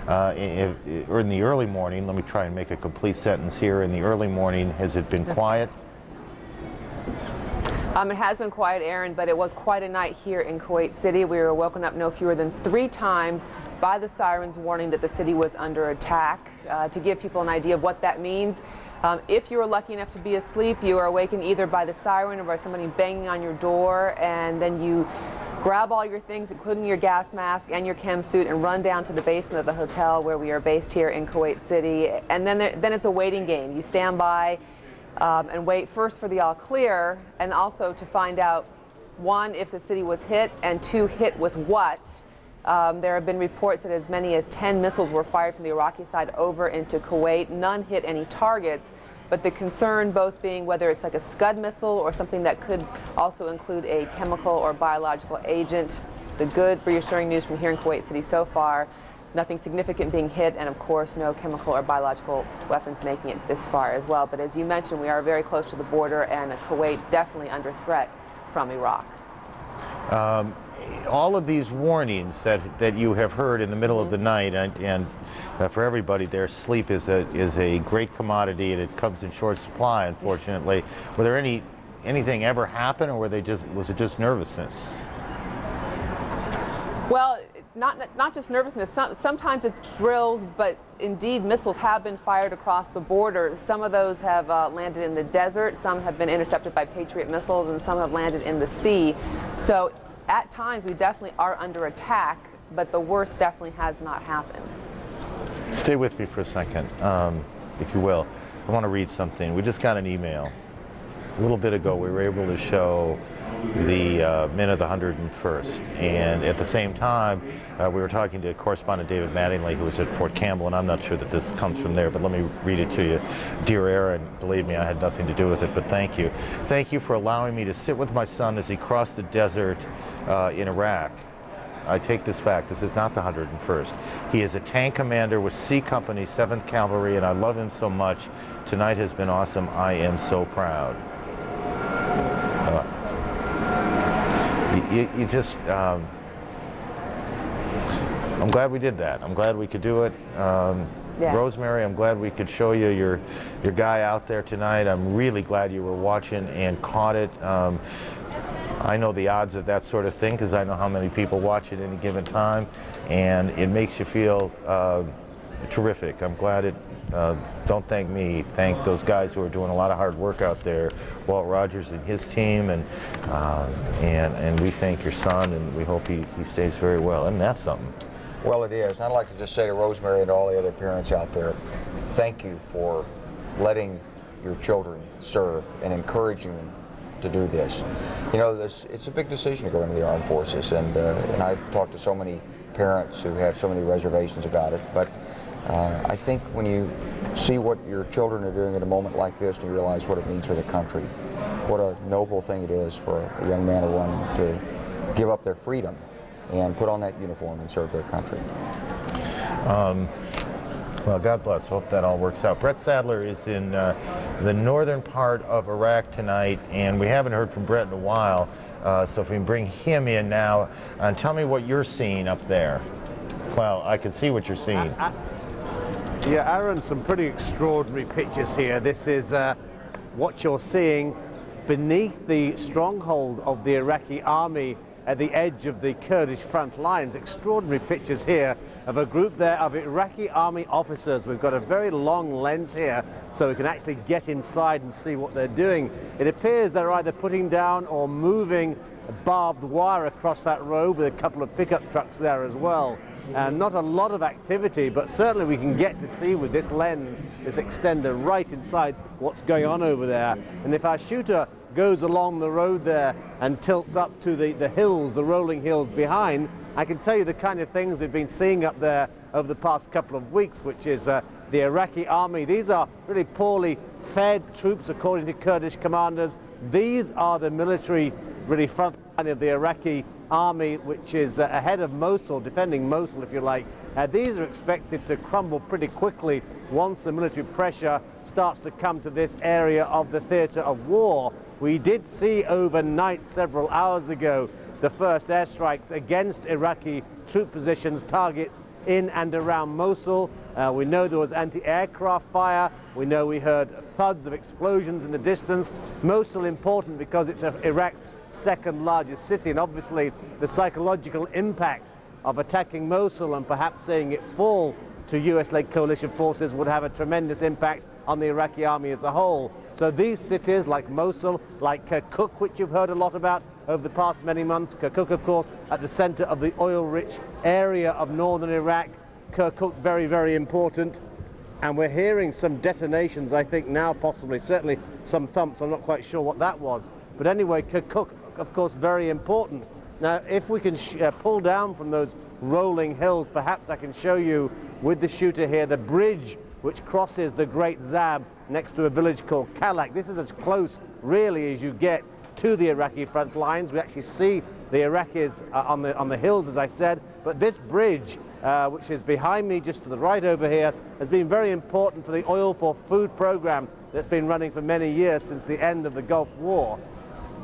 or in the early morning, let me try and make a complete sentence here. In the early morning, has it been quiet? It has been quiet, Aaron, but it was quite a night here in Kuwait City. We were woken up no fewer than 3 times by the sirens warning that the city was under attack. To give people an idea of what that means, if you were lucky enough to be asleep, you are awakened either by the siren or by somebody banging on your door, and then you grab all your things, including your gas mask and your chem suit, and run down to the basement of the hotel where we are based here in Kuwait City. And then it's a waiting game. You stand by and wait first for the all clear, and also to find out, 1, if the city was hit, and 2, hit with what. There have been reports that as many as 10 missiles were fired from the Iraqi side over into Kuwait. None hit any targets, but the concern both being whether it's like a Scud missile or something that could also include a chemical or biological agent. The good, reassuring news from here in Kuwait City so far, nothing significant being hit, and of course no chemical or biological weapons making it this far as well. But as you mentioned, we are very close to the border, and Kuwait definitely under threat from Iraq. All of these warnings that you have heard in the middle of the night, and for everybody there, sleep is a great commodity, and it comes in short supply, unfortunately. Were there anything ever happen, or was it just nervousness? Well, not just nervousness. Sometimes it's drills, but indeed missiles have been fired across the border. Some of those have landed in the desert, some have been intercepted by Patriot missiles, and some have landed in the sea. So at times we definitely are under attack, but the worst definitely has not happened. Stay with me for a second, if you will. I want to read something. We just got an email. A little bit ago, we were able to show the men of the 101st, and at the same time we were talking to correspondent David Mattingly, who was at Fort Campbell, and I'm not sure that this comes from there, but let me read it to you. Dear Aaron, believe me, I had nothing to do with it, but thank you. Thank you for allowing me to sit with my son as he crossed the desert in Iraq. I take this back. This is not the 101st. He is a tank commander with C Company, 7th Cavalry, and I love him so much. Tonight has been awesome. I am so proud. You just, I'm glad we did that. I'm glad we could do it. Yeah. Rosemary, I'm glad we could show you your guy out there tonight. I'm really glad you were watching and caught it. I know the odds of that sort of thing because I know how many people watch at any given time, and it makes you feel terrific. I'm glad it, don't thank me, thank those guys who are doing a lot of hard work out there, Walt Rogers and his team, and we thank your son, and we hope he stays very well, and that's something. Well, it is. And I'd like to just say to Rosemary and all the other parents out there, thank you for letting your children serve and encouraging them to do this. You know, it's a big decision to go into the armed forces, and I've talked to so many parents who have so many reservations about it, but I think when you see what your children are doing at a moment like this and you realize what it means for the country, what a noble thing it is for a young man or woman to give up their freedom and put on that uniform and serve their country. Well, God bless. Hope that all works out. Brett Sadler is in the northern part of Iraq tonight, and we haven't heard from Brett in a while, so if we can bring him in now, and tell me what you're seeing up there. Well, I can see what you're seeing. Yeah, Aaron, some pretty extraordinary pictures here. This is what you're seeing beneath the stronghold of the Iraqi army at the edge of the Kurdish front lines. Extraordinary pictures here of a group there of Iraqi army officers. We've got a very long lens here so we can actually get inside and see what they're doing. It appears they're either putting down or moving barbed wire across that road with a couple of pickup trucks there as well. Not a lot of activity, but certainly we can get to see with this lens, this extender, right inside what's going on over there. And if our shooter goes along the road there and tilts up to the hills, the rolling hills behind, I can tell you the kind of things we've been seeing up there over the past couple of weeks, which is the Iraqi army. These are really poorly fed troops, according to Kurdish commanders. These are the military, really front line of the Iraqi army, which is ahead of Mosul, defending Mosul, if you like. These are expected to crumble pretty quickly once the military pressure starts to come to this area of the theatre of war. We did see overnight, several hours ago, the first airstrikes against Iraqi troop positions, targets in and around Mosul. We know there was anti-aircraft fire. We know we heard thuds of explosions in the distance. Mosul important because it's Iraq's second largest city, and obviously the psychological impact of attacking Mosul and perhaps seeing it fall to US-led coalition forces would have a tremendous impact on the Iraqi army as a whole. So these cities like Mosul, like Kirkuk, which you've heard a lot about over the past many months, Kirkuk of course at the center of the oil-rich area of northern Iraq, Kirkuk very, very important. And we're hearing some detonations, I think now possibly, certainly some thumps, I'm not quite sure what that was. But anyway, Kirkuk, of course, very important. Now, if we can pull down from those rolling hills, perhaps I can show you with the shooter here the bridge which crosses the Great Zab next to a village called Kalak. This is as close, really, as you get to the Iraqi front lines. We actually see the Iraqis on the hills, as I said. But this bridge, which is behind me, just to the right over here, has been very important for the Oil for Food program that's been running for many years since the end of the Gulf War.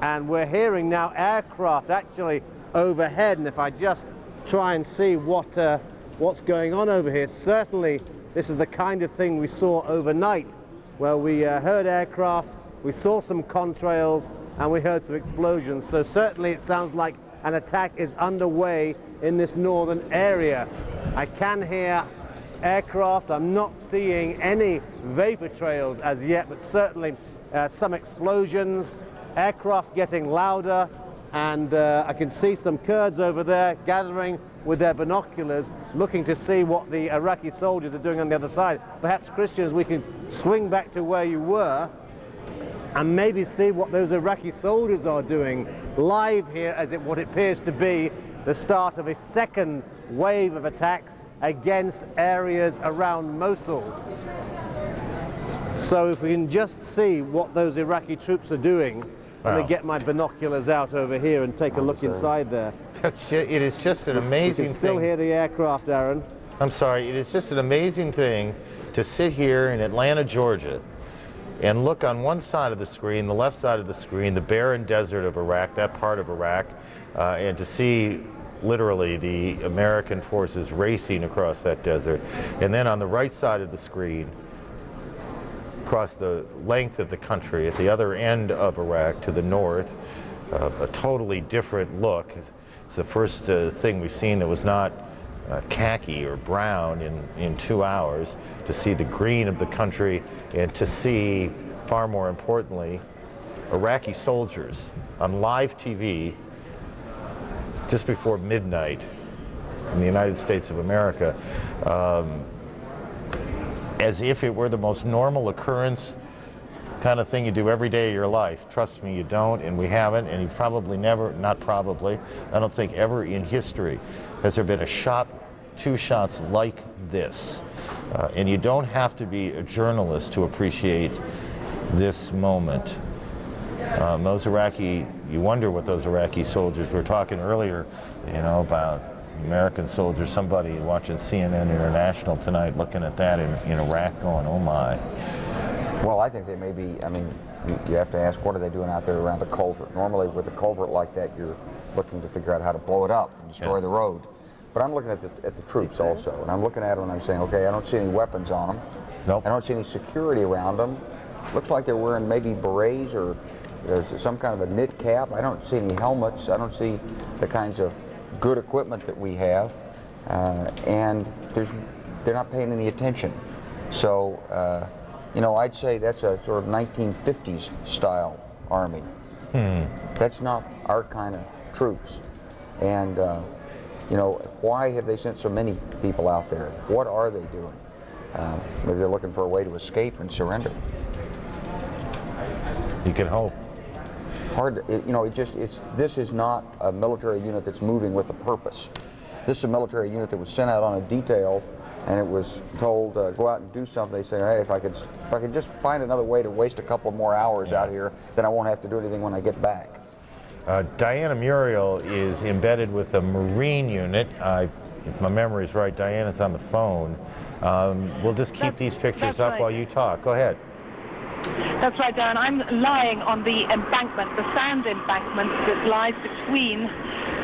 And we're hearing now aircraft actually overhead, and if I just try and see what's going on over here, certainly this is the kind of thing we saw overnight, where we heard aircraft, we saw some contrails, and we heard some explosions. So certainly it sounds like an attack is underway in this northern area. I can hear aircraft. I'm not seeing any vapor trails as yet, but certainly some explosions, aircraft getting louder, and I can see some Kurds over there gathering with their binoculars, looking to see what the Iraqi soldiers are doing on the other side. Perhaps, Christians, we can swing back to where you were and maybe see what those Iraqi soldiers are doing live here as what appears to be the start of a second wave of attacks against areas around Mosul. So if we can just see what those Iraqi troops are doing, let me get my binoculars out over here and take a look inside there. It is just an amazing thing. You can still hear the aircraft, Aaron. I'm sorry, it is just an amazing thing to sit here in Atlanta, Georgia, and look on one side of the screen, the left side of the screen, the barren desert of Iraq, that part of Iraq, and to see literally the American forces racing across that desert. And then on the right side of the screen, across the length of the country, at the other end of Iraq to the north, a totally different look. It's the first thing we've seen that was not khaki or brown in 2 hours, to see the green of the country and to see, far more importantly, Iraqi soldiers on live TV just before midnight in the United States of America, as if it were the most normal occurrence kind of thing you do every day of your life. Trust me, you don't, and we haven't, and you probably never, not probably, I don't think ever in history has there been a shot, 2 shots like this. And you don't have to be a journalist to appreciate this moment. Those Iraqi, you wonder what those Iraqi soldiers, we were talking earlier, you know, about American soldiers, somebody watching CNN International tonight looking at that in Iraq going, oh my. Well, I think they may be, I mean, you have to ask, what are they doing out there around a culvert? Normally with a culvert like that, you're looking to figure out how to blow it up and destroy the road. But I'm looking at the troops also, and I'm looking at them and I'm saying, okay, I don't see any weapons on them. Nope. I don't see any security around them. Looks like they're wearing maybe berets or there's some kind of a knit cap. I don't see any helmets. I don't see the kinds of good equipment that we have, and they're not paying any attention. So, you know, I'd say that's a sort of 1950s style army. That's not our kind of troops. And, you know, why have they sent so many people out there? What are they doing? Maybe they're looking for a way to escape and surrender. You can hope. Hard, you know, this is not a military unit that's moving with a purpose. This is a military unit that was sent out on a detail, and it was told go out and do something. They say, hey, if I could just find another way to waste a couple more hours out here, then I won't have to do anything when I get back. Diana Muriel is embedded with a Marine unit. If my memory is right, Diana's on the phone. We'll just keep these pictures up while you talk. Go ahead. That's right, Darren. I'm lying on the embankment, the sand embankment that lies between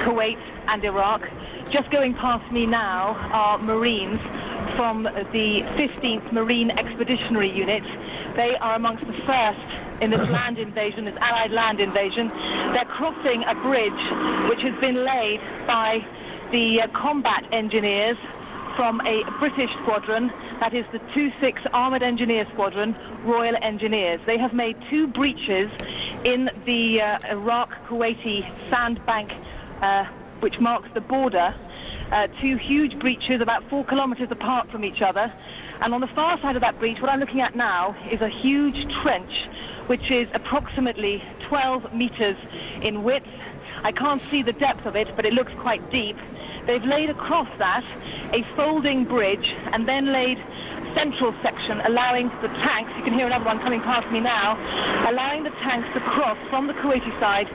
Kuwait and Iraq. Just going past me now are Marines from the 15th Marine Expeditionary Unit. They are amongst the first in this land invasion, this Allied land invasion. They're crossing a bridge which has been laid by the combat engineers from a British squadron, that is the 26 Armoured Engineer Squadron, Royal Engineers. They have made 2 breaches in the Iraq-Kuwaiti sandbank, which marks the border. 2 huge breaches about 4 kilometers apart from each other. And on the far side of that breach, what I'm looking at now is a huge trench, which is approximately 12 meters in width. I can't see the depth of it, but it looks quite deep. They've laid across that a folding bridge and then laid central section allowing the tanks, you can hear another one coming past me now, allowing the tanks to cross from the Kuwaiti side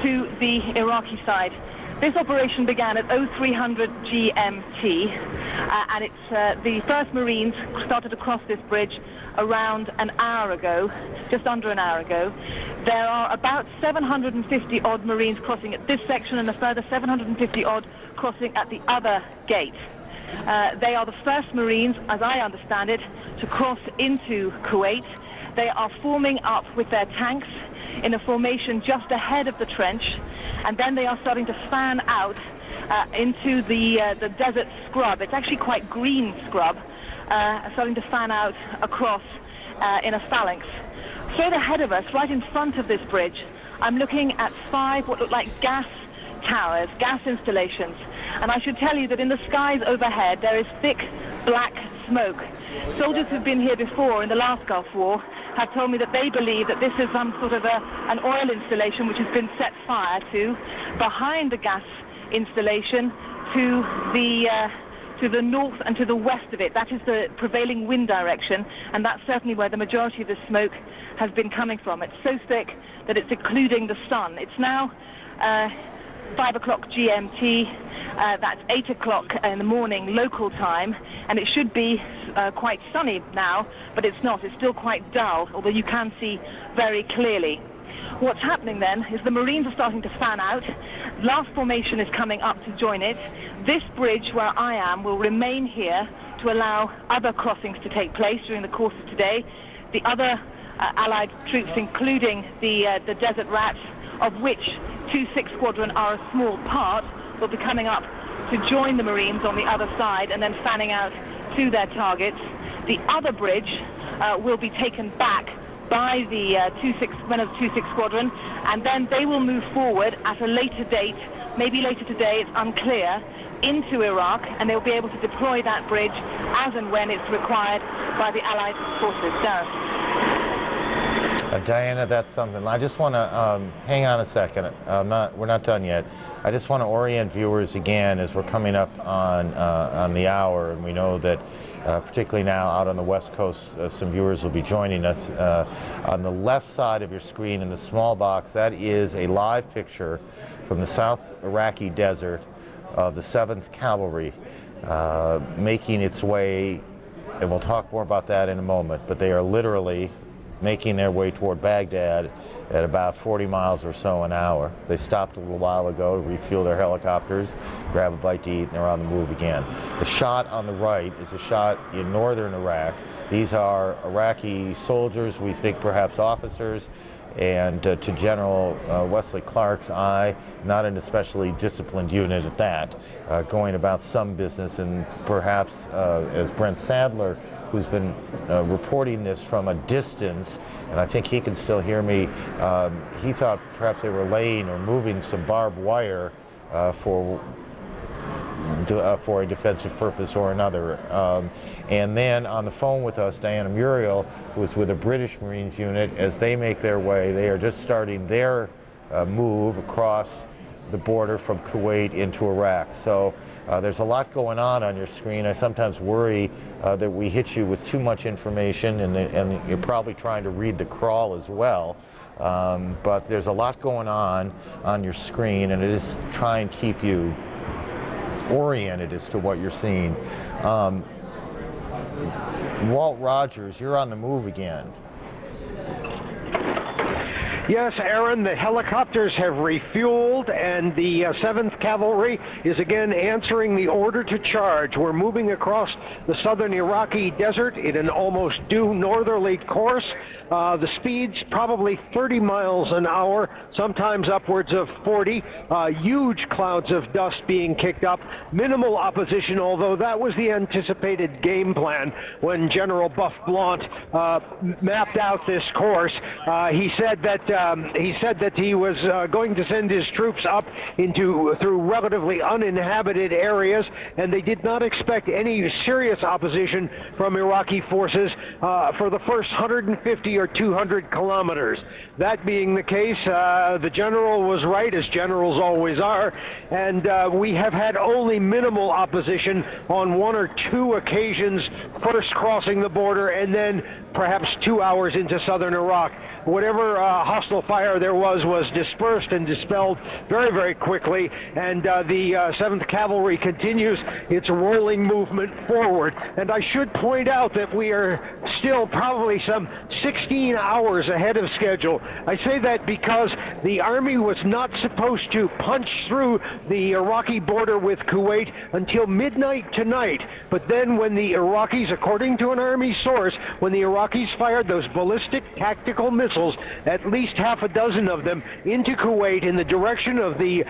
to the Iraqi side. This operation began at 0300 GMT, and it's the first Marines started to cross this bridge around an hour ago, just under an hour ago. There are about 750 odd Marines crossing at this section and a further 750 odd crossing at the other gate. They are the first Marines, as I understand it, to cross into Kuwait. They are forming up with their tanks in a formation just ahead of the trench, and then they are starting to fan out into the desert scrub. It's actually quite green scrub, starting to fan out across in a phalanx. Straight ahead of us, right in front of this bridge, I'm looking at 5 what look like gas towers, gas installations. And I should tell you that in the skies overhead there is thick black smoke. Soldiers who've been here before in the last Gulf War have told me that they believe that this is some sort of an oil installation which has been set fire to behind the gas installation to the north and to the west of it. That is the prevailing wind direction, and that's certainly where the majority of the smoke has been coming from. It's so thick that it's occluding the sun. It's now 5 o'clock GMT, that's 8 o'clock in the morning local time, and it should be quite sunny now, but it's not. It's still quite dull, although you can see very clearly. What's happening then is the Marines are starting to fan out. Last formation is coming up to join it. This bridge where I am will remain here to allow other crossings to take place during the course of today. The other Allied troops, including the Desert Rats, of which 26 Squadron are a small part, will be coming up to join the Marines on the other side and then fanning out to their targets. The other bridge will be taken back by the men of the 26 Squadron, and then they will move forward at a later date, maybe later today, it's unclear, into Iraq, and they'll be able to deploy that bridge as and when it's required by the Allied forces. Darren. Diana, that's something. I just want to hang on a second. We're not done yet. I just want to orient viewers again as we're coming up on the hour, and we know that particularly now out on the West Coast, some viewers will be joining us. On the left side of your screen in the small box, that is a live picture from the South Iraqi desert of the 7th Cavalry making its way, and we'll talk more about that in a moment, but they are literally making their way toward Baghdad at about 40 miles or so an hour. They stopped a little while ago to refuel their helicopters, grab a bite to eat, and they're on the move again. The shot on the right is a shot in northern Iraq. These are Iraqi soldiers, we think perhaps officers, and to General Wesley Clark's eye, not an especially disciplined unit at that, going about some business, and perhaps as Brent Sadler, who's been reporting this from a distance, and I think he can still hear me, he thought perhaps they were laying or moving some barbed wire for a defensive purpose or another. And then on the phone with us, Diana Muriel, who is with a British Marines unit, as they make their way, they are just starting their move across the border from Kuwait into Iraq. So there's a lot going on your screen. I sometimes worry that we hit you with too much information, and you're probably trying to read the crawl as well. But there's a lot going on your screen, and it is try and keep you oriented as to what you're seeing. Walt Rogers, you're on the move again. Yes, Aaron, the helicopters have refueled, and the 7th Cavalry is again answering the order to charge. We're moving across the southern Iraqi desert in an almost due northerly course. The speed's probably 30 miles an hour, sometimes upwards of 40. Huge clouds of dust being kicked up. Minimal opposition, although that was the anticipated game plan when General Buff Blount mapped out this course. He said that he was going to send his troops up through relatively uninhabited areas, and they did not expect any serious opposition from Iraqi forces for the first 150 or 200 kilometers. That being the case, the general was right, as generals always are, and we have had only minimal opposition on 1 or 2 occasions, first crossing the border and then perhaps 2 hours into southern Iraq. Whatever hostile fire there was dispersed and dispelled very, very quickly, and the 7th Cavalry continues its rolling movement forward. And I should point out that we are still probably some 16 hours ahead of schedule. I say that because the Army was not supposed to punch through the Iraqi border with Kuwait until midnight tonight. But then when the Iraqis, according to an Army source, when the Iraqis fired those ballistic tactical missiles, at least half a dozen of them, into Kuwait in the direction of the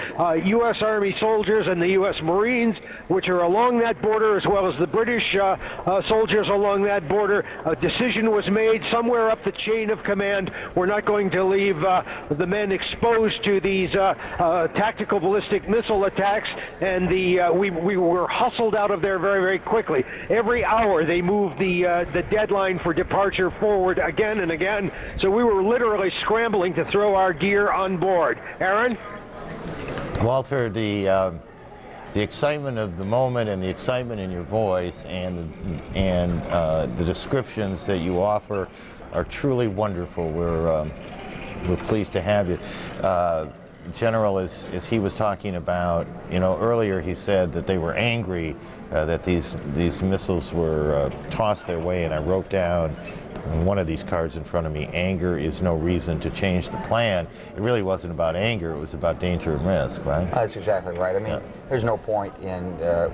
U.S. Army soldiers and the U.S. Marines, which are along that border, as well as the British soldiers along that border, a decision was made somewhere up the chain of command. We're not going to leave the men exposed to these tactical ballistic missile attacks, and we were hustled out of there very, very quickly. Every hour they moved the deadline for departure forward again and again, so we were literally scrambling to throw our gear on board. Aaron? Walter, the excitement of the moment and the excitement in your voice and the descriptions that you offer are truly wonderful. We're pleased to have you. General, as he was talking about, earlier he said that they were angry that these missiles were tossed their way, and I wrote down on one of these cards in front of me, anger is no reason to change the plan. It really wasn't about anger, it was about danger and risk, right? That's exactly right. I mean, there's no point in,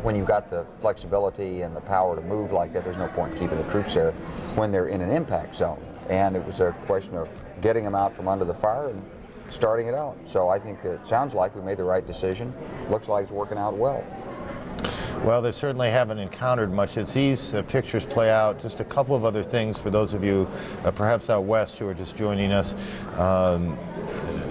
when you've got the flexibility and the power to move like that, there's no point in keeping the troops there when they're in an impact zone. And it was a question of getting them out from under the fire and starting it out. So I think it sounds like we made the right decision. Looks like it's working out well. Well, they certainly haven't encountered much. As these pictures play out, just a couple of other things for those of you perhaps out west who are just joining us.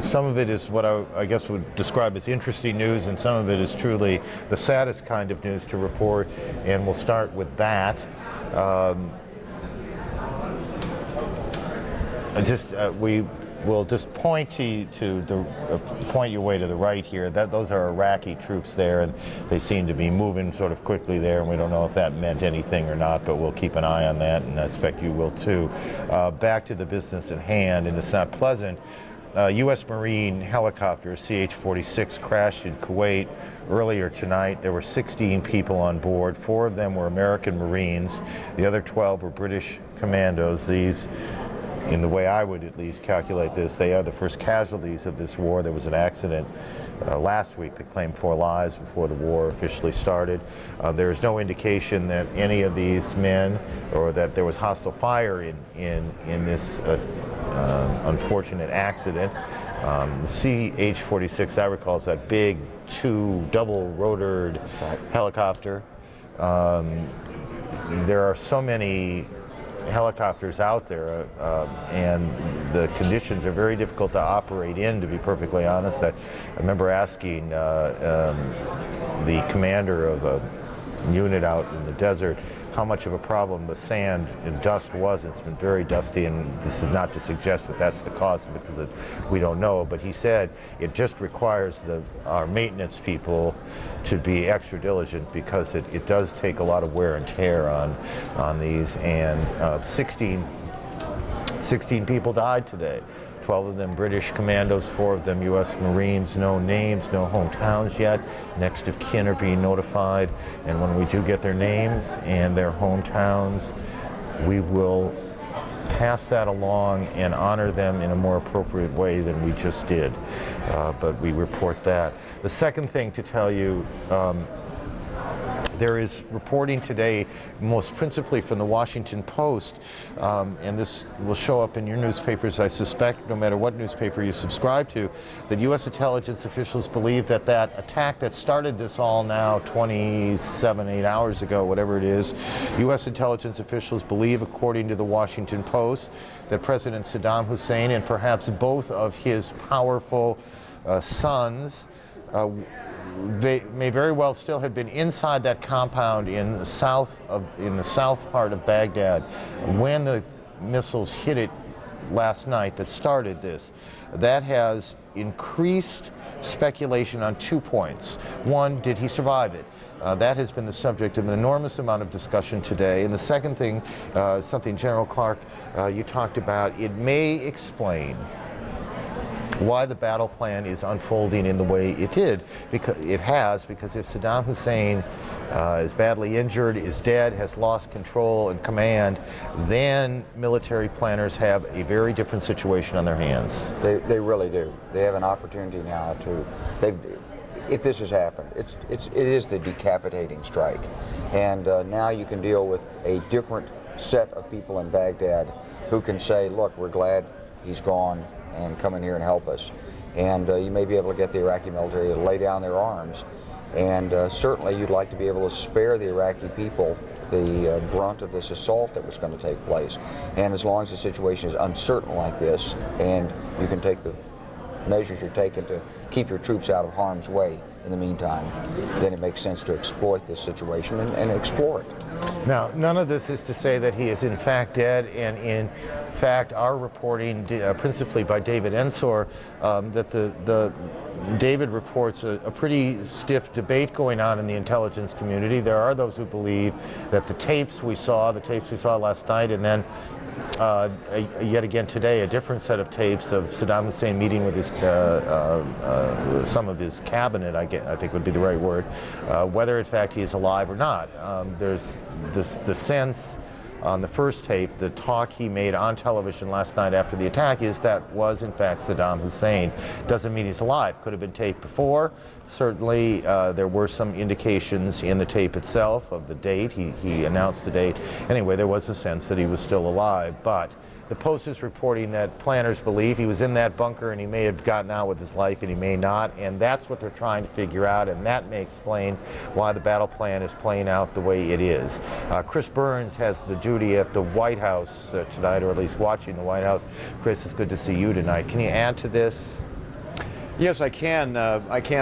Some of it is what I guess would describe as interesting news, and some of it is truly the saddest kind of news to report, and we'll start with that. we will just point point your way to the right here. Those are Iraqi troops there, and they seem to be moving sort of quickly there, and we don't know if that meant anything or not, but we'll keep an eye on that, and I expect you will too. Back to the business at hand, and it's not pleasant. U.S. Marine helicopter CH-46 crashed in Kuwait earlier tonight. There were 16 people on board. 4 of them were American Marines. The other 12 were British commandos. These, in the way I would at least calculate this, they are the first casualties of this war. There was an accident last week that claimed 4 lives before the war officially started. There is no indication that any of these men, or that there was hostile fire in this unfortunate accident. The CH-46, I recall, is that big double-rotored helicopter. There are so many helicopters out there, and the conditions are very difficult to operate in, to be perfectly honest. I remember asking the commander of a unit out in the desert how much of a problem the sand and dust was. It's been very dusty, and this is not to suggest that that's the cause, because we don't know, but he said it just requires our maintenance people to be extra diligent, because it does take a lot of wear and tear on these, and 16 people died today. 12 of them British commandos, 4 of them U.S. Marines. No names, no hometowns yet. Next of kin are being notified, and when we do get their names and their hometowns, we will pass that along and honor them in a more appropriate way than we just did. But we report that. The second thing to tell you, there is reporting today, most principally from the Washington Post, and this will show up in your newspapers, I suspect, no matter what newspaper you subscribe to, that U.S. intelligence officials believe that attack that started this all now 8 hours ago, whatever it is, U.S. intelligence officials believe, according to the Washington Post, that President Sadaam Hussein and perhaps both of his powerful sons they may very well still have been inside that compound in the south part of Baghdad when the missiles hit it last night that started this. That has increased speculation on 2 points. One, did he survive it? That has been the subject of an enormous amount of discussion today. And the second thing, something General Clark, you talked about, it may explain why the battle plan is unfolding in the way it did, because if Sadaam Hussein is badly injured, is dead, has lost control and command, then military planners have a very different situation on their hands. They really do. They have an opportunity now if this has happened, it is the decapitating strike. And now you can deal with a different set of people in Baghdad who can say, look, we're glad he's gone, and come in here and help us. And you may be able to get the Iraqi military to lay down their arms, and certainly you'd like to be able to spare the Iraqi people the brunt of this assault that was going to take place. And as long as the situation is uncertain like this, and you can take the measures you're taking to keep your troops out of harm's way in the meantime, then it makes sense to exploit this situation and explore it. Now, none of this is to say that he is in fact dead, and in fact our reporting, principally by David Ensor, that David reports a pretty stiff debate going on in the intelligence community. There are those who believe that the tapes we saw last night, and then yet again today, a different set of tapes of Saddam Hussein meeting with his some of his cabinet, I think would be the right word, whether in fact he is alive or not. There's the sense on the first tape, the talk he made on television last night after the attack is that was in fact Saddam Hussein. Doesn't mean he's alive. Could have been taped before. Certainly there were some indications in the tape itself of the date. He announced the date. Anyway, there was a sense that he was still alive, but the Post is reporting that planners believe he was in that bunker and he may have gotten out with his life and he may not, and that's what they're trying to figure out, and that may explain why the battle plan is playing out the way it is. Chris Burns has the duty at the White House tonight, or at least watching the White House. Chris, it's good to see you tonight. Can you add to this? Yes, I can.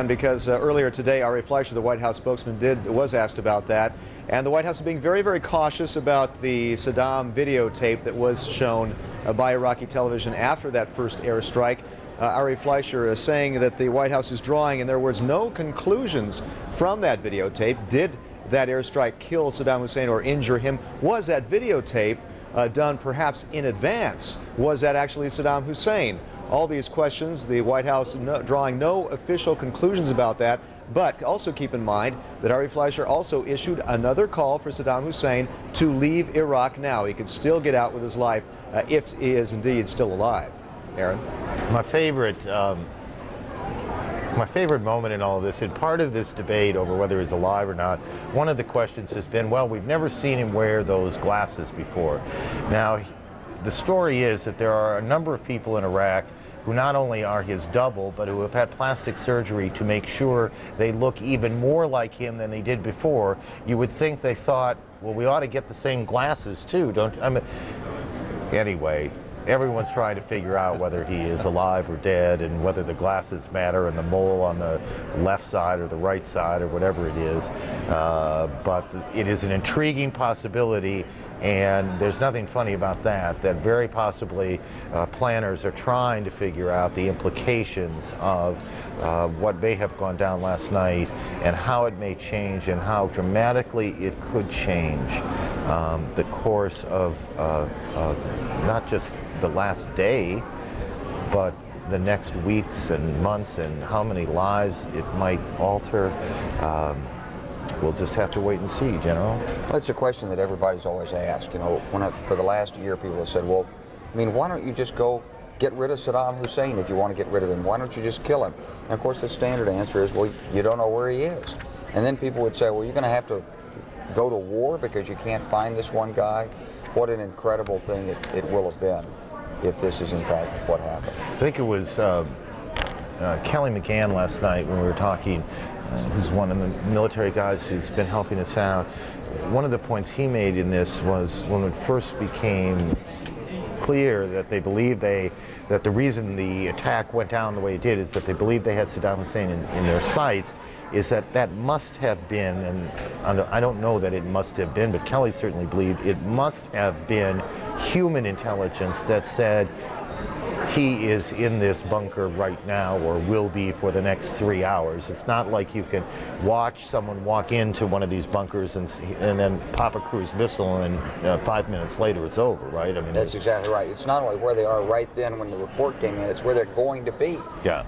Because earlier today, Ari Fleischer, the White House spokesman, was asked about that. And the White House is being very, very cautious about the Saddam videotape that was shown by Iraqi television after that first airstrike. Ari Fleischer is saying that the White House is drawing, in their words, no conclusions from that videotape. Did that airstrike kill Saddam Hussein or injure him? Was that videotape done perhaps in advance? Was that actually Saddam Hussein? All these questions, the White House drawing no official conclusions about that, but also keep in mind that Ari Fleischer also issued another call for Saddam Hussein to leave Iraq now. He could still get out with his life if he is indeed still alive. Aaron? My favorite moment in all of this, and part of this debate over whether he's alive or not, one of the questions has been, well, we've never seen him wear those glasses before. Now, the story is that there are a number of people in Iraq who not only are his double, but who have had plastic surgery to make sure they look even more like him than they did before. You would think they thought, well, we ought to get the same glasses too, don't you? I mean, anyway, everyone's trying to figure out whether he is alive or dead and whether the glasses matter and the mole on the left side or the right side or whatever it is. But it is an intriguing possibility, and there's nothing funny about that, that very possibly planners are trying to figure out the implications of what may have gone down last night and how it may change and how dramatically it could change the course of not just the last day, but the next weeks and months, and how many lives it might alter. We'll just have to wait and see, General. Well, it's a question that everybody's always asked. You know, for the last year, people have said, well, I mean, why don't you just go get rid of Saddam Hussein if you want to get rid of him? Why don't you just kill him? And of course, the standard answer is, well, you don't know where he is. And then people would say, well, you're going to have to go to war because you can't find this one guy. What an incredible thing it will have been if this is in fact what happened. I think it was Kelly McGann last night when we were talking, who's one of the military guys who's been helping us out. One of the points he made in this was when it first became clear that they believed that the reason the attack went down the way it did is that they believed they had Saddam Hussein in their sights, is that must have been, and I don't know that it must have been, but Kelly certainly believed it must have been human intelligence that said he is in this bunker right now or will be for the next 3 hours. It's not like you can watch someone walk into one of these bunkers and then pop a cruise missile and 5 minutes later it's over, right? I mean, that's exactly right. It's not only where they are right then when the report came in, it's where they're going to be. Yeah.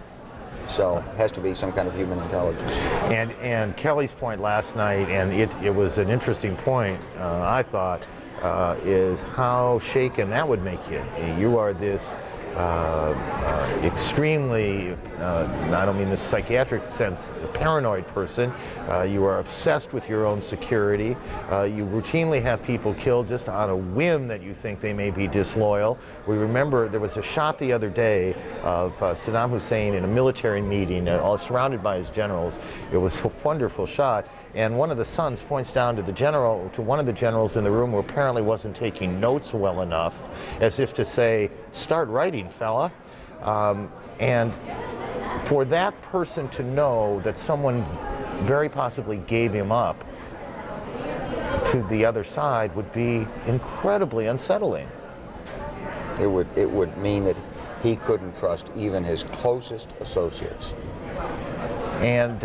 So it has to be some kind of human intelligence. And Kelly's point last night, and it was an interesting point, I thought, is how shaken that would make you. You are this extremely, I don't mean the psychiatric sense, paranoid person. You are obsessed with your own security. You routinely have people killed just on a whim that you think they may be disloyal. We remember there was a shot the other day of Saddam Hussein in a military meeting, all surrounded by his generals. It was a wonderful shot. And one of the sons points down to one of the generals in the room who apparently wasn't taking notes well enough, as if to say, start writing, fella. And for that person to know that someone very possibly gave him up to the other side would be incredibly unsettling. It would mean that he couldn't trust even his closest associates. And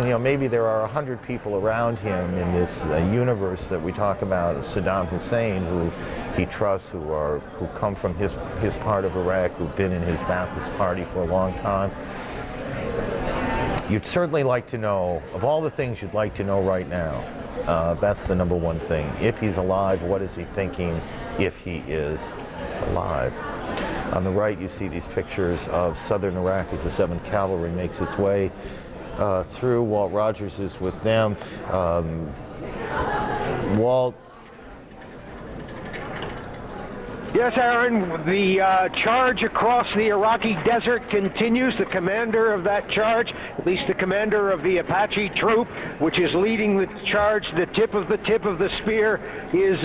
you know, maybe there are 100 people around him in this universe that we talk about, Saddam Hussein, who he trusts, who come from his part of Iraq, who've been in his Ba'athist party for a long time. You'd certainly like to know, of all the things you'd like to know right now, that's the number one thing. If he's alive, what is he thinking if he is alive? On the right, you see these pictures of southern Iraq as the 7th Cavalry makes its way through. Walt Rogers is with them. Walt. Yes, Aaron, the charge across the Iraqi desert continues. The commander of that charge, at least the commander of the Apache troop, which is leading the charge, the tip of the spear is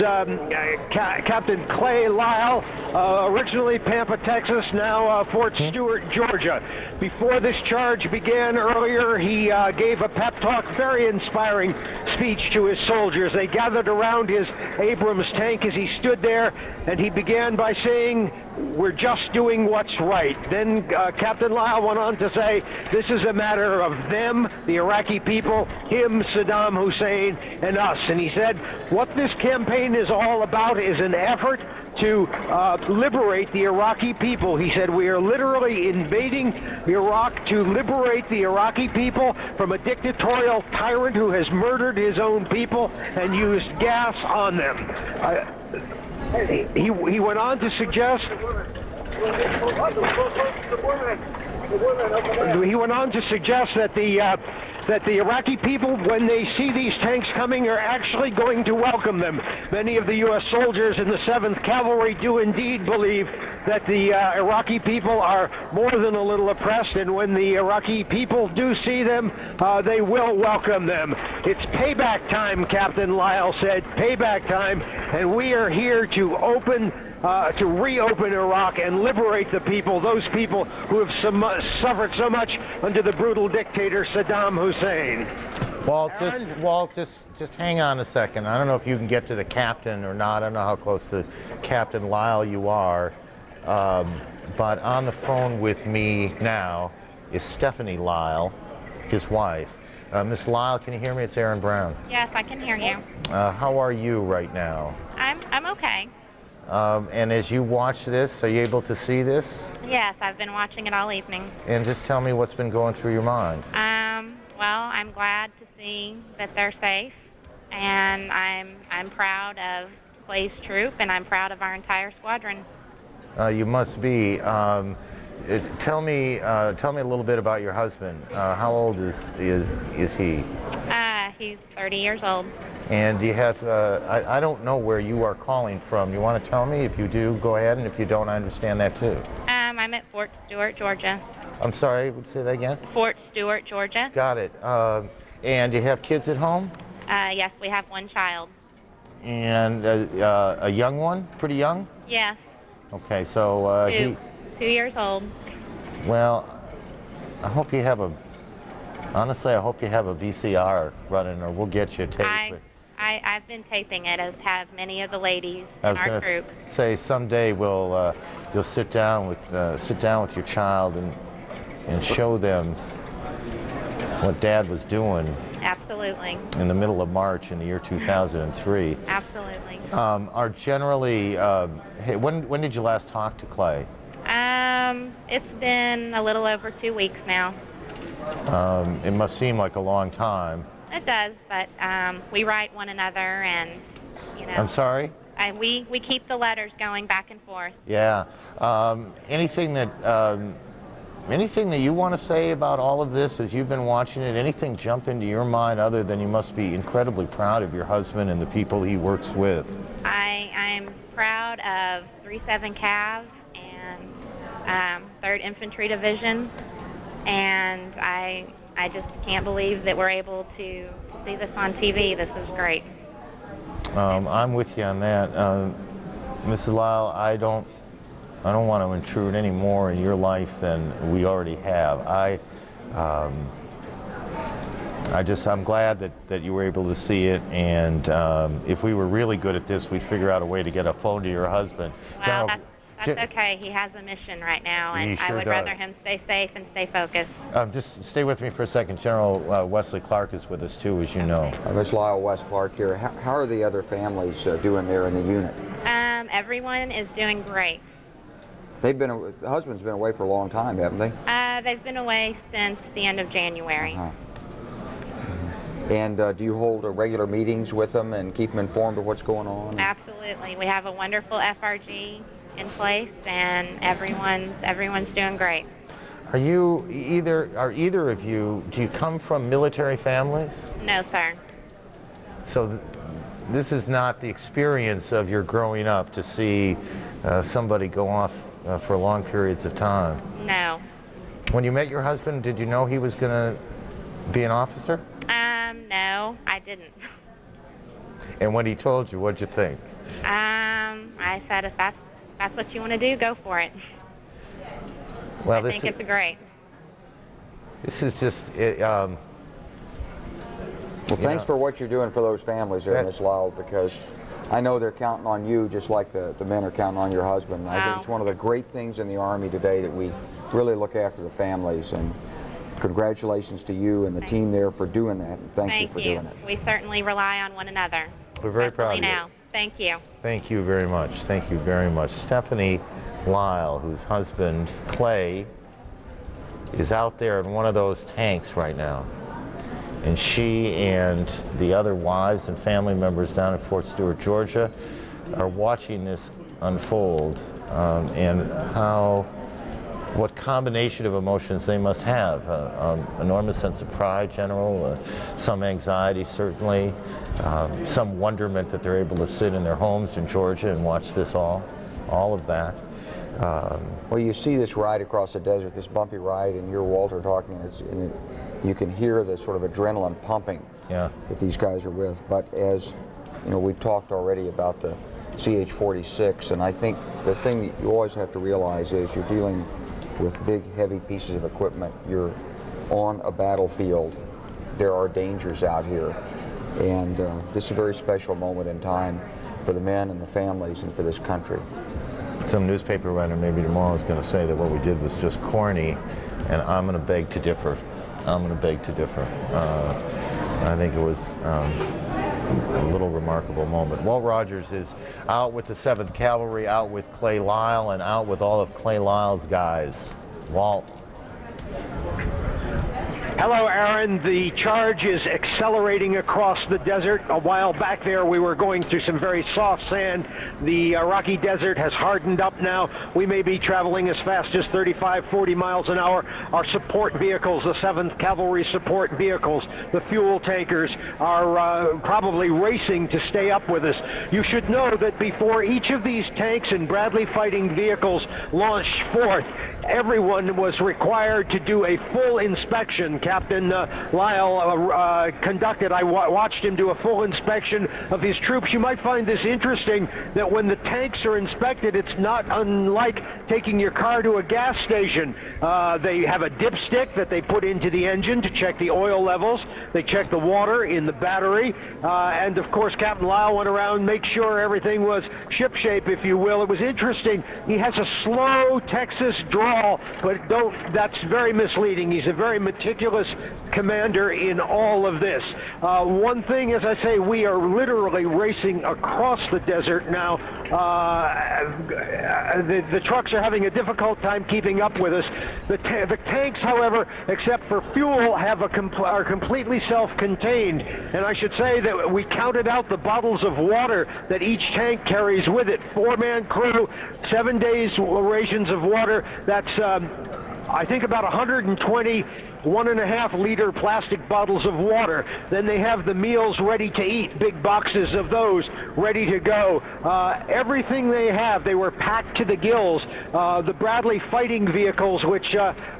Captain Clay Lyle. originally Pampa, Texas, now Fort Stewart, Georgia. Before this charge began earlier, he gave a pep talk, very inspiring speech to his soldiers. They gathered around his Abrams tank as he stood there, and he began by saying, "We're just doing what's right." Then Captain Lyle went on to say, "This is a matter of them, the Iraqi people, him, Sadaam Hussein, and us." And he said, what this campaign is all about is an effort to liberate the Iraqi people. He said, we are literally invading Iraq to liberate the Iraqi people from a dictatorial tyrant who has murdered his own people and used gas on them. He went on to suggest that the Iraqi people, when they see these tanks coming, are actually going to welcome them. Many of the U.S. soldiers in the 7th Cavalry do indeed believe that the Iraqi people are more than a little oppressed, and when the Iraqi people do see them, they will welcome them. It's payback time, Captain Lyle said, payback time, and we are here to reopen Iraq and liberate the people, those people who have suffered so much under the brutal dictator Sadaam Hussein. Walt, just hang on a second. I don't know if you can get to the captain or not. I don't know how close to Captain Lyle you are. But on the phone with me now is Stephanie Lyle, his wife. Miss Lyle, can you hear me? It's Aaron Brown. Yes, I can hear you. How are you right now? I'm okay. And as you watch this, are you able to see this? Yes, I've been watching it all evening. And just tell me what's been going through your mind. Well, I'm glad to see that they're safe, and I'm proud of Clay's troop, and I'm proud of our entire squadron. You must be. Tell me a little bit about your husband. How old is he? He's 30 years old. And do you have, I don't know where you are calling from. You want to tell me? If you do, go ahead, and if you don't, I understand that too. I'm at Fort Stewart, Georgia. I'm sorry, would you say that again? Fort Stewart, Georgia. Got it. And do you have kids at home? Yes, we have one child. And a young one? Pretty young? Yes. Okay, so 2 years old. Well, I hope you have honestly, I hope you have a VCR running, or we'll get you a tape. I've been taping it, as have many of the ladies in our troop. Say someday you'll sit down with your child and show them what Dad was doing. Absolutely. In the middle of March in the year 2003. Absolutely. Are generally, hey, when did you last talk to Clay? It's been a little over 2 weeks now. It must seem like a long time. It does, but we write one another, and you know. I'm sorry? We keep the letters going back and forth. Yeah. Anything that you want to say about all of this as you've been watching it? Anything jump into your mind other than you must be incredibly proud of your husband and the people he works with? I'm proud of 37 Cav and 3rd Infantry Division, and I just can't believe that we're able to see this on TV. This is great. I'm with you on that. Mrs. Lyle, I don't want to intrude any more in your life than we already have. I'm glad that you were able to see it, and if we were really good at this, we'd figure out a way to get a phone to your husband. Well, that's okay. He has a mission right now, and I would rather him stay safe and stay focused. Just stay with me for a second. General Wesley Clark is with us too, as you know. Ms. Lyle, Wes Clark here. How are the other families doing there in the unit? Everyone is doing great. The husband's been away for a long time, haven't they? They've been away since the end of January. And do you hold regular meetings with them and keep them informed of what's going on? Absolutely. We have a wonderful FRG in place, and everyone's doing great. Are either of you, do you come from military families? No, sir. So this is not the experience of your growing up to see somebody go off for long periods of time? No. When you met your husband, did you know he was going to be an officer? No, I didn't. And when he told you, what'd you think? I said, if that's that's what you want to do, go for it. Well, I think it's great. This is just, well, thanks for what you're doing for those families there, Ms. Lyle, because I know they're counting on you just like the men are counting on your husband. I think it's one of the great things in the Army today that we really look after the families, and congratulations to you and the team there for doing that, and thank you for doing it. We certainly rely on one another. We're very proud of you. Now. Thank you. Thank you very much. Thank you very much. Stephanie Lyle, whose husband, Clay, is out there in one of those tanks right now. And she and the other wives and family members down at Fort Stewart, Georgia, are watching this unfold, and what combination of emotions they must have. Enormous sense of pride, General, some anxiety certainly, some wonderment that they're able to sit in their homes in Georgia and watch this all of that. Well, you see this ride across the desert, this bumpy ride, and you're Walter talking, and you can hear the sort of adrenaline pumping that these guys are with. But as you know, we've talked already about the CH-46, and I think the thing that you always have to realize is you're dealing with big, heavy pieces of equipment. You're on a battlefield. There are dangers out here, and this is a very special moment in time for the men and the families and for this country. Some newspaper writer maybe tomorrow is going to say that what we did was just corny, and I'm going to beg to differ. I'm going to beg to differ. I think it was a little remarkable moment. Walt Rogers is out with the 7th Cavalry, out with Clay Lyle, and out with all of Clay Lyle's guys. Walt. Hello, Aaron. The charge is accelerating across the desert. A while back there, we were going through some very soft sand. The Iraqi desert has hardened up now. We may be traveling as fast as 35, 40 miles an hour. Our support vehicles, the 7th Cavalry support vehicles, the fuel tankers, are probably racing to stay up with us. You should know that before each of these tanks and Bradley fighting vehicles launched forth, everyone was required to do a full inspection. Captain Lyle conducted. I watched him do a full inspection of his troops. You might find this interesting, that when the tanks are inspected, it's not unlike taking your car to a gas station. They have a dipstick that they put into the engine to check the oil levels. They check the water in the battery. And of course, Captain Lyle went around, make sure everything was shipshape, if you will. It was interesting. He has a slow Texas drawl, but that's very misleading. He's a very meticulous commander in all of this. One thing, as I say, we are literally racing across the desert now. The trucks are having a difficult time keeping up with us. The tanks, however, except for fuel, are completely self-contained. And I should say that we counted out the bottles of water that each tank carries with it. 4-man crew, 7 days rations of water. That's, I think, about 120 1.5-liter plastic bottles of water. Then they have the meals ready to eat, big boxes of those ready to go. Everything they have, they were packed to the gills. The Bradley fighting vehicles, which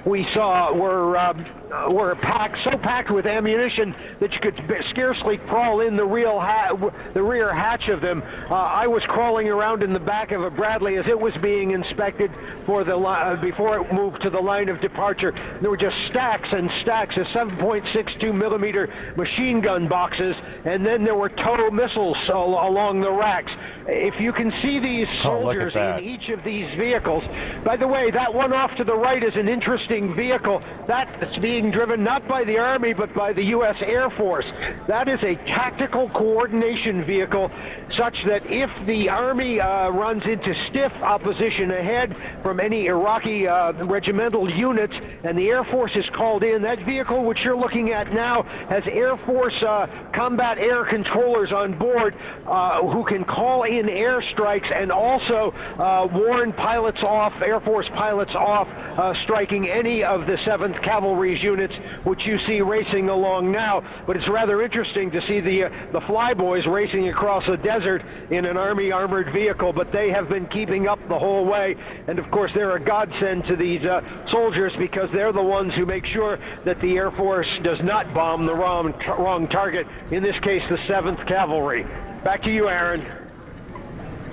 we saw, were packed, so packed with ammunition that you could scarcely crawl in the rear hatch of them. I was crawling around in the back of a Bradley as it was being inspected for before it moved to the line of departure. There were just stacks and stacks of 7.62 millimeter machine gun boxes, and then there were tow missiles along the racks. If you can see these soldiers in each of these vehicles, by the way, that one off to the right is an interesting vehicle. That's being driven not by the Army but by the U.S. Air Force. That is a tactical coordination vehicle, such that if the Army runs into stiff opposition ahead from any Iraqi regimental units and the Air Force is called in, that vehicle which you're looking at now has Air Force combat air controllers on board who can call in airstrikes and also warn pilots off, Air Force pilots off, striking any of the 7th Cavalry's units, which you see racing along now. But it's rather interesting to see the flyboys racing across the desert in an Army armored vehicle, but they have been keeping up the whole way. And of course, they're a godsend to these soldiers, because they're the ones who make sure that the Air Force does not bomb the wrong target, in this case, the 7th Cavalry. Back to you, Aaron.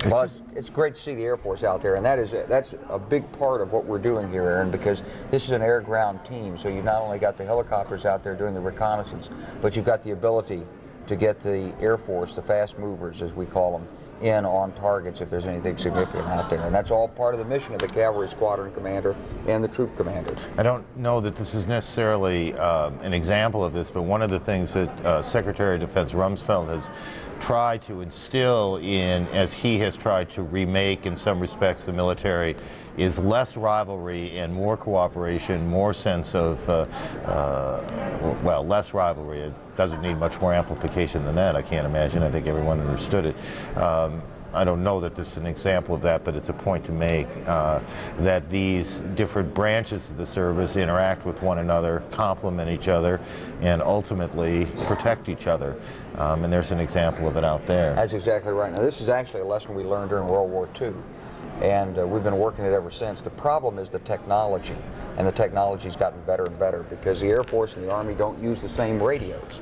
Well, it's great to see the Air Force out there, and that's a big part of what we're doing here, Aaron, because this is an air-ground team. So you've not only got the helicopters out there doing the reconnaissance, but you've got the ability to get the Air Force, the fast movers, as we call them, in on targets if there's anything significant out there. And that's all part of the mission of the Cavalry Squadron Commander and the troop commanders. I don't know that this is necessarily an example of this, but one of the things that Secretary of Defense Rumsfeld has tried to instill in, as he has tried to remake in some respects the military, is less rivalry and more cooperation, more sense of, well, less rivalry. It doesn't need much more amplification than that, I can't imagine. I think everyone understood it. I don't know that this is an example of that, but it's a point to make, that these different branches of the service interact with one another, complement each other, and ultimately protect each other. And there's an example of it out there. That's exactly right. Now, this is actually a lesson we learned during World War II, and we've been working it ever since. The problem is the technology, and the technology's gotten better and better because the Air Force and the Army don't use the same radios,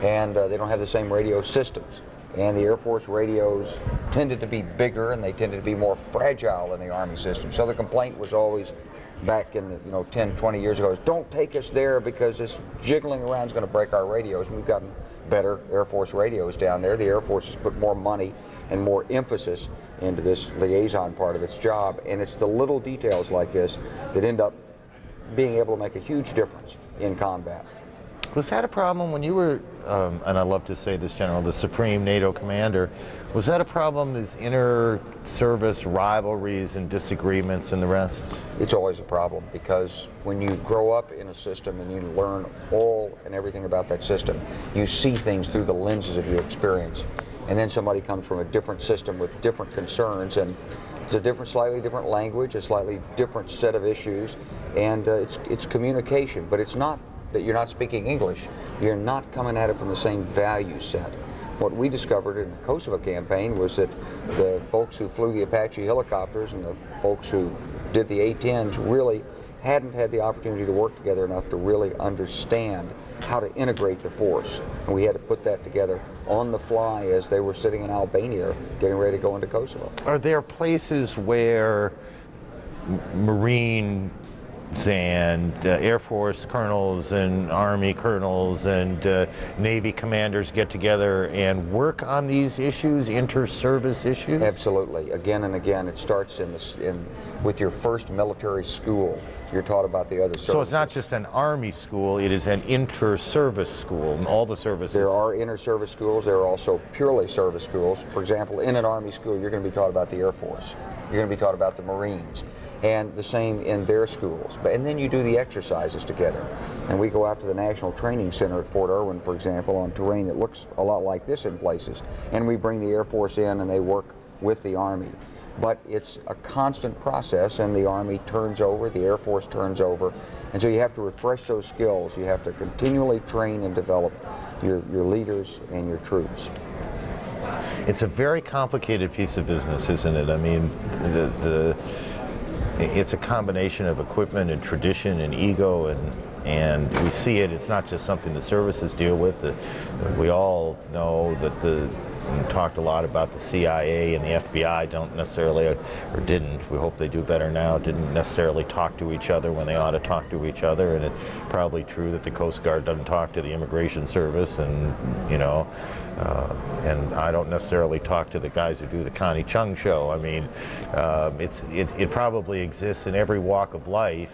and they don't have the same radio systems. And the Air Force radios tended to be bigger, and they tended to be more fragile than the Army system. So the complaint was always, back in the 10, 20 years ago, is don't take us there because this jiggling around is going to break our radios. And we've gotten better Air Force radios down there. The Air Force has put more money and more emphasis into this liaison part of its job. And it's the little details like this that end up being able to make a huge difference in combat. Was that a problem when you were, and I love to say this, General, the Supreme NATO Commander, was that a problem, these inter-service rivalries and disagreements and the rest? It's always a problem because when you grow up in a system and you learn all and everything about that system, you see things through the lenses of your experience. And then somebody comes from a different system with different concerns, and it's a slightly different language, a slightly different set of issues, and it's communication, but it's not that you're not speaking English. You're not coming at it from the same value set. What we discovered in the Kosovo campaign was that the folks who flew the Apache helicopters and the folks who did the A-10s really hadn't had the opportunity to work together enough to really understand how to integrate the force. And we had to put that together on the fly as they were sitting in Albania getting ready to go into Kosovo. Are there places where Marine and Air Force colonels and Army colonels and Navy commanders get together and work on these issues, inter-service issues? Absolutely. Again and again, it starts with your first military school. You're taught about the other services. So it's not just an Army school, it is an inter-service school, all the services. There are inter-service schools. There are also purely service schools. For example, in an Army school, you're going to be taught about the Air Force. You're going to be taught about the Marines. And the same in their schools. And then you do the exercises together. And we go out to the National Training Center at Fort Irwin, for example, on terrain that looks a lot like this in places. And we bring the Air Force in and they work with the Army. But it's a constant process, and the Army turns over, the Air Force turns over. And so you have to refresh those skills. You have to continually train and develop your leaders and your troops. It's a very complicated piece of business, isn't it? I mean, it's a combination of equipment and tradition and ego, and we see it. It's not just something the services deal with. We all know that we talked a lot about the CIA and the FBI don't necessarily, or didn't, we hope they do better now, didn't necessarily talk to each other when they ought to talk to each other, and it's probably true that the Coast Guard doesn't talk to the Immigration Service, and and I don't necessarily talk to the guys who do the Connie Chung show. I mean, it probably exists in every walk of life.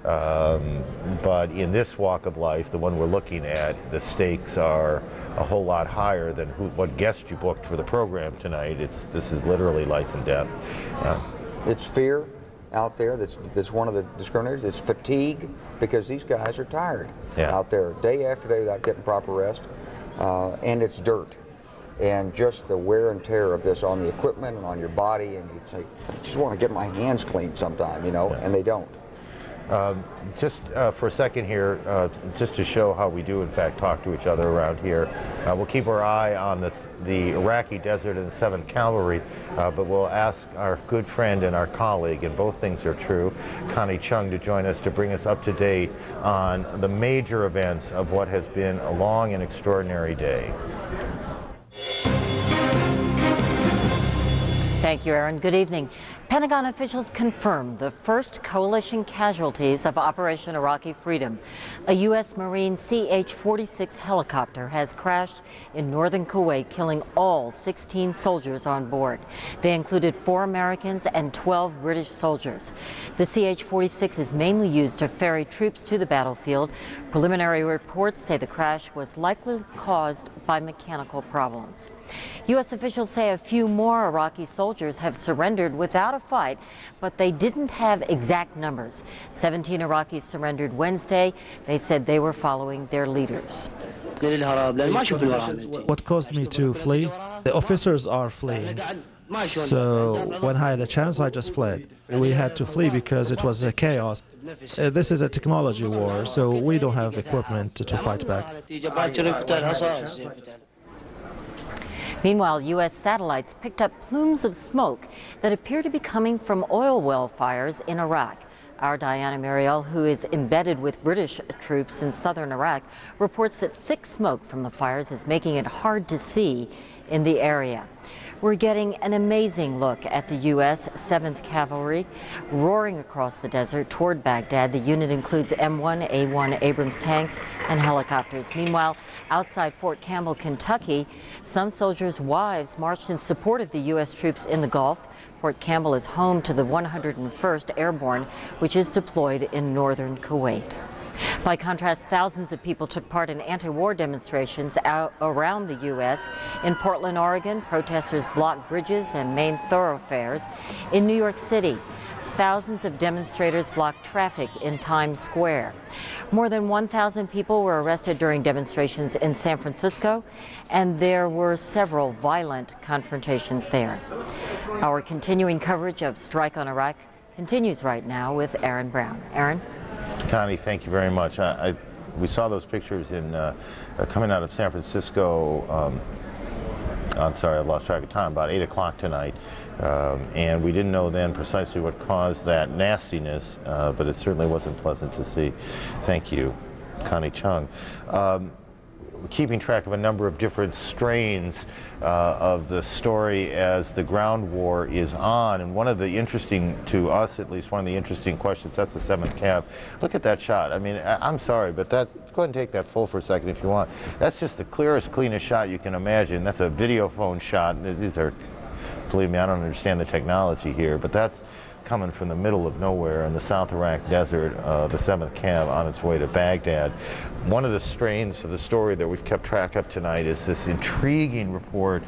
But in this walk of life, the one we're looking at, the stakes are a whole lot higher than what guest you booked for the program tonight. This is literally life and death. It's fear out there that's one of the discriminators. It's fatigue because these guys are tired out there day after day without getting proper rest. And it's dirt. And just the wear and tear of this on the equipment and on your body, and you say, I just want to get my hands clean sometime, and they don't. Just for a second here, just to show how we do in fact talk to each other around here, we'll keep our eye on the Iraqi desert and the 7th Cavalry, but we'll ask our good friend and our colleague, and both things are true, Connie Chung, to join us to bring us up to date on the major events of what has been a long and extraordinary day. Thank you, Aaron. Good evening. Pentagon officials confirmed the first coalition casualties of Operation Iraqi Freedom. A U.S. Marine CH-46 helicopter has crashed in northern Kuwait, killing all 16 soldiers on board. They included 4 Americans and 12 British soldiers. The CH-46 is mainly used to ferry troops to the battlefield. Preliminary reports say the crash was likely caused by mechanical problems. U.S. officials say a few more Iraqi soldiers have surrendered without a fight, but they didn't have exact numbers. 17 Iraqis surrendered Wednesday. They said they were following their leaders. What caused me to flee? The officers are fleeing. So when I had a chance, I just fled. We had to flee because it was a chaos. This is a technology war, so we don't have equipment to fight back. Meanwhile, U.S. satellites picked up plumes of smoke that appear to be coming from oil well fires in Iraq. Our Diana Mariel, who is embedded with British troops in southern Iraq, reports that thick smoke from the fires is making it hard to see in the area. We're getting an amazing look at the U.S. 7th Cavalry roaring across the desert toward Baghdad. The unit includes M1, A1 Abrams tanks and helicopters. Meanwhile, outside Fort Campbell, Kentucky, some soldiers' wives marched in support of the U.S. troops in the Gulf. Fort Campbell is home to the 101st Airborne, which is deployed in northern Kuwait. By contrast, thousands of people took part in anti-war demonstrations around the U.S. In Portland, Oregon, protesters blocked bridges and main thoroughfares. In New York City, thousands of demonstrators blocked traffic in Times Square. More than 1,000 people were arrested during demonstrations in San Francisco, and there were several violent confrontations there. Our continuing coverage of Strike on Iraq continues right now with Aaron Brown. Aaron? Connie, thank you very much. We saw those pictures in coming out of San Francisco. I'm sorry, I lost track of time. About 8 o'clock tonight, and we didn't know then precisely what caused that nastiness, but it certainly wasn't pleasant to see. Thank you, Connie Chung. Keeping track of a number of different strains of the story as the ground war is on, and one of the interesting, to us at least, one of the interesting questions, that's the 7th Cav. Look at that shot. I mean, I'm sorry, but that's, go ahead and take that full for a second if you want. That's just the clearest, cleanest shot you can imagine. That's a video phone shot. These are, believe me, I don't understand the technology here, but that's coming from the middle of nowhere in the South Iraq desert, the 7th Cav on its way to Baghdad. One of the strains of the story that we've kept track of tonight is this intriguing report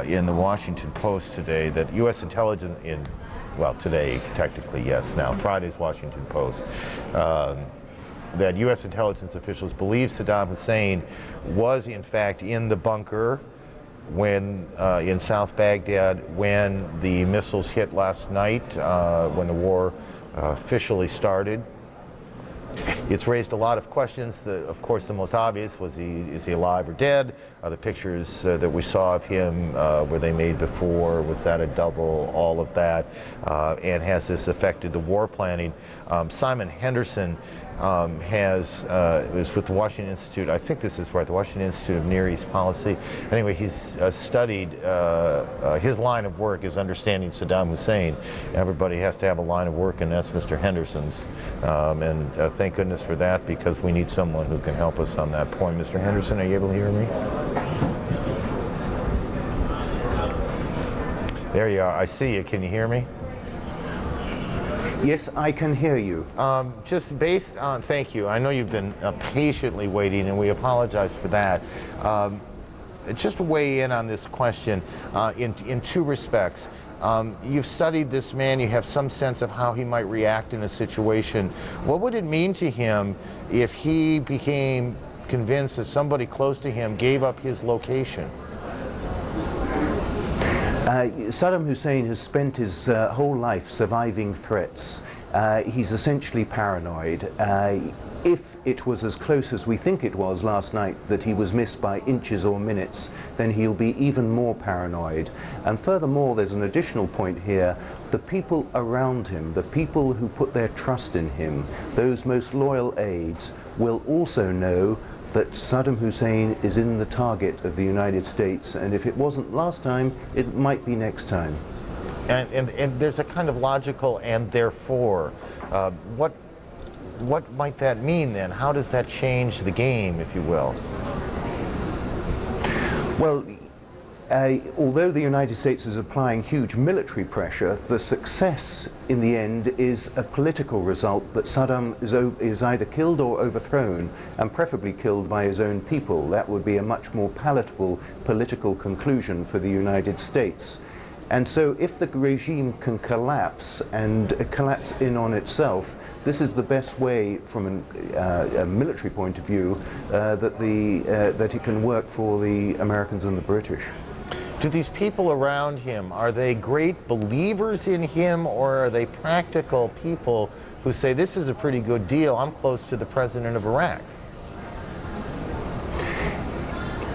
in the Washington Post today that U.S. intelligence, well, today, technically, yes, now, Friday's Washington Post, that U.S. intelligence officials believe Sadaam Hussein was, in fact, in the bunker when in South Baghdad when the missiles hit last night, when the war officially started. It's raised a lot of questions. Of course, the most obvious was, is he alive or dead? Are the pictures that we saw of him, were they made before? Was that a double? All of that. And has this affected the war planning? Simon Henderson is with the Washington Institute. I think this is right, the Washington Institute of Near East Policy. Anyway, he's studied, his line of work is understanding Sadaam Hussein. Everybody has to have a line of work, and that's Mr. Henderson's. And thank goodness for that, because we need someone who can help us on that point. Mr. Henderson, are you able to hear me? There you are. I see you. Can you hear me? Yes, I can hear you. Just based on, thank you. I know you've been patiently waiting, and we apologize for that. Just to weigh in on this question in two respects. You've studied this man, you have some sense of how he might react in a situation. What would it mean to him if he became convinced that somebody close to him gave up his location? Saddam Hussein has spent his whole life surviving threats. He's essentially paranoid. If it was as close as we think it was last night, that he was missed by inches or minutes, then he'll be even more paranoid. And furthermore, there's an additional point here. The people around him, the people who put their trust in him, those most loyal aides, will also know that Saddam Hussein is in the target of the United States, and if it wasn't last time, it might be next time. And there's a kind of logical and therefore. What might that mean then? How does that change the game, if you will? Well, although the United States is applying huge military pressure, the success in the end is a political result that Saddam is either killed or overthrown, and preferably killed by his own people. That would be a much more palatable political conclusion for the United States. And so if the regime can collapse and collapse in on itself, this is the best way from a military point of view that it can work for the Americans and the British. Do these people around him, are they great believers in him, or are they practical people who say, this is a pretty good deal, I'm close to the president of Iraq?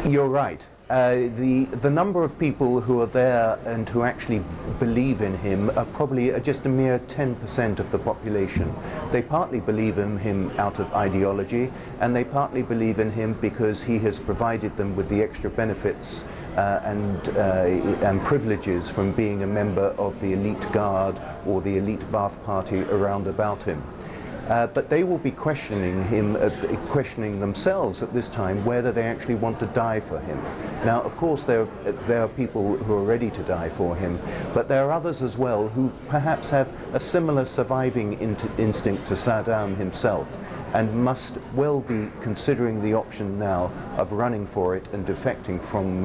You're right. The number of people who are there and who actually believe in him are probably just a mere 10% of the population. They partly believe in him out of ideology, and they partly believe in him because he has provided them with the extra benefits and privileges from being a member of the elite guard or the elite Ba'ath Party around about him. But they will be questioning him, questioning themselves at this time whether they actually want to die for him. Now, of course, there are people who are ready to die for him, but there are others as well who perhaps have a similar surviving instinct to Saddam himself, and must well be considering the option now of running for it and defecting from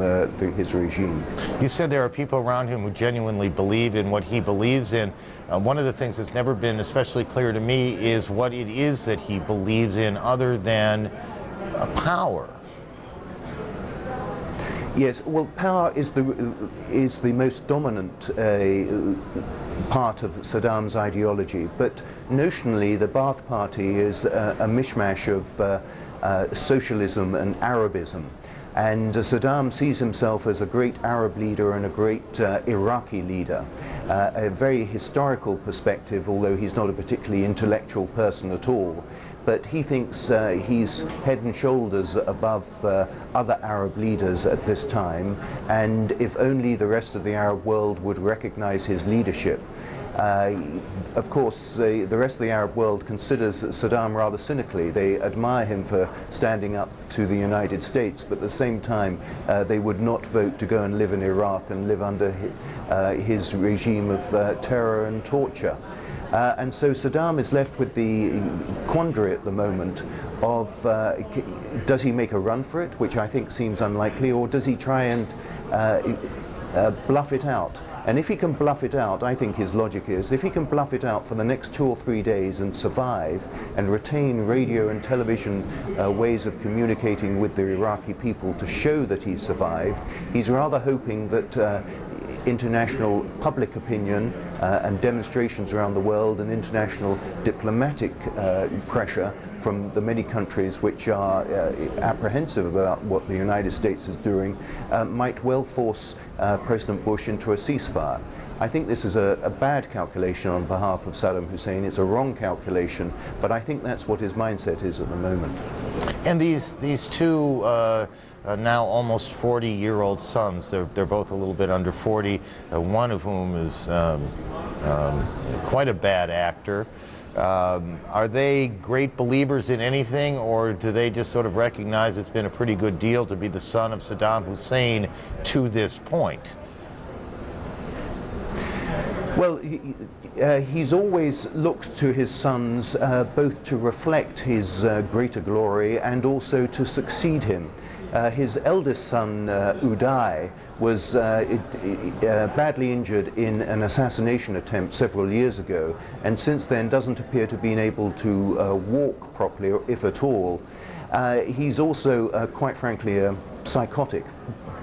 his regime. You said there are people around him who genuinely believe in what he believes in. One of the things that's never been especially clear to me is what it is that he believes in other than power. Yes, well, power is the most dominant part of Saddam's ideology, but notionally the Ba'ath Party is a mishmash of socialism and Arabism. And Saddam sees himself as a great Arab leader and a great Iraqi leader. A very historical perspective, although he's not a particularly intellectual person at all. But he thinks he's head and shoulders above other Arab leaders at this time, and if only the rest of the Arab world would recognize his leadership. Of course, the rest of the Arab world considers Saddam rather cynically. They admire him for standing up to the United States, but at the same time they would not vote to go and live in Iraq and live under his regime of terror and torture. And so Saddam is left with the quandary at the moment of does he make a run for it, which I think seems unlikely, or does he try and bluff it out? And if he can bluff it out, I think his logic is, if he can bluff it out for the next 2 or 3 days and survive and retain radio and television ways of communicating with the Iraqi people to show that he's survived, he's rather hoping that international public opinion and demonstrations around the world and international diplomatic pressure from the many countries which are apprehensive about what the United States is doing might well force President Bush into a ceasefire. I think this is a bad calculation on behalf of Saddam Hussein. It's a wrong calculation, but I think that's what his mindset is at the moment. And these two now almost 40-year-old sons, they're both a little bit under 40, one of whom is quite a bad actor. Are they great believers in anything, or do they just sort of recognize it's been a pretty good deal to be the son of Saddam Hussein to this point? Well, he's always looked to his sons both to reflect his greater glory and also to succeed him. His eldest son, Uday, was badly injured in an assassination attempt several years ago, and since then doesn't appear to have been able to walk properly, if at all. He's also, quite frankly, a psychotic,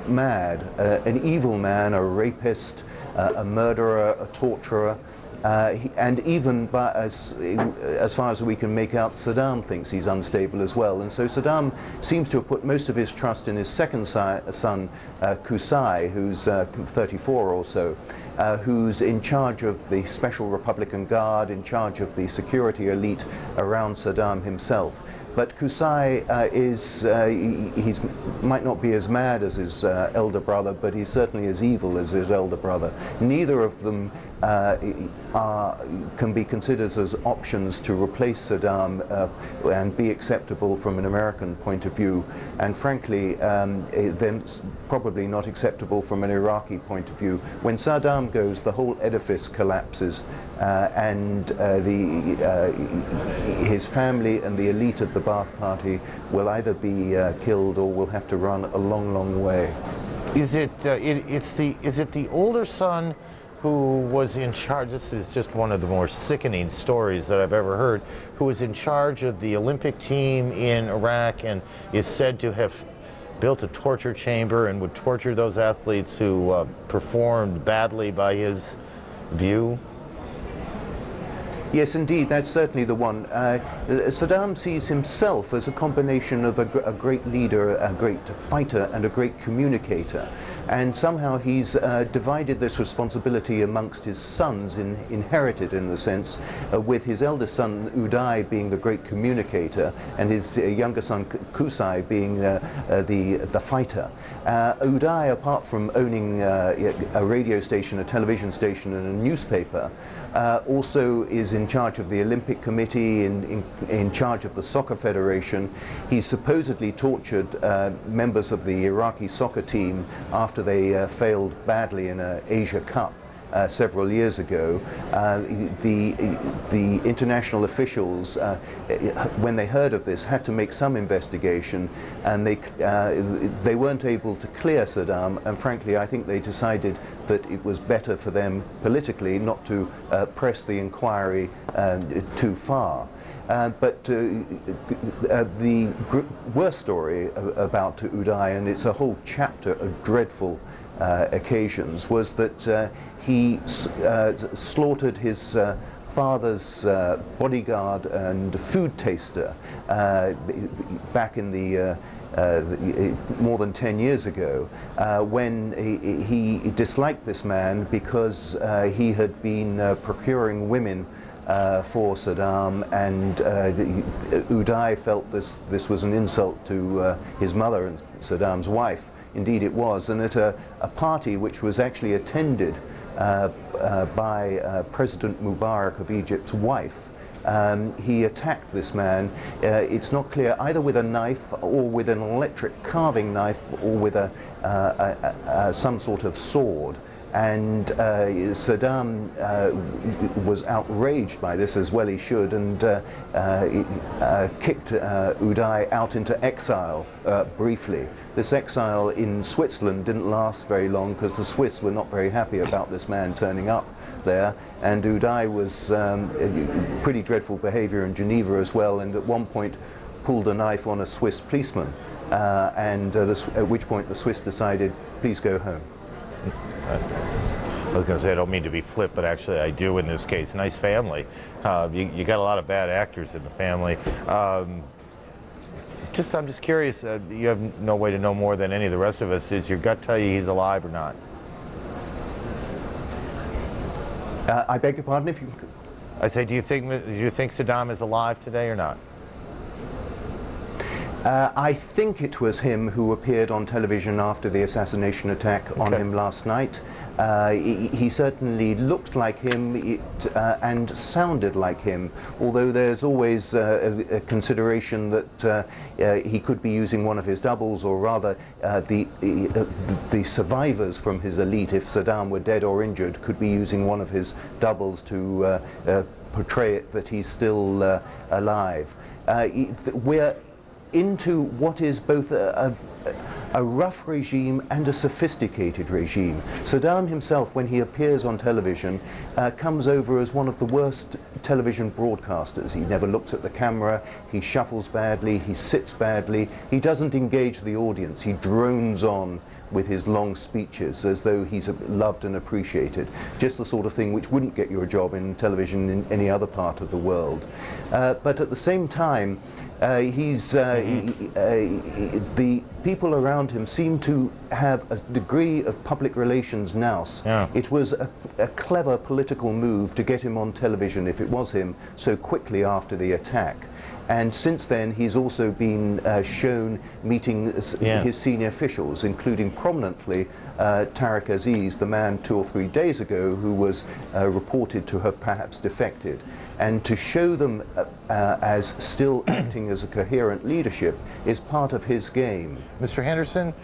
mad, an evil man, a rapist, a murderer, a torturer. And even as far as we can make out, Saddam thinks he's unstable as well. And so Saddam seems to have put most of his trust in his second son, Qusay, who's 34 or so, who's in charge of the Special Republican Guard, in charge of the security elite around Saddam himself. But Qusay he might not be as mad as his elder brother, but he's certainly as evil as his elder brother. Neither of them can be considered as options to replace Saddam and be acceptable from an American point of view, and frankly they're probably not acceptable from an Iraqi point of view. When Saddam goes, the whole edifice collapses, and his family and the elite of the Ba'ath Party will either be killed or will have to run a long, long way. Is it the older son who was in charge? This is just one of the more sickening stories that I've ever heard. Who was in charge of the Olympic team in Iraq and is said to have built a torture chamber and would torture those athletes who performed badly by his view? Yes, indeed, that's certainly the one. Saddam sees himself as a combination of a great leader, a great fighter, and a great communicator. And somehow he's divided this responsibility amongst his sons, inherited in a sense, with his eldest son Uday being the great communicator and his younger son Qusay being the fighter. Uday, apart from owning a radio station, a television station, and a newspaper, also is in charge of the Olympic Committee, in charge of the Soccer Federation. He supposedly tortured members of the Iraqi soccer team after they failed badly in an Asia Cup several years ago. The international officials, when they heard of this, had to make some investigation, and they weren't able to clear Saddam, and frankly I think they decided that it was better for them politically not to press the inquiry too far. But the worst story about Uday, and it's a whole chapter of dreadful occasions, was that he slaughtered his father's bodyguard and food taster back in the more than 10 years ago, when he disliked this man because he had been procuring women for Saddam, and Uday felt this was an insult to his mother and Saddam's wife. Indeed it was, and at a party which was actually attended by President Mubarak of Egypt's wife, he attacked this man. It's not clear, either with a knife or with an electric carving knife or with some sort of sword. And Saddam was outraged by this, as well he should, and kicked Uday out into exile briefly. This exile in Switzerland didn't last very long because the Swiss were not very happy about this man turning up there, and Uday was pretty dreadful behavior in Geneva as well, and at one point pulled a knife on a Swiss policeman, at which point the Swiss decided, please go home. I was going to say, I don't mean to be flip, but actually I do in this case. Nice family. You got a lot of bad actors in the family. I'm just curious, you have no way to know more than any of the rest of us. Does your gut tell you he's alive or not? I beg your pardon? If you... I say, do you think Saddam is alive today or not? I think it was him who appeared on television after the assassination attack on him last night. He certainly looked like him and sounded like him, although there's always a consideration that he could be using one of his doubles, or rather the survivors from his elite, if Saddam were dead or injured, could be using one of his doubles to portray it that he's still alive. We're into what is both a rough regime and a sophisticated regime. Saddam himself, when he appears on television, comes over as one of the worst television broadcasters. He never looks at the camera, he shuffles badly, he sits badly, he doesn't engage the audience, he drones on with his long speeches as though he's loved and appreciated. Just the sort of thing which wouldn't get you a job in television in any other part of the world. But at the same time, the people around him seem to have a degree of public relations nous. Yeah. It was a clever political move to get him on television, if it was him, so quickly after the attack. And since then, he's also been shown meeting his senior officials, including prominently Tariq Aziz, the man 2 or 3 days ago who was reported to have perhaps defected. And to show them as still acting as a coherent leadership is part of his game. Mr. Henderson,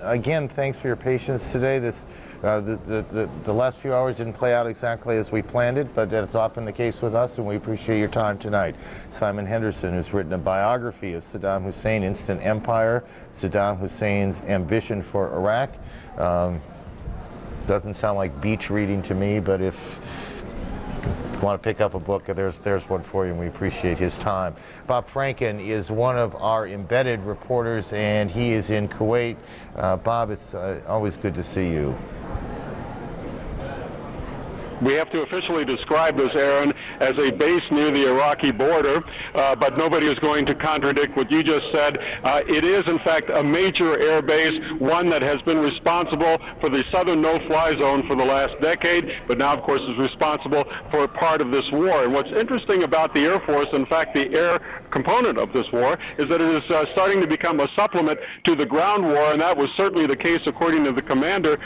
again, thanks for your patience today. The last few hours didn't play out exactly as we planned it, but that's often the case with us, and we appreciate your time tonight. Simon Henderson, who's written a biography of Saddam Hussein, Instant Empire, Saddam Hussein's Ambition for Iraq. Doesn't sound like beach reading to me, but if you want to pick up a book, there's one for you, and we appreciate his time. Bob Franken is one of our embedded reporters, and he is in Kuwait. Bob, it's always good to see you. We have to officially describe this, Aaron, as a base near the Iraqi border, but nobody is going to contradict what you just said. It is, in fact, a major air base, one that has been responsible for the southern no-fly zone for the last decade, but now, of course, is responsible for part of this war. And what's interesting about the Air Force, in fact, the air component of this war, is that it is starting to become a supplement to the ground war, and that was certainly the case, according to the commander,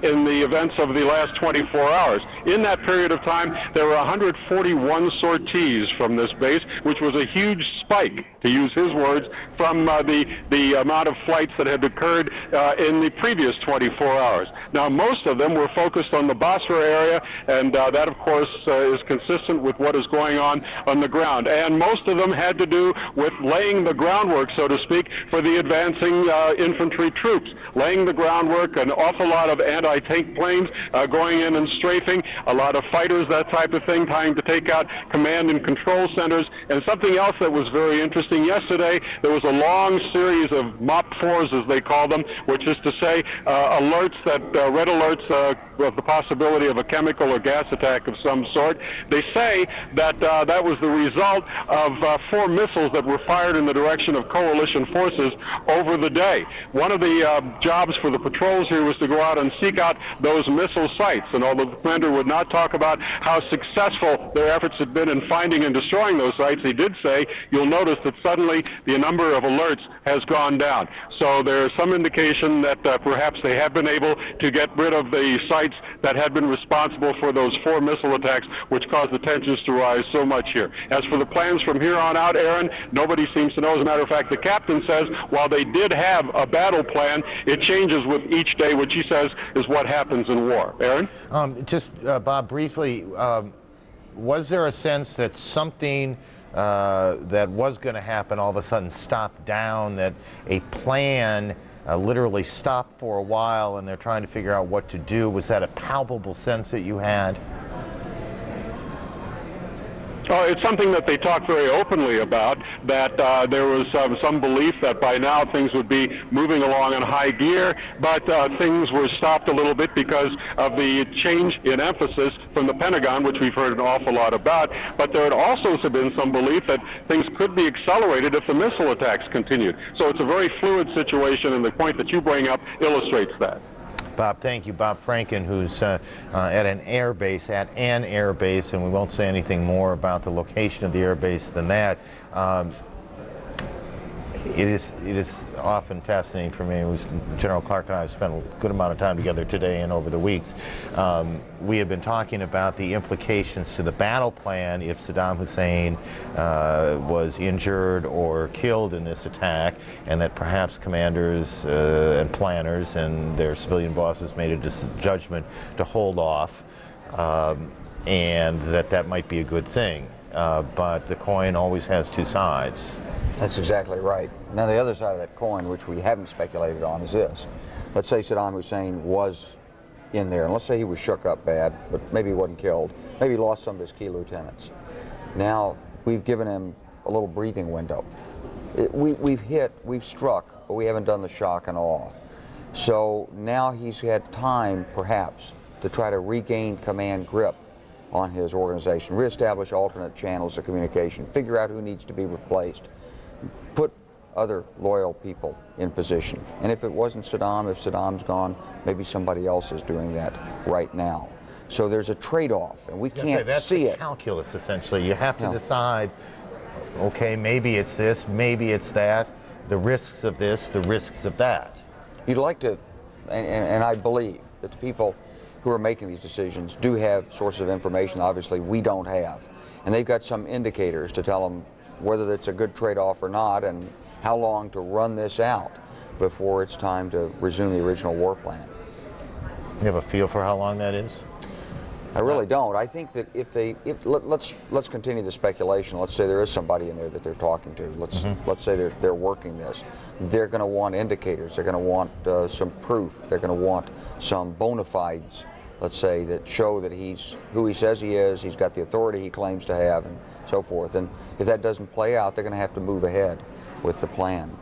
in the events of the last 24 hours. In that period of time, there were 141 sorties from this base, which was a huge spike, to use his words, from the amount of flights that had occurred in the previous 24 hours. Now, most of them were focused on the Basra area, and that, of course, is consistent with what is going on the ground. And most of them had to do with laying the groundwork, so to speak, for the advancing infantry troops, laying the groundwork, an awful lot of anti-tank planes going in and strafing, a lot of fighters, that type of thing, trying to take out command and control centers. And something else that was very interesting yesterday, there was a long series of MOP 4s, as they call them, which is to say alerts that, red alerts of the possibility of a chemical or gas attack of some sort. They say that that was the result of 4 missiles that were fired in the direction of coalition forces over the day. One of the jobs for the patrols here was to go out and seek out those missile sites, and although the commander would not talk about how successful their efforts had been in finding and destroying those sites, he did say, you'll notice that suddenly the number of alerts has gone down. So there is some indication that perhaps they have been able to get rid of the sites that had been responsible for those 4 missile attacks, which caused the tensions to rise so much here. As for the plans from here on out, Aaron, nobody seems to know. As a matter of fact, the captain says while they did have a battle plan, it changes with each day, which he says is what happens in war. Aaron? Bob, briefly, was there a sense that something that was going to happen all of a sudden stopped down, that a plan literally stopped for a while and they're trying to figure out what to do? Was that a palpable sense that you had? It's something that they talk very openly about, that there was some belief that by now things would be moving along in high gear, but things were stopped a little bit because of the change in emphasis from the Pentagon, which we've heard an awful lot about. But there had also been some belief that things could be accelerated if the missile attacks continued. So it's a very fluid situation, and the point that you bring up illustrates that. Bob, thank you. Bob Franken, who's at an air base, and we won't say anything more about the location of the air base than that. It is often fascinating for me. General Clark and I have spent a good amount of time together today and over the weeks. We have been talking about the implications to the battle plan if Saddam Hussein was injured or killed in this attack, and that perhaps commanders and planners and their civilian bosses made a judgment to hold off, and that might be a good thing. But the coin always has 2 sides. That's exactly right. Now, the other side of that coin, which we haven't speculated on, is this. Let's say Saddam Hussein was in there, and let's say he was shook up bad, but maybe he wasn't killed. Maybe he lost some of his key lieutenants. Now, we've given him a little breathing window. We've struck, but we haven't done the shock and awe. So now he's had time, perhaps, to try to regain command grip on his organization, reestablish alternate channels of communication, figure out who needs to be replaced, put other loyal people in position. And if it wasn't Saddam, if Saddam's gone, maybe somebody else is doing that right now. So there's a trade-off, and we can't see it. That's calculus, essentially. You have to decide okay, maybe it's this, maybe it's that, the risks of this, the risks of that. You'd like to, and I believe that the people who are making these decisions do have sources of information obviously we don't have. And they've got some indicators to tell them whether it's a good trade-off or not and how long to run this out before it's time to resume the original war plan. You have a feel for how long that is? I really don't. I think that let's continue the speculation. Let's say there is somebody in there that they're talking to. Let's say they're working this. They're going to want indicators. They're going to want some proof. They're going to want some bona fides, let's say, that show that he's who he says he is. He's got the authority he claims to have, and so forth. And if that doesn't play out, they're going to have to move ahead with the plan.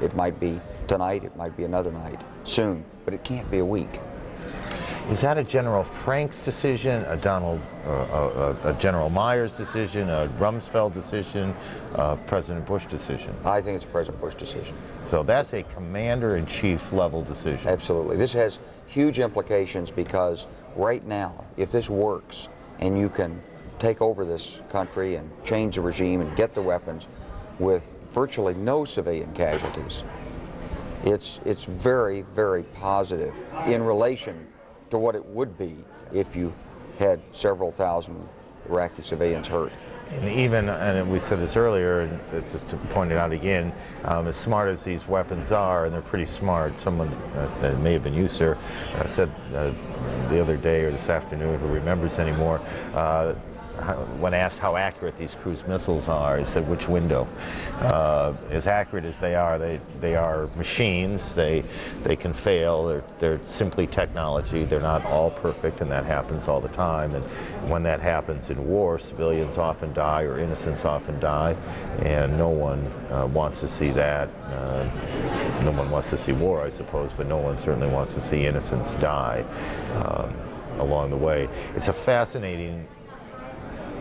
It might be tonight. It might be another night soon, but it can't be a week. Is that a General Franks decision, a General Myers decision, a Rumsfeld decision, a President Bush decision? I think it's a President Bush decision. So that's a commander-in-chief level decision. Absolutely. This has huge implications because right now, if this works and you can take over this country and change the regime and get the weapons with virtually no civilian casualties, it's very, very positive in relation to what it would be if you had several thousand Iraqi civilians hurt. And even, and we said this earlier, and it's just to point it out again, as smart as these weapons are, and they're pretty smart, someone that may have been you, sir, said the other day or this afternoon, who remembers anymore, when asked how accurate these cruise missiles are, he said, which window? As accurate as they are machines. They can fail. They're simply technology. They're not all perfect, and that happens all the time. And when that happens in war, civilians often die, or innocents often die, and no one wants to see that. No one wants to see war, I suppose, but no one certainly wants to see innocents die along the way. It's a fascinating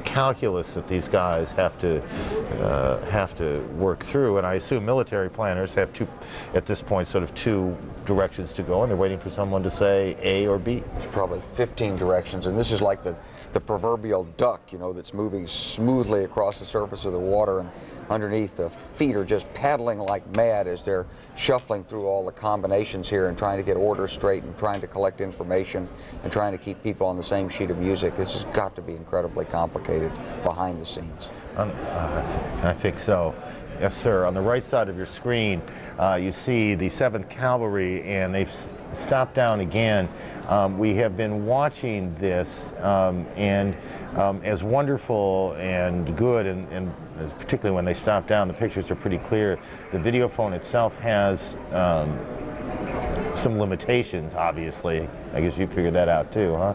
calculus that these guys have to work through, and I assume military planners have at this point, sort of two directions to go, and they're waiting for someone to say A or B. There's probably 15 directions, and this is like the proverbial duck, you know, that's moving smoothly across the surface of the water, and underneath the feet are just paddling like mad as they're shuffling through all the combinations here and trying to get orders straight and trying to collect information and trying to keep people on the same sheet of music. This has got to be incredibly complicated behind the scenes. I think so. Yes, sir. On the right side of your screen, you see the 7th Cavalry, and they've stopped down again. We have been watching this, and as wonderful and good, and particularly when they stop down, the pictures are pretty clear. The video phone itself has some limitations, obviously. I guess you figured that out too, huh?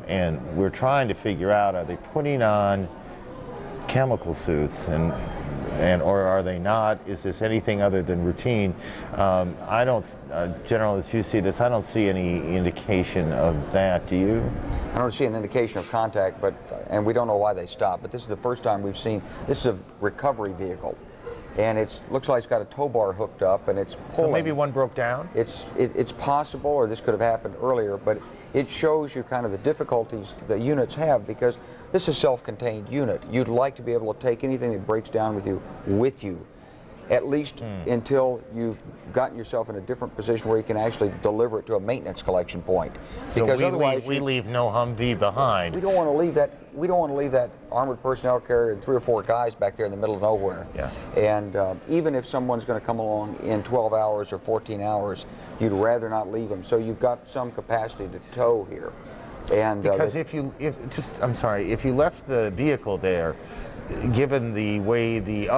And we're trying to figure out, are they putting on chemical suits, or are they not? Is this anything other than routine? I don't, General, as you see this, I don't see any indication of that. Do you? I don't see an indication of contact, and we don't know why they stopped, but this is the first time we've seen, this is a recovery vehicle. And it looks like it's got a tow bar hooked up, and it's pulling. So maybe one broke down? It's possible, or this could have happened earlier, but it shows you kind of the difficulties the units have, because this is a self-contained unit. You'd like to be able to take anything that breaks down with you, at least until you've gotten yourself in a different position where you can actually deliver it to a maintenance collection point. Because so otherwise we leave no Humvee behind. We don't want to leave that. We don't want to leave that armored personnel carrier and 3 or 4 guys back there in the middle of nowhere. Yeah. And even if someone's going to come along in 12 hours or 14 hours, you'd rather not leave them. So you've got some capacity to tow here. And because if you left the vehicle there, given the way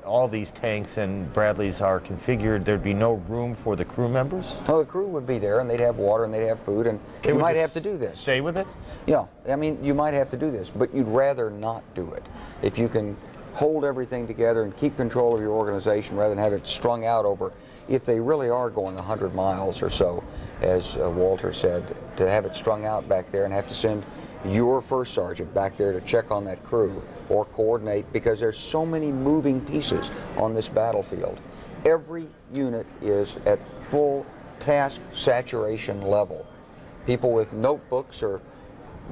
all these tanks and Bradleys are configured, there'd be no room for the crew members? Well, the crew would be there, and they'd have water, and they'd have food, and you might have to do this. Stay with it? Yeah, I mean, you might have to do this, but you'd rather not do it. If you can hold everything together and keep control of your organization rather than have it strung out over, if they really are going 100 miles or so, as Walter said, to have it strung out back there and have to send your first sergeant back there to check on that crew or coordinate, because there's so many moving pieces on this battlefield. Every unit is at full task saturation level. People with notebooks are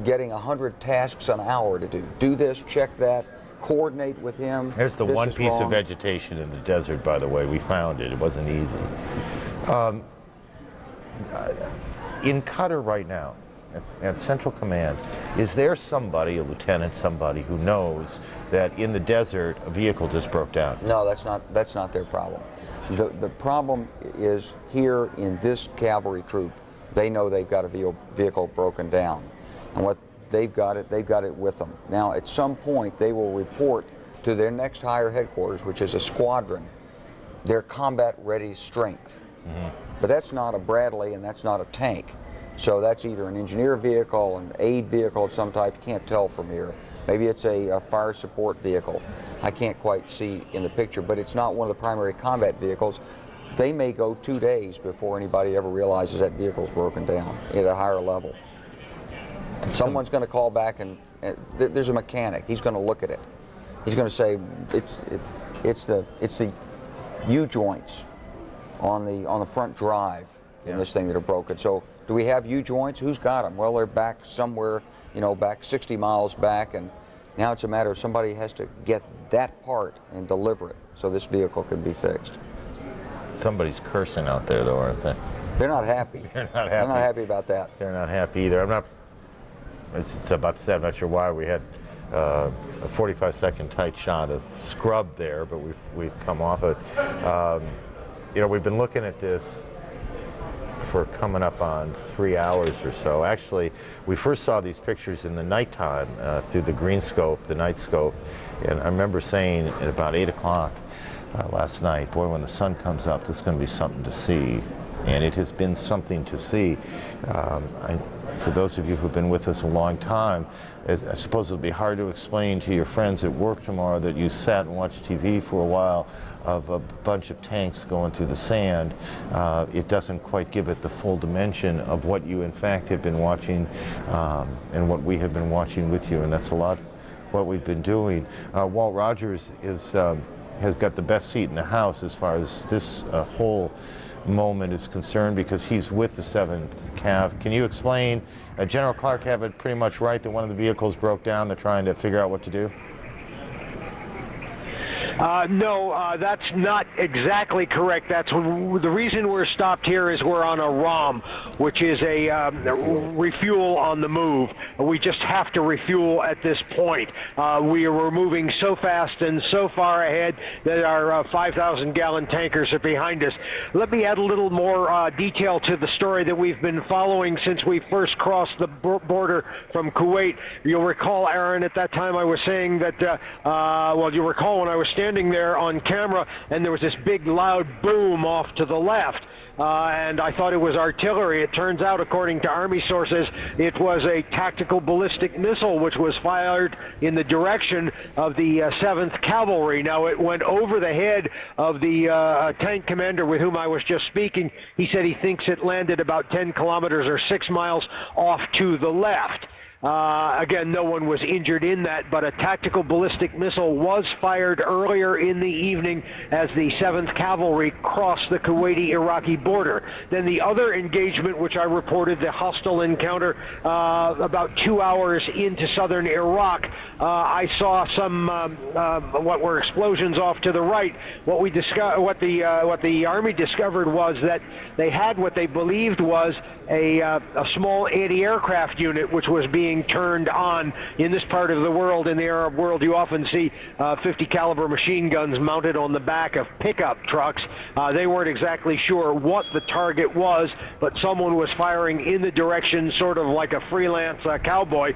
getting 100 tasks an hour to do. Do this, check that, coordinate with him. There's the This one is piece wrong. of vegetation in the desert, by the way. We found it. It wasn't easy. In Qatar right now, at Central Command, is there somebody, a lieutenant, somebody who knows that in the desert a vehicle just broke down? No, that's not their problem. The problem is here in this cavalry troop. They know they've got a vehicle broken down, and what they've got it with them. Now, at some point, they will report to their next higher headquarters, which is a squadron, their combat-ready strength. Mm-hmm. But that's not a Bradley, and that's not a tank. So that's either an engineer vehicle, an aid vehicle of some type. You can't tell from here. Maybe it's a fire support vehicle. I can't quite see in the picture, but it's not one of the primary combat vehicles. They may go 2 days before anybody ever realizes that vehicle's broken down at a higher level. Someone's going to call back, and there's a mechanic. He's going to look at it. He's going to say it's the U-joints on the front drive in this thing that are broken. So do we have U-joints? Who's got them? Well, they're back somewhere, back 60 miles back, and now it's a matter of somebody has to get that part and deliver it so this vehicle can be fixed. Somebody's cursing out there, though, aren't they? They're not happy. They're not happy. They're not happy about that. They're not happy either. It's about to say, I'm not sure why. We had a 45-second tight shot of scrub there, but we've come off it. We've been looking at this for coming up on 3 hours or so. Actually, we first saw these pictures in the nighttime through the green scope, the night scope, and I remember saying at about 8 o'clock last night, boy, when the sun comes up, this is going to be something to see. And it has been something to see. For those of you who've been with us a long time, I suppose it'll be hard to explain to your friends at work tomorrow that you sat and watched TV for a while of a bunch of tanks going through the sand. It doesn't quite give it the full dimension of what you in fact have been watching and what we have been watching with you, and that's a lot what we've been doing. Walt Rogers has got the best seat in the house as far as this whole moment is concerned, because he's with the 7th Cav. Can you explain, General Clark have it pretty much right that one of the vehicles broke down? They're trying to figure out what to do? No, that's not exactly correct. That's the reason we're stopped here is we're on a ROM, which is a refuel on the move. We just have to refuel at this point. We were moving so fast and so far ahead that our 5,000-gallon tankers are behind us. Let me add a little more detail to the story that we've been following since we first crossed the border from Kuwait. You'll recall, Aaron, at that time I was saying that, you'll recall when I was standing there on camera and there was this big loud boom off to the left. And I thought it was artillery. It turns out, according to Army sources, it was a tactical ballistic missile which was fired in the direction of the 7th Cavalry. Now, it went over the head of the tank commander with whom I was just speaking. He said he thinks it landed about 10 kilometers or 6 miles off to the left. Again, no one was injured in that, but a tactical ballistic missile was fired earlier in the evening as the 7th Cavalry crossed the Kuwaiti-Iraqi border. Then the other engagement, which I reported, the hostile encounter, about 2 hours into southern Iraq, I saw some what were explosions off to the right. What the Army discovered was that they had what they believed was a small anti-aircraft unit which was being turned on. In this part of the world, in the Arab world, you often see 50 caliber machine guns mounted on the back of pickup trucks. They weren't exactly sure what the target was, but someone was firing in the direction, sort of like a freelance cowboy,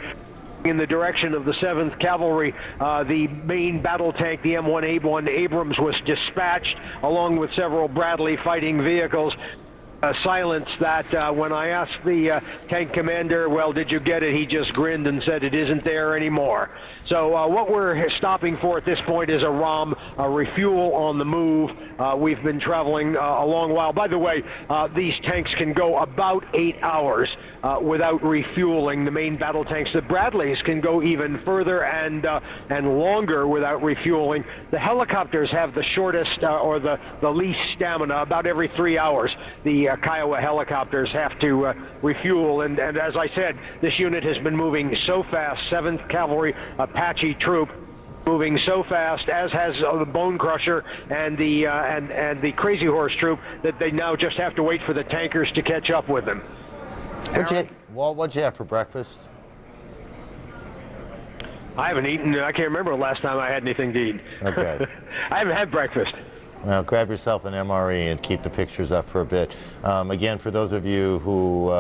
in the direction of the 7th Cavalry. The main battle tank, the M1A1 Abrams, was dispatched along with several Bradley fighting vehicles. Silence that when I asked the tank commander, well, did you get it? He just grinned and said it isn't there anymore. So what we're stopping for at this point is a ROM, a refuel on the move. We've been traveling a long while. By the way, these tanks can go about 8 hours without refueling. The main battle tanks, the Bradleys, can go even further and longer without refueling. The helicopters have the shortest or the least stamina, about every 3 hours. The Kiowa helicopters have to refuel, and as I said, this unit has been moving so fast. 7th Cavalry Apache troop moving so fast, as has the Bone Crusher and the Crazy Horse Troop, that they now just have to wait for the tankers to catch up with them. What'd you have for breakfast? I haven't eaten. I can't remember the last time I had anything to eat. Okay. I haven't had breakfast. Well, grab yourself an MRE and keep the pictures up for a bit. Again, for those of you who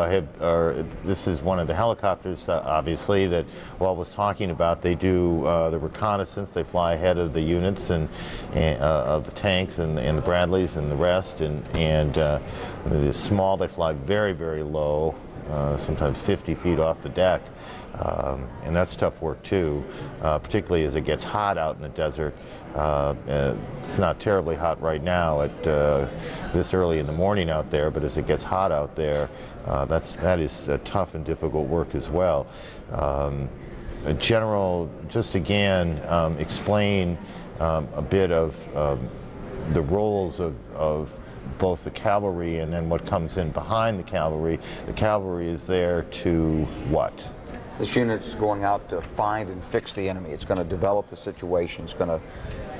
this is one of the helicopters, obviously, that Walt was talking about. They do the reconnaissance. They fly ahead of the units and of the tanks and the Bradleys and the rest. And they're small. They fly very, very low, sometimes 50 feet off the deck. And that's tough work too, particularly as it gets hot out in the desert. It's not terribly hot right now at this early in the morning out there, but as it gets hot out there, that is tough and difficult work as well. General, just again, explain a bit of the roles of both the cavalry and then what comes in behind the cavalry. The cavalry is there to what? This unit's going out to find and fix the enemy. It's going to develop the situation. It's going to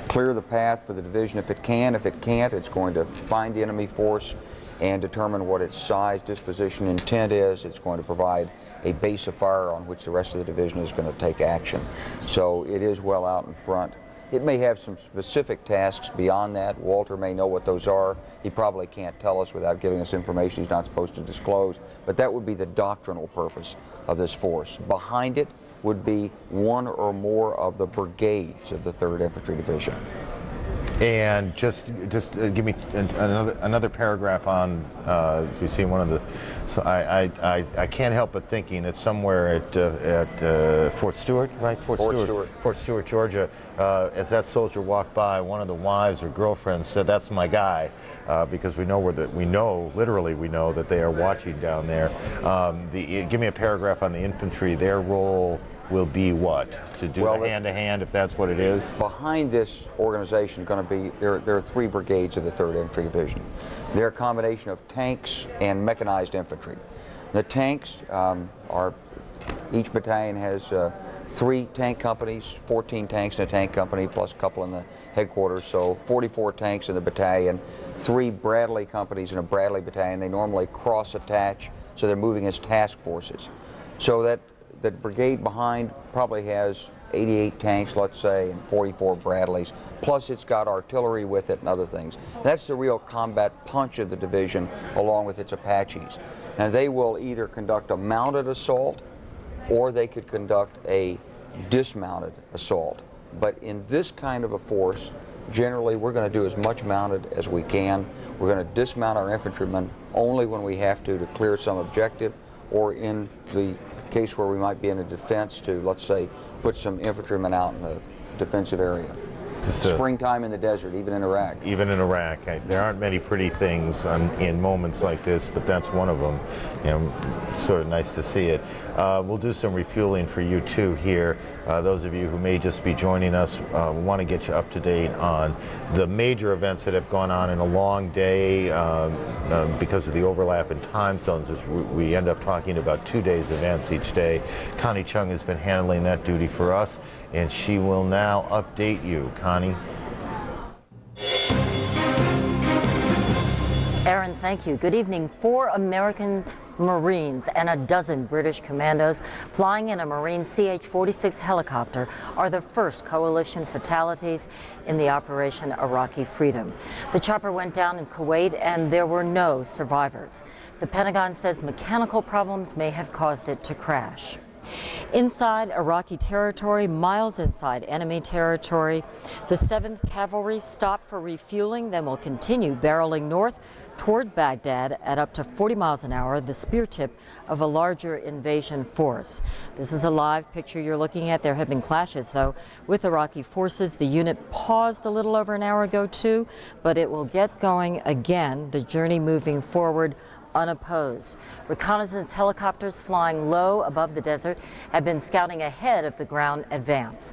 clear the path for the division if it can. If it can't, it's going to find the enemy force and determine what its size, disposition, intent is. It's going to provide a base of fire on which the rest of the division is going to take action. So it is well out in front. It may have some specific tasks beyond that. Walter may know what those are. He probably can't tell us without giving us information he's not supposed to disclose, but that would be the doctrinal purpose of this force. Behind it would be one or more of the brigades of the 3rd Infantry Division. And just give me another paragraph on, you've seen one of the, so I can't help but thinking that somewhere at Fort Stewart, right? Fort Stewart, Georgia, as that soldier walked by, one of the wives or girlfriends said, "That's my guy," because we know literally we know that they are watching down there. Give me a paragraph on the infantry, their role will be what? To do the hand-to-hand, if that's what it is? Behind this organization, going to be there are 3 brigades of the 3rd Infantry Division. They're a combination of tanks and mechanized infantry. The tanks each battalion has 3 tank companies, 14 tanks in a tank company, plus a couple in the headquarters, so 44 tanks in the battalion, 3 Bradley companies in a Bradley battalion. They normally cross-attach, so they're moving as task forces. So that brigade behind probably has 88 tanks, let's say, and 44 Bradleys, plus it's got artillery with it and other things. That's the real combat punch of the division, along with its Apaches. And they will either conduct a mounted assault, or they could conduct a dismounted assault. But in this kind of a force, generally we're going to do as much mounted as we can. We're going to dismount our infantrymen only when we have to clear some objective, or in the case where we might be in a defense to, let's say, put some infantrymen out in the defensive area. Springtime in the desert, even in Iraq. Even in Iraq. There aren't many pretty things in moments like this, but that's one of them. You know, it's sort of nice to see it. We'll do some refueling for you too here. Those of you who may just be joining us, we want to get you up to date on the major events that have gone on in a long day because of the overlap in time zones. We end up talking about 2 days events each day. Connie Chung has been handling that duty for us, and she will now update you. Connie. Aaron, thank you. Good evening. 4 American Marines and a dozen British commandos flying in a Marine CH-46 helicopter are the first coalition fatalities in the Operation Iraqi Freedom. The chopper went down in Kuwait and there were no survivors. The Pentagon says mechanical problems may have caused it to crash. Inside Iraqi territory, miles inside enemy territory, the 7th Cavalry stopped for refueling, then will continue barreling north toward Baghdad at up to 40 miles an hour, the spear tip of a larger invasion force. This is a live picture you're looking at. There have been clashes, though, with Iraqi forces. The unit paused a little over an hour ago, too, but it will get going again, the journey moving forward unopposed. Reconnaissance helicopters flying low above the desert have been scouting ahead of the ground advance.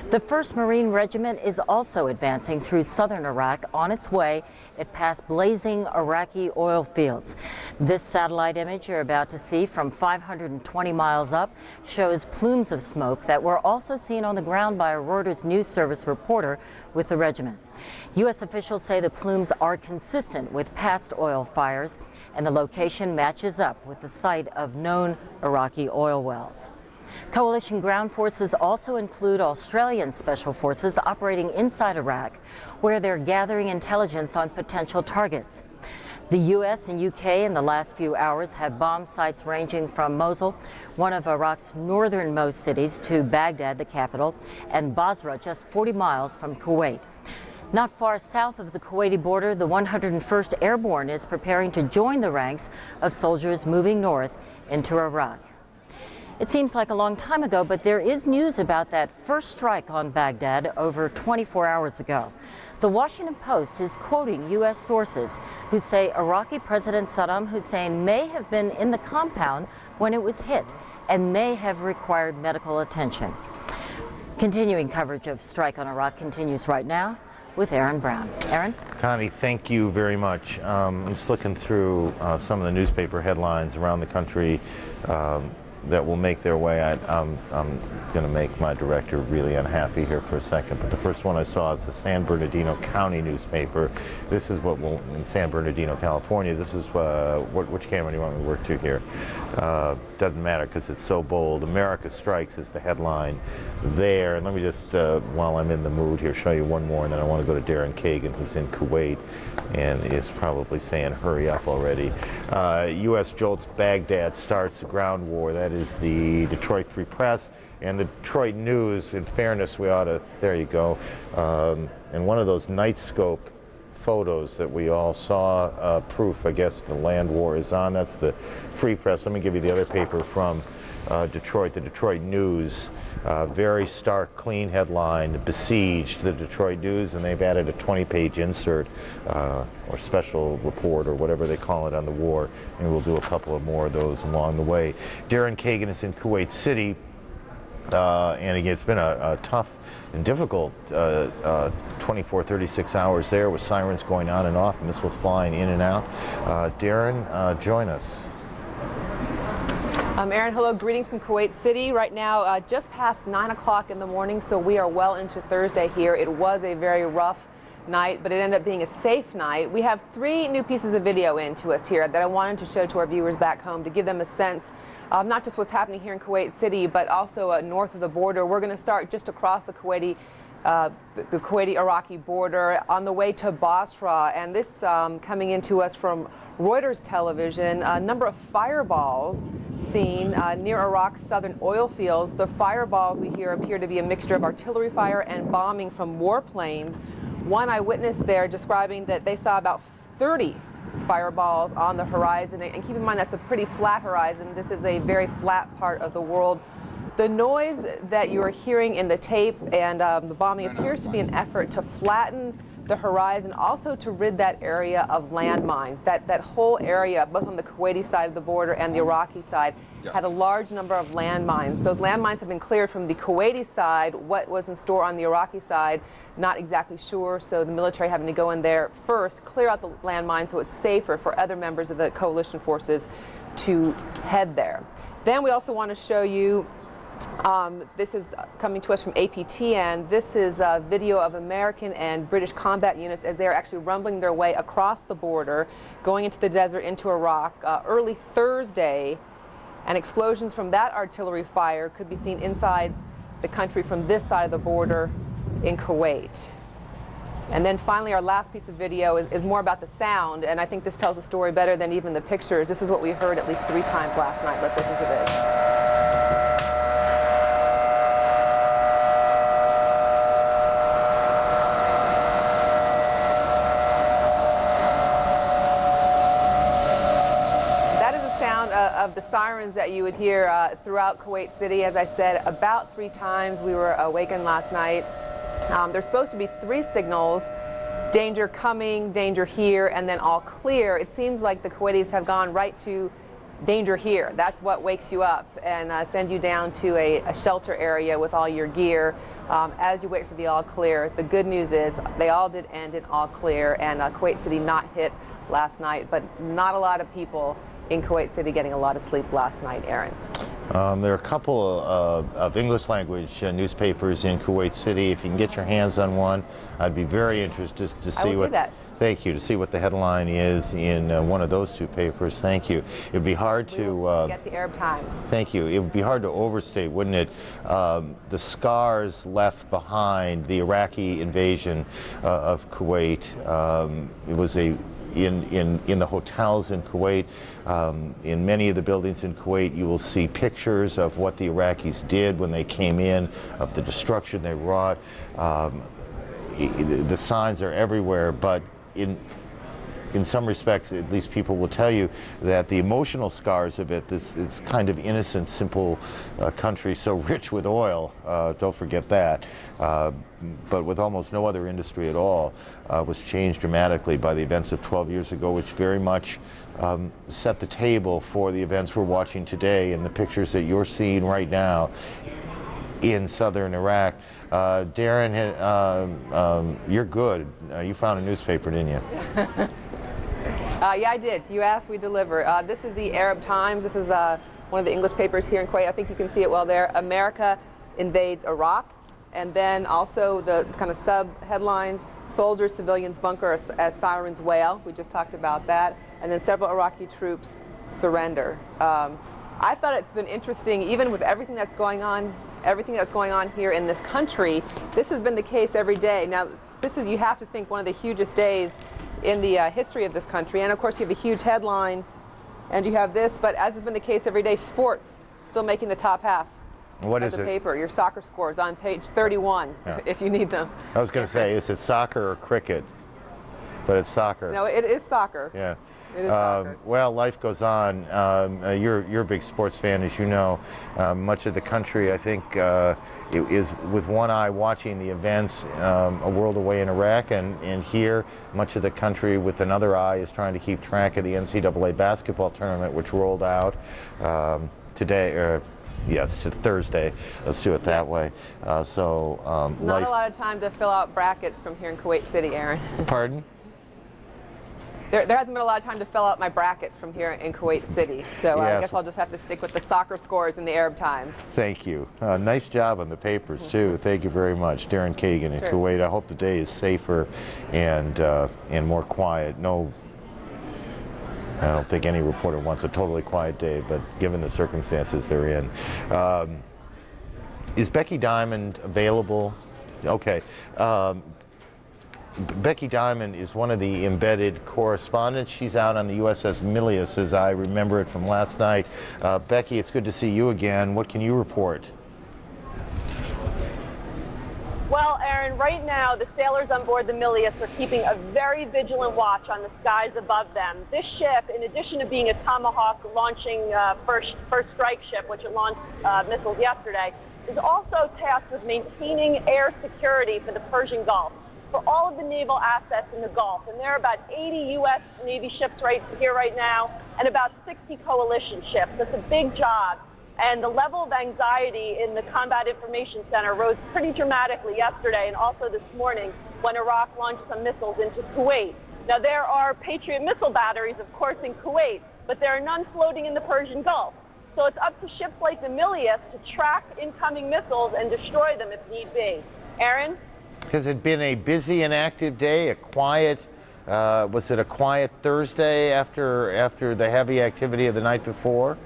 The 1st Marine Regiment is also advancing through southern Iraq. On its way, it passed blazing Iraqi oil fields. This satellite image you're about to see from 520 miles up shows plumes of smoke that were also seen on the ground by a Reuters News Service reporter with the regiment. U.S. officials say the plumes are consistent with past oil fires, and the location matches up with the site of known Iraqi oil wells. Coalition ground forces also include Australian special forces operating inside Iraq, where they're gathering intelligence on potential targets. The U.S. and U.K. in the last few hours have bombed sites ranging from Mosul, one of Iraq's northernmost cities, to Baghdad, the capital, and Basra, just 40 miles from Kuwait. Not far south of the Kuwaiti border, the 101st Airborne is preparing to join the ranks of soldiers moving north into Iraq. It seems like a long time ago, but there is news about that first strike on Baghdad over 24 hours ago. The Washington Post is quoting U.S. sources who say Iraqi President Sadaam Hussein may have been in the compound when it was hit and may have required medical attention. Continuing coverage of strike on Iraq continues right now with Aaron Brown. Aaron? Connie, thank you very much. I'm just looking through some of the newspaper headlines around the country that will make their way. I'm going to make my director really unhappy here for a second, but the first one I saw is the San Bernardino County newspaper. This is what will, in San Bernardino, California, this is which camera do you want me to work to here? Doesn't matter because it's so bold. America Strikes is the headline there. And let me just, while I'm in the mood here, show you one more, and then I want to go to Darren Kagan, who's in Kuwait and is probably saying, hurry up already. U.S. jolts Baghdad, starts the ground war. That is the Detroit Free Press and the Detroit News. In fairness, we ought to, there you go. And one of those night scope photos that we all saw, proof, I guess, the land war is on. That's the Free Press. Let me give you the other paper from Detroit, the Detroit News. Very stark, clean headline, besieged, the Detroit News, and they've added a 20-page insert or special report or whatever they call it on the war, and we'll do a couple of more of those along the way. Darren Kagan is in Kuwait City, and again, it's been a tough and difficult 24, 36 hours there with sirens going on and off, missiles flying in and out. Darren, join us. Aaron, hello, greetings from Kuwait City. Right now, just past 9 o'clock in the morning, so we are well into Thursday here. It was a very rough night, but it ended up being a safe night. We have 3 new pieces of video in to us here that I wanted to show to our viewers back home to give them a sense of not just what's happening here in Kuwait City, but also north of the border. We're going to start just across the Kuwaiti-Iraqi border on the way to Basra, and this coming into us from Reuters television, a number of fireballs seen near Iraq's southern oil fields. The fireballs we hear appear to be a mixture of artillery fire and bombing from warplanes. One eyewitness there describing that they saw about 30 fireballs on the horizon, and keep in mind that's a pretty flat horizon. This is a very flat part of the world. The noise that you are hearing in the tape and the bombing appears to be an effort to flatten the horizon, also to rid that area of landmines. That whole area, both on the Kuwaiti side of the border and the Iraqi side, had a large number of landmines. Those landmines have been cleared from the Kuwaiti side. What was in store on the Iraqi side, not exactly sure, so the military having to go in there first, clear out the landmines so it's safer for other members of the coalition forces to head there. Then we also want to show you this is coming to us from APTN. This is a video of American and British combat units as they're actually rumbling their way across the border, going into the desert, into Iraq. Early Thursday, and explosions from that artillery fire could be seen inside the country from this side of the border in Kuwait. And then finally, our last piece of video is more about the sound, and I think this tells the story better than even the pictures. This is what we heard at least 3 times last night. Let's listen to this. Of the sirens that you would hear throughout Kuwait City. As I said, about 3 times we were awakened last night. There's supposed to be 3 signals danger coming, danger here, and then all clear. It seems like the Kuwaitis have gone right to danger here. That's what wakes you up and sends you down to a shelter area with all your gear as you wait for the all clear. The good news is they all did end in all clear, and Kuwait City not hit last night, but not a lot of people in Kuwait City getting a lot of sleep last night, Aaron. There are a couple of English language newspapers in Kuwait City. If you can get your hands on one, I'd be very interested to see I will what. do that. Thank you. To see what the headline is in one of those two papers. Thank you. It'd be hard to get the Arab Times. Thank you. It would be hard to overstate, wouldn't it? The scars left behind the Iraqi invasion of Kuwait. It was in the hotels in Kuwait, in many of the buildings in Kuwait, you will see pictures of what the Iraqis did when they came in, of the destruction they wrought. The signs are everywhere, but in some respects, at least people will tell you that the emotional scars of it, this kind of innocent, simple country so rich with oil, don't forget that, but with almost no other industry at all, was changed dramatically by the events of 12 years ago, which very much set the table for the events we're watching today and the pictures that you're seeing right now in southern Iraq. Darren, you're good. You found a newspaper, didn't you? Yeah, I did. You asked, we deliver. This is the Arab Times. This is one of the English papers here in Kuwait. I think you can see it well there. America invades Iraq. And then also the kind of sub-headlines, soldiers, civilians bunker as sirens wail. We just talked about that. And then several Iraqi troops surrender. I thought it's been interesting, even with everything that's going on here in this country. This has been the case every day. Now, this is, you have to think, one of the hugest days in the history of this country. And of course, you have a huge headline, and you have this. But as has been the case every day, sports still making the top half of the paper. Your soccer scores on page 31, if you need them. I was going to say, is it soccer or cricket? But it's soccer. No, it is soccer. Yeah. It is soccer. Well, life goes on. You're a big sports fan, as you know. Much of the country, I think, is with one eye watching the events a world away in Iraq, and here, much of the country with another eye is trying to keep track of the NCAA basketball tournament, which rolled out today. Yes, to Thursday. Let's do it that way. Not a lot of time to fill out brackets from here in Kuwait City, Aaron. Pardon? There hasn't been a lot of time to fill out my brackets from here in Kuwait City, so I guess I'll just have to stick with the soccer scores in the Arab Times. Thank you. Nice job on the papers, too. Thank you very much. Darren Kagan in Kuwait. I hope the day is safer and more quiet. No, I don't think any reporter wants a totally quiet day, but given the circumstances they're in. Is Becky Diamond available? Okay. Becky Diamond is one of the embedded correspondents. She's out on the USS Milius, as I remember it from last night. Becky, it's good to see you again. What can you report? Well, Aaron, right now the sailors on board the Milius are keeping a very vigilant watch on the skies above them. This ship, in addition to being a Tomahawk launching first strike ship, which it launched missiles yesterday, is also tasked with maintaining air security for the Persian Gulf, for all of the naval assets in the Gulf. And there are about 80 U.S. Navy ships right now and about 60 coalition ships. That's a big job. And the level of anxiety in the Combat Information Center rose pretty dramatically yesterday and also this morning when Iraq launched some missiles into Kuwait. Now, there are Patriot missile batteries, of course, in Kuwait, but there are none floating in the Persian Gulf. So it's up to ships like the Milius to track incoming missiles and destroy them if need be. Aaron? Has it been a busy and active day, a quiet, was it a quiet Thursday after the heavy activity of the night before?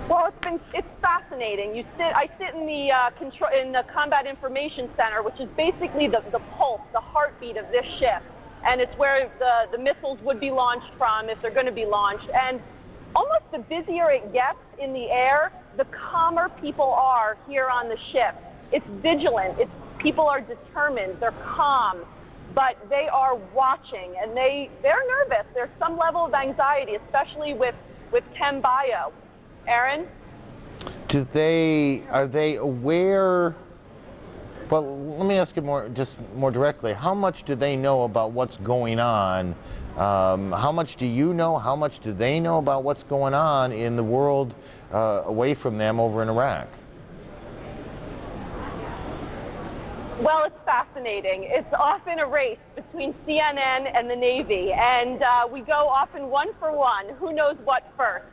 Well, it's fascinating. I sit in the Combat Information Center, which is basically the pulse, the heartbeat of this ship, and it's where the missiles would be launched from if they're going to be launched. And almost the busier it gets in the air, the calmer people are here on the ship. It's vigilant. People are determined. They're calm, but they are watching, and they're nervous. There's some level of anxiety, especially with chem bio. Aaron? Are they aware Well, let me ask you more directly. How much do they know about what's going on? How much do you know? How much do they know about what's going on in the world away from them over in Iraq? Well, it's fascinating. It's often a race between CNN and the Navy, and we go often one for one. Who knows what first?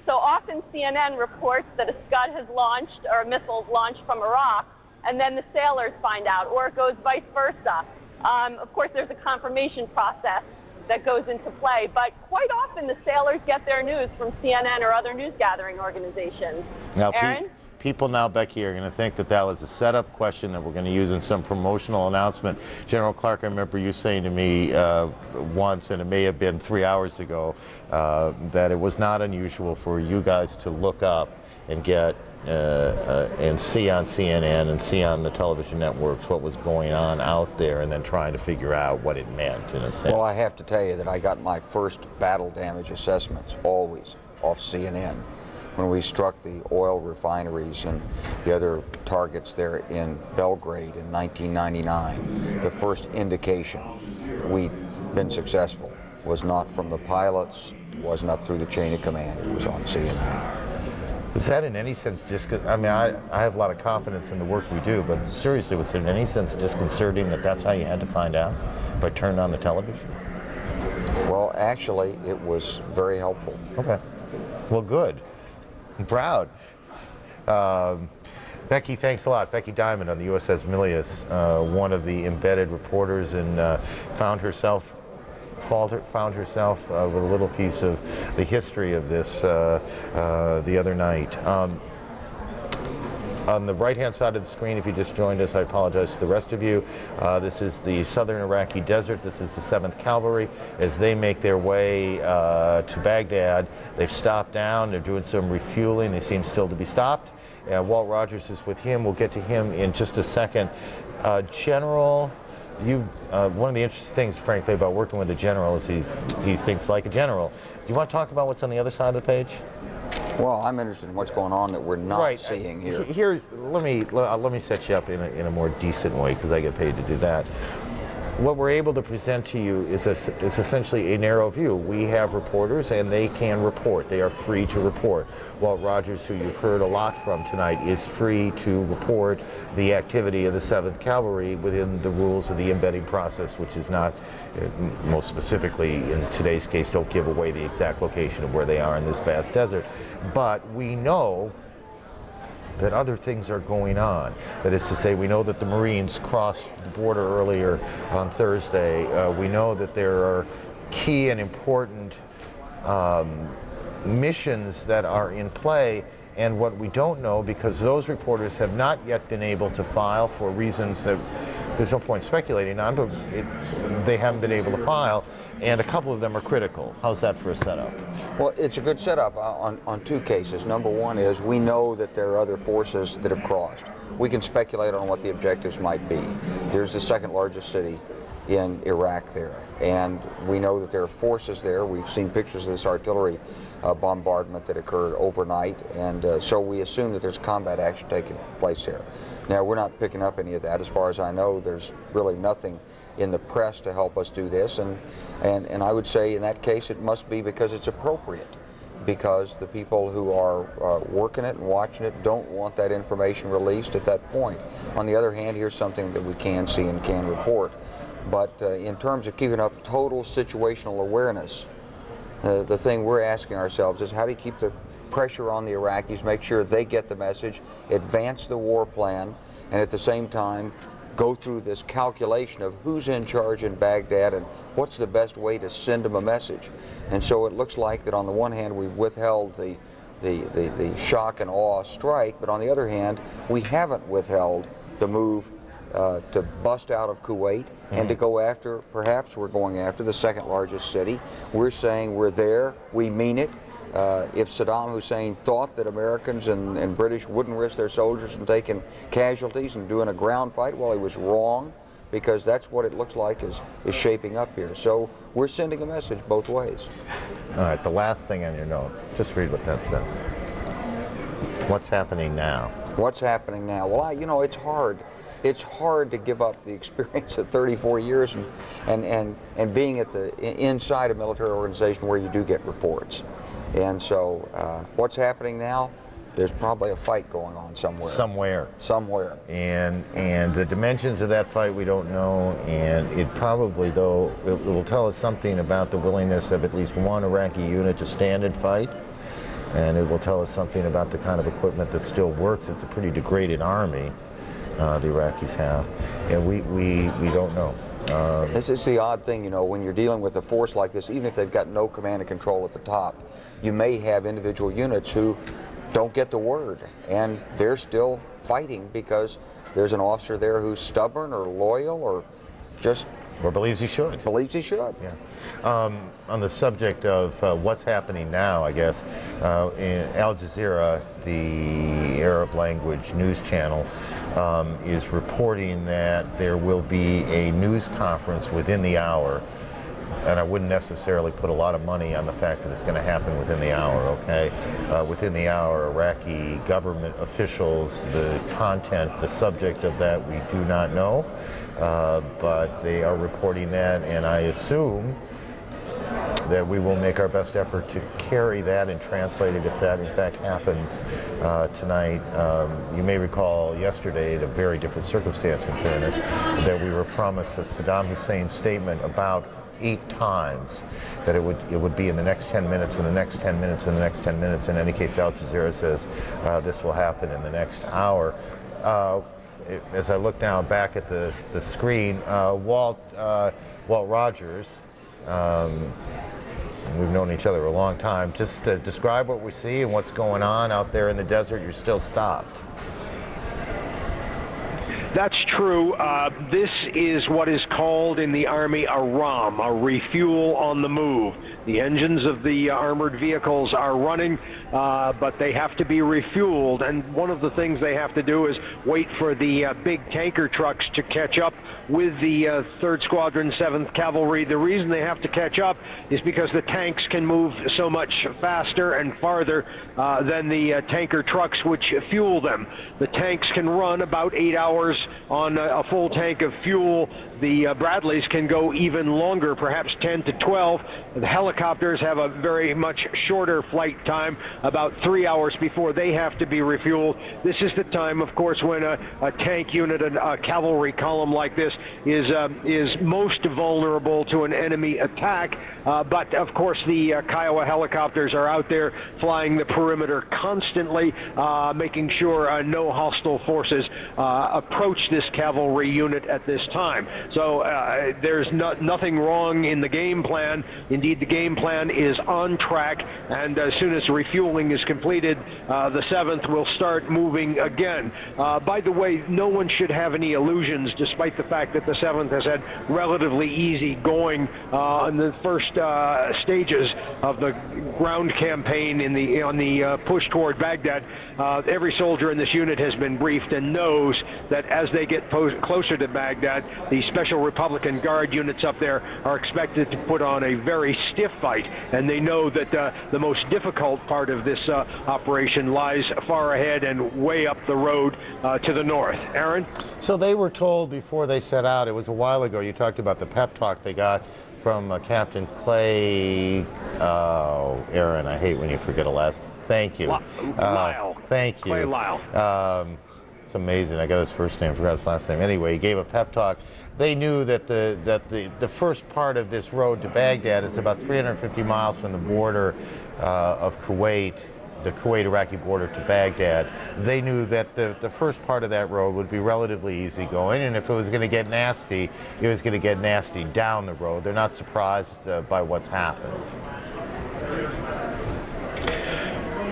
So often CNN reports that a Scud has launched or missiles launched from Iraq, and then the sailors find out, or it goes vice versa. Of course, there's a confirmation process that goes into play, but quite often the sailors get their news from CNN or other news gathering organizations. Now, Aaron? People now, Becky, are going to think that that was a setup question that we're going to use in some promotional announcement. General Clark, I remember you saying to me once, and it may have been 3 hours ago, that it was not unusual for you guys to look up and get and see on CNN and see on the television networks what was going on out there, and then trying to figure out what it meant in a sense. Well, I have to tell you that I got my first battle damage assessments always off CNN. When we struck the oil refineries and the other targets there in Belgrade in 1999, the first indication we'd been successful was not from the pilots, was not through the chain of command, it was on CNN. Is that in any sense I mean, I have a lot of confidence in the work we do, but seriously, was it in any sense disconcerting that that's how you had to find out, by turning on the television? Well, actually, it was very helpful. Okay. Well, good. I'm proud. Becky, thanks a lot. Becky Diamond on the USS Milius, one of the embedded reporters, and found herself with a little piece of the history of this the other night. On the right-hand side of the screen, if you just joined us, I apologize to the rest of you. This is the southern Iraqi desert. This is the 7th Cavalry. As they make their way to Baghdad, they've stopped down. They're doing some refueling. They seem still to be stopped. Walt Rogers is with him. We'll get to him in just a second. General, one of the interesting things, frankly, about working with a general is he thinks like a general. Do you want to talk about what's on the other side of the page? Well, I'm interested in what's going on that we're not seeing here. Here, let me set you up in a more decent way, because I get paid to do that. What we're able to present to you is essentially a narrow view. We have reporters, and they can report. They are free to report. Walt Rogers, who you've heard a lot from tonight, is free to report the activity of the 7th Cavalry within the rules of the embedding process, which is not, most specifically in today's case, don't give away the exact location of where they are in this vast desert. But we know that other things are going on. That is to say, we know that the Marines crossed the border earlier on Thursday. We know that there are key and important missions that are in play. And what we don't know, because those reporters have not yet been able to file for reasons that there's no point speculating on, but they haven't been able to file, and a couple of them are critical. How's that for a setup? Well, it's a good setup on two cases. Number one is we know that there are other forces that have crossed. We can speculate on what the objectives might be. There's the second largest city in Iraq there, and we know that there are forces there. We've seen pictures of this artillery bombardment that occurred overnight, and so we assume that there's combat action taking place there. Now, we're not picking up any of that. As far as I know, there's really nothing in the press to help us do this, and I would say in that case it must be because it's appropriate, because the people who are working it and watching it don't want that information released at that point. On the other hand, here's something that we can see and can report. But in terms of keeping up total situational awareness, the thing we're asking ourselves is how do you keep the pressure on the Iraqis, make sure they get the message, advance the war plan, and at the same time go through this calculation of who's in charge in Baghdad and what's the best way to send them a message. And so it looks like that on the one hand we've withheld the shock and awe strike, but on the other hand we haven't withheld the move to bust out of Kuwait and to go after, perhaps we're going after the second largest city. We're saying we're there, we mean it. If Sadaam Hussein thought that Americans and British wouldn't risk their soldiers in taking casualties and doing a ground fight, well, he was wrong, because that's what it looks like is shaping up here. So we're sending a message both ways. All right, the last thing on your note, just read what that says. What's happening now? What's happening now? Well, you know, it's hard it's hard to give up the experience of 34 years and being at the inside a military organization where you do get reports. And so what's happening now? There's probably a fight going on somewhere. Somewhere. And the dimensions of that fight we don't know, and it probably, though, it will tell us something about the willingness of at least one Iraqi unit to stand and fight, and it will tell us something about the kind of equipment that still works. It's a pretty degraded army the Iraqis have, and we don't know. This is the odd thing, you know, when you're dealing with a force like this, even if they've got no command and control at the top, you may have individual units who don't get the word, and they're still fighting because there's an officer there who's stubborn or loyal or just... Or believes he should. Believes he should. Yeah. On the subject of what's happening now, I guess, in Al Jazeera, the Arab language news channel, is reporting that there will be a news conference within the hour. And I wouldn't necessarily put a lot of money on the fact that it's going to happen within the hour, okay? Within the hour, Iraqi government officials, the content, the subject of that, we do not know. But they are reporting that, and I assume that we will make our best effort to carry that and translate it if that in fact happens tonight. You may recall yesterday, in a very different circumstance in fairness, that we were promised a Sadaam Hussein statement about 8 times that it would be in the next 10 minutes, in the next 10 minutes, in the next 10 minutes. In any case, Al Jazeera says this will happen in the next hour. As I look now back at the screen, Walt Rogers, we've known each other a long time. Just to describe what we see and what's going on out there in the desert. You're still stopped. That's true. This is what is called in the Army a RAM, a refuel on the move. The engines of the armored vehicles are running, but they have to be refueled. And one of the things they have to do is wait for the big tanker trucks to catch up with the 3rd Squadron, 7th Cavalry. The reason they have to catch up is because the tanks can move so much faster and farther than the tanker trucks which fuel them. The tanks can run about 8 hours on a full tank of fuel. The Bradleys can go even longer, perhaps 10 to 12. The helicopters have a very much shorter flight time, about 3 hours before they have to be refueled. This is the time, of course, when a tank unit, a cavalry column like this is most vulnerable to an enemy attack. But, of course, the Kiowa helicopters are out there flying the perimeter constantly, making sure no hostile forces approach this cavalry unit at this time. So there's nothing wrong in the game plan. Indeed, the game plan is on track, and as soon as refueling is completed, the 7th will start moving again. By the way, no one should have any illusions, despite the fact that the 7th has had relatively easy going in the first stages of the ground campaign on the push toward Baghdad. Every soldier in this unit has been briefed and knows that as they get closer to Baghdad, the Special Republican Guard units up there are expected to put on a very stiff fight, and they know that the most difficult part of this operation lies far ahead and way up the road to the north. Aaron? So they were told before they set out, it was a while ago, you talked about the pep talk they got from Captain Clay, Aaron, I hate when you forget a last, thank you. Lyle. Thank you. Clay Lyle. It's amazing. I got his first name, forgot his last name. Anyway, he gave a pep talk. They knew that the first part of this road to Baghdad is about 350 miles from the border of Kuwait, the Kuwait-Iraqi border to Baghdad. They knew that the first part of that road would be relatively easygoing, and if it was going to get nasty, it was going to get nasty down the road. They're not surprised by what's happened.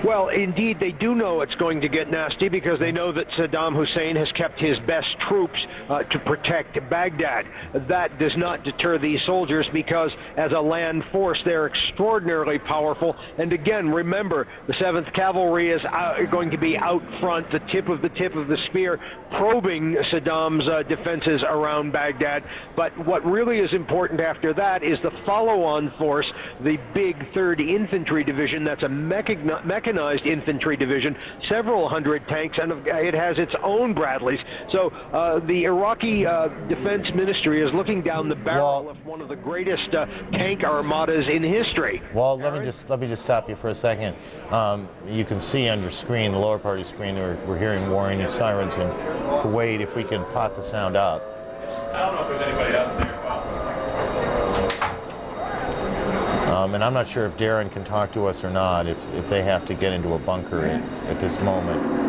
Well, indeed, they do know it's going to get nasty because they know that Sadaam Hussein has kept his best troops to protect Baghdad. That does not deter these soldiers because as a land force, they're extraordinarily powerful. And again, remember, the 7th Cavalry is going to be out front, the tip of the spear, probing Saddam's defenses around Baghdad. But what really is important after that is the follow-on force, the big 3rd Infantry Division. That's a mechanized mechanized infantry division, several hundred tanks, and it has its own Bradleys. So the Iraqi Defense Ministry is looking down the barrel of one of the greatest tank armadas in history. Well, let me just stop you for a second. You can see on your screen, the lower part of the screen, we're hearing warning sirens in Kuwait. If we can pot the sound up. I don't know if there's anybody out there. And I'm not sure if Darren can talk to us or not, if they have to get into a bunker at this moment.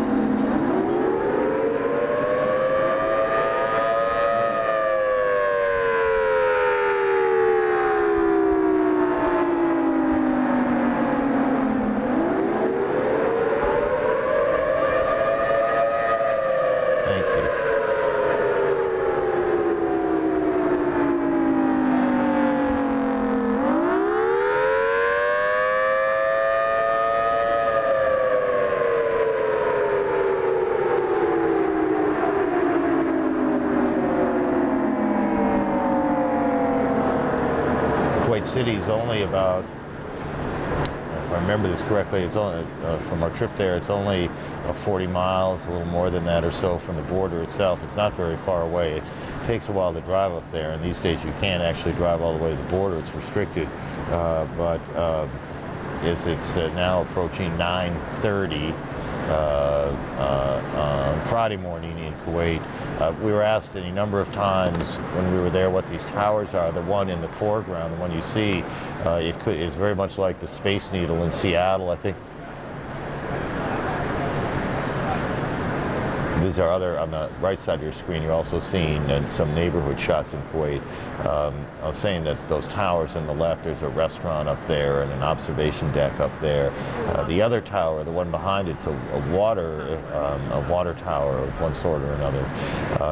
City is only about, if I remember this correctly, it's only from our trip there, it's only 40 miles, a little more than that or so from the border itself. It's not very far away. It takes a while to drive up there, and these days you can't actually drive all the way to the border. It's restricted. But as it's now approaching 9:30 Friday morning in Kuwait, we were asked any number of times when we were there what these towers are. The one in the foreground, the one you see, it's very much like the Space Needle in Seattle, I think. These are other, on the right side of your screen, you're also seeing some neighborhood shots in Kuwait. I was saying that those towers on the left, there's a restaurant up there and an observation deck up there. The other tower, the one behind it's a water tower of one sort or another.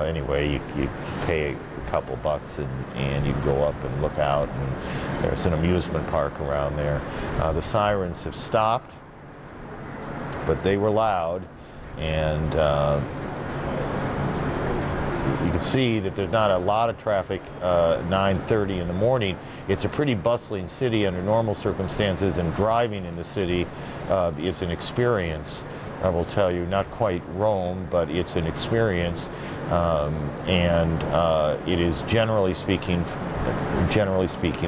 Anyway, you pay a couple bucks and you can go up and look out, and there's an amusement park around there. The sirens have stopped, but they were loud, and you can see that there's not a lot of traffic 9:30 in the morning. It's a pretty bustling city under normal circumstances, and driving in the city is an experience. I will tell you, not quite Rome, but it's an experience, and it is generally speaking,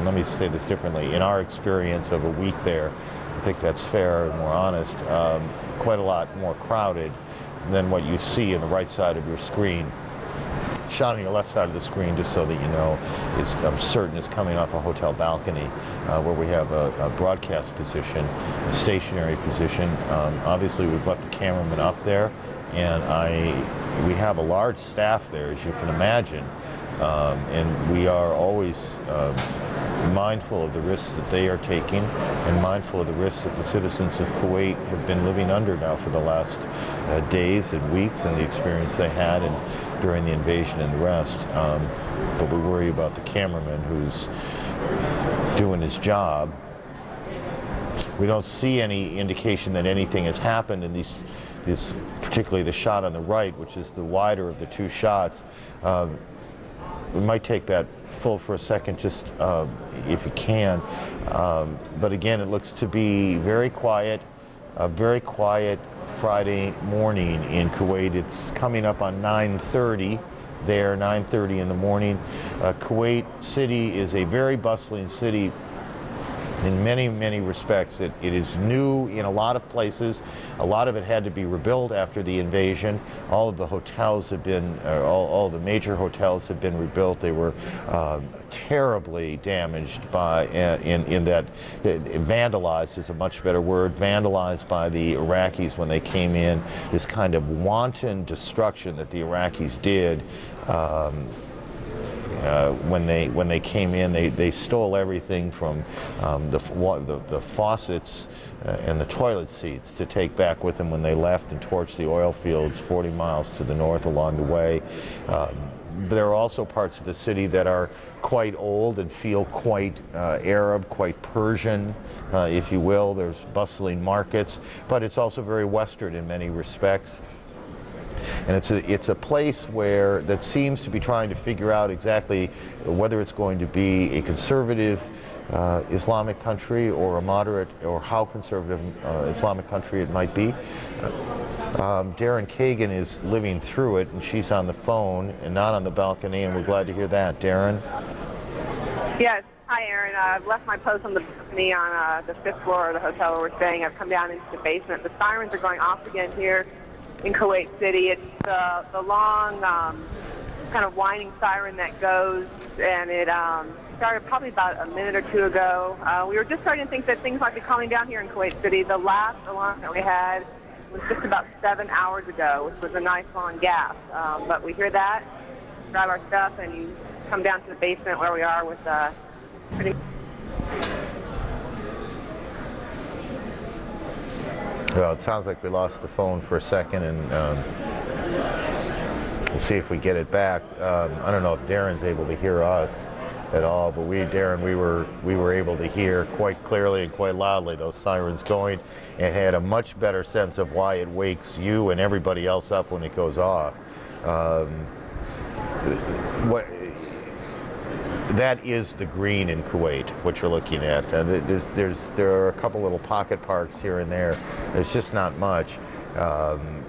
let me say this differently, in our experience of a week there, I think that's fair and more honest, quite a lot more crowded than what you see in the right side of your screen. Shot on your left side of the screen, just so that you know, I'm certain is coming off a hotel balcony where we have a broadcast position, a stationary position. Obviously, we've left the cameraman up there, and we have a large staff there, as you can imagine, and we are always mindful of the risks that they are taking, and mindful of the risks that the citizens of Kuwait have been living under now for the last days and weeks, and the experience they had during the invasion and the rest. But we worry about the cameraman who's doing his job. We don't see any indication that anything has happened in this, particularly the shot on the right, which is the wider of the two shots. We might take that full for a second, just if you can. But again, it looks to be very quiet, a very quiet Friday morning in Kuwait. It's coming up on 9:30 there, 9:30 in the morning. Kuwait City is a very bustling city in many, many respects. It is new in a lot of places. A lot of it had to be rebuilt after the invasion. All of the hotels have been, all the major hotels have been rebuilt. They were terribly damaged by, in that, vandalized is a much better word, vandalized by the Iraqis when they came in. This kind of wanton destruction that the Iraqis did. When they came in, they stole everything from the faucets and the toilet seats to take back with them when they left, and torched the oil fields 40 miles to the north along the way. There are also parts of the city that are quite old and feel quite Arab, quite Persian, if you will. There's bustling markets, but it's also very Western in many respects. And it's a place where that seems to be trying to figure out exactly whether it's going to be a conservative Islamic country or a moderate, or how conservative Islamic country it might be. Darren Kagan is living through it, and she's on the phone and not on the balcony, and we're glad to hear that. Darren? Yes. Hi, Aaron. I've left my post on the balcony on the 5th floor of the hotel where we're staying. I've come down into the basement. The sirens are going off again here in Kuwait City. It's the long kind of whining siren that goes, and it started probably about a minute or two ago. We were just starting to think that things might be calming down here in Kuwait City. The last alarm that we had was just about 7 hours ago, which was a nice long gap. But we hear that, grab our stuff, and you come down to the basement where we are with pretty. Well, it sounds like we lost the phone for a second, and we'll see if we get it back. I don't know if Darren's able to hear us at all, but Darren, we were able to hear quite clearly and quite loudly those sirens going, and had a much better sense of why it wakes you and everybody else up when it goes off. That is the green in Kuwait, what you're looking at. There are a couple little pocket parks here and there. There's just not much.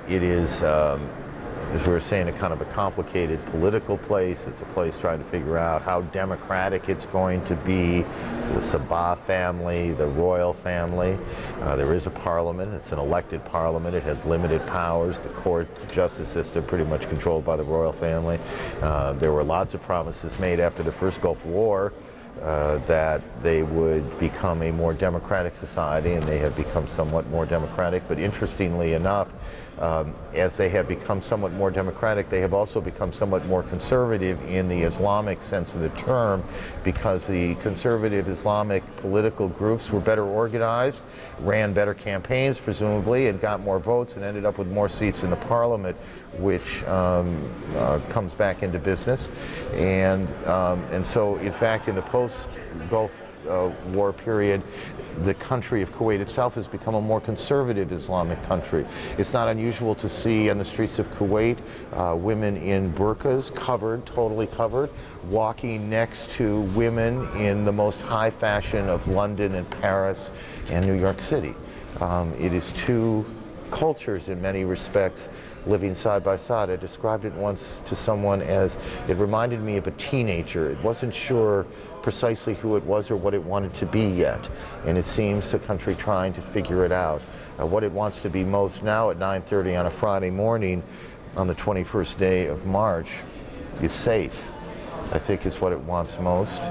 It is, as we were saying, a kind of a complicated political place. It's a place trying to figure out how democratic it's going to be. The Sabah family, the royal family. There is a parliament. It's an elected parliament. It has limited powers. The court, the justice system, pretty much controlled by the royal family. There were lots of promises made after the first Gulf War that they would become a more democratic society, and they have become somewhat more democratic. But interestingly enough, as they have become somewhat more democratic, they have also become somewhat more conservative in the Islamic sense of the term, because the conservative Islamic political groups were better organized, ran better campaigns presumably, and got more votes and ended up with more seats in the parliament, which comes back into business. And so, in fact, in the post-Gulf War period, the country of Kuwait itself has become a more conservative Islamic country. It's not unusual to see on the streets of Kuwait women in burqas, covered, totally covered, walking next to women in the most high fashion of London and Paris and New York City. It is two cultures in many respects living side by side. I described it once to someone as, it reminded me of a teenager. It wasn't sure precisely who it was or what it wanted to be yet, and it seems the country trying to figure it out. What it wants to be most now at 9:30 on a Friday morning on the 21st day of March is safe, I think, is what it wants most.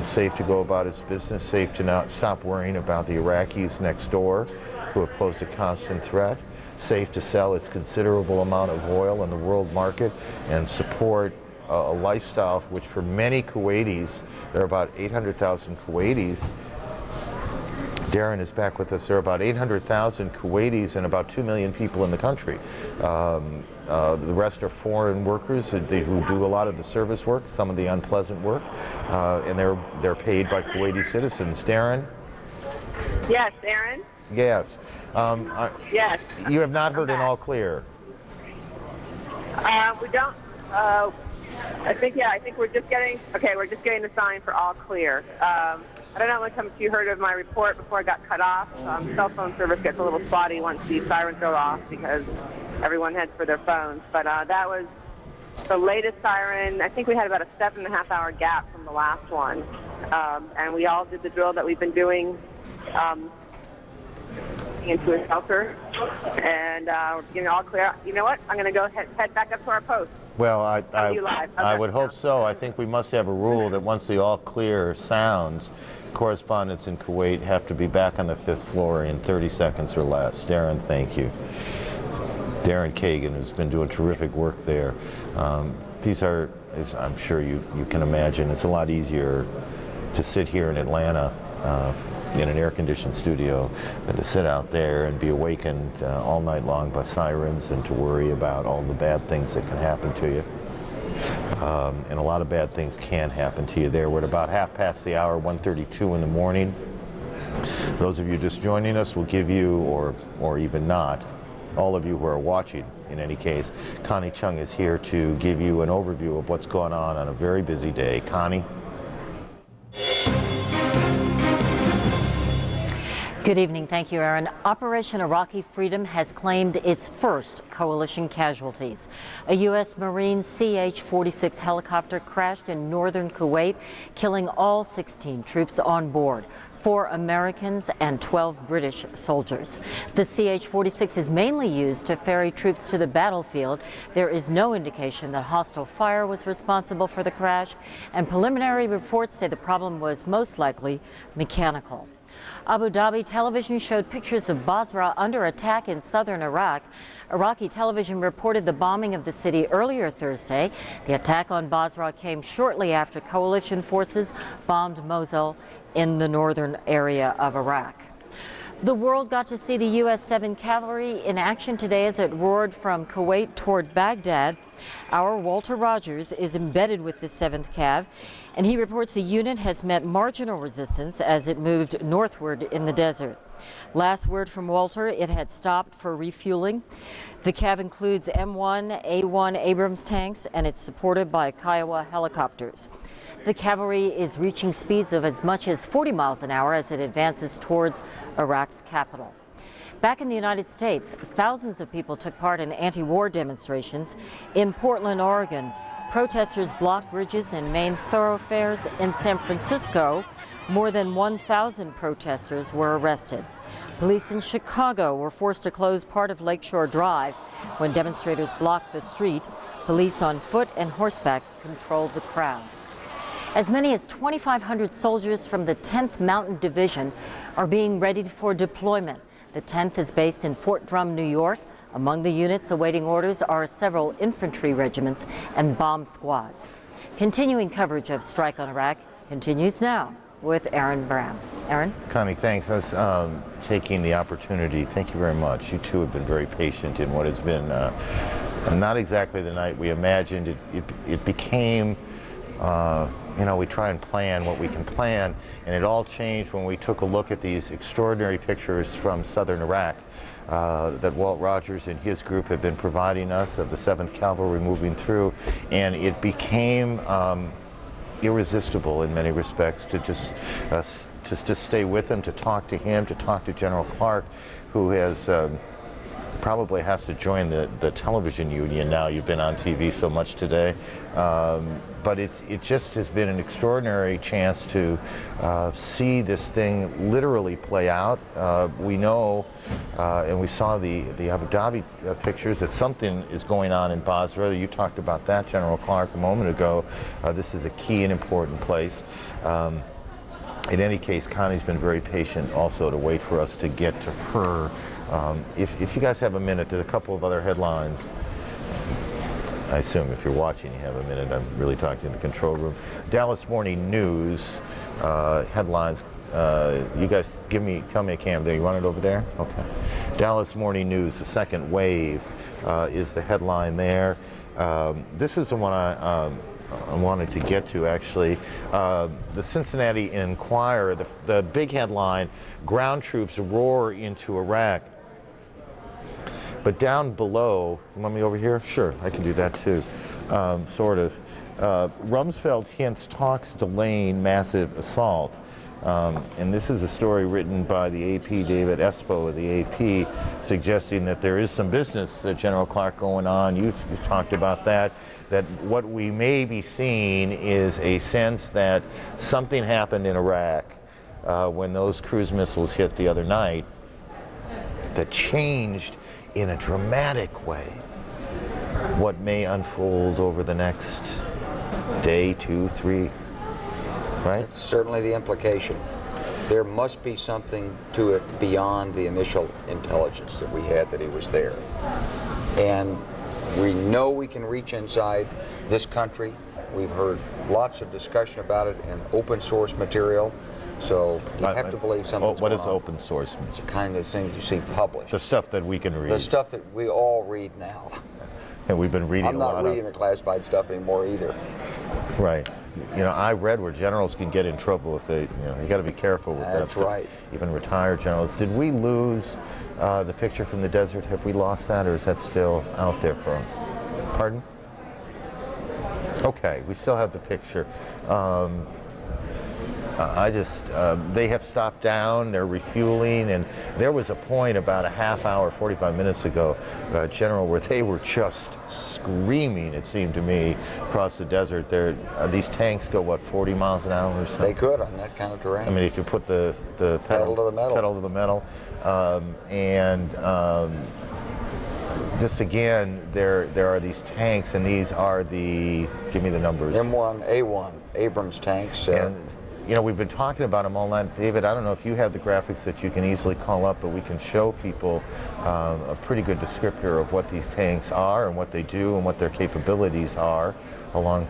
Safe to go about its business, safe to not stop worrying about the Iraqis next door who have posed a constant threat, safe to sell its considerable amount of oil in the world market and support a lifestyle which for many Kuwaitis, there are about 800,000 Kuwaitis. Darren is back with us. There are about 800,000 Kuwaitis and about 2 million people in the country. The rest are foreign workers who do a lot of the service work, some of the unpleasant work, and they're paid by Kuwaiti citizens. Darren? Yes, Aaron? Yes. Yes. You have not heard an all clear. We don't. I think we're just getting the sign for all clear. I don't know how much you heard of my report before I got cut off. Cell phone service gets a little spotty once the sirens go off because everyone heads for their phones. But that was the latest siren. I think we had about a 7.5-hour gap from the last one. And we all did the drill that we've been doing into a shelter. And we're getting all clear. You know what? I'm going to go head back up to our post. Well, I would hope so. I think we must have a rule that once the all clear sounds, correspondents in Kuwait have to be back on the 5th floor in 30 seconds or less. Darren, thank you. Darren Kagan, who's been doing terrific work there. These are, as I'm sure you can imagine, it's a lot easier to sit here in Atlanta in an air-conditioned studio than to sit out there and be awakened all night long by sirens and to worry about all the bad things that can happen to you. And a lot of bad things can happen to you there. We're at about 1:30, 1:32 in the morning. Those of you just joining us will give you, or even not, all of you who are watching, in any case. Connie Chung is here to give you an overview of what's going on a very busy day. Connie? Good evening. Thank you, Aaron. Operation Iraqi Freedom has claimed its first coalition casualties. A U.S. Marine CH-46 helicopter crashed in northern Kuwait, killing all 16 troops on board, 4 Americans and 12 British soldiers. The CH-46 is mainly used to ferry troops to the battlefield. There is no indication that hostile fire was responsible for the crash, and preliminary reports say the problem was most likely mechanical. Abu Dhabi television showed pictures of Basra under attack in southern Iraq. Iraqi television reported the bombing of the city earlier Thursday. The attack on Basra came shortly after coalition forces bombed Mosul in the northern area of Iraq. The world got to see the U.S. 7th Cavalry in action today as it roared from Kuwait toward Baghdad. Our Walter Rogers is embedded with the 7th Cav, and he reports the unit has met marginal resistance as it moved northward in the desert. Last word from Walter, it had stopped for refueling. The Cav includes M1A1 Abrams tanks, and it's supported by Kiowa helicopters. The cavalry is reaching speeds of as much as 40 miles an hour as it advances towards Iraq's capital. Back in the United States, thousands of people took part in anti-war demonstrations. In Portland, Oregon, protesters blocked bridges and main thoroughfares. In San Francisco, more than 1,000 protesters were arrested. Police in Chicago were forced to close part of Lakeshore Drive when demonstrators blocked the street. Police on foot and horseback controlled the crowd. As many as 2,500 soldiers from the 10th Mountain Division are being readied for deployment. The 10th is based in Fort Drum, New York. Among the units awaiting orders are several infantry regiments and bomb squads. Continuing coverage of Strike on Iraq continues now with Aaron Brown. Aaron? Connie, thanks. I was taking the opportunity. Thank you very much. You two have been very patient in what has been not exactly the night we imagined. It became you know, we try and plan what we can plan, and it all changed when we took a look at these extraordinary pictures from southern Iraq that Walt Rogers and his group have been providing us of the 7th Cavalry moving through, and it became irresistible in many respects to just stay with him, to talk to him, to talk to General Clark, who has probably has to join the television union now. You've been on TV so much today. But it just has been an extraordinary chance to see this thing literally play out. We know, and we saw the Abu Dhabi pictures, that something is going on in Basra. You talked about that, General Clark, a moment ago. This is a key and important place. In any case, Connie's been very patient also to wait for us to get to her. If you guys have a minute, there's a couple of other headlines. I assume if you're watching, you have a minute. I'm really talking in the control room. Dallas Morning News headlines. You guys tell me a camera there. You want it over there? Okay. Dallas Morning News, the second wave is the headline there. This is the one I wanted to get to, actually. The Cincinnati Enquirer, the big headline, ground troops roar into Iraq. But down below, you want me over here? Sure, I can do that too, sort of. Rumsfeld hints talks delaying massive assault. And this is a story written by the AP, David Espo of the AP, suggesting that there is some business, General Clark, going on. You've talked about that what we may be seeing is a sense that something happened in Iraq when those cruise missiles hit the other night that changed in a dramatic way what may unfold over the next day, 2, 3, right? That's certainly the implication. There must be something to it beyond the initial intelligence that we had that he was there. And we know we can reach inside this country. We've heard lots of discussion about it in open source material. So you have to believe something's What going is on. open source? It's the kind of thing you see published. The stuff that we can read. The stuff that we all read now. And we've been reading I'm not reading the classified stuff anymore either. Right. you know, I read where generals can get in trouble if they, you know, you got to be careful with that. That's right. Even retired generals. Did we lose the picture from the desert? Have we lost that, or is that still out there for them? Pardon? Okay, we still have the picture. They have stopped down, they're refueling, and there was a point about a half hour, 45 minutes ago, General, where they were just screaming, it seemed to me, across the desert. These tanks go, what, 40 miles an hour or something? They could on that kind of terrain. I mean, if you put the pedal to the metal. Pedal to the metal. Just again, there are these tanks, and these are the, give me the numbers. M1A1 Abrams tanks. And, you know, we've been talking about them all night. David, I don't know if you have the graphics that you can easily call up, but we can show people a pretty good descriptor of what these tanks are and what they do and what their capabilities are along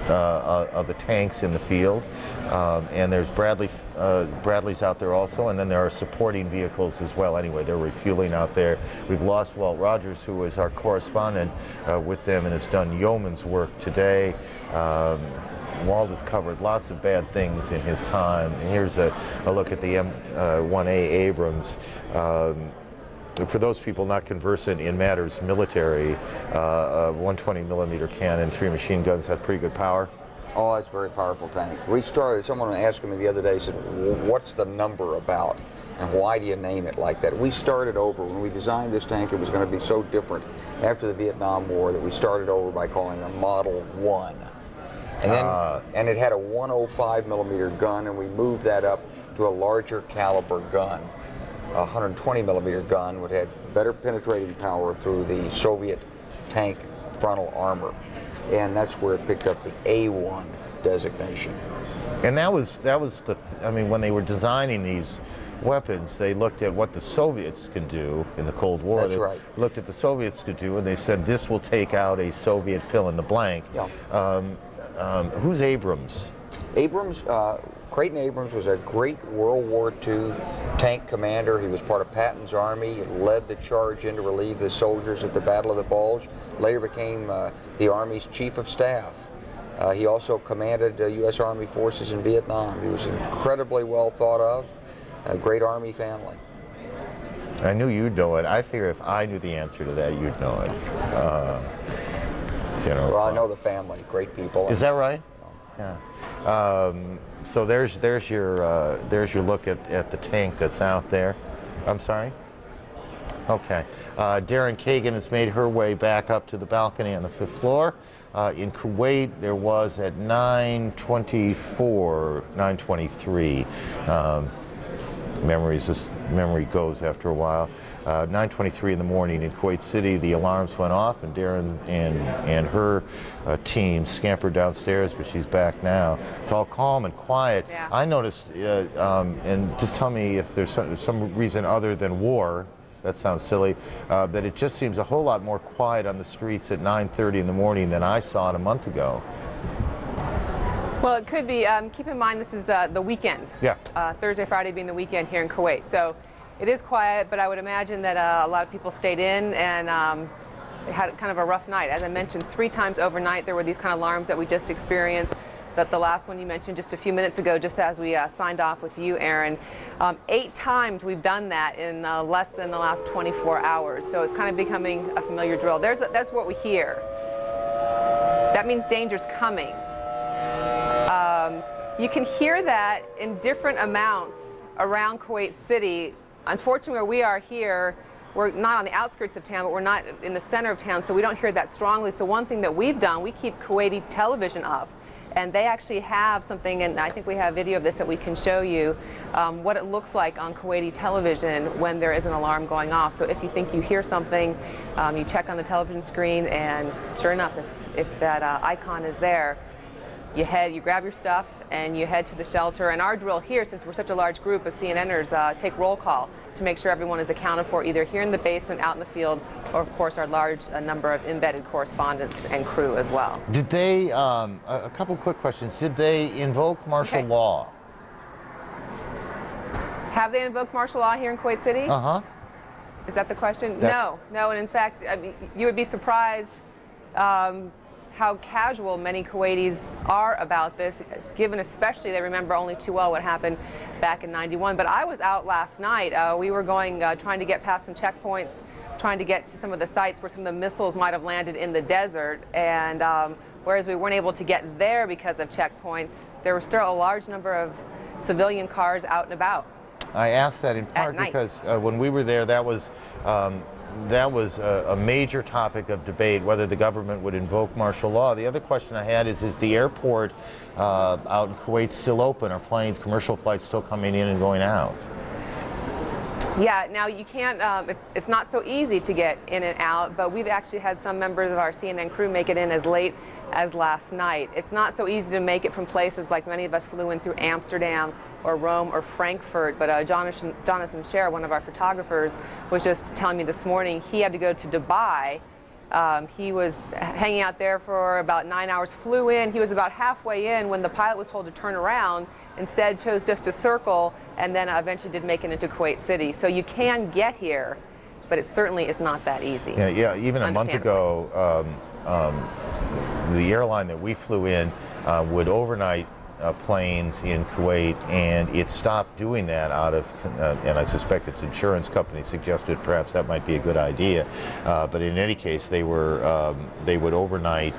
of the tanks in the field. And there's Bradleys out there also, and then there are supporting vehicles as well. Anyway, they're refueling out there. We've lost Walt Rogers, who is our correspondent with them and has done yeoman's work today. Walt has covered lots of bad things in his time. And here's a look at the M1A Abrams. For those people not conversant in matters military, a 120 millimeter cannon, 3 machine guns, have pretty good power. Oh, that's a very powerful tank. We started, someone asked me the other day, said, what's the number about? And why do you name it like that? We started over. When we designed this tank, it was going to be so different after the Vietnam War that we started over by calling it Model 1. And then, and it had a 105 millimeter gun, and we moved that up to a larger caliber gun. A 120 millimeter gun would have better penetrating power through the Soviet tank frontal armor. And that's where it picked up the A1 designation. And that was I mean, when they were designing these weapons, they looked at what the Soviets could do in the Cold War. That's they right. Looked at the Soviets could do, and they said this will take out a Soviet fill in the blank. Yeah. Who's Abrams? Abrams, Creighton Abrams was a great World War II tank commander. He was part of Patton's army. He led the charge in to relieve the soldiers at the Battle of the Bulge. Later became the Army's chief of staff. He also commanded U.S. Army forces in Vietnam. He was incredibly well thought of. A great Army family. I knew you'd know it. I figure if I knew the answer to that, you'd know it. You know, well, I know the family. Great people. Is that right? Yeah. So there's your look at the tank that's out there. I'm sorry? Okay. Darren Kagan has made her way back up to the balcony on the 5th floor. In Kuwait, there was at 9:24, 9:23. Memory goes after a while. 9:23 in the morning in Kuwait City, the alarms went off, and Darren and her team scampered downstairs, but she's back now. It's all calm and quiet. Yeah. I noticed, and just tell me if there's some reason other than war, that sounds silly, that it just seems a whole lot more quiet on the streets at 9:30 in the morning than I saw it a month ago. Well, it could be. Keep in mind this is the weekend. Yeah. Thursday, Friday being the weekend here in Kuwait. So it is quiet, but I would imagine that a lot of people stayed in and had kind of a rough night. As I mentioned, 3 times overnight there were these kind of alarms that we just experienced. That the last one you mentioned just a few minutes ago, just as we signed off with you, Aaron. 8 times we've done that in less than the last 24 hours. So it's kind of becoming a familiar drill. That's what we hear. That means danger's coming. You can hear that in different amounts around Kuwait City. Unfortunately, where we are here, we're not on the outskirts of town, but we're not in the center of town, so we don't hear that strongly. So one thing that we've done, we keep Kuwaiti television up. And they actually have something, and I think we have video of this that we can show you, what it looks like on Kuwaiti television when there is an alarm going off. So if you think you hear something, you check on the television screen, and sure enough, if that icon is there, you grab your stuff and you head to the shelter. And our drill here, since we're such a large group of CNNers, take roll call to make sure everyone is accounted for, either here in the basement, out in the field, or of course our large number of embedded correspondents and crew as well. Did they, a couple quick questions, did they invoke martial law? Have they invoked martial law here in Kuwait City? Uh-huh. Is that the question? No, and in fact, I mean, you would be surprised how casual many Kuwaitis are about this, given especially they remember only too well what happened back in '91. But I was out last night. We were going, trying to get past some checkpoints, trying to get to some of the sites where some of the missiles might have landed in the desert. And whereas we weren't able to get there because of checkpoints, there were still a large number of civilian cars out and about. I asked that in part because when we were there, that was a major topic of debate, whether the government would invoke martial law. The other question I had is the airport out in Kuwait still open? Are planes, commercial flights still coming in and going out? Yeah, now you can't, it's not so easy to get in and out, but we've actually had some members of our CNN crew make it in as late as last night. It's not so easy to make it from places like many of us flew in through Amsterdam or Rome or Frankfurt, but Jonathan Scher, one of our photographers, was just telling me this morning he had to go to Dubai. He was hanging out there for about 9 hours, flew in. He was about halfway in when the pilot was told to turn around, instead chose just to circle, and then eventually did make it into Kuwait City. So you can get here, but it certainly is not that easy. Yeah, even a month ago, the airline that we flew in would overnight planes in Kuwait, and it stopped doing that out of, and I suspect its insurance company suggested perhaps that might be a good idea. But in any case, they would overnight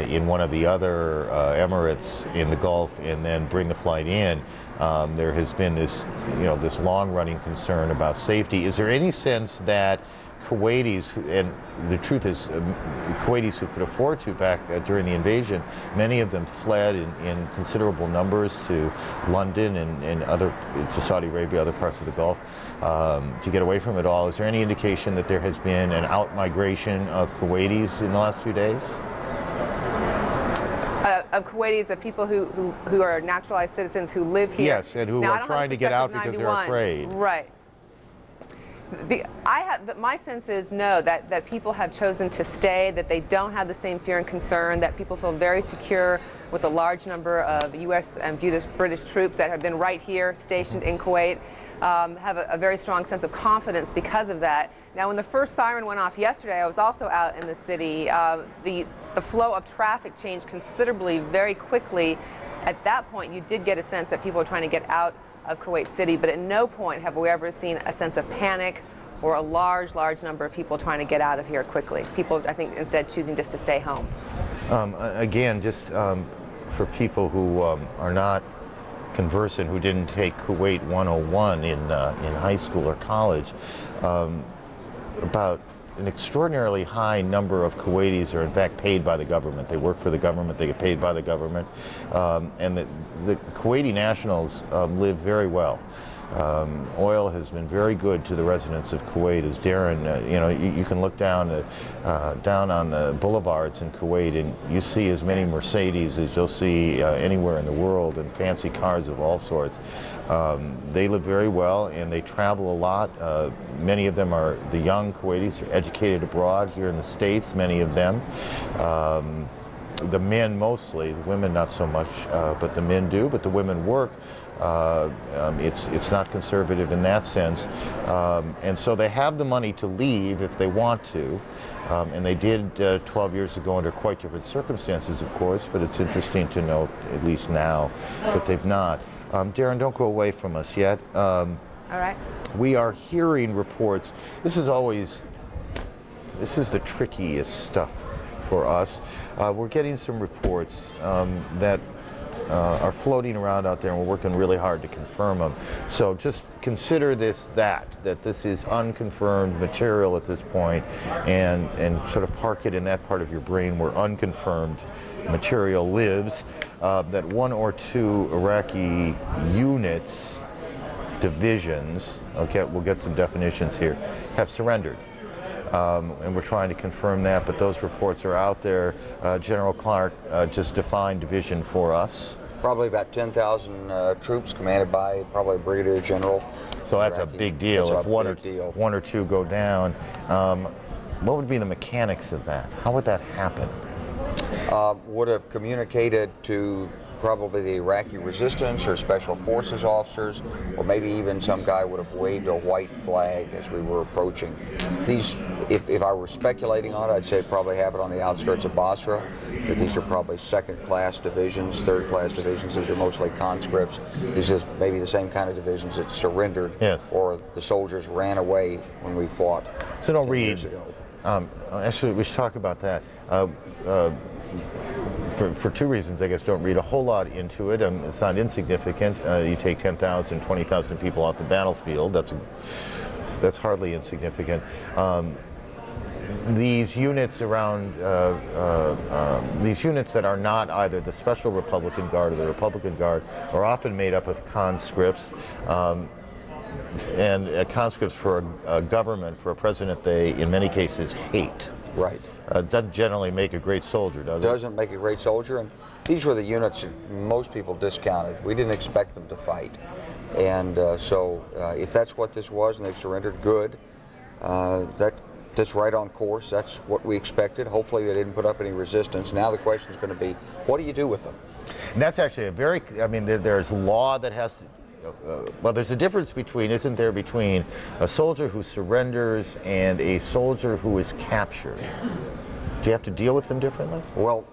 in one of the other Emirates in the Gulf and then bring the flight in. There has been this, this long-running concern about safety. Is there any sense that Kuwaitis, and the truth is Kuwaitis who could afford to back during the invasion, many of them fled in considerable numbers to London and to Saudi Arabia, other parts of the Gulf, to get away from it all. Is there any indication that there has been an out-migration of Kuwaitis in the last few days? Of Kuwaitis, of people who are naturalized citizens who live here. Yes, and who are trying to get out because they're afraid. Right. My sense is no, that people have chosen to stay, that they don't have the same fear and concern, that people feel very secure with a large number of U.S. and British troops that have been right here, stationed in Kuwait, have a very strong sense of confidence because of that. Now, when the first siren went off yesterday, I was also out in the city. The flow of traffic changed considerably very quickly. At that point, you did get a sense that people were trying to get out of Kuwait City, but at no point have we ever seen a sense of panic or a large number of people trying to get out of here quickly. People, I think, instead choosing just to stay home. Again, just for people who are not conversant, who didn't take Kuwait 101 in high school or college, about an extraordinarily high number of Kuwaitis are in fact paid by the government. They work for the government, they get paid by the government, and the Kuwaiti nationals live very well. Oil has been very good to the residents of Kuwait. As Darren, you can look down on the boulevards in Kuwait, and you see as many Mercedes as you'll see anywhere in the world, and fancy cars of all sorts. They live very well, and they travel a lot. Many of them are the young Kuwaitis, are educated abroad here in the States, many of them. The men mostly, the women not so much, but the men do, but the women work. It's not conservative in that sense, and so they have the money to leave if they want to, and they did 12 years ago under quite different circumstances, of course, but it's interesting to note, at least now, that they've not. Darren, don't go away from us yet. All right. We are hearing reports. This is the trickiest stuff for us. We're getting some reports that are floating around out there, and we're working really hard to confirm them. So just consider that this is unconfirmed material at this point, and sort of park it in that part of your brain where unconfirmed material lives, that one or two Iraqi units, divisions, okay, we'll get some definitions here, have surrendered. And we're trying to confirm that, but those reports are out there. General Clark just defined division for us. Probably about 10,000 troops commanded by probably a brigadier general. So that's a big deal. If one or two go down, what would be the mechanics of that? How would that happen? Would have communicated to probably the Iraqi resistance or special forces officers, or maybe even some guy would have waved a white flag as we were approaching. These, if I were speculating on it, I'd say it probably happened on the outskirts of Basra, that these are probably second-class divisions, third-class divisions. These are mostly conscripts. These are maybe the same kind of divisions that surrendered, or the soldiers ran away when we fought. So don't 10 read. years ago. Actually, we should talk about that. For two reasons, I guess. Don't read a whole lot into it. It's not insignificant. You take 10,000, 20,000 people off the battlefield. That's hardly insignificant. These units around these units that are not either the Special Republican Guard or the Republican Guard are often made up of conscripts. And conscripts for a government, for a president they, in many cases, hate. Right. Doesn't generally make a great soldier, does it? Doesn't make a great soldier, and these were the units that most people discounted. We didn't expect them to fight. And so if that's what this was and they've surrendered, good. That's right on course. That's what we expected. Hopefully they didn't put up any resistance. Now the question is going to be, what do you do with them? And that's actually a very, I mean, there's law that has to, well, there's a difference between, isn't there, between a soldier who surrenders and a soldier who is captured? Do you have to deal with them differently? Well,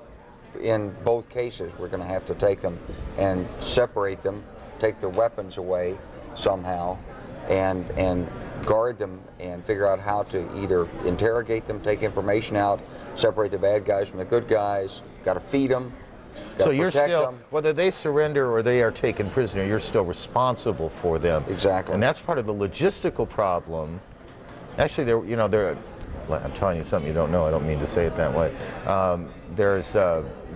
in both cases, we're going to have to take them and separate them, take their weapons away somehow, and guard them and figure out how to either interrogate them, take information out, separate the bad guys from the good guys, got to feed them. So you're still, whether they surrender or they are taken prisoner, you're still responsible for them. Exactly. And that's part of the logistical problem. Actually, I'm telling you something you don't know. I don't mean to say it that way.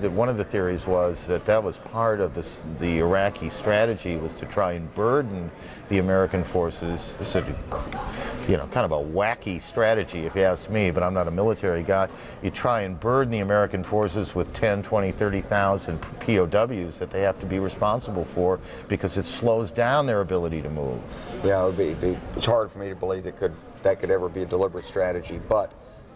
One of the theories was that was part of the Iraqi strategy, was to try and burden the American forces. This is kind of a wacky strategy, if you ask me, but I'm not a military guy. You try and burden the American forces with 10, 20, 30,000 POWs that they have to be responsible for, because it slows down their ability to move. Yeah, it's hard for me to believe that could ever be a deliberate strategy, but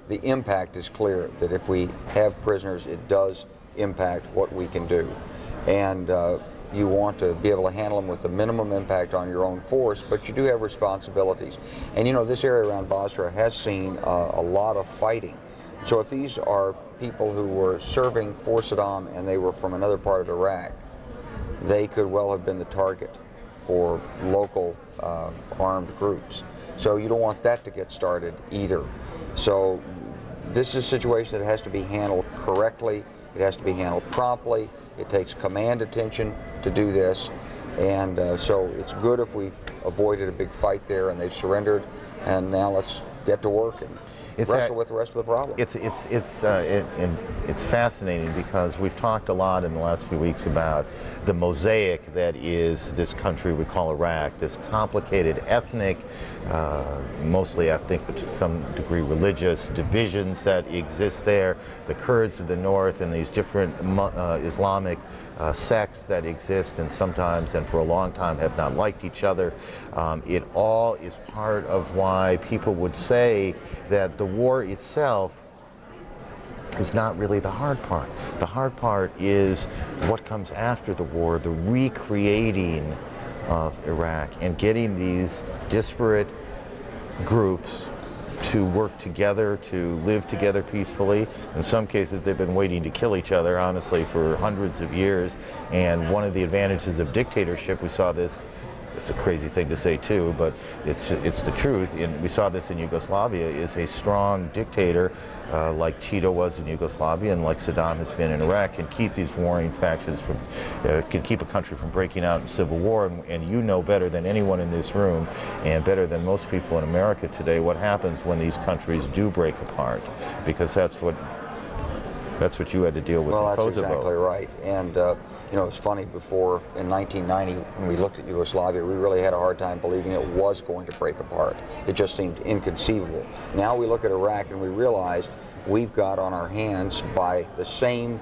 the impact is clear that if we have prisoners, it does impact what we can do. And you want to be able to handle them with the minimum impact on your own force, but you do have responsibilities. And this area around Basra has seen a lot of fighting. So if these are people who were serving for Saddam and they were from another part of Iraq, they could well have been the target for local armed groups. So you don't want that to get started either. So this is a situation that has to be handled correctly. It has to be handled promptly. It takes command attention to do this. And so it's good if we've avoided a big fight there and they've surrendered. And now let's get to work and wrestle with the rest of the problem. It's fascinating, because we've talked a lot in the last few weeks about the mosaic that is this country we call Iraq, this complicated ethnic, mostly ethnic, but to some degree religious divisions that exist there, the Kurds of the north and these different Islamic sects that exist and sometimes and for a long time have not liked each other. It all is part of why people would say that the war itself is not really the hard part. The hard part is what comes after the war, the recreating of Iraq and getting these disparate groups to work together, to live together peacefully. In some cases, they've been waiting to kill each other, honestly, for hundreds of years. And one of the advantages of dictatorship, we saw this, it's a crazy thing to say too, but it's the truth. We saw this in Yugoslavia, is a strong dictator like Tito was in Yugoslavia and like Saddam has been in Iraq, can keep these warring factions from, can keep a country from breaking out in civil war. And you know better than anyone in this room, and better than most people in America today, what happens when these countries do break apart, because that's what you had to deal with in Kosovo. Well, that's exactly right. And it's funny, before in 1990, when we looked at Yugoslavia, we really had a hard time believing it was going to break apart. It just seemed inconceivable. Now we look at Iraq and we realize we've got on our hands, by the same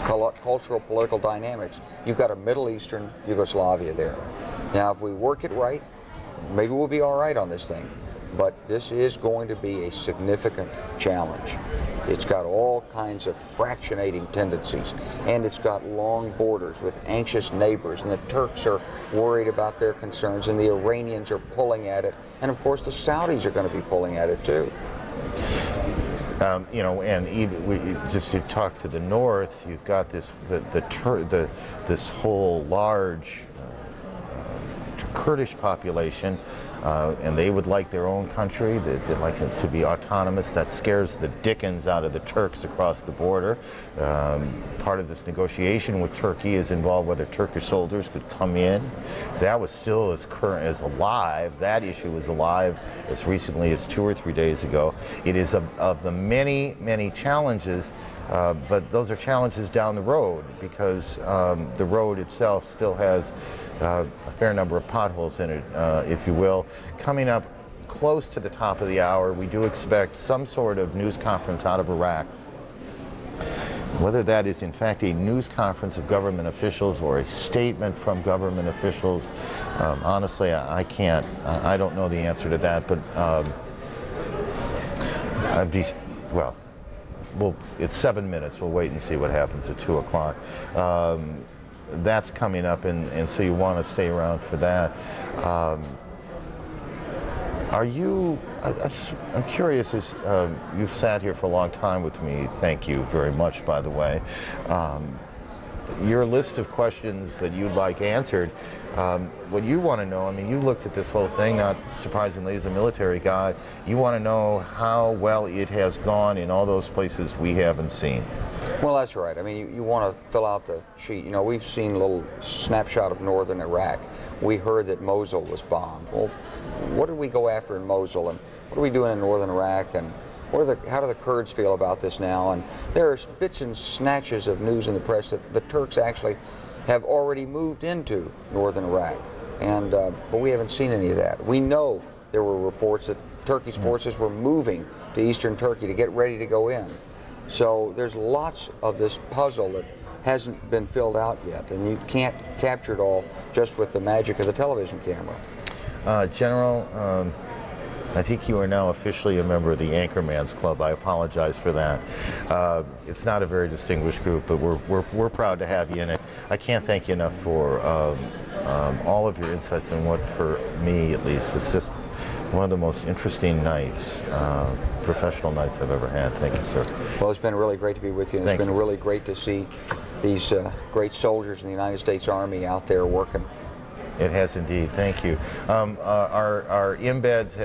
cultural, political dynamics, you've got a Middle Eastern Yugoslavia there. Now, if we work it right, maybe we'll be all right on this thing. But this is going to be a significant challenge. It's got all kinds of fractionating tendencies, and it's got long borders with anxious neighbors, and the Turks are worried about their concerns, and the Iranians are pulling at it, and of course the Saudis are going to be pulling at it too. You know, and even just to talk to the north, you've got this this whole large Kurdish population, and they would like their own country. They'd like it to be autonomous. That scares the dickens out of the Turks across the border. Part of this negotiation with Turkey is involved whether Turkish soldiers could come in. That was still as current as alive. That issue was alive as recently as 2 or 3 days ago. It is of the many, many challenges, but those are challenges down the road, because the road itself still has a fair number of potholes in it, if you will. Coming up close to the top of the hour, we do expect some sort of news conference out of Iraq. Whether that is in fact a news conference of government officials or a statement from government officials, honestly, I don't know the answer to that, but well, it's 7 minutes. We'll wait and see what happens at 2 o'clock. That's coming up, and so you want to stay around for that. I'm curious, as you've sat here for a long time with me, thank you very much, by the way. Your list of questions that you'd like answered, what you want to know, I mean, you looked at this whole thing, not surprisingly, as a military guy, you want to know how well it has gone in all those places we haven't seen. Well, that's right. I mean, you want to fill out the sheet. You know, we've seen a little snapshot of northern Iraq. We heard that Mosul was bombed. Well, what did we go after in Mosul, and what are we doing in northern Iraq, and how do the Kurds feel about this now? And there are bits and snatches of news in the press that the Turks actually have already moved into northern Iraq, and but we haven't seen any of that. We know there were reports that Turkish forces were moving to eastern Turkey to get ready to go in. So there's lots of this puzzle that hasn't been filled out yet, and you can't capture it all just with the magic of the television camera. General, I think you are now officially a member of the Anchorman's Club. I apologize for that. It's not a very distinguished group, but we're proud to have you in it. I can't thank you enough for all of your insights, and what, for me at least, was just one of the most interesting nights, professional nights I've ever had. Thank you, sir. Well, it's been really great to be with you, and it's been really great to see these great soldiers in the United States Army out there working. It has indeed. Thank you. Our embeds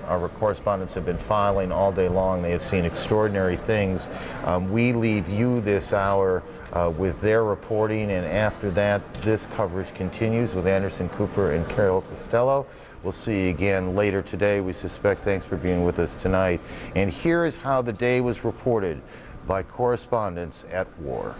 our correspondents have been filing all day long. They have seen extraordinary things. We leave you this hour with their reporting, and after that, this coverage continues with Anderson Cooper and Carol Costello. We'll see you again later today, we suspect. Thanks for being with us tonight. And here is how the day was reported by correspondents at war.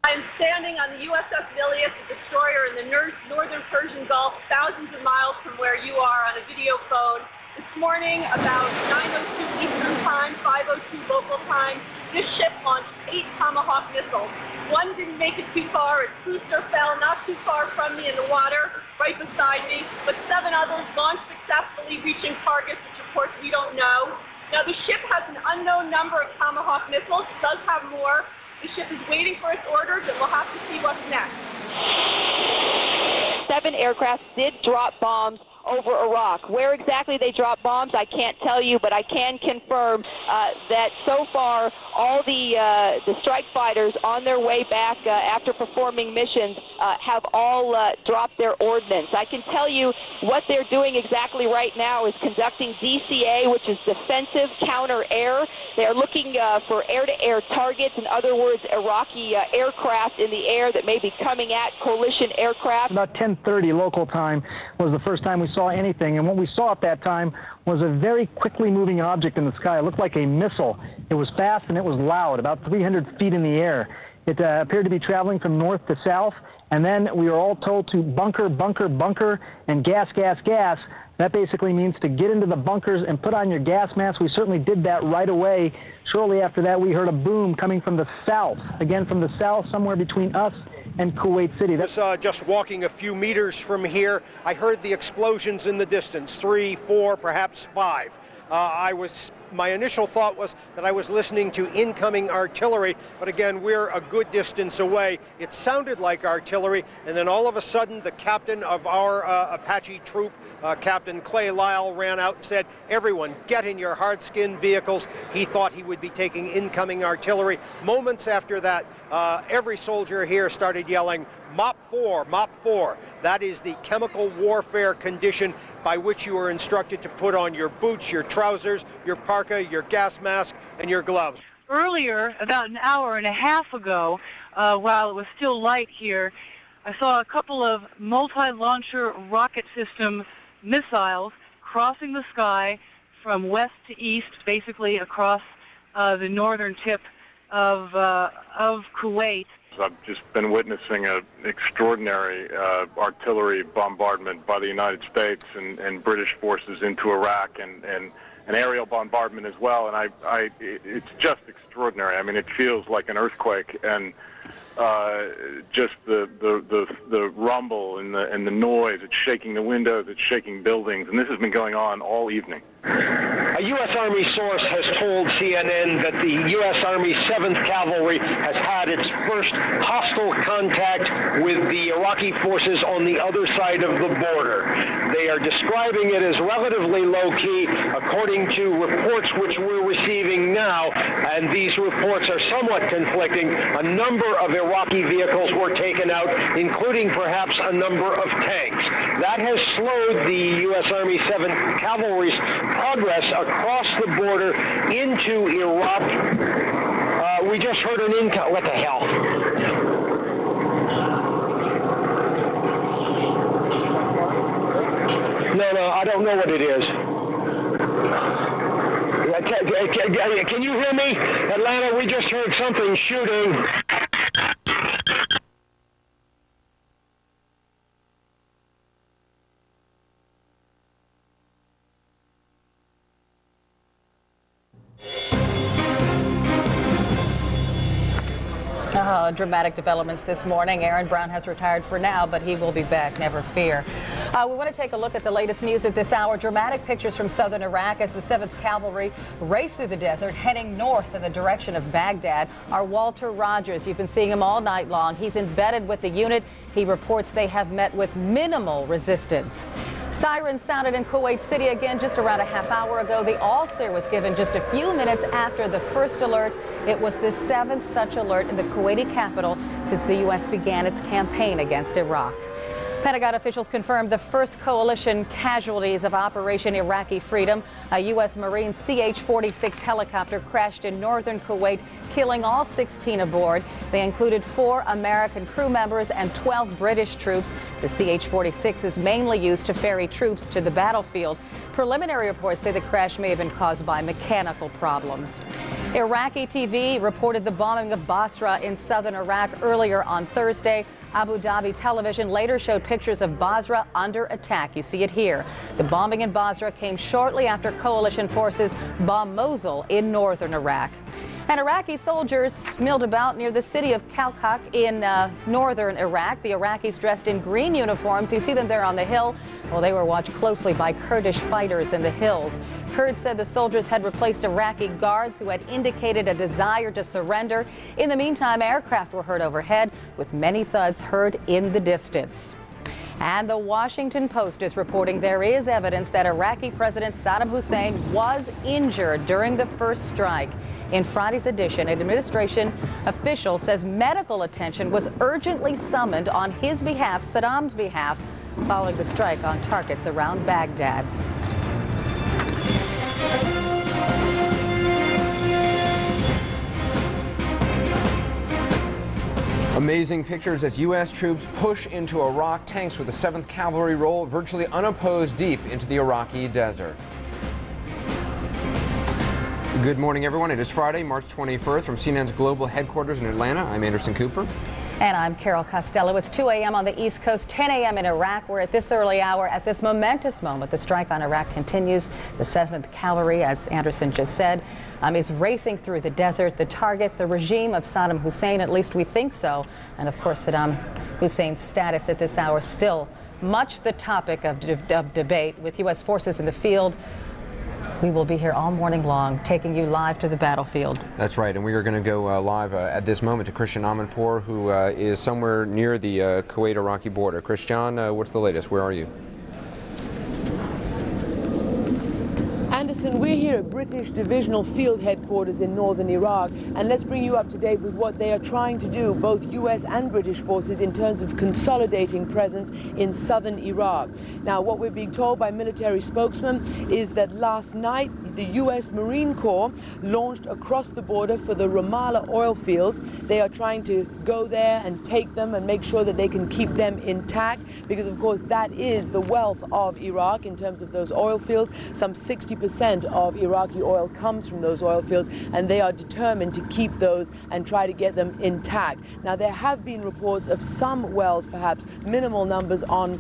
I'm standing on the USS Milius, a destroyer in the northern Persian Gulf, thousands of miles from where you are on a video phone. This morning, about 9:02 Eastern Time, 5:02 local time, this ship launched 8 Tomahawk missiles. One didn't make it too far. Its booster fell not too far from me in the water, right beside me, but 7 others launched successfully, reaching targets, which of course we don't know. Now the ship has an unknown number of Tomahawk missiles. It does have more. The ship is waiting for its orders, and we'll have to see what's next. 7 aircraft did drop bombs over Iraq. Where exactly they dropped bombs, I can't tell you, but I can confirm that so far all the strike fighters on their way back after performing missions have all dropped their ordnance. I can tell you what they're doing exactly right now is conducting DCA, which is defensive counter-air. They're looking for air-to-air targets, in other words, Iraqi aircraft in the air that may be coming at coalition aircraft. About 10:30 local time was the first time we saw anything, and what we saw at that time was a very quickly moving object in the sky. It looked like a missile. It was fast and it was loud, about 300 feet in the air. It appeared to be traveling from north to south, and then we were all told to bunker, bunker, bunker, and gas, gas, gas. That basically means to get into the bunkers and put on your gas mask. We certainly did that right away. Shortly after that, we heard a boom coming from the south, again from the south, somewhere between us and Kuwait City. I was just walking a few meters from here. I heard the explosions in the distance, 3, 4, perhaps 5. I was my initial thought was that I was listening to incoming artillery, but again, we're a good distance away. It sounded like artillery, and then all of a sudden, the captain of our Apache troop, Captain Clay Lyle, ran out and said, "Everyone, get in your hard-skinned vehicles." He thought he would be taking incoming artillery. Moments after that, every soldier here started yelling, "Mop 4, Mop 4." That is the chemical warfare condition by which you are instructed to put on your boots, your trousers, your parka, your gas mask, and your gloves. Earlier, about an hour and a half ago, while it was still light here, I saw a couple of multi-launcher rocket system missiles crossing the sky from west to east, basically across the northern tip of Kuwait. I've just been witnessing an extraordinary artillery bombardment by the United States and British forces into Iraq, and an aerial bombardment as well. And it's just extraordinary. I mean, it feels like an earthquake, and just the rumble and the noise. It's shaking the windows. It's shaking buildings, and this has been going on all evening. A U.S. Army source has told CNN that the U.S. Army 7th Cavalry has had its first hostile contact with the Iraqi forces on the other side of the border. They are describing it as relatively low-key, according to reports which we're receiving now, and these reports are somewhat conflicting. A number of Iraqi vehicles were taken out, including perhaps a number of tanks. That has slowed the U.S. Army 7th Cavalry's progress across the border into Iraq. We just heard an income. What the hell? No, I don't know what it is. Can you hear me? Atlanta, we just heard something shooting. Dramatic developments this morning. Aaron Brown has retired for now, but he will be back, never fear. We want to take a look at the latest news at this hour. Dramatic pictures from southern Iraq as the 7th Cavalry race through the desert, heading north in the direction of Baghdad. Our Walter Rogers, you've been seeing him all night long. He's embedded with the unit. He reports they have met with minimal resistance. Sirens sounded in Kuwait City again just around a half hour ago. The all clear was given just a few minutes after the first alert. It was the 7th such alert in the Kuwaiti capital since the U.S. began its campaign against Iraq. Pentagon officials confirmed the first coalition casualties of Operation Iraqi Freedom. A U.S. Marine CH-46 helicopter crashed in northern Kuwait, killing all 16 aboard. They included 4 American crew members and 12 British troops. The CH-46 is mainly used to ferry troops to the battlefield. Preliminary reports say the crash may have been caused by mechanical problems. Iraqi TV reported the bombing of Basra in southern Iraq earlier on Thursday. Abu Dhabi television later showed pictures of Basra under attack. You see it here. The bombing in Basra came shortly after coalition forces bombed Mosul in northern Iraq. And Iraqi soldiers milled about near the city of Kalkak in northern Iraq. The Iraqis dressed in green uniforms. You see them there on the hill. Well, they were watched closely by Kurdish fighters in the hills. Kurds said the soldiers had replaced Iraqi guards who had indicated a desire to surrender. In the meantime, aircraft were heard overhead, with many thuds heard in the distance. And the Washington Post is reporting there is evidence that Iraqi President Sadaam Hussein was injured during the first strike. In Friday's edition, an administration official says medical attention was urgently summoned on his behalf, Saddam's behalf, following the strike on targets around Baghdad. Amazing pictures as U.S. troops push into Iraq. Tanks with the 7th Cavalry roll virtually unopposed deep into the Iraqi desert. Good morning, everyone. It is Friday, March 21st. From CNN's global headquarters in Atlanta, I'm Anderson Cooper. And I'm Carol Costello. It's 2 a.m. on the East Coast, 10 a.m. in Iraq. We're at this early hour, at this momentous moment. The strike on Iraq continues. The 7th Cavalry, as Anderson just said, is racing through the desert. The target, the regime of Saddam Hussein, at least we think so. And of course, Saddam Hussein's status at this hour still much the topic of debate, with U.S. forces in the field We will be here all morning long, taking you live to the battlefield. That's right, and we are going to go live at this moment to Christian Amanpour, who is somewhere near the Kuwait-Iraqi border. Christian, what's the latest? Where are you? Anderson, we're here at British Divisional Field Headquarters in northern Iraq, and let's bring you up to date with what they are trying to do, both U.S. and British forces, in terms of consolidating presence in southern Iraq. Now, what we're being told by military spokesmen is that last night the U.S. Marine Corps launched across the border for the Ramallah oil fields. They are trying to go there and take them and make sure that they can keep them intact, because of course that is the wealth of Iraq in terms of those oil fields. Some 60% of Iraqi oil comes from those oil fields, and they are determined to keep those and try to get them intact. Now, there have been reports of some wells, perhaps minimal numbers, on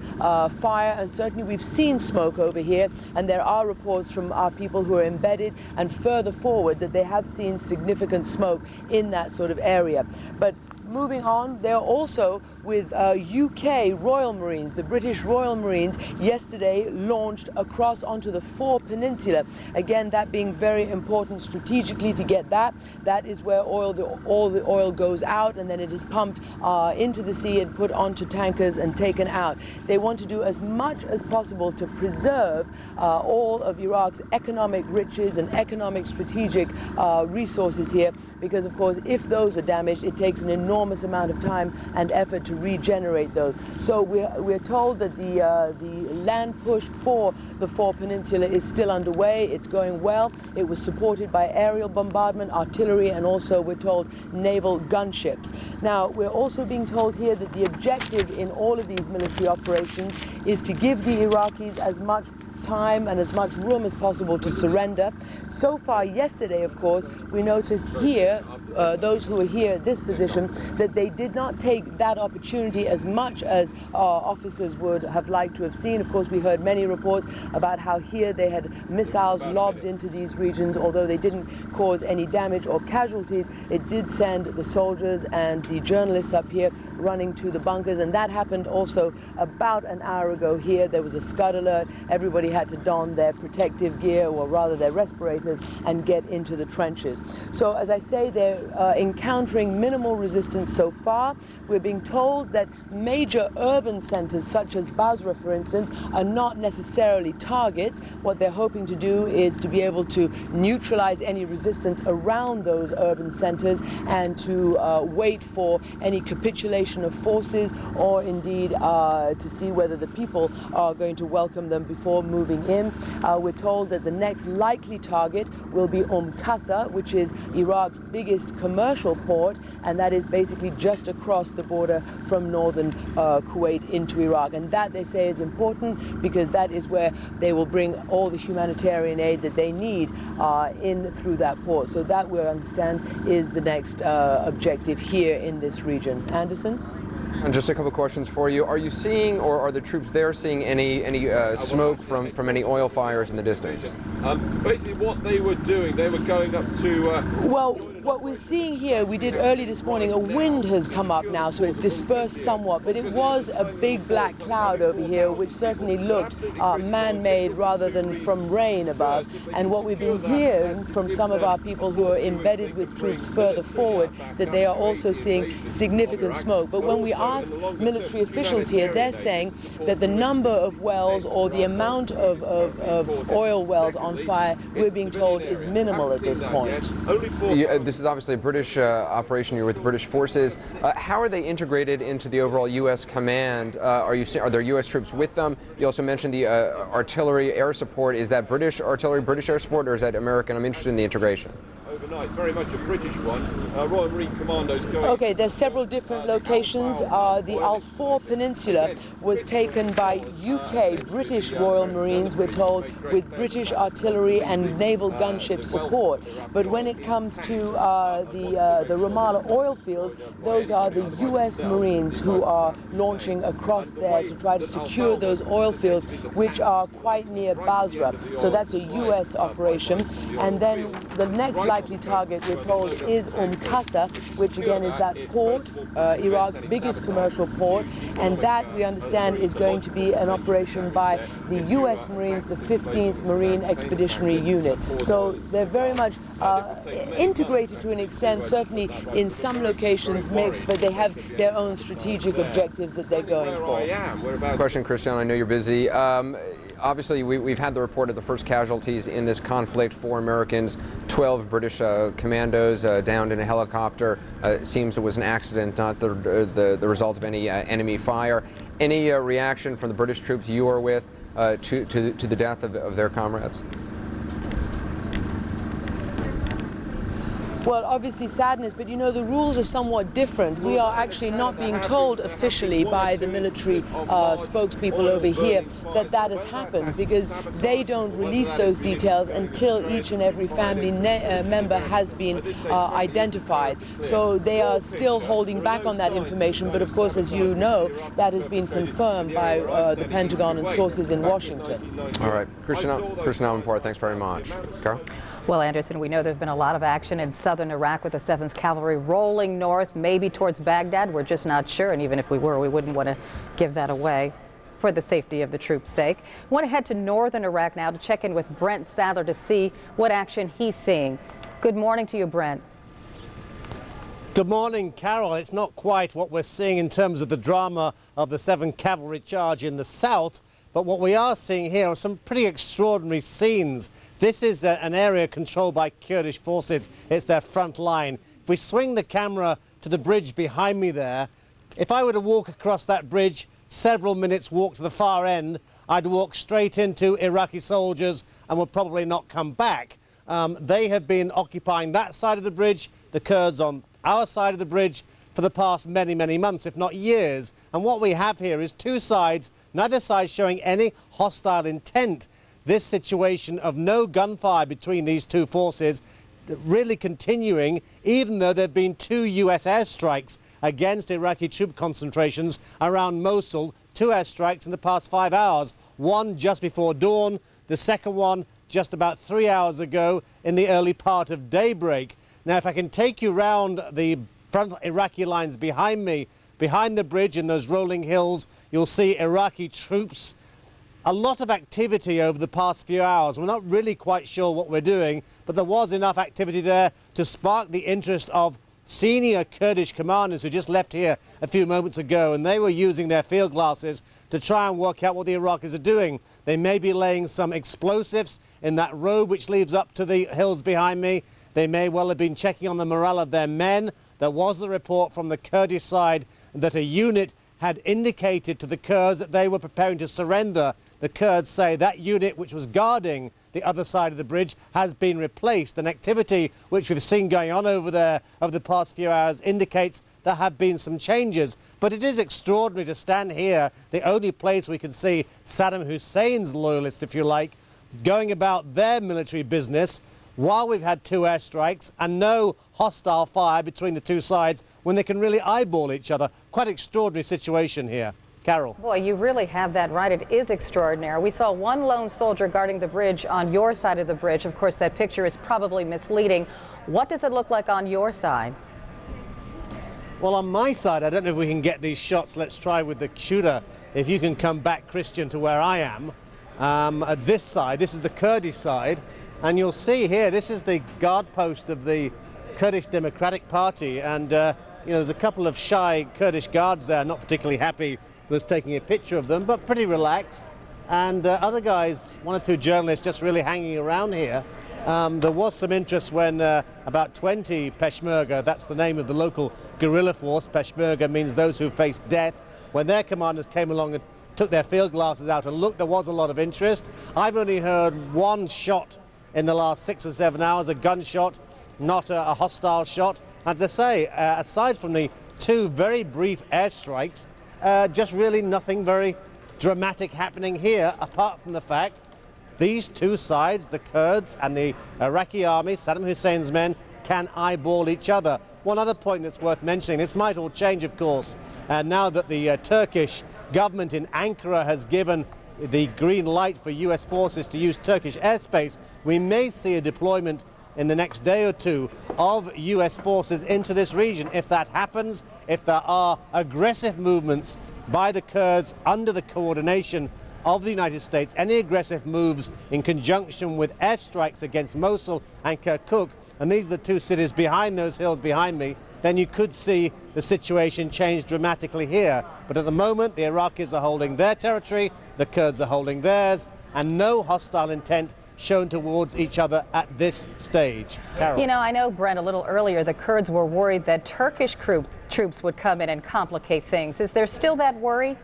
fire, and certainly we've seen smoke over here, and there are reports from our people who are embedded and further forward that they have seen significant smoke in that sort of area. But moving on, they're also with UK Royal Marines. The British Royal Marines yesterday launched across onto the Four Peninsula. Again, that being very important strategically to get that. That is where all the oil goes out, and then it is pumped into the sea and put onto tankers and taken out. They want to do as much as possible to preserve all of Iraq's economic riches and economic strategic resources here, because of course if those are damaged, it takes an enormous amount of time and effort to regenerate those. So we're told that the land push for the Four Peninsula is still underway. It's going well. It was supported by aerial bombardment, artillery, and also, we're told, naval gunships. Now, we're also being told here that the objective in all of these military operations is to give the Iraqis as much time and as much room as possible to surrender. So far yesterday, of course, we noticed here, those who were here at this position, that they did not take that opportunity as much as officers would have liked to have seen. Of course, we heard many reports about how here they had missiles lobbed into these regions. Although they didn't cause any damage or casualties, it did send the soldiers and the journalists up here running to the bunkers, and that happened also about an hour ago here. There was a scud alert. Everybody had to don their protective gear, or rather their respirators, and get into the trenches. So as I say, they're encountering minimal resistance so far. We're being told that major urban centers such as Basra, for instance, are not necessarily targets. What they're hoping to do is to be able to neutralize any resistance around those urban centers and to wait for any capitulation of forces, or indeed to see whether the people are going to welcome them before moving in. We're told that the next likely target will be Qasr, which is Iraq's biggest commercial port, and that is basically just across the border from northern Kuwait into Iraq. And that, they say, is important because that is where they will bring all the humanitarian aid that they need in through that port. So that, we understand, is the next objective here in this region. Anderson? And just a couple of questions for you. Are you seeing, or are the troops there seeing any smoke from any oil fires in the distance? Basically what they were doing, they were going up to... Well, what we're seeing here, we did early this morning, a wind has come up now, so it's dispersed somewhat, but it was a big black cloud over here, which certainly looked man-made rather than from rain above. And what we've been hearing from some of our people who are embedded with troops further forward, that they are also seeing significant smoke. But when we ask military officials here, they're saying that the number of wells or the amount of oil wells on fire, we're being told, is minimal at this point. This is obviously a British operation. You're with the British forces. How are they integrated into the overall U.S. command? Are there U.S. troops with them? You also mentioned the artillery, air support. Is that British artillery, British air support, or is that American? I'm interested in the integration. Overnight, very much a British one. Royal Marine Commandos going... Okay, there's several different locations. The Al-Four Peninsula was taken by UK, British Royal Marines, we're told, with British artillery and naval gunship support. But when it comes to the Ramallah oil fields, those are the US Marines who are launching across there to try to secure those oil fields, which are quite near Basra. So that's a US operation. And then the next likely target, we're told, is Qasr, which again is that port, Iraq's biggest commercial port, and that, we understand, is going to be an operation by the U.S. Marines, the 15th Marine Expeditionary Unit. So they're very much integrated to an extent, certainly in some locations mixed, but they have their own strategic objectives that they're going for. Question, Christian, I know you're busy. Obviously, we've had the report of the first casualties in this conflict, 4 Americans, 12 British commandos downed in a helicopter. It seems it was an accident, not the result of any enemy fire. Any reaction from the British troops you are with to the death of their comrades? Well, obviously sadness, but you know, the rules are somewhat different. We are actually not being told officially by the military spokespeople over here that that has happened, because they don't release those details until each and every family member has been identified. So they are still holding back on that information, but of course, as you know, that has been confirmed by the Pentagon and sources in Washington. All right. Christian Allenport, thanks very much. Carl? Well, Anderson, we know there's been a lot of action in southern Iraq with the 7th Cavalry rolling north, maybe towards Baghdad. We're just not sure, and even if we were, we wouldn't want to give that away for the safety of the troops' sake. We want to head to northern Iraq now to check in with Brent Sadler to see what action he's seeing. Good morning to you, Brent. Good morning, Carol. It's not quite what we're seeing in terms of the drama of the 7th Cavalry charge in the south, but what we are seeing here are some pretty extraordinary scenes. This is an area controlled by Kurdish forces. It's their front line. If we swing the camera to the bridge behind me there, if I were to walk across that bridge, several minutes walk to the far end, I'd walk straight into Iraqi soldiers and would probably not come back. They have been occupying that side of the bridge, the Kurds on our side of the bridge, for the past many, many months, if not years. And what we have here is two sides, neither side showing any hostile intent. This situation of no gunfire between these two forces really continuing, even though there have been 2 U.S. airstrikes against Iraqi troop concentrations around Mosul, 2 airstrikes in the past 5 hours, one just before dawn, the second one just about 3 hours ago in the early part of daybreak. Now, if I can take you round the front Iraqi lines behind me, behind the bridge in those rolling hills, you'll see Iraqi troops. A lot of activity over the past few hours. We're not really quite sure what we're doing, but there was enough activity there to spark the interest of senior Kurdish commanders who just left here a few moments ago, and they were using their field glasses to try and work out what the Iraqis are doing. They may be laying some explosives in that road which leads up to the hills behind me. They may well have been checking on the morale of their men. There was the report from the Kurdish side that a unit had indicated to the Kurds that they were preparing to surrender. The Kurds say that unit, which was guarding the other side of the bridge, has been replaced. An activity which we've seen going on over there over the past few hours indicates there have been some changes. But it is extraordinary to stand here, the only place we can see Sadaam Hussein's loyalists, if you like, going about their military business, while we've had 2 airstrikes and no hostile fire between the two sides when they can really eyeball each other. Quite extraordinary situation here. Carol. Boy, you really have that right. It is extraordinary. We saw one lone soldier guarding the bridge on your side of the bridge. Of course, that picture is probably misleading. What does it look like on your side? Well, on my side, I don't know if we can get these shots. Let's try with the shooter. If you can come back, Christian, to where I am. At this side, this is the Kurdish side. And you'll see here, this is the guard post of the Kurdish Democratic Party. And, you know, there's a couple of shy Kurdish guards there, not particularly happy with us taking a picture of them, but pretty relaxed. And other guys, 1 or 2 journalists just really hanging around here. There was some interest when about 20 Peshmerga, that's the name of the local guerrilla force, Peshmerga means those who face death, when their commanders came along and took their field glasses out and looked, there was a lot of interest. I've only heard 1 shot in the last 6 or 7 hours, a gunshot, not a hostile shot. As I say, aside from the 2 very brief airstrikes, just really nothing very dramatic happening here, apart from the fact these 2 sides, the Kurds and the Iraqi army, Saddam Hussein's men, can eyeball each other. One other point that's worth mentioning, this might all change, of course, now that the Turkish government in Ankara has given the green light for US forces to use Turkish airspace, we may see a deployment in the next day or two of U.S. forces into this region. If that happens, if there are aggressive movements by the Kurds under the coordination of the United States, any aggressive moves in conjunction with airstrikes against Mosul and Kirkuk, and these are the two cities behind those hills behind me, then you could see the situation change dramatically here. But at the moment, the Iraqis are holding their territory, the Kurds are holding theirs, and no hostile intent shown towards each other at this stage. Carol. You know, I know, Brent, a little earlier, the Kurds were worried that Turkish troops would come in and complicate things. Is there still that worry?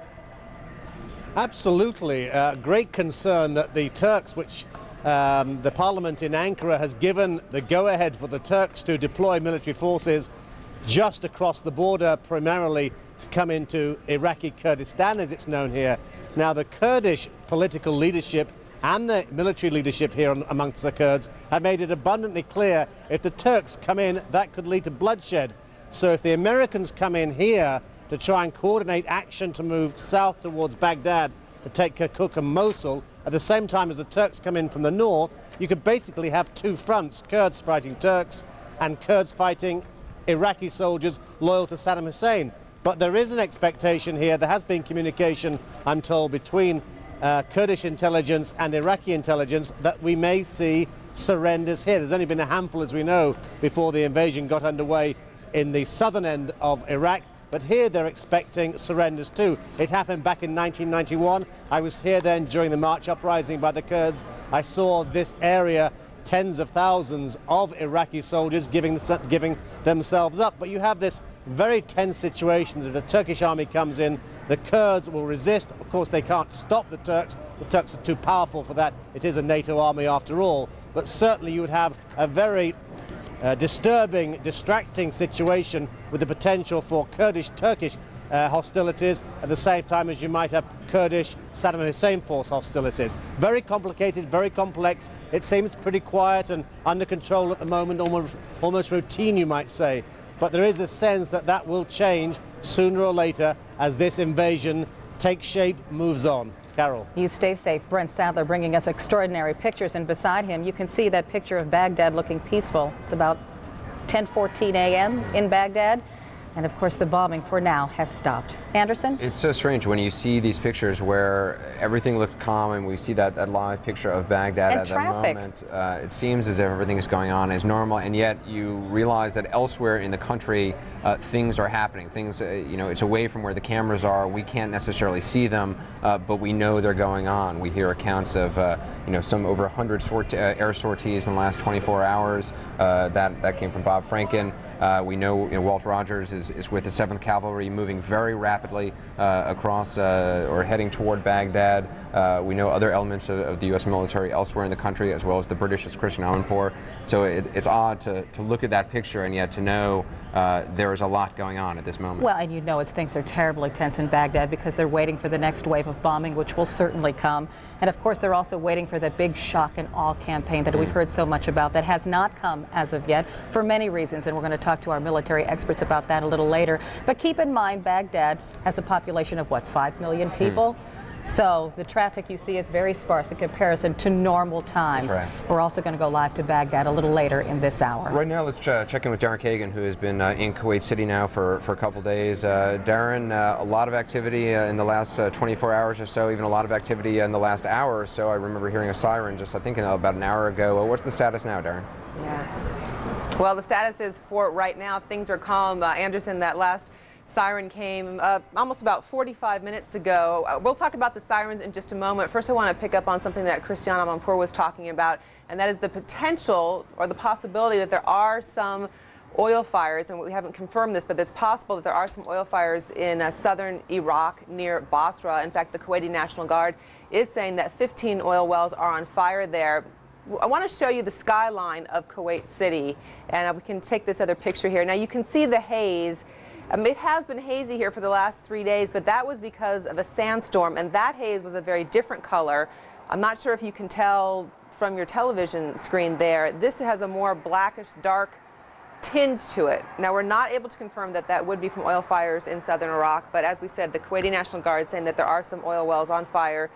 Absolutely. Great concern that the Turks, which the parliament in Ankara has given the go-ahead for the Turks to deploy military forces just across the border, primarily to come into Iraqi Kurdistan, as it's known here. Now, the Kurdish political leadership and the military leadership here amongst the Kurds have made it abundantly clear if the Turks come in, that could lead to bloodshed. So if the Americans come in here to try and coordinate action to move south towards Baghdad to take Kirkuk and Mosul, at the same time as the Turks come in from the north, you could basically have two fronts, Kurds fighting Turks and Kurds fighting Iraqi soldiers loyal to Saddam Hussein. But there is an expectation here, there has been communication, I'm told, between Kurdish intelligence and Iraqi intelligence that we may see surrenders here. There's only been a handful, as we know, before the invasion got underway in the southern end of Iraq. But here they're expecting surrenders too. It happened back in 1991. I was here then during the March uprising by the Kurds. I saw this area, tens of thousands of Iraqi soldiers giving themselves up. But you have this very tense situation that the Turkish army comes in, the Kurds will resist. Of course, they can't stop the Turks. The Turks are too powerful for that. It is a NATO army after all. But certainly you would have a very disturbing, distracting situation with the potential for Kurdish-Turkish hostilities at the same time as you might have Kurdish Saddam Hussein force hostilities. Very complicated, very complex. It seems pretty quiet and under control at the moment, almost routine, you might say. But there is a sense that that will change sooner or later as this invasion takes shape, moves on. Carol. You stay safe. Brent Sadler bringing us extraordinary pictures, and beside him you can see that picture of Baghdad looking peaceful. It's about 10:14 a.m. in Baghdad. And of course, the bombing for now has stopped. Anderson? It's so strange when you see these pictures where everything looked calm and we see that live picture of Baghdad and at traffic. that moment. It seems as if everything is going on as normal, and yet you realize that elsewhere in the country things are happening. Things, it's away from where the cameras are. We can't necessarily see them, but we know they're going on. We hear accounts of, some over 100 air sorties in the last 24 hours. That came from Bob Franken. We know, Walt Rogers is with the 7th Cavalry moving very rapidly across or heading toward Baghdad. We know other elements of the U.S. military elsewhere in the country, as well as the British Christian Army Corps. So it's odd to look at that picture and yet to know there is a lot going on at this moment. Well, and things are terribly tense in Baghdad because they're waiting for the next wave of bombing, which will certainly come. And of course, they're also waiting for that big shock and awe campaign that we've heard so much about that has not come as of yet for many reasons. And we're going to talk to our military experts about that a little later. But keep in mind, Baghdad has a population of, 5 million people? So the traffic you see is very sparse in comparison to normal times. That's right. We're also going to go live to Baghdad a little later in this hour. Right now, let's check in with Darren Kagan, who has been in Kuwait City now for a couple days. Darren, a lot of activity in the last 24 hours or so, even a lot of activity in the last hour or so. I remember hearing a siren just, I think, about an hour ago. What's the status now, Darren? Yeah. Well, the status is for right now, things are calm. Anderson, that last siren came almost about 45 minutes ago. We'll talk about the sirens in just a moment. First, I want to pick up on something that Christiana Amanpour was talking about, and that is the potential or the possibility that there are some oil fires, and we haven't confirmed this, but it's possible that there are some oil fires in southern Iraq near Basra. In fact, the Kuwaiti National Guard is saying that 15 oil wells are on fire there. I want to show you the skyline of Kuwait City, and we can take this other picture here. Now, you can see the haze. It has been hazy here for the last 3 days, but that was because of a sandstorm, and that haze was a very different color. I'm not sure if you can tell from your television screen there. This has a more blackish, dark tinge to it. Now, we're not able to confirm that that would be from oil fires in southern Iraq, but as we said, the Kuwaiti National Guard saying that there are some oil wells on fire.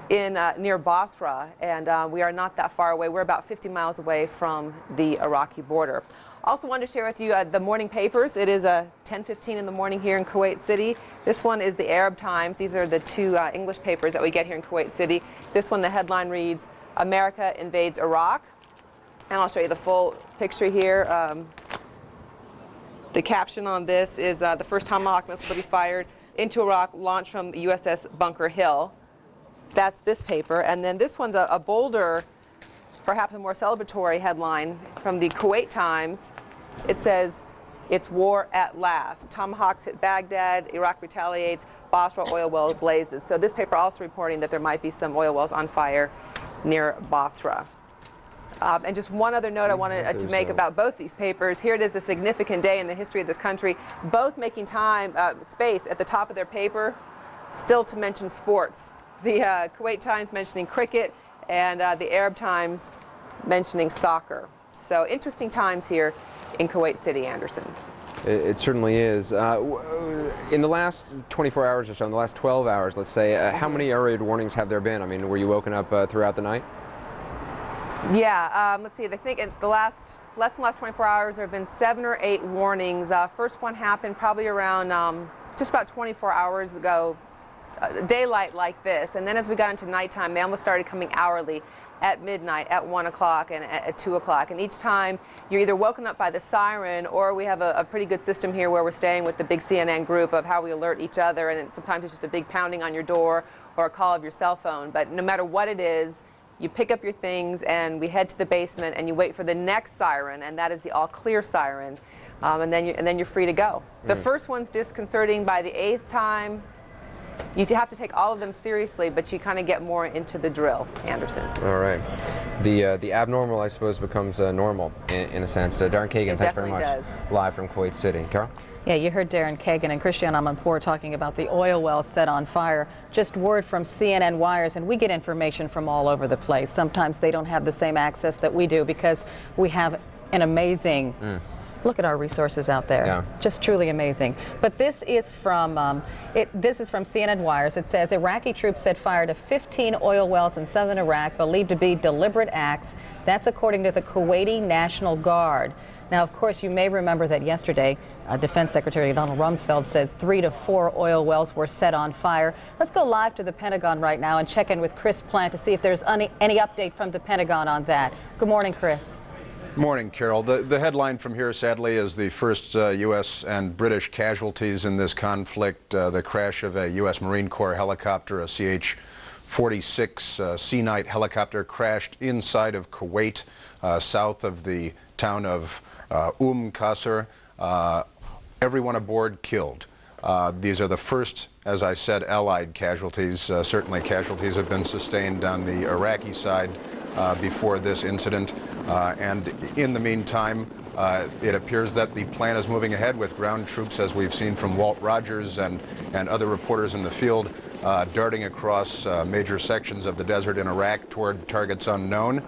near Basra, and we are not that far away. We're about 50 miles away from the Iraqi border. Also wanted to share with you the morning papers. It is 10:15 in the morning here in Kuwait City. This one is the Arab Times. These are the two English papers that we get here in Kuwait City. This one, the headline reads, "America invades Iraq." And I'll show you the full picture here. The caption on this is, "The first Tomahawk missile to be fired into Iraq launched from USS Bunker Hill." That's this paper. And then this one's a bolder, perhaps a more celebratory headline from the Kuwait Times. It says, "It's war at last. Tomahawks hit Baghdad, Iraq retaliates, Basra oil well blazes." So this paper also reporting that there might be some oil wells on fire near Basra. And just one other note I wanted to make about both these papers. Here it is, a significant day in the history of this country, both making space at the top of their paper, still to mention sports. The Kuwait Times mentioning cricket, and the Arab Times mentioning soccer. So interesting times here in Kuwait City, Anderson. It certainly is. In the last 24 hours or so, in the last 12 hours, let's say, how many air raid warnings have there been? I mean, were you woken up throughout the night? Yeah, let's see, I think in the less than the last 24 hours, there have been 7 or 8 warnings. First one happened probably around just about 24 hours ago, daylight like this. And then as we got into nighttime, they almost started coming hourly at midnight, at 1 o'clock, and at 2 o'clock. And each time you're either woken up by the siren, or we have a pretty good system here where we're staying with the big CNN group of how we alert each other. And sometimes it's just a big pounding on your door or a call of your cell phone. But no matter what it is, you pick up your things and we head to the basement and you wait for the next siren, and that is the all clear siren, and then you're free to go. The first one's disconcerting. By the 8th time, you have to take all of them seriously, but you kind of get more into the drill, Anderson. All right. The abnormal, I suppose, becomes normal in a sense. Darren Kagan, thanks very much. Does. Live from Kuwait City. Carol? Yeah, you heard Darren Kagan and Christian Amanpour talking about the oil wells set on fire. Just word from CNN wires, and we get information from all over the place. Sometimes they don't have the same access that we do because we have an amazing look at our resources out there. Yeah. Just truly amazing. But this is from CNN wires. It says Iraqi troops set fire to 15 oil wells in southern Iraq, believed to be deliberate acts. That's according to the Kuwaiti National Guard. Now, of course, you may remember that yesterday, Defense Secretary Donald Rumsfeld said 3 to 4 oil wells were set on fire. Let's go live to the Pentagon right now and check in with Chris Plant to see if there's any update from the Pentagon on that. Good morning, Chris. Morning, Carol. The headline from here, sadly, is the first U.S. and British casualties in this conflict. The crash of a U.S. Marine Corps helicopter, a CH-46 Sea Knight helicopter, crashed inside of Kuwait, south of the town of Qasr. Everyone aboard killed. These are the first, as I said, Allied casualties. Certainly casualties have been sustained on the Iraqi side before this incident. And in the meantime, it appears that the plan is moving ahead with ground troops, as we've seen from Walt Rogers and other reporters in the field, darting across major sections of the desert in Iraq toward targets unknown.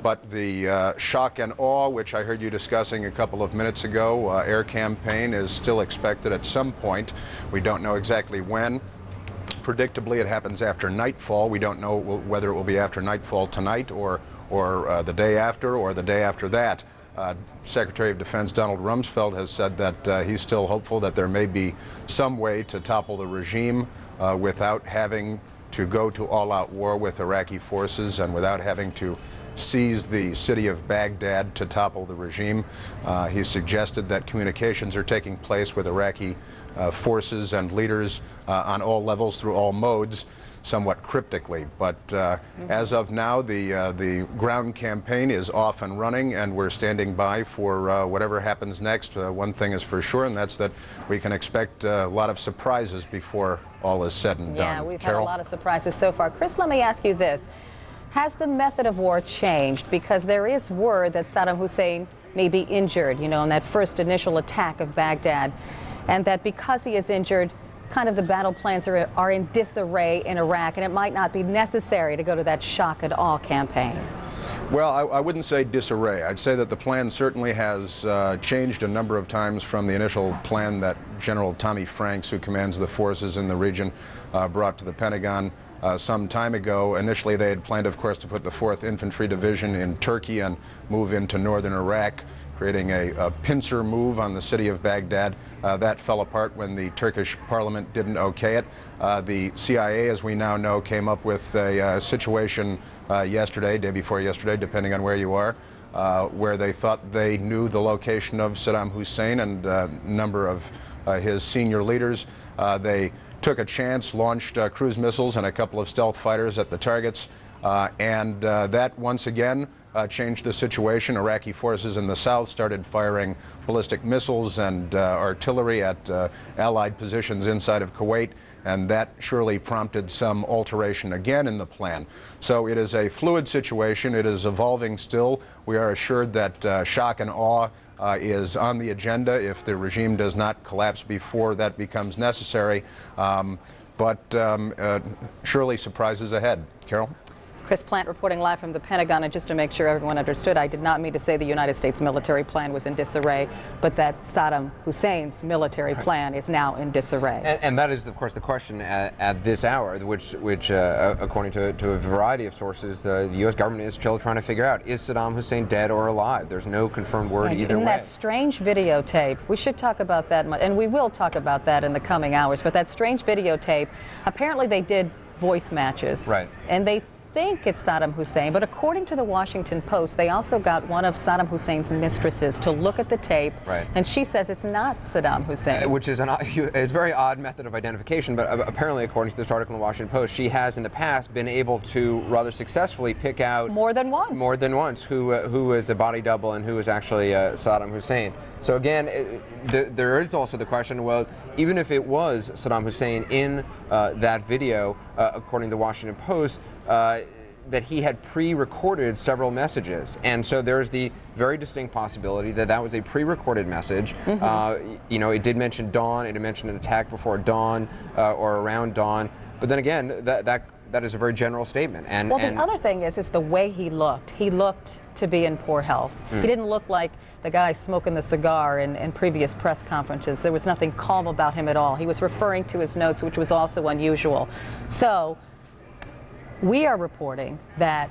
But the shock and awe, which I heard you discussing a couple of minutes ago, air campaign is still expected at some point. We don't know exactly when. Predictably, it happens after nightfall. We don't know whether it will be after nightfall tonight or the day after or the day after that. Secretary of Defense Donald Rumsfeld has said that he's still hopeful that there may be some way to topple the regime without having to go to all-out war with Iraqi forces and without having to seize the city of Baghdad to topple the regime. He suggested that communications are taking place with Iraqi forces and leaders on all levels through all modes, somewhat cryptically. But as of now, the ground campaign is off and running, and we're standing by for whatever happens next. One thing is for sure, and that's that we can expect a lot of surprises before all is said and done. Yeah, we've Carol? had a lot of surprises so far. Chris, let me ask you this. Has the method of war changed? Because there is word that Sadaam Hussein may be injured, you know, in that first initial attack of Baghdad, and that because he is injured, kind of the battle plans are in disarray in Iraq, and it might not be necessary to go to that shock and awe campaign. Well, I wouldn't say disarray. I'd say that the plan certainly has changed a number of times from the initial plan that General Tommy Franks, who commands the forces in the region, brought to the Pentagon some time ago. Initially, they had planned, of course, to put the 4th Infantry Division in Turkey and move into northern Iraq, creating a pincer move on the city of Baghdad. That fell apart when the Turkish parliament didn't okay it. The CIA, as we now know, came up with a situation yesterday, day before yesterday, depending on where you are, where they thought they knew the location of Saddam Hussein and a number of his senior leaders. They took a chance, launched cruise missiles and a couple of stealth fighters at the targets, and that once again changed the situation. Iraqi forces in the south started firing ballistic missiles and artillery at Allied positions inside of Kuwait, and that surely prompted some alteration again in the plan. So it is a fluid situation. It is evolving still. We are assured that shock and awe is on the agenda if the regime does not collapse before that becomes necessary. But surely surprises ahead. Carol? Chris Plant reporting live from the Pentagon, and just to make sure everyone understood, I did not mean to say the United States military plan was in disarray, but that Saddam Hussein's military plan is now in disarray. And that is, of course, the question at this hour, which according to a variety of sources, the U.S. government is still trying to figure out, is Saddam Hussein dead or alive? There's no confirmed word either way. That strange videotape, we should talk about that, and we will talk about that in the coming hours, but that strange videotape, apparently they did voice matches. Right. And they think it's Saddam Hussein, but according to the Washington Post, they also got one of Saddam Hussein's mistresses to look at the tape, and she says it's not Saddam Hussein. Which is a very odd method of identification, but apparently, according to this article in the Washington Post, she has in the past been able to rather successfully pick out more than once who is a body double and who is actually Saddam Hussein. So again, there is also the question, well, even if it was Saddam Hussein in that video, according to the Washington Post, that he had pre-recorded several messages, and so there's the very distinct possibility that that was a pre-recorded message. You know, it did mention dawn, it had mentioned an attack before dawn or around dawn, but then again, that is a very general statement. And well, the other thing is the way he looked. He looked to be in poor health. He didn't look like the guy smoking the cigar in previous press conferences. There was nothing calm about him at all. He was referring to his notes, which was also unusual. So we are reporting that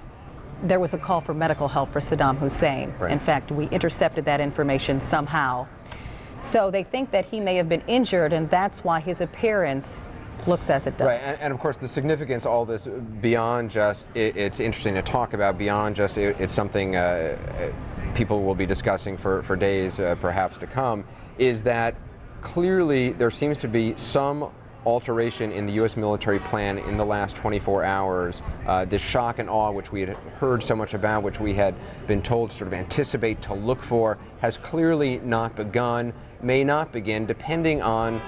there was a call for medical help for Saddam Hussein. In fact, we intercepted that information somehow. So they think that he may have been injured, and that's why his appearance looks as it does. Right, and of course the significance of all this, beyond just it's interesting to talk about, beyond just it's something people will be discussing for days perhaps to come, is that clearly there seems to be some alteration in the U.S. military plan in the last 24 hours. This shock and awe, which we had heard so much about, which we had been told to sort of anticipate, to look for, has clearly not begun, may not begin, depending on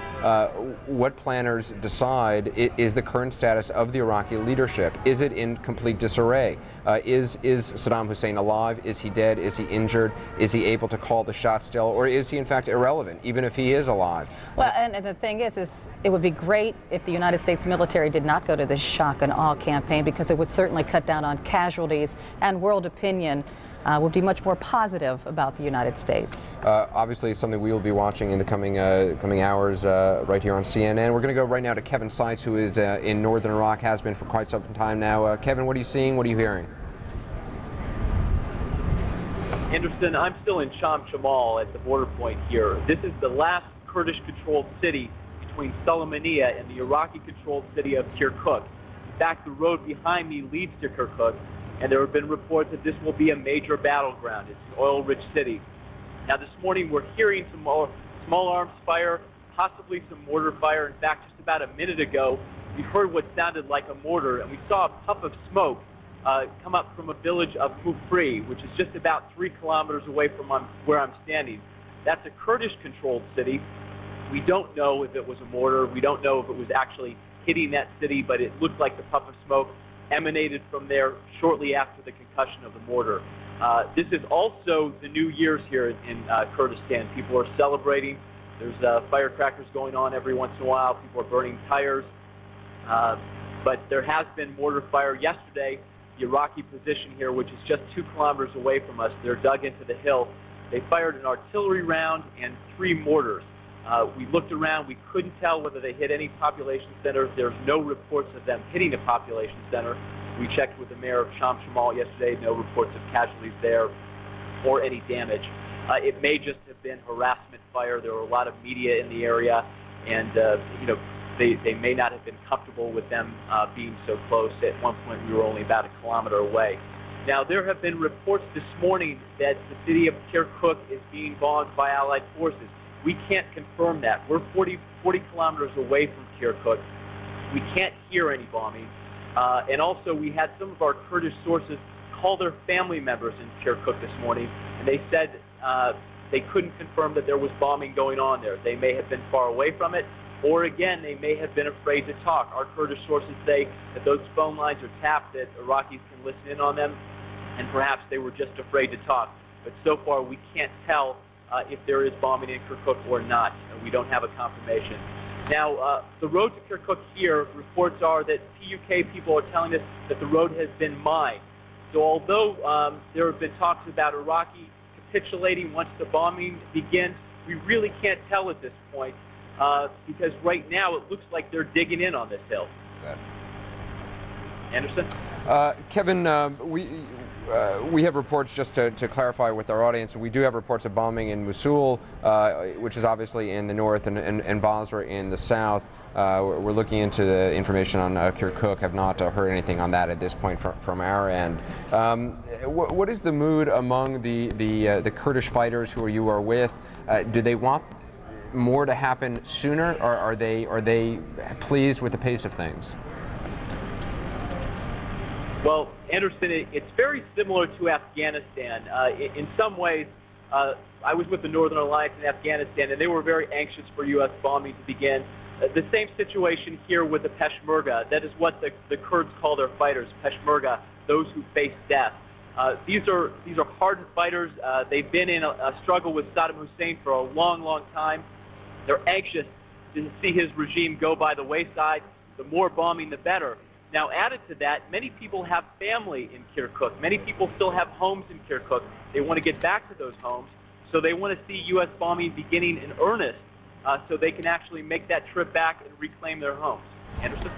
what planners decide is the current status of the Iraqi leadership. Is it in complete disarray? Is Saddam Hussein alive? Is he dead? Is he injured? Is he able to call the shots still? Or is he in fact irrelevant, even if he is alive? Well, and the thing is it would be great if the United States military did not go to this shock and awe campaign, because it would certainly cut down on casualties, and world opinion would be much more positive about the United States. Obviously, something we will be watching in the coming hours right here on CNN. We're going to go right now to Kevin Seitz, who is in northern Iraq, has been for quite some time now. Kevin, what are you seeing? What are you hearing? Anderson, I'm still in Sham Shamal at the border point here. This is the last Kurdish-controlled city between Sulaymaniyah and the Iraqi-controlled city of Kirkuk. In fact, the road behind me leads to Kirkuk, and there have been reports that this will be a major battleground. It's an oil-rich city. Now, this morning we're hearing some small arms fire, possibly some mortar fire. In fact, just about a minute ago, we heard what sounded like a mortar, and we saw a puff of smoke come up from a village of Kufri, which is just about 3 kilometers away from where I'm standing. That's a Kurdish-controlled city. We don't know if it was a mortar. We don't know if it was actually hitting that city, but it looked like the puff of smoke emanated from there shortly after the concussion of the mortar. This is also the New Year's here in Kurdistan. People are celebrating. There's firecrackers going on every once in a while. People are burning tires. But there has been mortar fire yesterday. The Iraqi position here, which is just 2 kilometers away from us, they're dug into the hill. They fired an artillery round and 3 mortars. We looked around. We couldn't tell whether they hit any population centers. There's no reports of them hitting a population center. We checked with the mayor of Sham Shamal yesterday. No reports of casualties there or any damage. It may just have been harassment fire. There were a lot of media in the area, and they may not have been comfortable with them being so close. At one point, we were only about a kilometer away. Now, there have been reports this morning that the city of Kirkuk is being bombed by Allied forces. We can't confirm that. We're 40 kilometers away from Kirkuk. We can't hear any bombing. And also, we had some of our Kurdish sources call their family members in Kirkuk this morning, and they said they couldn't confirm that there was bombing going on there. They may have been far away from it, or again, they may have been afraid to talk. Our Kurdish sources say that those phone lines are tapped, that Iraqis can listen in on them, and perhaps they were just afraid to talk. But so far, we can't tell if there is bombing in Kirkuk or not, and we don't have a confirmation. Now, the road to Kirkuk here, reports are that PUK people are telling us that the road has been mined. So although there have been talks about Iraqi capitulating once the bombing begins, we really can't tell at this point because right now it looks like they're digging in on this hill. Anderson? Kevin, we have reports, just to clarify with our audience, we do have reports of bombing in Mosul, which is obviously in the north, and Basra in the south. We're looking into the information on Kirkuk, have not heard anything on that at this point from our end. What is the mood among the Kurdish fighters who you are with? Do they want more to happen sooner, or are they pleased with the pace of things? Well, Anderson, it's very similar to Afghanistan. In some ways, I was with the Northern Alliance in Afghanistan, and they were very anxious for U.S. bombing to begin. The same situation here with the Peshmerga. That is what the Kurds call their fighters, Peshmerga, those who face death. These are hardened fighters. They've been in a struggle with Sadaam Hussein for a long, long time. They're anxious to see his regime go by the wayside. The more bombing, the better. Now, added to that, many people have family in Kirkuk. Many people still have homes in Kirkuk. They want to get back to those homes, so they want to see U.S. bombing beginning in earnest so they can actually make that trip back and reclaim their homes. Anderson?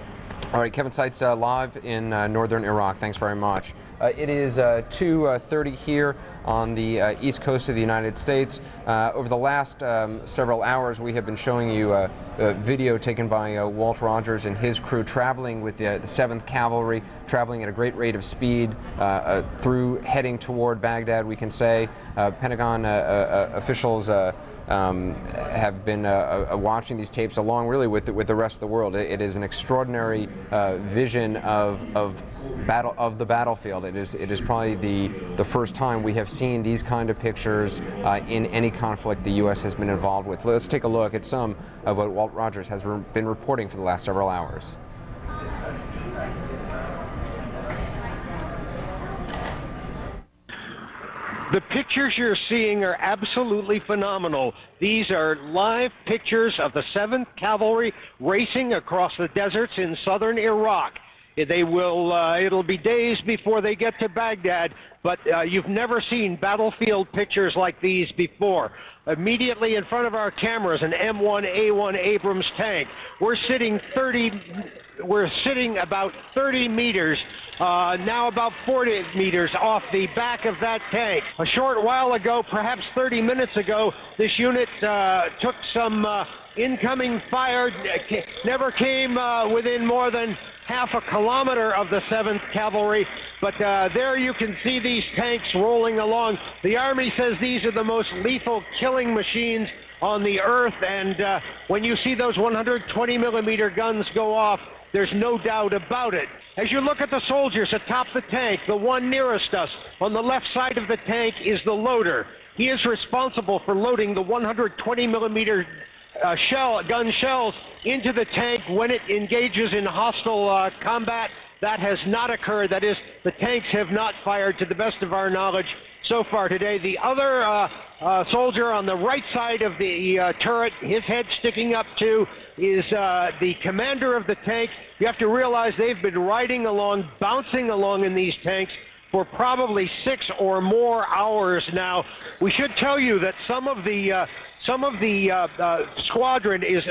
All right, Kevin Seitz live in northern Iraq. Thanks very much. It is 2:30 here on the east coast of the United States. Over the last several hours, we have been showing you a video taken by Walt Rogers and his crew traveling with the 7th Cavalry, traveling at a great rate of speed heading toward Baghdad, we can say. Pentagon officials have been watching these tapes along really with the rest of the world. It is an extraordinary vision of the battlefield. It is probably the first time we have seen these kind of pictures in any conflict the U.S. has been involved with. Let's take a look at some of what Walt Rogers has been reporting for the last several hours. The pictures you're seeing are absolutely phenomenal. These are live pictures of the 7th Cavalry racing across the deserts in southern Iraq. They will, it'll be days before they get to Baghdad, but you've never seen battlefield pictures like these before. Immediately in front of our cameras, an M1A1 Abrams tank. We're sitting about 30 meters, now about 40 meters off the back of that tank. A short while ago, perhaps 30 minutes ago, this unit took some incoming fire, never came within more than half a kilometer of the 7th Cavalry, but there you can see these tanks rolling along. The Army says these are the most lethal killing machines on the earth, and when you see those 120 millimeter guns go off, there's no doubt about it. As you look at the soldiers atop the tank, the one nearest us on the left side of the tank is the loader. He is responsible for loading the 120 millimeter gun shells into the tank when it engages in hostile combat. That has not occurred. That is, the tanks have not fired to the best of our knowledge so far today. The other soldier on the right side of the turret, his head sticking up too, is the commander of the tank. You have to realize they've been riding along, bouncing along in these tanks for probably 6 or more hours now. We should tell you that some of the squadron is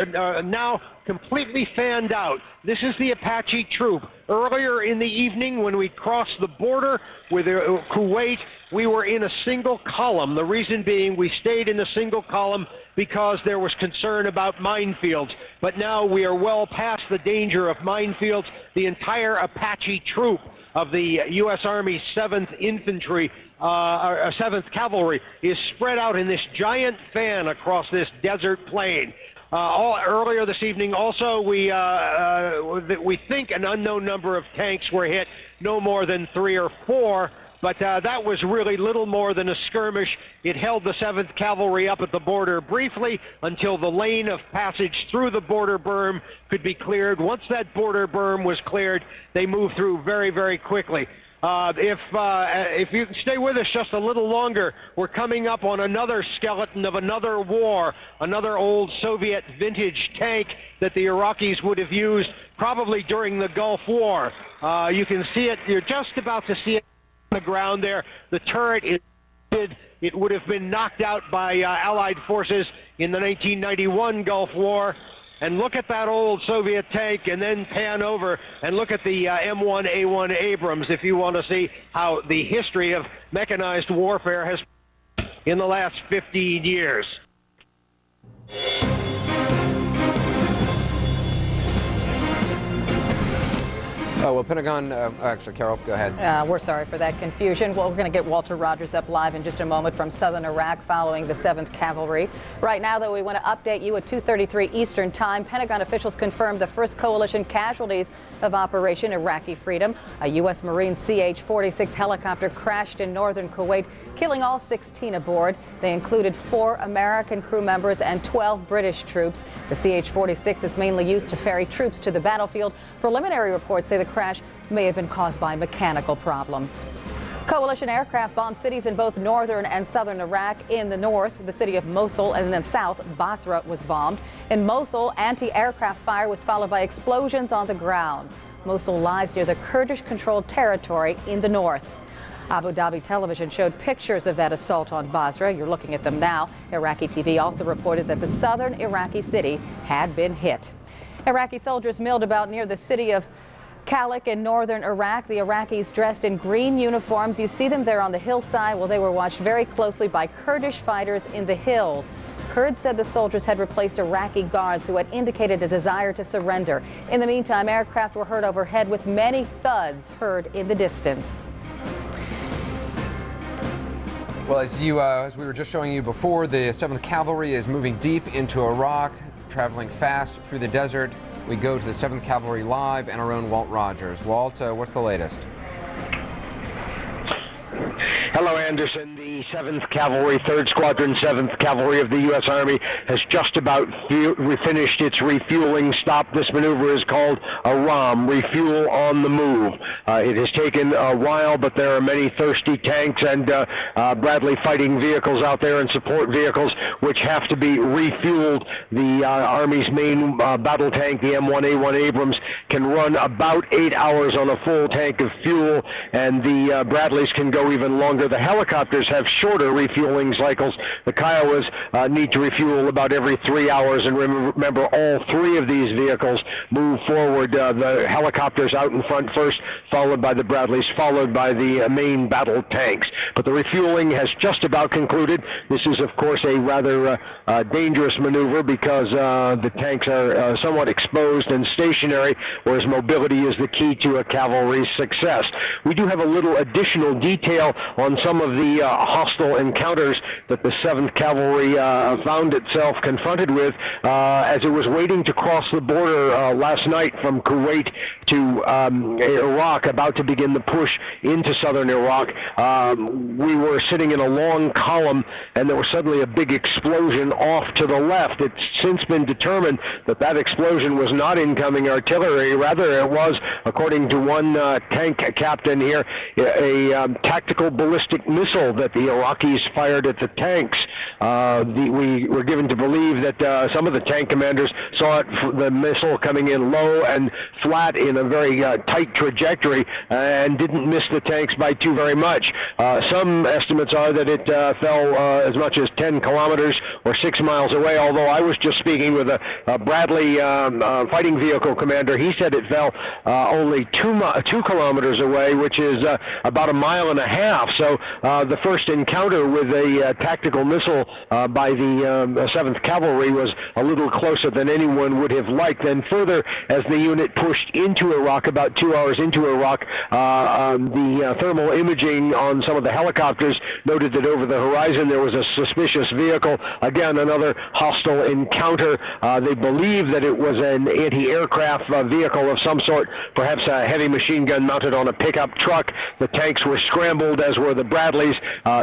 now completely fanned out. This is the Apache troop. Earlier in the evening, when we crossed the border with Kuwait, we were in a single column. The reason being we stayed in a single column because there was concern about minefields. But now we are well past the danger of minefields. The entire Apache troop of the U.S. Army 7th Infantry, 7th Cavalry, is spread out in this giant fan across this desert plain. Earlier this evening, also, we think an unknown number of tanks were hit, no more than 3 or 4, but that was really little more than a skirmish. It held the 7th Cavalry up at the border briefly until the lane of passage through the border berm could be cleared. Once that border berm was cleared, they moved through very, very quickly. If you can stay with us just a little longer, we're coming up on another skeleton of another war, another old Soviet vintage tank that the Iraqis would have used probably during the Gulf War. You can see it, you're just about to see it on the ground there. The turret is it would have been knocked out by Allied forces in the 1991 Gulf War. And look at that old Soviet tank, and then pan over and look at the M1A1 Abrams if you want to see how the history of mechanized warfare has in the last 15 years. Oh, well, Pentagon, actually, Carol, go ahead. We're sorry for that confusion. Well, we're going to get Walter Rogers up live in just a moment from southern Iraq following the 7th Cavalry. Right now, though, we want to update you at 2:33 Eastern Time. Pentagon officials confirmed the first coalition casualties of Operation Iraqi Freedom. A U.S. Marine CH-46 helicopter crashed in northern Kuwait, killing all 16 aboard. They included 4 American crew members and 12 British troops. The CH-46 is mainly used to ferry troops to the battlefield. Preliminary reports say the crash may have been caused by mechanical problems. Coalition aircraft bombed cities in both northern and southern Iraq. In the north, the city of Mosul, and then south, Basra was bombed. In Mosul, anti-aircraft fire was followed by explosions on the ground. Mosul lies near the Kurdish-controlled territory in the north. Abu Dhabi television showed pictures of that assault on Basra. You're looking at them now. Iraqi TV also reported that the southern Iraqi city had been hit. Iraqi soldiers milled about near the city of Kalik in northern Iraq. The Iraqis dressed in green uniforms. You see them there on the hillside. Well, they were watched very closely by Kurdish fighters in the hills. Kurds said the soldiers had replaced Iraqi guards who had indicated a desire to surrender. In the meantime, aircraft were heard overhead with many thuds heard in the distance. Well, as we were just showing you before, the 7th Cavalry is moving deep into Iraq, traveling fast through the desert. We go to the 7th Cavalry Live and our own Walt Rogers. Walt, what's the latest? Hello, Anderson. The 7th Cavalry, 3rd Squadron, 7th Cavalry of the U.S. Army has just about finished its refueling stop. This maneuver is called a ROM, Refuel on the Move. It has taken a while, but there are many thirsty tanks and Bradley fighting vehicles out there and support vehicles which have to be refueled. The Army's main battle tank, the M1A1 Abrams, can run about 8 hours on a full tank of fuel, and the Bradleys can go even longer. The helicopters have shorter refueling cycles. The Kiowas need to refuel about every 3 hours, and remember, all 3 of these vehicles move forward. The helicopters out in front first, followed by the Bradleys, followed by the main battle tanks. But the refueling has just about concluded. This is, of course, a rather dangerous maneuver because the tanks are somewhat exposed and stationary, whereas mobility is the key to a cavalry's success. We do have a little additional detail on some of the hostile encounters that the 7th Cavalry found itself confronted with as it was waiting to cross the border last night from Kuwait to Iraq, about to begin the push into southern Iraq. We were sitting in a long column, and there was suddenly a big explosion off to the left. It's since been determined that that explosion was not incoming artillery. Rather, it was, according to one tank captain here, a tactical ballistic missile that the Iraqis fired at the tanks. We were given to believe that some of the tank commanders saw the missile coming in low and flat in a very tight trajectory, artillery and didn't miss the tanks by too very much. Some estimates are that it fell as much as 10 kilometers or 6 miles away, although I was just speaking with a Bradley fighting vehicle commander. He said it fell only 2 kilometers away, which is about 1.5 miles. So the first encounter with a tactical missile by the 7th Cavalry was a little closer than anyone would have liked. Then further, as the unit pushed into Iraq, about 2 hours into Iraq, the thermal imaging on some of the helicopters noted that over the horizon there was a suspicious vehicle. Again, another hostile encounter. They believe that it was an anti-aircraft vehicle of some sort, perhaps a heavy machine gun mounted on a pickup truck. The tanks were scrambled, as were the Bradleys.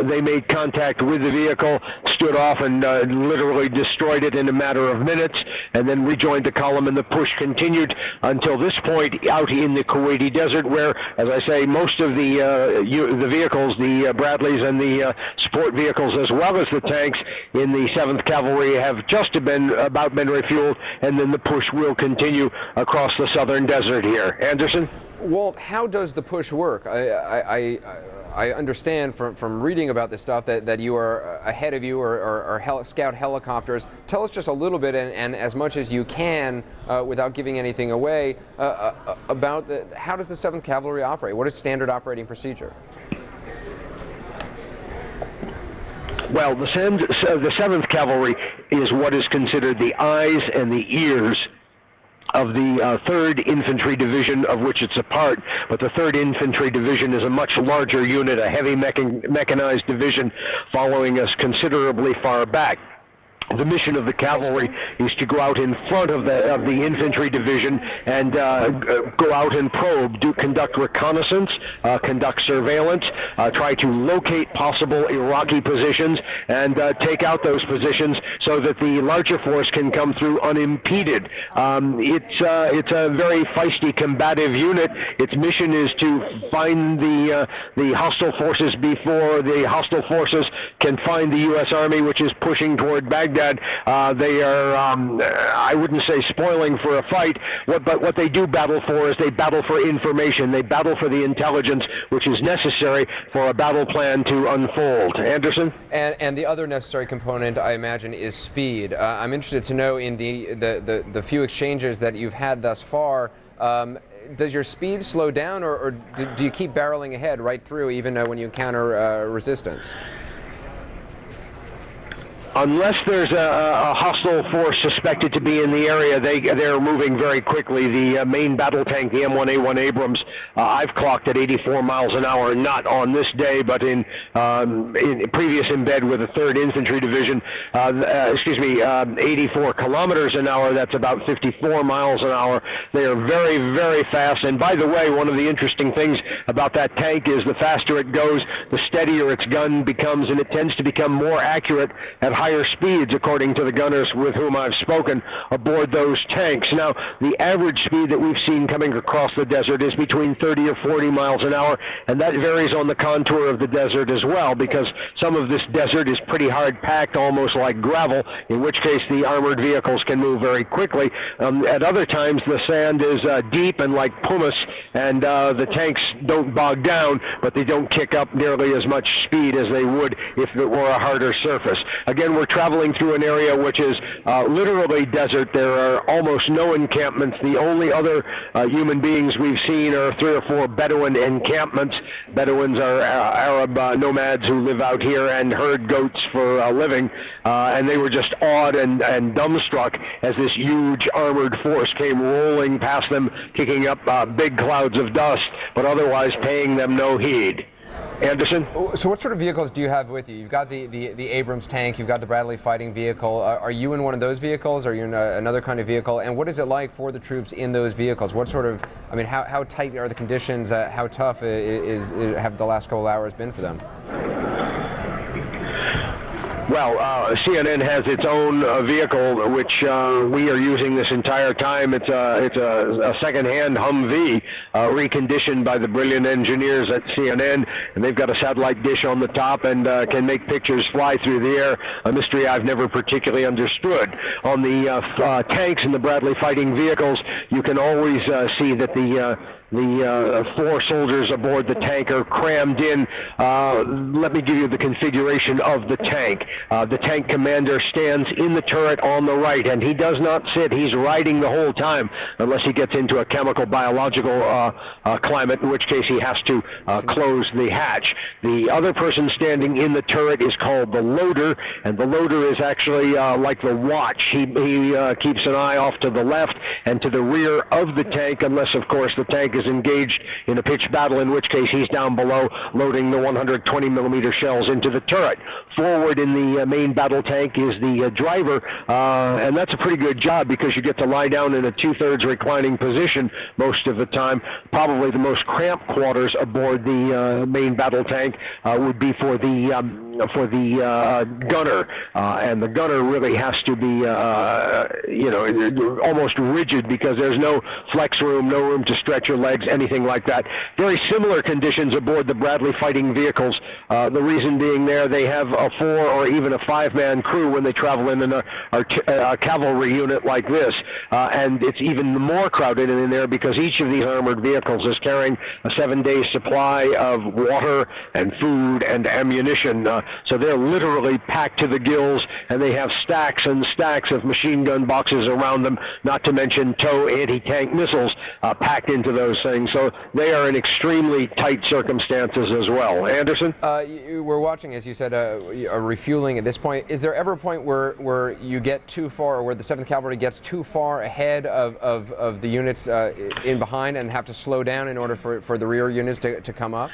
They made contact with the vehicle, stood off, and literally destroyed it in a matter of minutes, and then rejoined the column, and the push continued until this point out in the Kuwaiti desert, where, as I say, most of the vehicles, the Bradleys and the support vehicles, as well as the tanks in the 7th Cavalry, have just been refueled, and then the push will continue across the southern desert here. Anderson? Walt, how does the push work? I understand from reading about this stuff that you are ahead of you or scout helicopters. Tell us just a little bit, and as much as you can, without giving anything away, about how does the 7th Cavalry operate? What is standard operating procedure? Well, the 7th Cavalry is what is considered the eyes and the ears of the 3rd Infantry Division, of which it's a part, but the 3rd Infantry Division is a much larger unit, a heavy mechanized division following us considerably far back. The mission of the cavalry is to go out in front of the infantry division and go out and probe, conduct reconnaissance, conduct surveillance, try to locate possible Iraqi positions, and take out those positions so that the larger force can come through unimpeded. It's a very feisty, combative unit. Its mission is to find the hostile forces before the hostile forces can find the U.S. Army, which is pushing toward Baghdad. They are, I wouldn't say spoiling for a fight, but what they do battle for is they battle for information. They battle for the intelligence which is necessary for a battle plan to unfold. Anderson? And the other necessary component, I imagine, is speed. I'm interested to know, in the few exchanges that you've had thus far, does your speed slow down, or do you keep barreling ahead right through, even when you encounter resistance? Unless there's a hostile force suspected to be in the area, they're moving very quickly. The main battle tank, the M1A1 Abrams, I've clocked at 84 miles an hour, not on this day, but in previous embed with the 3rd Infantry Division, 84 kilometers an hour. That's about 54 miles an hour. They are very, very fast. And by the way, one of the interesting things about that tank is the faster it goes, the steadier its gun becomes, and it tends to become more accurate at higher speeds, according to the gunners with whom I've spoken aboard those tanks. Now, the average speed that we've seen coming across the desert is between 30 or 40 miles an hour, and that varies on the contour of the desert as well, because some of this desert is pretty hard packed, almost like gravel, in which case the armored vehicles can move very quickly. At other times, the sand is deep and like pumice, and the tanks don't bog down, but they don't kick up nearly as much speed as they would if it were a harder surface. Again, we're traveling through an area which is literally desert. There are almost no encampments. The only other human beings we've seen are 3 or 4 Bedouin encampments. Bedouins are Arab nomads who live out here and herd goats for a living, and they were just awed and dumbstruck as this huge armored force came rolling past them, kicking up big clouds of dust, but otherwise paying them no heed. Anderson? So what sort of vehicles do you have with you? You've got the Abrams tank, you've got the Bradley fighting vehicle. Are you in one of those vehicles? Are you in another kind of vehicle? And what is it like for the troops in those vehicles? What sort of, I mean, how tight are the conditions? How tough have the last couple of hours been for them? Well, CNN has its own vehicle, which we are using this entire time. It's a second-hand Humvee, reconditioned by the brilliant engineers at CNN, and they've got a satellite dish on the top and can make pictures fly through the air, a mystery I've never particularly understood. On the tanks and the Bradley fighting vehicles, you can always see that the The 4 soldiers aboard the tank are crammed in. Let me give you the configuration of the tank. The tank commander stands in the turret on the right, and he does not sit. He's riding the whole time, unless he gets into a chemical biological climate, in which case he has to close the hatch. The other person standing in the turret is called the loader, and the loader is actually like the watch. He keeps an eye off to the left and to the rear of the tank, unless, of course, the tank is engaged in a pitched battle, in which case he's down below loading the 120 millimeter shells into the turret. Forward in the main battle tank is the driver, and that's a pretty good job because you get to lie down in a 2/3 reclining position most of the time. Probably the most cramped quarters aboard the main battle tank would be for the gunner, and the gunner really has to be almost rigid because there's no flex room, no room to stretch your legs, anything like that. Very similar conditions aboard the Bradley fighting vehicles. The reason being there, they have a 4 or even a 5-man crew when they travel in a cavalry unit like this, and it's even more crowded in there because each of these armored vehicles is carrying a 7-day supply of water and food and ammunition. So they're literally packed to the gills, and they have stacks and stacks of machine gun boxes around them, not to mention TOW anti-tank missiles packed into those things. So they are in extremely tight circumstances as well. Anderson? We're watching, as you said, a refueling at this point. Is there ever a point where you get too far, or where the 7th Cavalry gets too far ahead of the units in behind and have to slow down in order for the rear units to come up?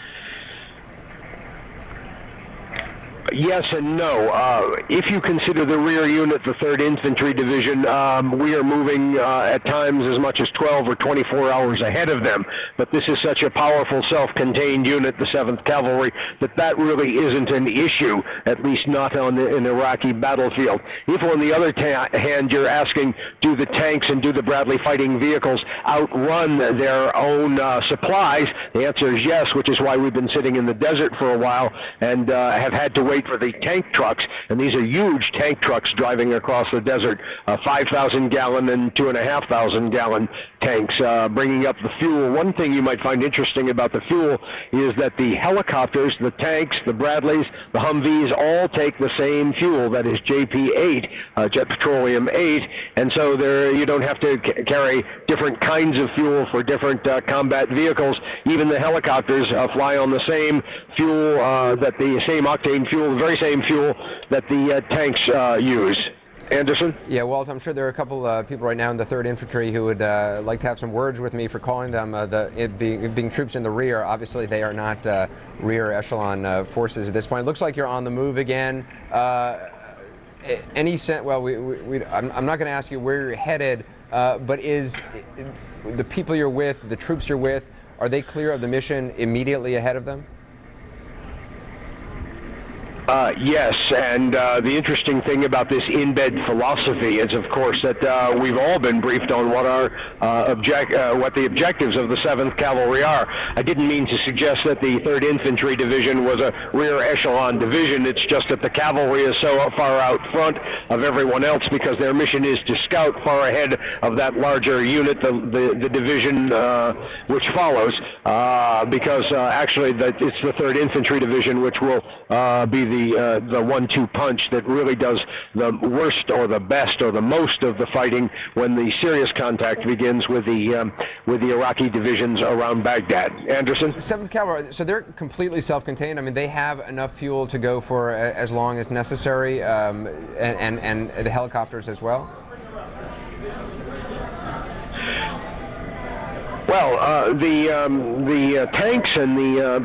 Yes and no. If you consider the rear unit, the 3rd Infantry Division, we are moving at times as much as 12 or 24 hours ahead of them. But this is such a powerful, self-contained unit, the 7th Cavalry, that really isn't an issue, at least not on an Iraqi battlefield. If, on the other hand, you're asking, do the tanks and do the Bradley fighting vehicles outrun their own supplies, the answer is yes, which is why we've been sitting in the desert for a while and have had to wait for the tank trucks, and these are huge tank trucks driving across the desert, 5,000-gallon and 2,500-gallon tanks, bringing up the fuel. One thing you might find interesting about the fuel is that the helicopters, the tanks, the Bradleys, the Humvees all take the same fuel, that is JP8, Jet Petroleum 8, and so there you don't have to carry different kinds of fuel for different combat vehicles. Even the helicopters fly on the same fuel, the same octane fuel, the very same fuel that the tanks use. Anderson? Yeah, Walt, I'm sure there are a couple people right now in the 3rd Infantry who would like to have some words with me for calling them being troops in the rear. Obviously, they are not rear echelon forces at this point. It looks like you're on the move again. Any sense? Well, I'm not going to ask you where you're headed, but is the people you're with, the troops you're with, are they clear of the mission immediately ahead of them? Yes, and the interesting thing about this in-bed philosophy is, of course, that we've all been briefed on what what the objectives of the 7th Cavalry are. I didn't mean to suggest that the 3rd Infantry Division was a rear echelon division. It's just that the cavalry is so far out front of everyone else because their mission is to scout far ahead of that larger unit, the division which follows, because actually it's the 3rd Infantry Division which will be the 1-2 punch that really does the worst or the best or the most of the fighting when the serious contact begins with the Iraqi divisions around Baghdad. Anderson? 7th Cavalry, so they're completely self-contained. I mean, they have enough fuel to go for as long as necessary, and the helicopters as well? Well, the tanks and the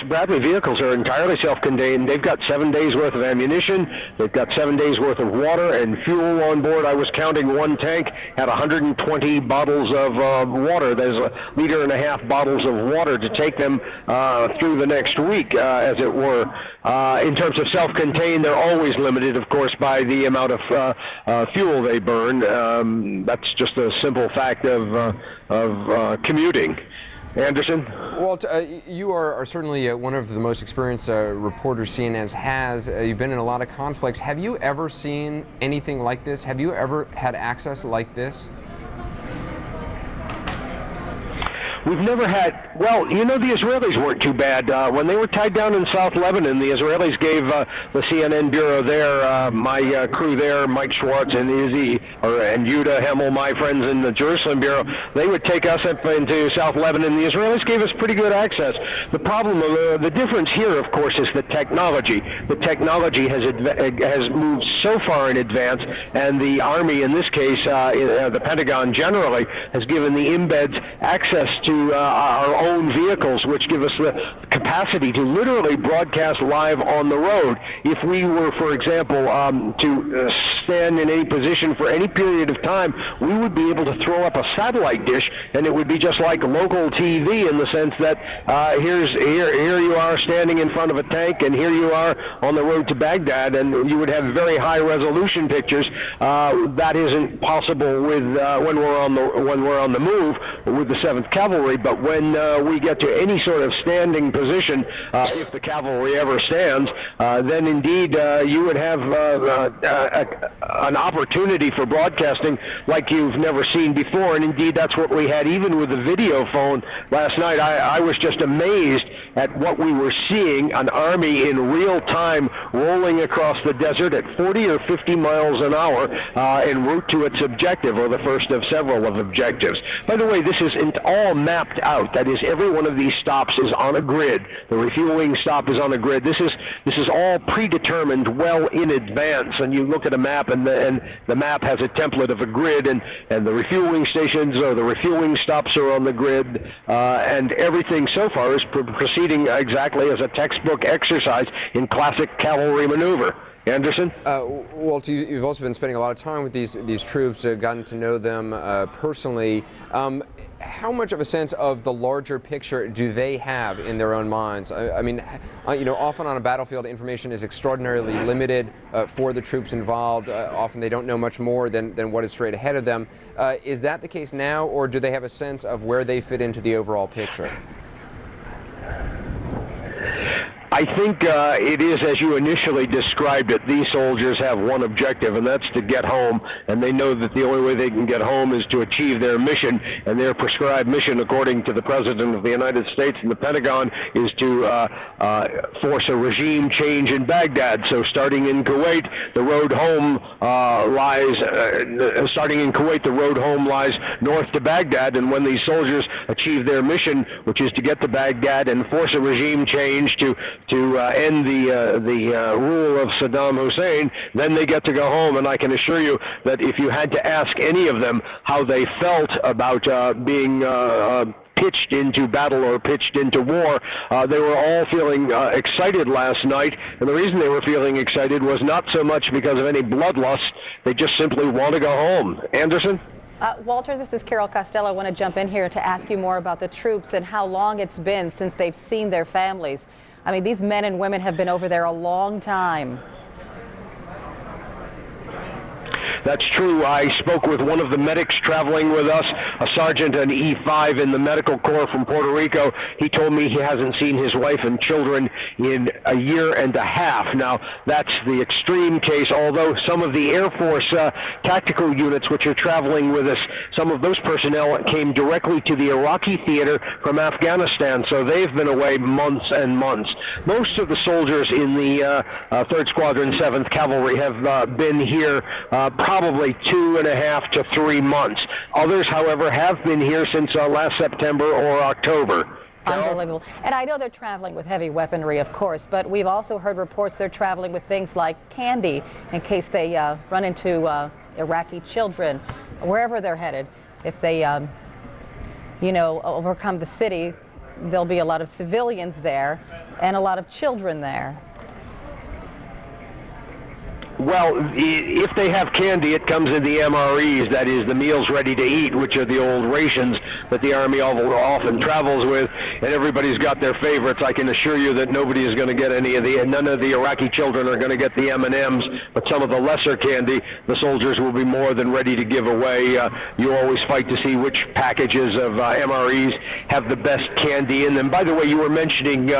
Bradley vehicles are entirely self-contained. They've got 7 days worth of ammunition. They've got 7 days worth of water and fuel on board. I was counting one tank had 120 bottles of water. There's 1.5 liter bottles of water to take them through the next week, as it were. In terms of self-contained, they're always limited, of course, by the amount of fuel they burn. That's just a simple fact of commuting. Anderson? Walt, you are certainly one of the most experienced reporters CNN has. You've been in a lot of conflicts. Have you ever seen anything like this? Have you ever had access like this? We've never had, well, you know, the Israelis weren't too bad. When they were tied down in South Lebanon, the Israelis gave the CNN bureau there, my crew there, Mike Schwartz and Izzy, and Yuda Hemmel, my friends in the Jerusalem bureau, they would take us up into South Lebanon. The Israelis gave us pretty good access. The problem, the difference here, of course, is the technology. The technology has moved so far in advance, and the Army, in this case, the Pentagon generally, has given the embeds access to our own vehicles, which give us the capacity to literally broadcast live on the road. If we were, for example, to stand in any position for any period of time, we would be able to throw up a satellite dish, and it would be just like local TV in the sense that here you are standing in front of a tank, and here you are on the road to Baghdad, and you would have very high resolution pictures. That isn't possible with when we're on the move with the 7th Cavalry. But when we get to any sort of standing position, if the cavalry ever stands, then indeed you would have an opportunity for broadcasting like you've never seen before. And indeed, that's what we had even with the video phone last night. I was just amazed at what we were seeing, an army in real time rolling across the desert at 40 or 50 miles an hour en route to its objective, or the first of several of objectives. By the way, this is all mapped out. That is, every one of these stops is on a grid. The refueling stop is on a grid. This is all predetermined well in advance. And you look at a map, and the map has a template of a grid, and the refueling stations or the refueling stops are on the grid, and everything so far is proceeding exactly as a textbook exercise in classic cavalry maneuver. Anderson? Walt, you've also been spending a lot of time with these troops, gotten to know them personally. How much of a sense of the larger picture do they have in their own minds? I mean, you know, often on a battlefield, information is extraordinarily limited for the troops involved. Often they don't know much more than what is straight ahead of them. Is that the case now, or do they have a sense of where they fit into the overall picture? I think it is as you initially described it. These soldiers have one objective, and that's to get home, and they know that the only way they can get home is to achieve their mission, and their prescribed mission, according to the President of the United States and the Pentagon, is to force a regime change in Baghdad. So starting in Kuwait, the road home lies north to Baghdad, and when these soldiers achieve their mission, which is to get to Baghdad and force a regime change to end the rule of Sadaam Hussein, then they get to go home. And I can assure you that if you had to ask any of them how they felt about being pitched into battle or pitched into war, they were all feeling excited last night. And the reason they were feeling excited was not so much because of any bloodlust. They just simply want to go home. Anderson? Walter, this is Carol Costello. I want to jump in here to ask you more about the troops and how long it's been since they've seen their families. I mean, these men and women have been over there a long time. That's true. I spoke with one of the medics traveling with us, a sergeant, an E5 in the medical corps from Puerto Rico. He told me he hasn't seen his wife and children in a year and a half. Now, that's the extreme case, although some of the Air Force tactical units which are traveling with us, some of those personnel came directly to the Iraqi theater from Afghanistan, so they've been away months and months. Most of the soldiers in the 3rd Squadron 7th Cavalry have been here probably 2.5 to 3 months. Others, however, have been here since last September or October. Unbelievable. And I know they're traveling with heavy weaponry, of course, but we've also heard reports they're traveling with things like candy in case they run into Iraqi children, wherever they're headed. If they, you know, overcome the city, there'll be a lot of civilians there and a lot of children there. Well, if they have candy, it comes in the MREs, that is, the meals ready to eat, which are the old rations that the Army often travels with, and everybody's got their favorites. I can assure you that nobody is going to get none of the Iraqi children are going to get the M&Ms, but some of the lesser candy, the soldiers will be more than ready to give away. You always fight to see which packages of MREs have the best candy in them. By the way, you were mentioning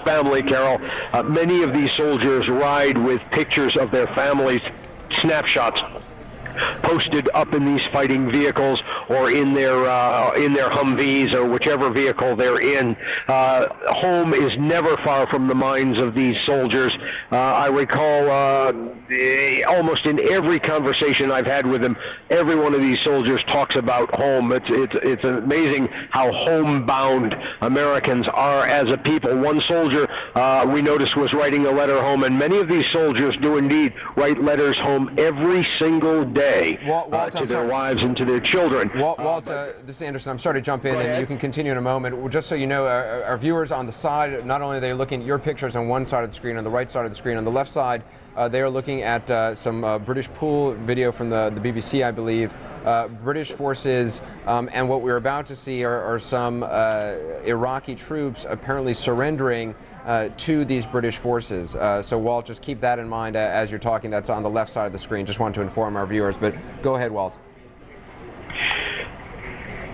family, Carol. Many of these soldiers ride with pictures of their families, snapshots posted up in these fighting vehicles or in their Humvees or whichever vehicle they're in. Home is never far from the minds of these soldiers. I recall almost in every conversation I've had with them, every one of these soldiers talks about home. It's amazing how homebound Americans are as a people. One soldier we noticed was writing a letter home, and many of these soldiers do indeed write letters home every single day to their wives and to their children. Walt, this is Anderson. I'm sorry to jump in, and you can continue in a moment. Well, just so you know, our viewers on the side, not only are they looking at your pictures on one side of the screen, on the right side of the screen, on the left side, they are looking at some British pool video from the BBC, I believe. British forces, and what we're about to see are some Iraqi troops apparently surrendering to these British forces. So Walt, just keep that in mind as you're talking. That's on the left side of the screen. Just want to inform our viewers, but go ahead, Walt.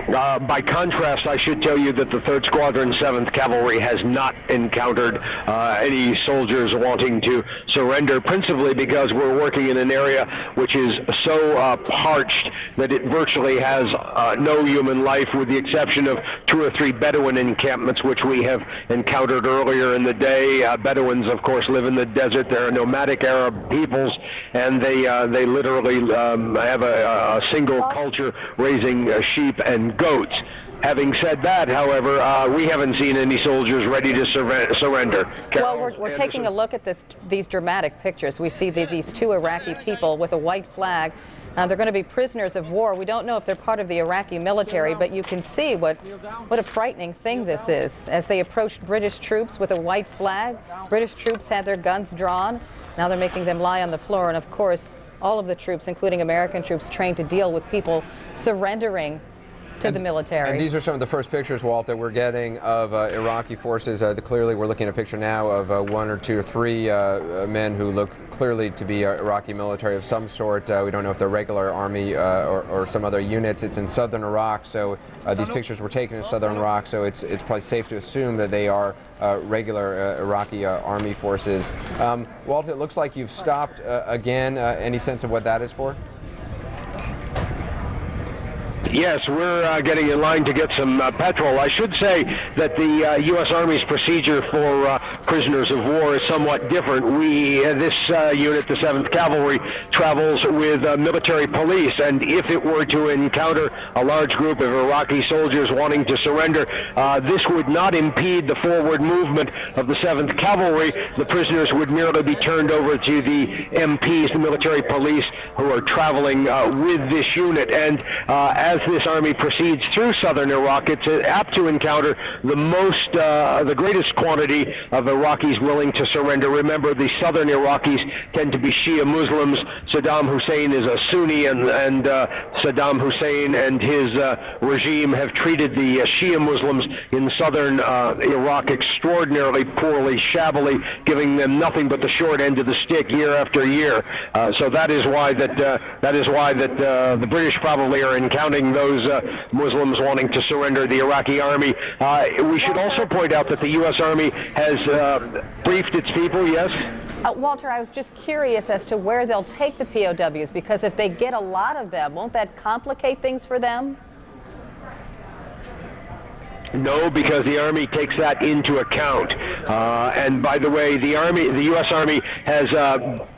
By contrast, I should tell you that the 3rd Squadron, 7th Cavalry has not encountered any soldiers wanting to surrender, principally because we're working in an area which is so parched that it virtually has no human life, with the exception of 2 or 3 Bedouin encampments, which we have encountered earlier in the day. Bedouins, of course, live in the desert. They're nomadic Arab peoples, and they literally have a single culture, raising sheep and goats. Having said that, however, we haven't seen any soldiers ready to surrender. Well, we're taking a look at these dramatic pictures. We see these 2 Iraqi people with a white flag. They're going to be prisoners of war. We don't know if they're part of the Iraqi military, but you can see what a frightening thing this is. As they approached British troops with a white flag, British troops had their guns drawn. Now they're making them lie on the floor. And of course, all of the troops, including American troops, trained to deal with people surrendering to the military. And these are some of the first pictures, Walt, that we're getting of Iraqi forces. Clearly, we're looking at a picture now of 1 or 2 or 3 men who look clearly to be Iraqi military of some sort. We don't know if they're regular army or some other units. It's in southern Iraq, so these pictures were taken in southern Iraq, so it's probably safe to assume that they are regular Iraqi army forces. Walt, it looks like you've stopped again. Any sense of what that is for? Yes, we're getting in line to get some petrol. I should say that the U.S. Army's procedure for prisoners of war is somewhat different. This unit, the 7th Cavalry, travels with military police, and if it were to encounter a large group of Iraqi soldiers wanting to surrender, this would not impede the forward movement of the 7th Cavalry. The prisoners would merely be turned over to the MPs, the military police, who are traveling with this unit. And as this army proceeds through southern Iraq, it's apt to encounter the greatest quantity of Iraqis willing to surrender. Remember, the southern Iraqis tend to be Shia Muslims. Saddam Hussein is a Sunni, and Saddam Hussein and his regime have treated the Shia Muslims in southern Iraq extraordinarily poorly, shabbily, giving them nothing but the short end of the stick year after year. So that is why the British probably are encountering those Muslims wanting to surrender the Iraqi army. We should also point out that the U.S. Army has briefed its people, yes? Walter, I was just curious as to where they'll take the POWs, because if they get a lot of them, won't that complicate things for them? No, because the Army takes that into account. And by the way, the U.S. Army has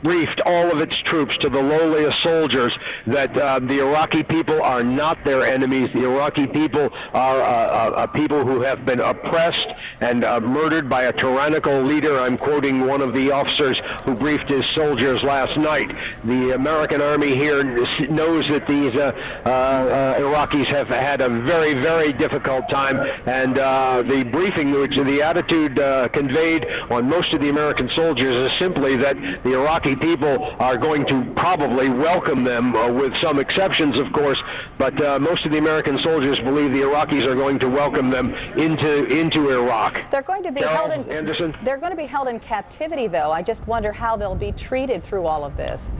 briefed all of its troops, to the lowliest soldiers, that the Iraqi people are not their enemies. The Iraqi people are a people who have been oppressed and murdered by a tyrannical leader. I'm quoting one of the officers who briefed his soldiers last night. The American Army here knows that these Iraqis have had a very, very difficult time. And the briefing, the attitude conveyed on most of the American soldiers is simply that the Iraqi people are going to probably welcome them, with some exceptions, of course, but most of the American soldiers believe the Iraqis are going to welcome them into Iraq. They're going to be They're going to be held in captivity, though. I just wonder how they'll be treated through all of this.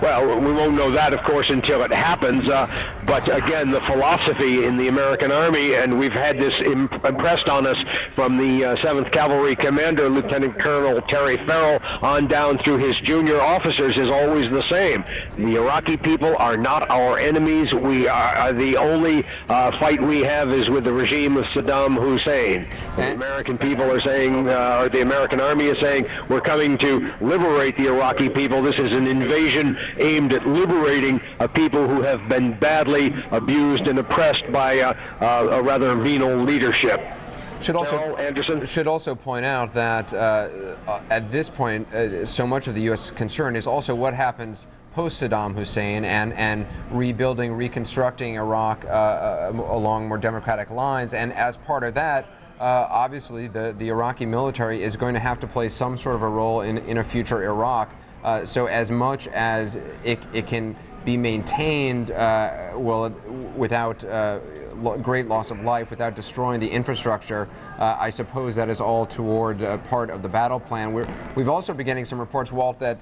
Well, we won't know that, of course, until it happens. But again, the philosophy in the American Army, and we've had this impressed on us from the 7th Cavalry Commander, Lieutenant Colonel Terry Farrell, on down through his junior officers, is always the same. The Iraqi people are not our enemies. We are the only fight we have is with the regime of Sadaam Hussein. The American people are saying, or the American Army is saying, we're coming to liberate the Iraqi people. This is an invasion aimed at liberating a people who have been badly abused and oppressed by a rather venal leadership. Should also point out that at this point, so much of the U.S. concern is also what happens post-Saddam Hussein and rebuilding, reconstructing Iraq along more democratic lines. And as part of that, obviously, the Iraqi military is going to have to play some sort of a role in a future Iraq. So as much as it can be maintained, without great loss of life, without destroying the infrastructure, I suppose that is all toward part of the battle plan. We've also been getting some reports, Walt, that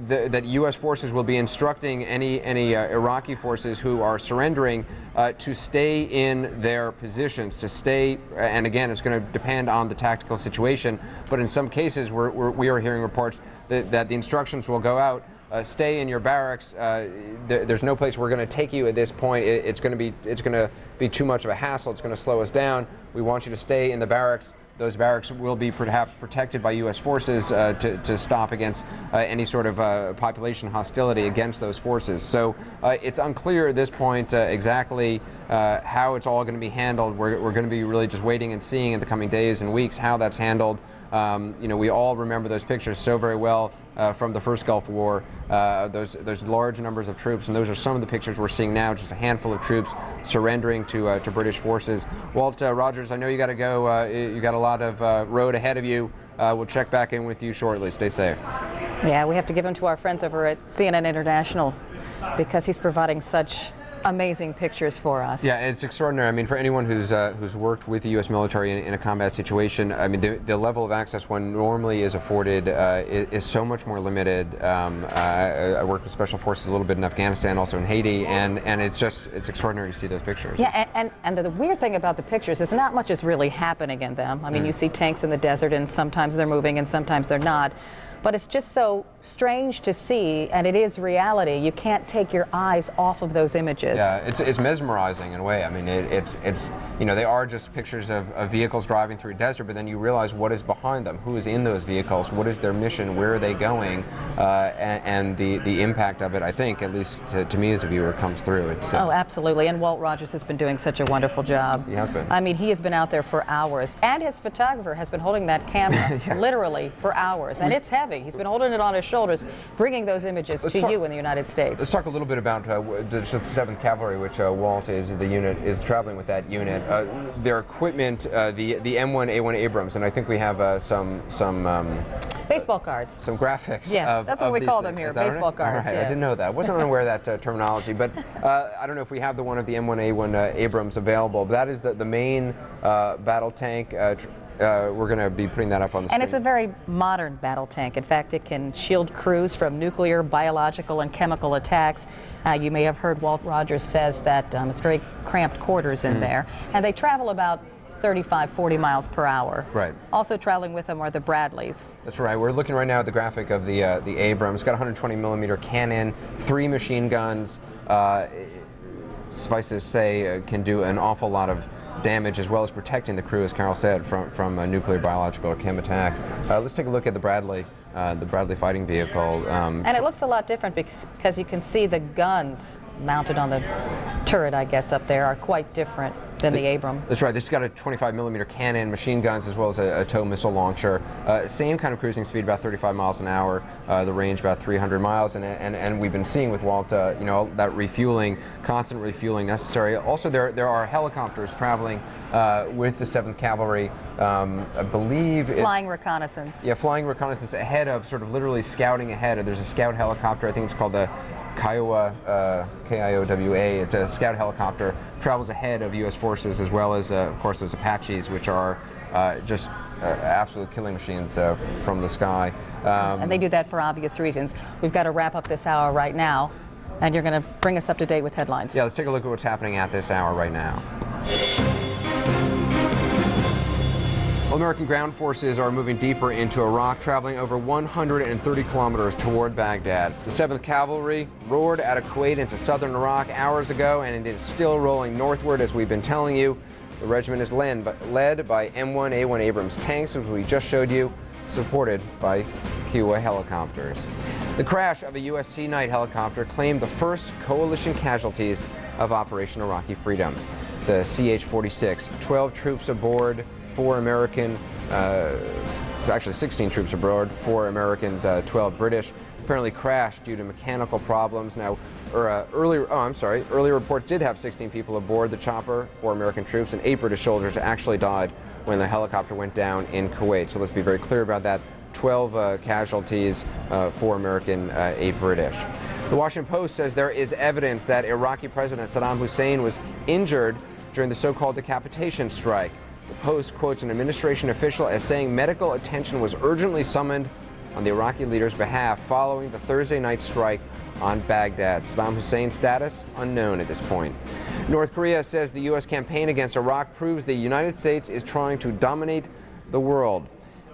that U.S. forces will be instructing any Iraqi forces who are surrendering to stay in their positions, to stay, and again, it's going to depend on the tactical situation, but in some cases we are hearing reports that the instructions will go out, stay in your barracks. There's no place we're going to take you at this point. It's going to be too much of a hassle. It's going to slow us down. We want you to stay in the barracks. Those barracks will be perhaps protected by U.S. forces to stop against any sort of population hostility against those forces. So it's unclear at this point exactly how it's all going to be handled. We're going to be really just waiting and seeing in the coming days and weeks how that's handled. You know, we all remember those pictures so very well from the first Gulf War, those large numbers of troops, and those are some of the pictures we're seeing now, just a handful of troops surrendering to British forces. Walt Rogers, I know you got to go. You got a lot of road ahead of you. We'll check back in with you shortly. Stay safe. Yeah, we have to give him to our friends over at CNN International because he's providing such amazing pictures for us. Yeah, it's extraordinary. I mean, for anyone who's worked with the U.S. military in a combat situation, I mean, the level of access one normally is afforded is so much more limited. I worked with special forces a little bit in Afghanistan, also in Haiti, and it's extraordinary to see those pictures. Yeah, and the weird thing about the pictures is not much is really happening in them. I mean, you see tanks in the desert, and sometimes they're moving, and sometimes they're not. But it's just so strange to see, and it is reality. You can't take your eyes off of those images. Yeah, it's mesmerizing in a way. I mean, it's you know, they are just pictures of vehicles driving through a desert, but then you realize what is behind them, who is in those vehicles, what is their mission, where are they going, and the impact of it, I think, at least to me as a viewer, comes through. Oh, absolutely, and Walt Rogers has been doing such a wonderful job. He has been. I mean, he has been out there for hours, and his photographer has been holding that camera literally for hours, and it's heavy. He's been holding it on his shoulders, bringing those images to you in the United States. Let's talk a little bit about the 7th Cavalry, which Walt is traveling with that unit. Their equipment, the M1A1 Abrams, and I think we have some baseball cards. Some graphics. Yeah, that's what we call them here, baseball cards. All right, yeah. I didn't know that. I wasn't unaware of that terminology, but I don't know if we have the one of the M1A1 Abrams available. But that is the main battle tank. We're going to be putting that up on the screen. And it's a very modern battle tank. In fact, it can shield crews from nuclear, biological, and chemical attacks. You may have heard Walt Rogers says that it's very cramped quarters in there, and they travel about 35-40 miles per hour. Right. Also traveling with them are the Bradleys. That's right. We're looking right now at the graphic of the Abrams. It's got a 120mm cannon, 3 machine guns. Suffice to say, can do an awful lot of damage, as well as protecting the crew, as Carol said, from a nuclear, biological, or chem attack. Let's take a look at the Bradley fighting vehicle. And it looks a lot different because you can see the guns mounted on the turret, I guess, up there are quite different than the Abrams. That's right. This has got a 25mm cannon, machine guns, as well as a tow missile launcher. Same kind of cruising speed, about 35 miles an hour. The range about 300 miles, and we've been seeing with Walt, you know, that refueling, constant refueling necessary. Also, there are helicopters traveling with the 7th Cavalry. I believe it's flying reconnaissance. Yeah, flying reconnaissance ahead of, sort of literally scouting ahead. There's a scout helicopter. I think it's called the Kiowa, K-I-O-W-A. It's a scout helicopter, travels ahead of U.S. forces, as well as, of course, those Apaches, which are just absolute killing machines from the sky. And they do that for obvious reasons. We've got to wrap up this hour right now. And you're going to bring us up to date with headlines. Yeah, let's take a look at what's happening at this hour right now. Well, American ground forces are moving deeper into Iraq, traveling over 130 kilometers toward Baghdad. The 7th Cavalry roared out of Kuwait into southern Iraq hours ago, and it is still rolling northward, as we've been telling you. The regiment is led by M1A1 Abrams tanks, which we just showed you, supported by Kiowa helicopters. The crash of a U.S. Sea Knight helicopter claimed the first coalition casualties of Operation Iraqi Freedom. The CH-46, 12 troops aboard, 4 American, it's actually 16 troops aboard, 4 American, 12 British, apparently crashed due to mechanical problems. Now, earlier reports did have 16 people aboard the chopper, 4 American troops, and 8 British soldiers actually died when the helicopter went down in Kuwait. So let's be very clear about that. 12 casualties, 4 American, 8 British. The Washington Post says there is evidence that Iraqi President Sadaam Hussein was injured during the so-called decapitation strike. The Post quotes an administration official as saying medical attention was urgently summoned on the Iraqi leader's behalf following the Thursday night strike on Baghdad. Saddam Hussein's status unknown at this point. North Korea says the U.S. campaign against Iraq proves the United States is trying to dominate the world.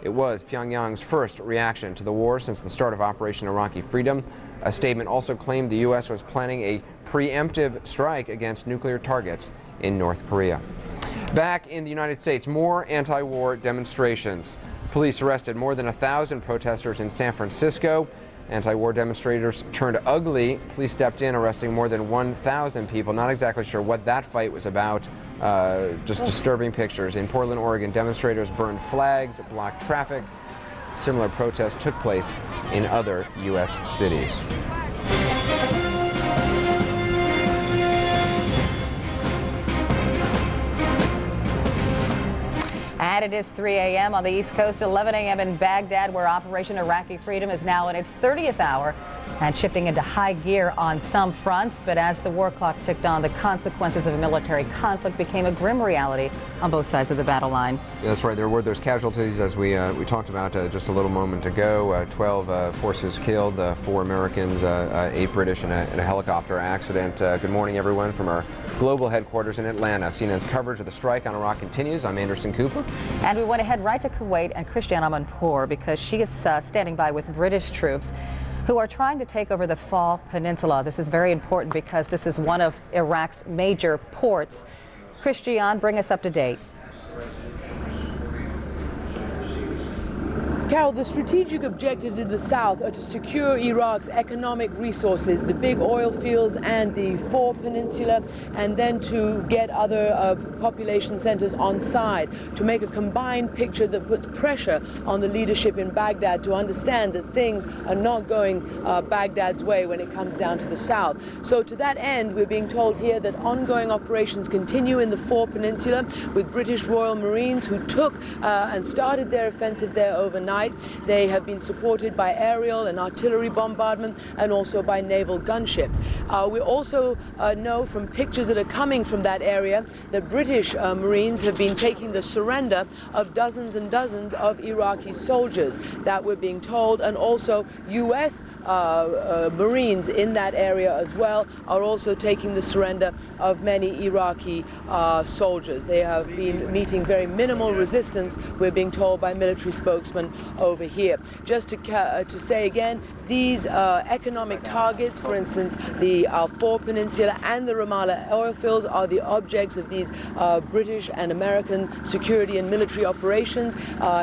It was Pyongyang's first reaction to the war since the start of Operation Iraqi Freedom. A statement also claimed the U.S. was planning a preemptive strike against nuclear targets in North Korea. Back in the United States, more anti-war demonstrations. Police arrested more than 1,000 protesters in San Francisco. Anti-war demonstrators turned ugly. Police stepped in, arresting more than 1,000 people. Not exactly sure what that fight was about. Just disturbing pictures. In Portland, Oregon, demonstrators burned flags, blocked traffic. Similar protests took place in other U.S. cities. And it is 3 a.m. on the East Coast, 11 a.m. in Baghdad, where Operation Iraqi Freedom is now in its 30th hour and shifting into high gear on some fronts. But as the war clock ticked on, the consequences of a military conflict became a grim reality on both sides of the battle line. Yeah, that's right. There were those casualties, as we talked about just a little moment ago. 12 forces killed, 4 Americans, 8 British in a helicopter accident. Good morning, everyone, from our global headquarters in Atlanta. CNN's coverage of the strike on Iraq continues. I'm Anderson Cooper. And we want to head right to Kuwait and Christiana Manpour, because she is standing by with British troops who are trying to take over the Fall Peninsula. This is very important because this is one of Iraq's major ports. Christiane, bring us up to date. Carol, the strategic objectives in the south are to secure Iraq's economic resources, the big oil fields and the Fall Peninsula, and then to get other population centers on side, to make a combined picture that puts pressure on the leadership in Baghdad to understand that things are not going Baghdad's way when it comes down to the south. So to that end, we're being told here that ongoing operations continue in the Fall Peninsula with British Royal Marines who took and started their offensive there overnight. They have been supported by aerial and artillery bombardment and also by naval gunships. We also know from pictures that are coming from that area that British Marines have been taking the surrender of dozens and dozens of Iraqi soldiers, that we're being told, and also U.S. Marines in that area as well are also taking the surrender of many Iraqi soldiers. They have been meeting very minimal resistance, we're being told by military spokesmen over here. Just to say again, these economic targets, for instance, the Fall Peninsula and the Ramallah oil fields, are the objects of these British and American security and military operations.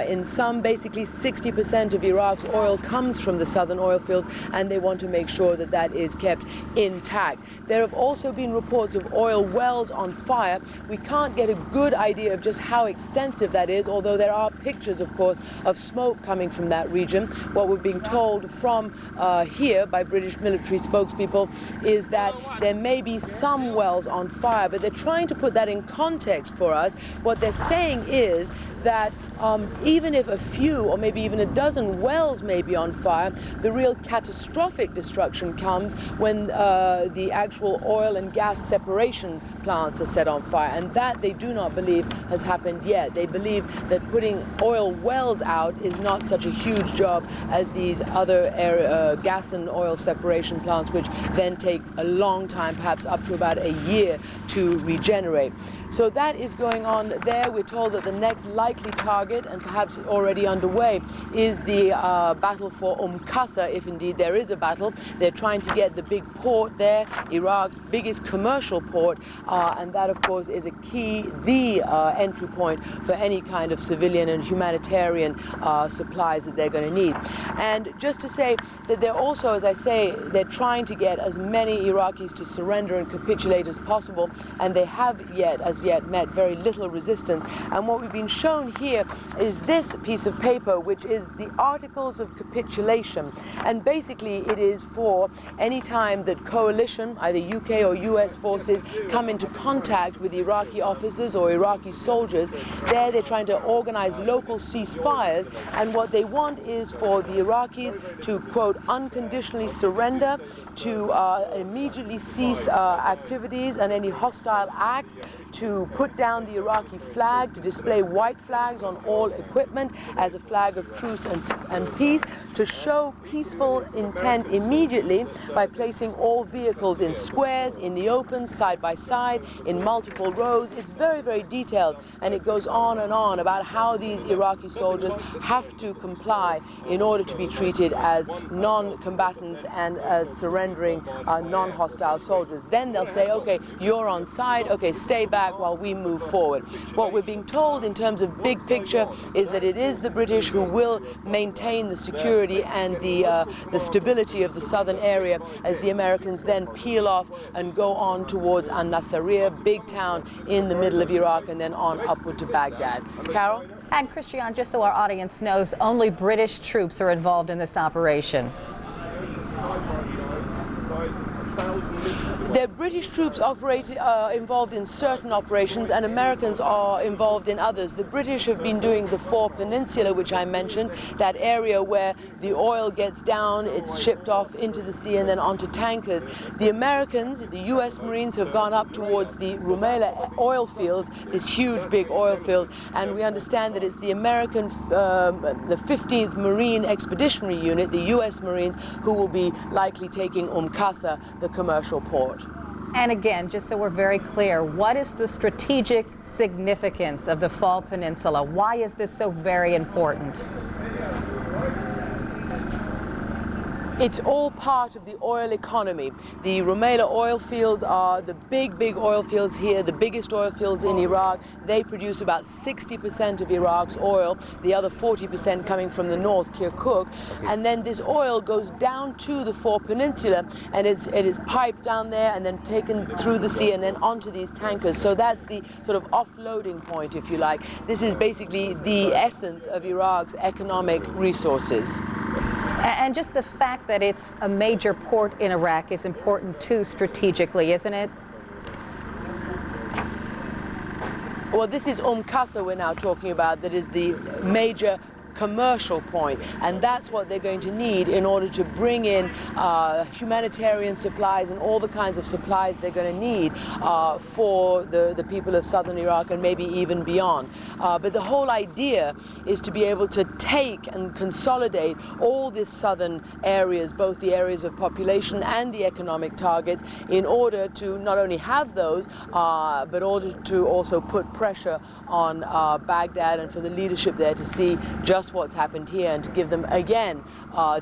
In some, basically 60% of Iraq's oil comes from the southern oil fields, and they want to make sure that that is kept intact. There have also been reports of oil wells on fire. We can't get a good idea of just how extensive that is, although there are pictures, of course, of smoke coming from that region. What we're being told from here by British military spokespeople is that there may be some wells on fire, but they're trying to put that in context for us. What they're saying is that even if a few or maybe even a dozen wells may be on fire, the real catastrophic destruction comes when the actual oil and gas separation plants are set on fire, and that they do not believe has happened yet. They believe that putting oil wells out is not such a huge job as these other gas and oil separation plants, which then take a long time, perhaps up to about a year, to regenerate. So that is going on there. We're told that the next likely target, and perhaps already underway, is the battle for Qasr, if indeed there is a battle. They're trying to get the big port there, Iraq's biggest commercial port, and that, of course, is the entry point for any kind of civilian and humanitarian supplies that they're going to need. And just to say that they're also, as I say, they're trying to get as many Iraqis to surrender and capitulate as possible, and they have as yet met very little resistance. And what we've been shown here is this piece of paper, which is the Articles of Capitulation. And basically it is for any time that coalition, either UK or US forces, come into contact with Iraqi officers or Iraqi soldiers. There they're trying to organize local ceasefires, and what they want is for the Iraqis to, quote, unconditionally surrender, to immediately cease activities and any hostile acts, to put down the Iraqi flag, to display white flags on all equipment as a flag of truce and peace, to show peaceful intent immediately by placing all vehicles in squares, in the open, side by side, in multiple rows. It's very, very detailed, and it goes on and on about how these Iraqi soldiers have to comply in order to be treated as non-combatants and as surrendering non-hostile soldiers. Then they'll say, okay, you're on side, okay, stay back while we move forward. What we're being told in terms of big picture is that it is the British who will maintain the security and the stability of the southern area as the Americans then peel off and go on towards An-Nasiriyah, big town in the middle of Iraq, and then on upward to Baghdad. Carol? And Christian, just so our audience knows, only British troops are involved in this operation. There are British troops involved in certain operations, and Americans are involved in others. The British have been doing the Four Peninsula, which I mentioned, that area where the oil gets down, it's shipped off into the sea and then onto tankers. The Americans, the US Marines, have gone up towards the Rumaila oil fields, this huge big oil field, and we understand that it's the American, the 15th Marine Expeditionary Unit, the US Marines, who will be likely taking Qasr, the commercial port. And again, just so we're very clear, what is the strategic significance of the Four Peninsula? Why is this so very important? It's all part of the oil economy. The Rumaila oil fields are the big oil fields here, the biggest oil fields in Iraq. They produce about 60% of Iraq's oil, the other 40% coming from the north, Kirkuk. Okay. And then this oil goes down to the Four Peninsula, and it is piped down there and then taken through the sea and then onto these tankers. So that's the sort of offloading point, if you like. This is basically the essence of Iraq's economic resources. And just the fact that it's a major port in Iraq is important too strategically, isn't it? Well, this is Qasr we're now talking about, that is the major commercial point, and that's what they're going to need in order to bring in humanitarian supplies and all the kinds of supplies they're going to need for the people of southern Iraq and maybe even beyond. But the whole idea is to be able to take and consolidate all these southern areas, both the areas of population and the economic targets, in order to not only have those, but order to also put pressure on Baghdad and for the leadership there to see just what's happened here and to give them again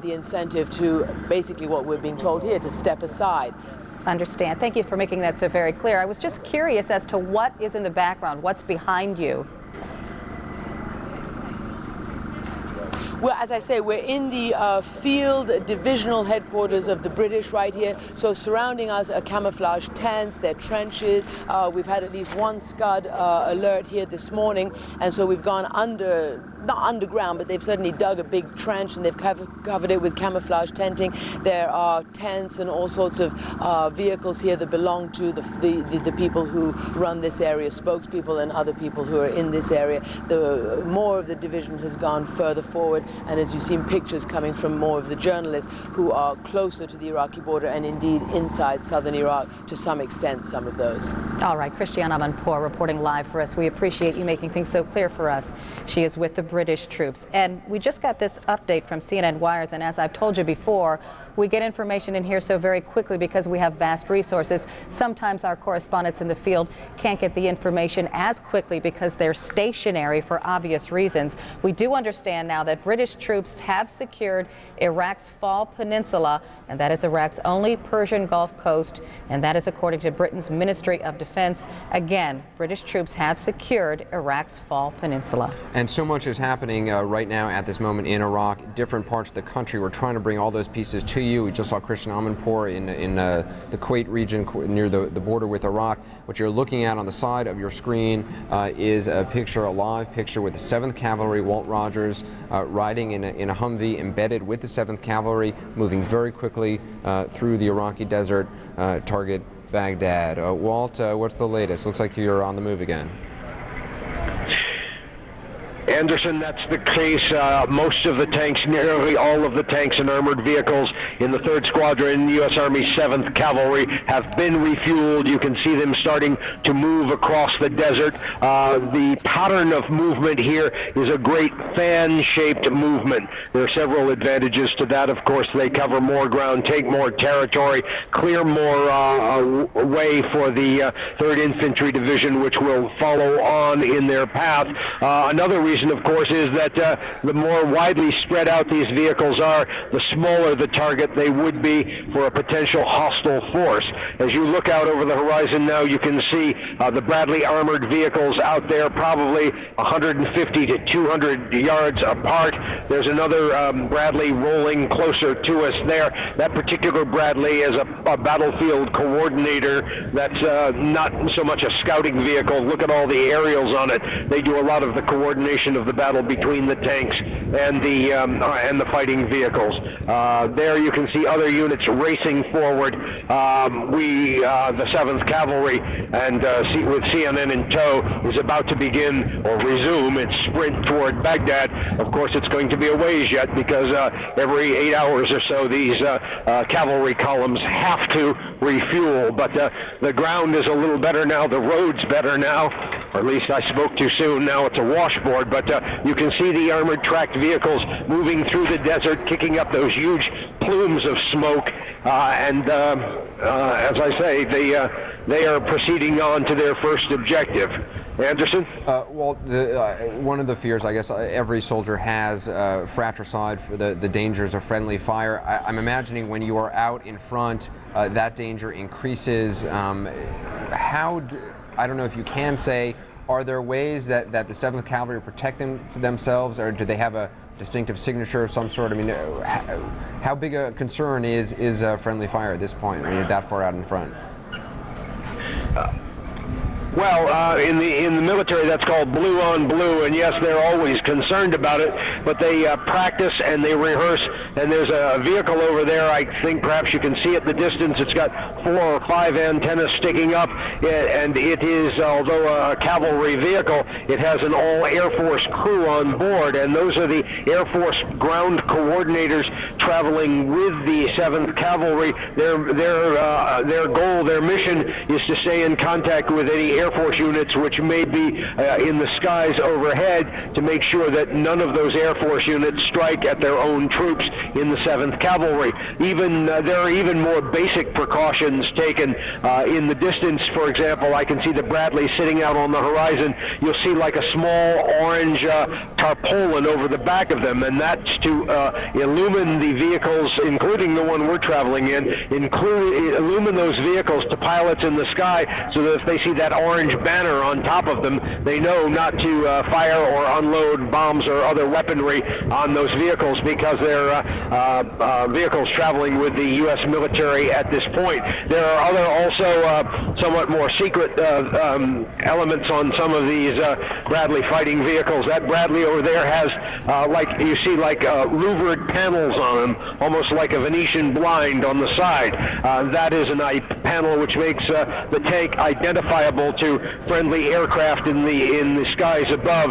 the incentive to basically what we're being told here, to step aside. Understand. Thank you for making that so very clear. I was just curious as to what is in the background, what's behind you. Well, as I say, we're in the field divisional headquarters of the British right here. So surrounding us are camouflage tents, their trenches. We've had at least one Scud alert here this morning, and so we've gone not underground, but they've certainly dug a big trench and they've covered it with camouflage tenting. There are tents and all sorts of vehicles here that belong to the people who run this area, spokespeople and other people who are in this area. More of the division has gone further forward, and as you've seen pictures coming from more of the journalists who are closer to the Iraqi border and indeed inside southern Iraq, to some extent, some of those. All right, Christiana Amanpour reporting live for us. We appreciate you making things so clear for us. She is with the British troops. And we just got this update from CNN Wires, and as I've told you before, we get information in here so very quickly because we have vast resources. Sometimes our correspondents in the field can't get the information as quickly because they're stationary for obvious reasons. We do understand now that British troops have secured Iraq's Fall Peninsula, and that is Iraq's only Persian Gulf coast, and that is according to Britain's Ministry of Defense. Again, British troops have secured Iraq's Fall Peninsula. And so much is happening right now at this moment in Iraq, different parts of the country. We're trying to bring all those pieces to you. We just saw Christian Amanpour in the Kuwait region near the border with Iraq. What you're looking at on the side of your screen is a picture, a live picture with the 7th Cavalry, Walt Rogers, riding in a Humvee embedded with the 7th Cavalry, moving very quickly through the Iraqi desert, target Baghdad. Walt, what's the latest? Looks like you're on the move again. Anderson, that's the case. Most of the tanks, nearly all of the tanks and armored vehicles in the 3rd Squadron, U.S. Army 7th Cavalry, have been refueled. You can see them starting to move across the desert. The pattern of movement here is a great fan-shaped movement. There are several advantages to that. Of course, they cover more ground, take more territory, clear more way for the 3rd Infantry Division, which will follow on in their path. Another reason, of course, is that the more widely spread out these vehicles are, the smaller the target they would be for a potential hostile force. As you look out over the horizon now, you can see the Bradley armored vehicles out there, probably 150 to 200 yards apart. There's another Bradley rolling closer to us there. That particular Bradley is a battlefield coordinator. That's not so much a scouting vehicle. Look at all the aerials on it. They do a lot of the coordination of the battle between the tanks and the fighting vehicles. There you can see other units racing forward. The 7th Cavalry, and with CNN in tow, is about to begin or resume its sprint toward Baghdad. Of course, it's going to be a ways yet because every 8 hours or so these cavalry columns have to refuel. But the ground is a little better now. The road's better now. Or at least I spoke too soon. Now it's a washboard, but you can see the armored tracked vehicles moving through the desert, kicking up those huge plumes of smoke. As I say, they are proceeding on to their first objective. Anderson? Well, one of the fears, I guess, every soldier has fratricide for the dangers of friendly fire. I'm imagining when you are out in front, that danger increases. I don't know if you can say, are there ways that the 7th Cavalry protect themselves, or do they have a distinctive signature of some sort? I mean, how big a concern is friendly fire at this point when you're that far out in front? Well, in the military, that's called blue on blue, and yes, they're always concerned about it, but they practice and they rehearse, and there's a vehicle over there, I think perhaps you can see it in the distance. It's got 4 or 5 antennas sticking up, and it is, although a cavalry vehicle, it has an all-Air Force crew on board, and those are the Air Force ground coordinators traveling with the 7th Cavalry. Their goal, their mission is to stay in contact with any Air Force units which may be in the skies overhead, to make sure that none of those Air Force units strike at their own troops in the 7th Cavalry. There are even more basic precautions taken in the distance. For example, I can see the Bradley sitting out on the horizon. You'll see see like a small orange tarpaulin over the back of them, and that's to illumine the vehicles, including the one we're traveling in, illumine those vehicles to pilots in the sky, so that if they see that orange banner on top of them, they know not to fire or unload bombs or other weaponry on those vehicles, because they're vehicles traveling with the U.S. military at this point. There are other also somewhat more secret elements on some of these Bradley fighting vehicles. That Bradley over there has, like you see, like louvered panels on them, almost like a Venetian blind on the side. That is a panel which makes the tank identifiable to friendly aircraft in the skies above,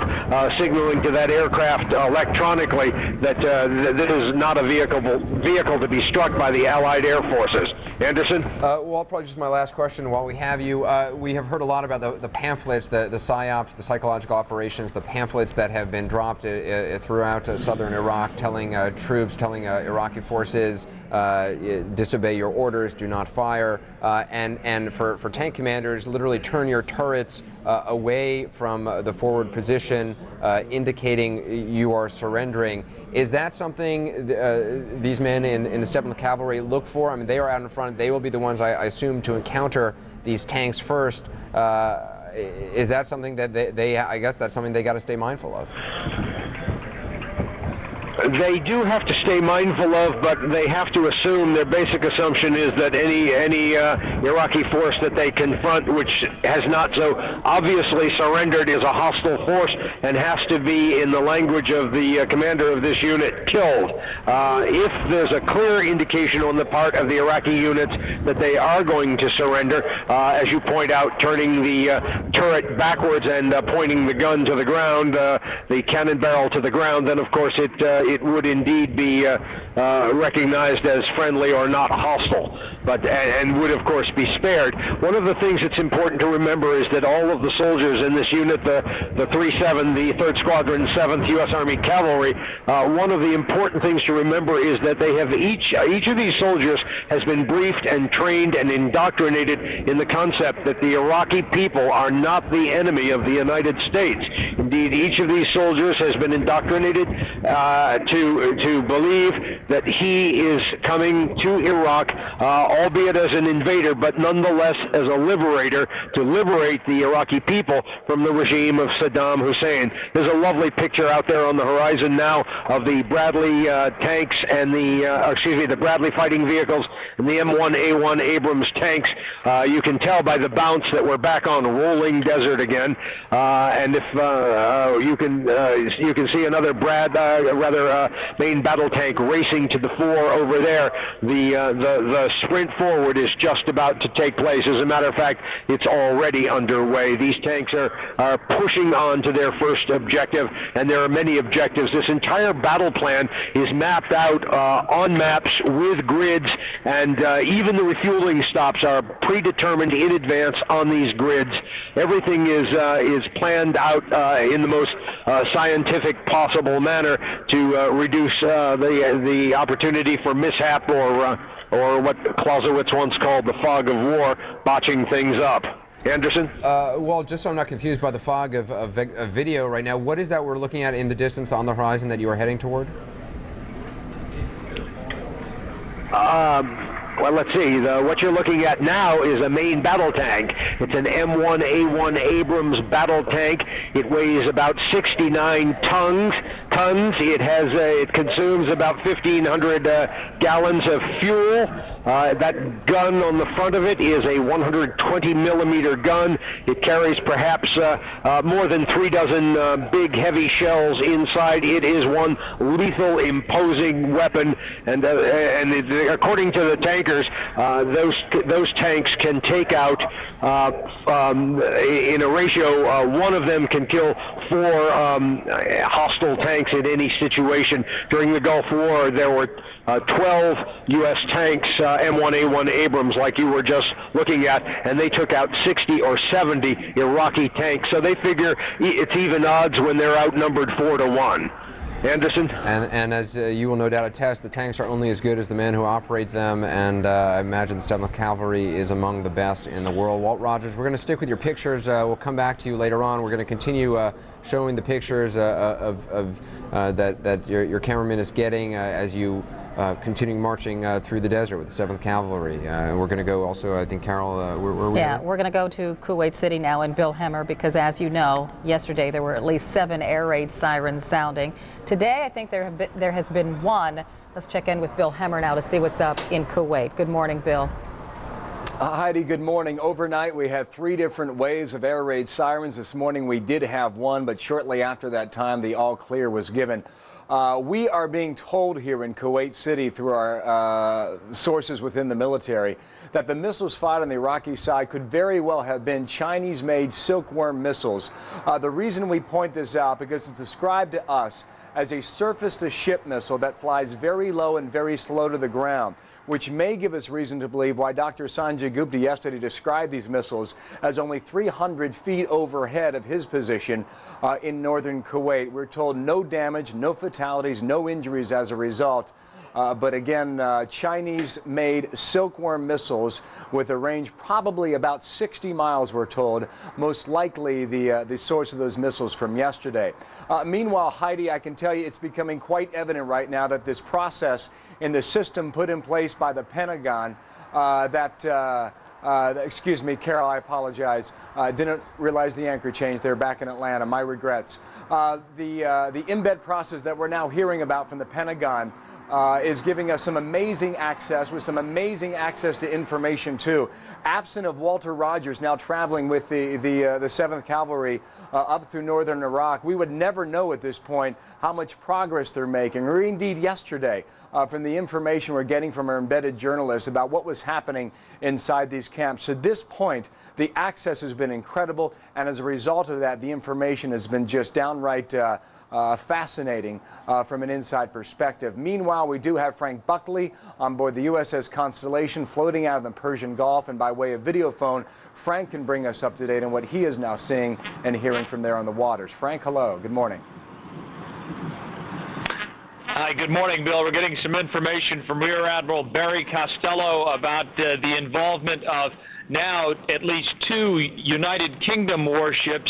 signaling to that aircraft electronically that this is not a vehicle to be struck by the Allied air forces. Anderson? Well, probably just my last question while we have you. We have heard a lot about the pamphlets, the PSYOPs, the psychological operations, the pamphlets that have been dropped throughout southern Iraq, telling troops, telling Iraqi forces, disobey your orders, do not fire, and for tank commanders, literally turn your turrets away from the forward position, indicating you are surrendering. Is that something these men in the 7th Cavalry look for? I mean, they are out in front. They will be the ones, I assume, to encounter these tanks first. Is that something that I guess that's something they got to stay mindful of? They do have to stay mindful of, but they have to assume, their basic assumption is that any Iraqi force that they confront, which has not so obviously surrendered, is a hostile force and has to be, in the language of the commander of this unit, killed. If there's a clear indication on the part of the Iraqi units that they are going to surrender, as you point out, turning the turret backwards and pointing the gun to the ground, the cannon barrel to the ground, then of course it would indeed be recognized as friendly or not hostile, but and would of course be spared. One of the things that's important to remember is that all of the soldiers in this unit, the 3-7, the 3rd Squadron, 7th U.S. Army Cavalry, one of the important things to remember is that they have each of these soldiers has been briefed and trained and indoctrinated in the concept that the Iraqi people are not the enemy of the United States. Indeed, each of these soldiers has been indoctrinated to believe that he is coming to Iraq, albeit as an invader, but nonetheless as a liberator, to liberate the Iraqi people from the regime of Sadaam Hussein. There's a lovely picture out there on the horizon now of the Bradley tanks and the Bradley fighting vehicles and the M1A1 Abrams tanks. You can tell by the bounce that we're back on rolling desert again, and if you can see another main battle tank racing to the fore over there. The sprint forward is just about to take place. As a matter of fact, it's already underway. These tanks are pushing on to their first objective, and there are many objectives. This entire battle plan is mapped out on maps with grids, and even the refueling stops are predetermined in advance on these grids. Everything is planned out in the most scientific possible manner to reduce the opportunity for mishap or what Clausewitz once called the fog of war, botching things up. Anderson? Well, just so I'm not confused by the fog of video right now, what is that we're looking at in the distance on the horizon that you are heading toward? Well, let's see. What you're looking at now is a main battle tank. It's an M1A1 Abrams battle tank. It weighs about 69 tons. It consumes about 1,500 gallons of fuel. That gun on the front of it is a 120 millimeter gun. It carries perhaps more than 3 dozen big heavy shells inside. It is one lethal, imposing weapon, and according to the tankers, those tanks can take out in a ratio, one of them can kill 4 hostile tanks in any situation. During the Gulf War, there were 12 U.S. tanks, M1A1 Abrams, like you were just looking at, and they took out 60 or 70 Iraqi tanks. So they figure it's even odds when they're outnumbered 4 to 1. Anderson. And as you will no doubt attest, the tanks are only as good as the men who operate them, and I imagine the 7th Cavalry is among the best in the world. Walt Rogers, we're going to stick with your pictures. We'll come back to you later on. We're going to continue showing the pictures that your cameraman is getting as you continue marching through the desert with the 7th Cavalry. We're going to go also, I think, Carol, where are we? Yeah, we're going to go to Kuwait City now and Bill Hemmer, because as you know, yesterday there were at least 7 air raid sirens sounding. Today, I think there has been one. Let's check in with Bill Hemmer now to see what's up in Kuwait. Good morning, Bill. Heidi, good morning. Overnight, we had 3 different waves of air raid sirens. This morning, we did have one, but shortly after that time, the all clear was given. We are being told here in Kuwait City through our sources within the military that the missiles fired on the Iraqi side could very well have been Chinese-made silkworm missiles. The reason we point this out, because it's described to us as a surface-to-ship missile that flies very low and very slow to the ground, which may give us reason to believe why Dr. Sanjay Gupta yesterday described these missiles as only 300 feet overhead of his position in northern Kuwait. We're told no damage, no fatalities, no injuries as a result. But again, Chinese-made silkworm missiles with a range probably about 60 miles, we're told, most likely the source of those missiles from yesterday. Meanwhile, Heidi, I can tell you it's becoming quite evident right now that this process in the system put in place by the Pentagon excuse me, Carol, I apologize. Didn't realize the anchor changed there back in Atlanta. My regrets. The embed process that we're now hearing about from the Pentagon is giving us some amazing access, with some amazing access to information too. Absent of Walter Rogers now traveling with the 7th Cavalry up through northern Iraq, we would never know at this point how much progress they're making, or indeed yesterday, from the information we're getting from our embedded journalists about what was happening inside these camps. To this point, the access has been incredible, and as a result of that, the information has been just downright fascinating from an inside perspective. Meanwhile, we do have Frank Buckley on board the USS Constellation floating out of the Persian Gulf, and by way of video phone, Frank can bring us up to date on what he is now seeing and hearing from there on the waters. Frank, hello. Good morning. Hi, good morning, Bill. We're getting some information from Rear Admiral Barry Costello about the involvement of now at least 2 United Kingdom warships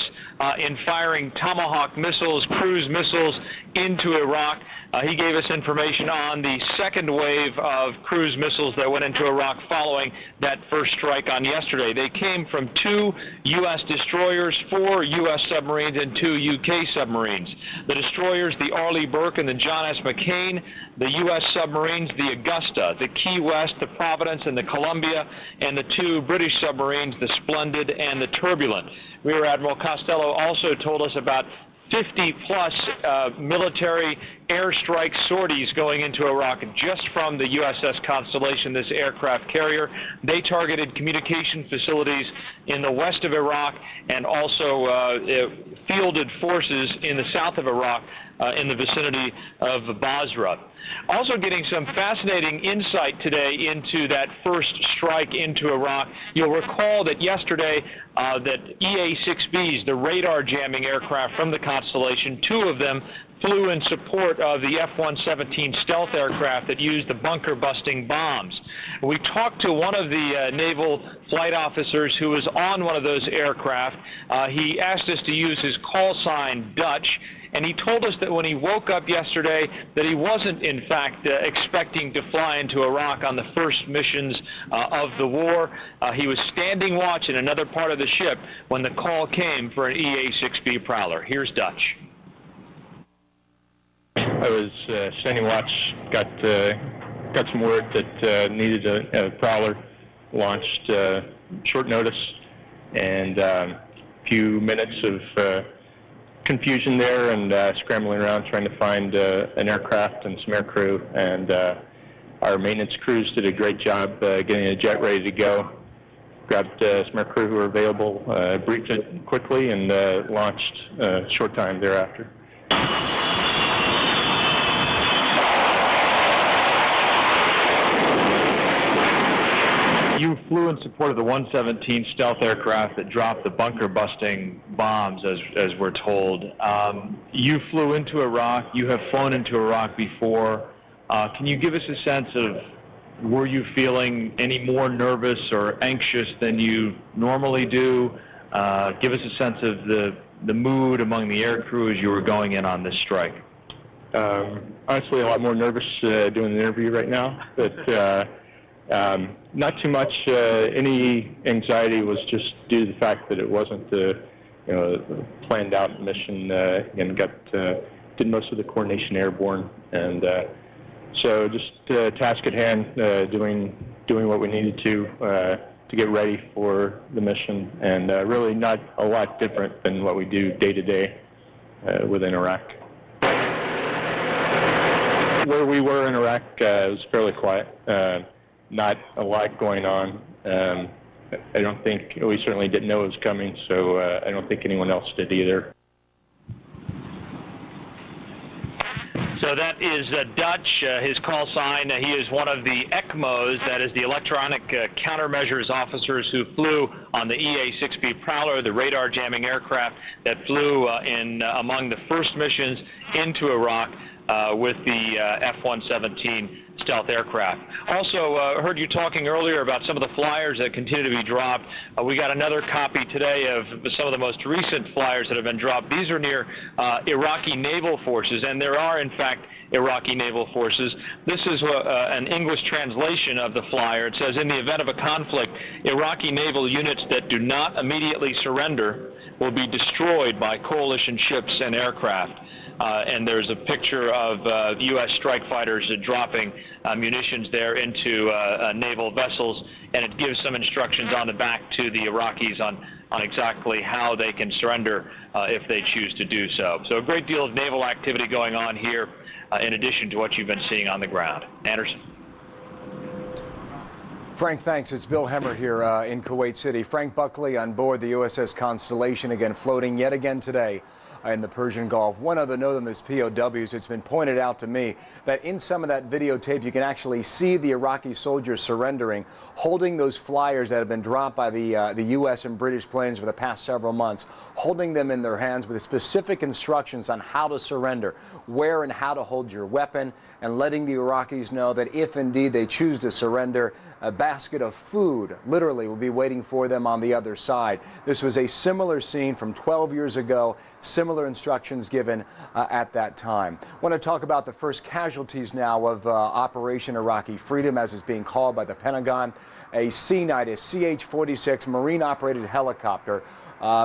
in firing Tomahawk missiles, cruise missiles into Iraq. He gave us information on the second wave of cruise missiles that went into Iraq following that first strike on yesterday. They came from 2 U.S. destroyers, 4 U.S. submarines, and 2 U.K. submarines. The destroyers, the Arleigh Burke and the John S. McCain. The U.S. submarines, the Augusta, the Key West, the Providence, and the Columbia, and the 2 British submarines, the Splendid and the Turbulent. Rear Admiral Costello also told us about 50-plus military airstrike sorties going into Iraq just from the USS Constellation, this aircraft carrier. They targeted communication facilities in the west of Iraq and also fielded forces in the south of Iraq in the vicinity of Basra. Also getting some fascinating insight today into that first strike into Iraq. You'll recall that yesterday that EA-6Bs, the radar jamming aircraft from the Constellation, 2 of them flew in support of the F-117 stealth aircraft that used the bunker-busting bombs. We talked to one of the naval flight officers who was on one of those aircraft. He asked us to use his call sign, Dutch, and he told us that when he woke up yesterday that he wasn't, in fact, expecting to fly into Iraq on the first missions of the war. He was standing watch in another part of the ship when the call came for an EA-6B Prowler. Here's Dutch. I was standing watch, got some word that needed a Prowler launched short notice, and a few minutes of confusion there and scrambling around trying to find an aircraft and some air crew, and our maintenance crews did a great job getting a jet ready to go. Grabbed some air crew who were available, briefed it quickly, and launched a short time thereafter. You flew in support of the 117 stealth aircraft that dropped the bunker-busting bombs, as we're told. You flew into Iraq. You have flown into Iraq before. Can you give us a sense of, were you feeling any more nervous or anxious than you normally do? Give us a sense of the mood among the air crew as you were going in on this strike. Honestly, a lot more nervous doing the interview right now, but not too much. Any anxiety was just due to the fact that it wasn't the planned out mission, and did most of the coordination airborne, and so just task at hand, doing what we needed to get ready for the mission, and really not a lot different than what we do day to day within Iraq. Where we were in Iraq, it was fairly quiet. Not a lot going on. I don't think, we certainly didn't know it was coming, so I don't think anyone else did either. So that is Dutch, his call sign. He is one of the ECMOs, that is the electronic countermeasures officers who flew on the EA-6B Prowler, the radar jamming aircraft that flew among the first missions into Iraq with the F-117 stealth aircraft. Also heard you talking earlier about some of the flyers that continue to be dropped. We got another copy today of some of the most recent flyers that have been dropped. These are near Iraqi naval forces, and there are in fact Iraqi naval forces. This is an English translation of the flyer. It says, in the event of a conflict, Iraqi naval units that do not immediately surrender will be destroyed by coalition ships and aircraft. And there's a picture of U.S. strike fighters dropping munitions there into naval vessels, and it gives some instructions on the back to the Iraqis on exactly how they can surrender if they choose to do so. So a great deal of naval activity going on here in addition to what you've been seeing on the ground. Anderson. Frank, thanks. It's Bill Hemmer here in Kuwait City. Frank Buckley on board the USS Constellation, again floating yet again today in the Persian Gulf. One other note on this POWs, it's been pointed out to me that in some of that videotape you can actually see the Iraqi soldiers surrendering, holding those flyers that have been dropped by the U.S. and British planes for the past several months, holding them in their hands with specific instructions on how to surrender, where and how to hold your weapon, and letting the Iraqis know that if indeed they choose to surrender, a basket of food literally will be waiting for them on the other side. This was a similar scene from 12 years ago, similar instructions given at that time. I want to talk about the first casualties now of Operation Iraqi Freedom, as is being called by the Pentagon. A C-9, a CH-46 Marine-operated helicopter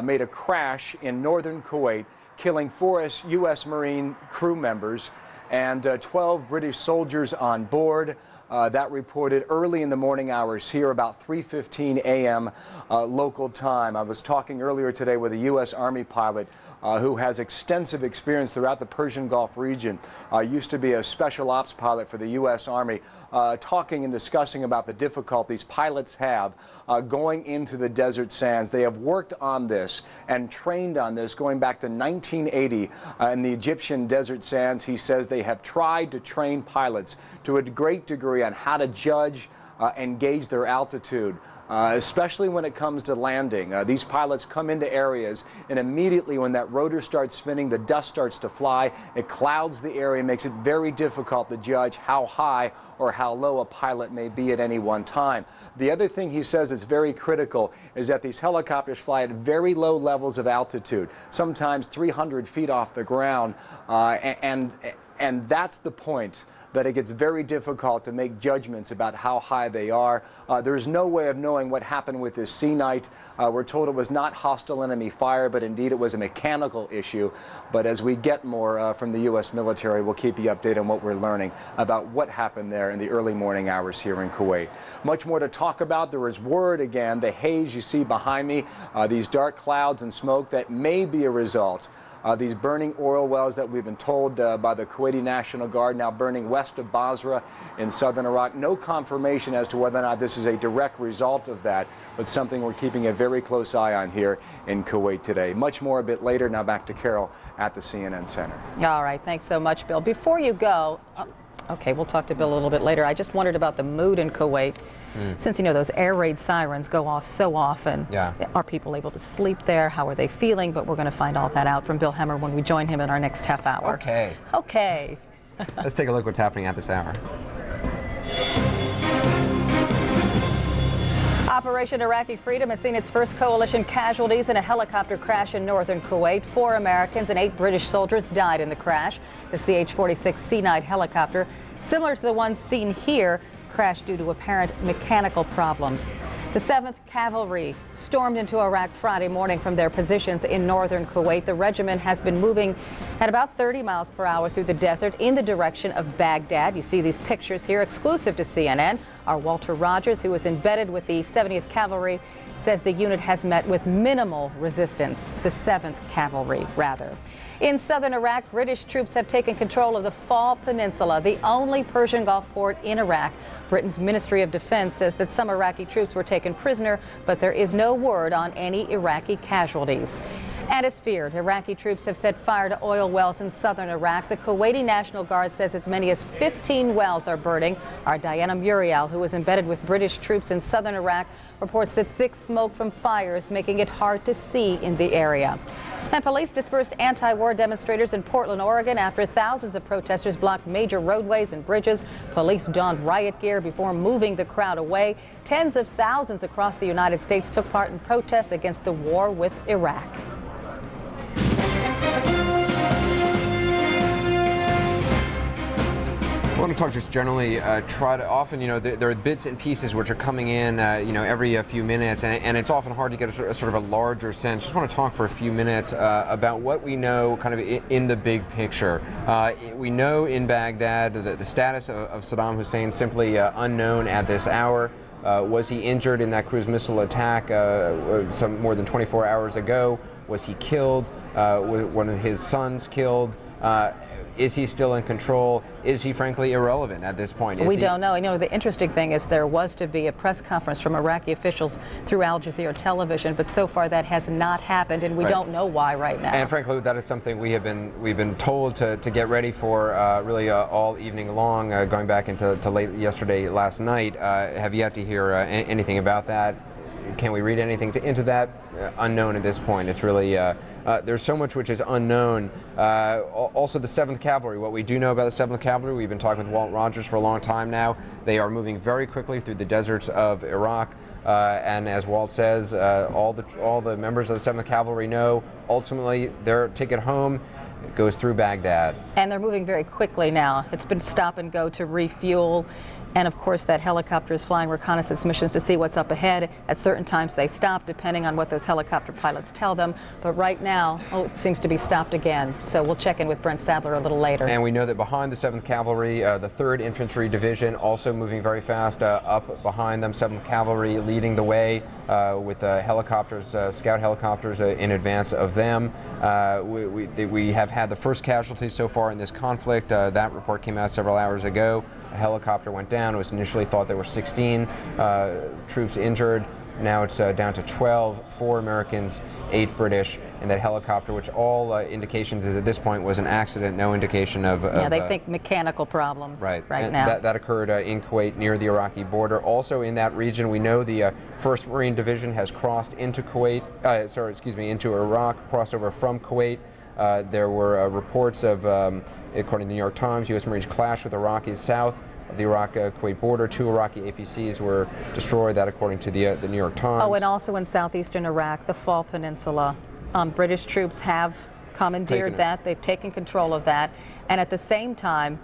made a crash in northern Kuwait, killing 4 U.S. Marine crew members and 12 British soldiers on board. That reported early in the morning hours here, about 3:15 a.m. Local time. I was talking earlier today with a U.S. Army pilot who has extensive experience throughout the Persian Gulf region, used to be a special ops pilot for the U.S. Army, talking and discussing about the difficulties pilots have going into the desert sands. They have worked on this and trained on this going back to 1980 in the Egyptian desert sands. He says they have tried to train pilots to a great degree on how to judge and gauge their altitude. Especially when it comes to landing. These pilots come into areas, and immediately when that rotor starts spinning, the dust starts to fly. It clouds the area, makes it very difficult to judge how high or how low a pilot may be at any one time. The other thing he says that's very critical is that these helicopters fly at very low levels of altitude, sometimes 300 feet off the ground, and that's the point that it gets very difficult to make judgments about how high they are. There's no way of knowing what happened with this C-Knight. We're told it was not hostile enemy fire, but indeed it was a mechanical issue. But as we get more from the U.S. military, we'll keep you updated on what we're learning about what happened there in the early morning hours here in Kuwait. Much more to talk about. There is word again, the haze you see behind me, these dark clouds and smoke that may be a result these burning oil wells that we've been told by the Kuwaiti National Guard now burning west of Basra in southern Iraq. No confirmation as to whether or not this is a direct result of that, but something we're keeping a very close eye on here in Kuwait today. Much more a bit later. Now back to Carol at the CNN Center. All right. Thanks so much, Bill. Before you go, Okay, we'll talk to Bill a little bit later. I just wondered about the mood in Kuwait. Since, you know, those air raid sirens go off so often, are people able to sleep there? How are they feeling? But we're going to find all that out from Bill Hemmer when we join him in our next half hour. Okay. Okay. Let's take a look what's happening at this hour. Operation Iraqi Freedom has seen its first coalition casualties in a helicopter crash in northern Kuwait. 4 Americans and 8 British soldiers died in the crash. The CH-46 C-9 helicopter, similar to the one seen here, crashed due to apparent mechanical problems. The 7th Cavalry stormed into Iraq Friday morning from their positions in northern Kuwait. The regiment has been moving at about 30 miles per hour through the desert in the direction of Baghdad. You see these pictures here, exclusive to CNN. Our Walter Rogers, who is embedded with the 70th Cavalry, says the unit has met with minimal resistance. The 7th Cavalry, rather. In southern Iraq, British troops have taken control of the Fall Peninsula, the only Persian Gulf port in Iraq. Britain's Ministry of Defense says that some Iraqi troops were taken prisoner, but there is no word on any Iraqi casualties. And as feared, Iraqi troops have set fire to oil wells in southern Iraq. The Kuwaiti National Guard says as many as 15 wells are burning. Our Diana Muriel, who is embedded with British troops in southern Iraq, reports that thick smoke from fires making it hard to see in the area. And police dispersed anti-war demonstrators in Portland, Oregon after thousands of protesters blocked major roadways and bridges. Police donned riot gear before moving the crowd away. Tens of thousands across the United States took part in protests against the war with Iraq. I want to talk just generally, often, you know, there are bits and pieces which are coming in, you know, every few minutes, and it's often hard to get a sort of a larger sense. Just want to talk for a few minutes about what we know kind of in the big picture. We know in Baghdad the status of Sadaam Hussein simply unknown at this hour. Was he injured in that cruise missile attack some more than 24 hours ago? Was he killed? Was one of his sons killed? Is he still in control? Is he frankly irrelevant at this point? We don't know. You know, the interesting thing is there was to be a press conference from Iraqi officials through Al Jazeera television, but so far that has not happened, and we don't know why right now. And frankly, that is something we've been told to get ready for really all evening long, going back into late yesterday, last night. Have yet to hear anything about that. Can we read anything into that? Unknown at this point. It's really, there's so much which is unknown. Also the 7th Cavalry. What we do know about the 7th Cavalry, we've been talking with Walt Rogers for a long time now. They are moving very quickly through the deserts of Iraq. And as Walt says, all the members of the 7th Cavalry know ultimately their ticket home goes through Baghdad. And they're moving very quickly now. It's been stop and go to refuel. And of course, that helicopter is flying reconnaissance missions to see what's up ahead. At certain times they stop, depending on what those helicopter pilots tell them. But right now, it seems to be stopped again. So we'll check in with Brent Sadler a little later. And we know that behind the 7th Cavalry, the 3rd Infantry Division also moving very fast up behind them. 7th Cavalry leading the way with helicopters, scout helicopters in advance of them. We have had the first casualties so far in this conflict. That report came out several hours ago. A helicopter went down. It was initially thought there were 16 troops injured. Now it's down to 12, 4 Americans, 8 British, and that helicopter, which all indications is at this point was an accident, no indication of... Yeah, they think mechanical problems right now. That occurred in Kuwait near the Iraqi border. Also in that region, we know the 1st Marine Division has crossed into into Iraq, crossed over from Kuwait. There were reports of, according to the New York Times, U.S. Marines clashed with Iraqis south of the Iraq-Kuwait border. 2 Iraqi APCs were destroyed, that according to the New York Times. Oh, and also in southeastern Iraq, the Fall Peninsula. British troops have commandeered that. They've taken control of that. And at the same time,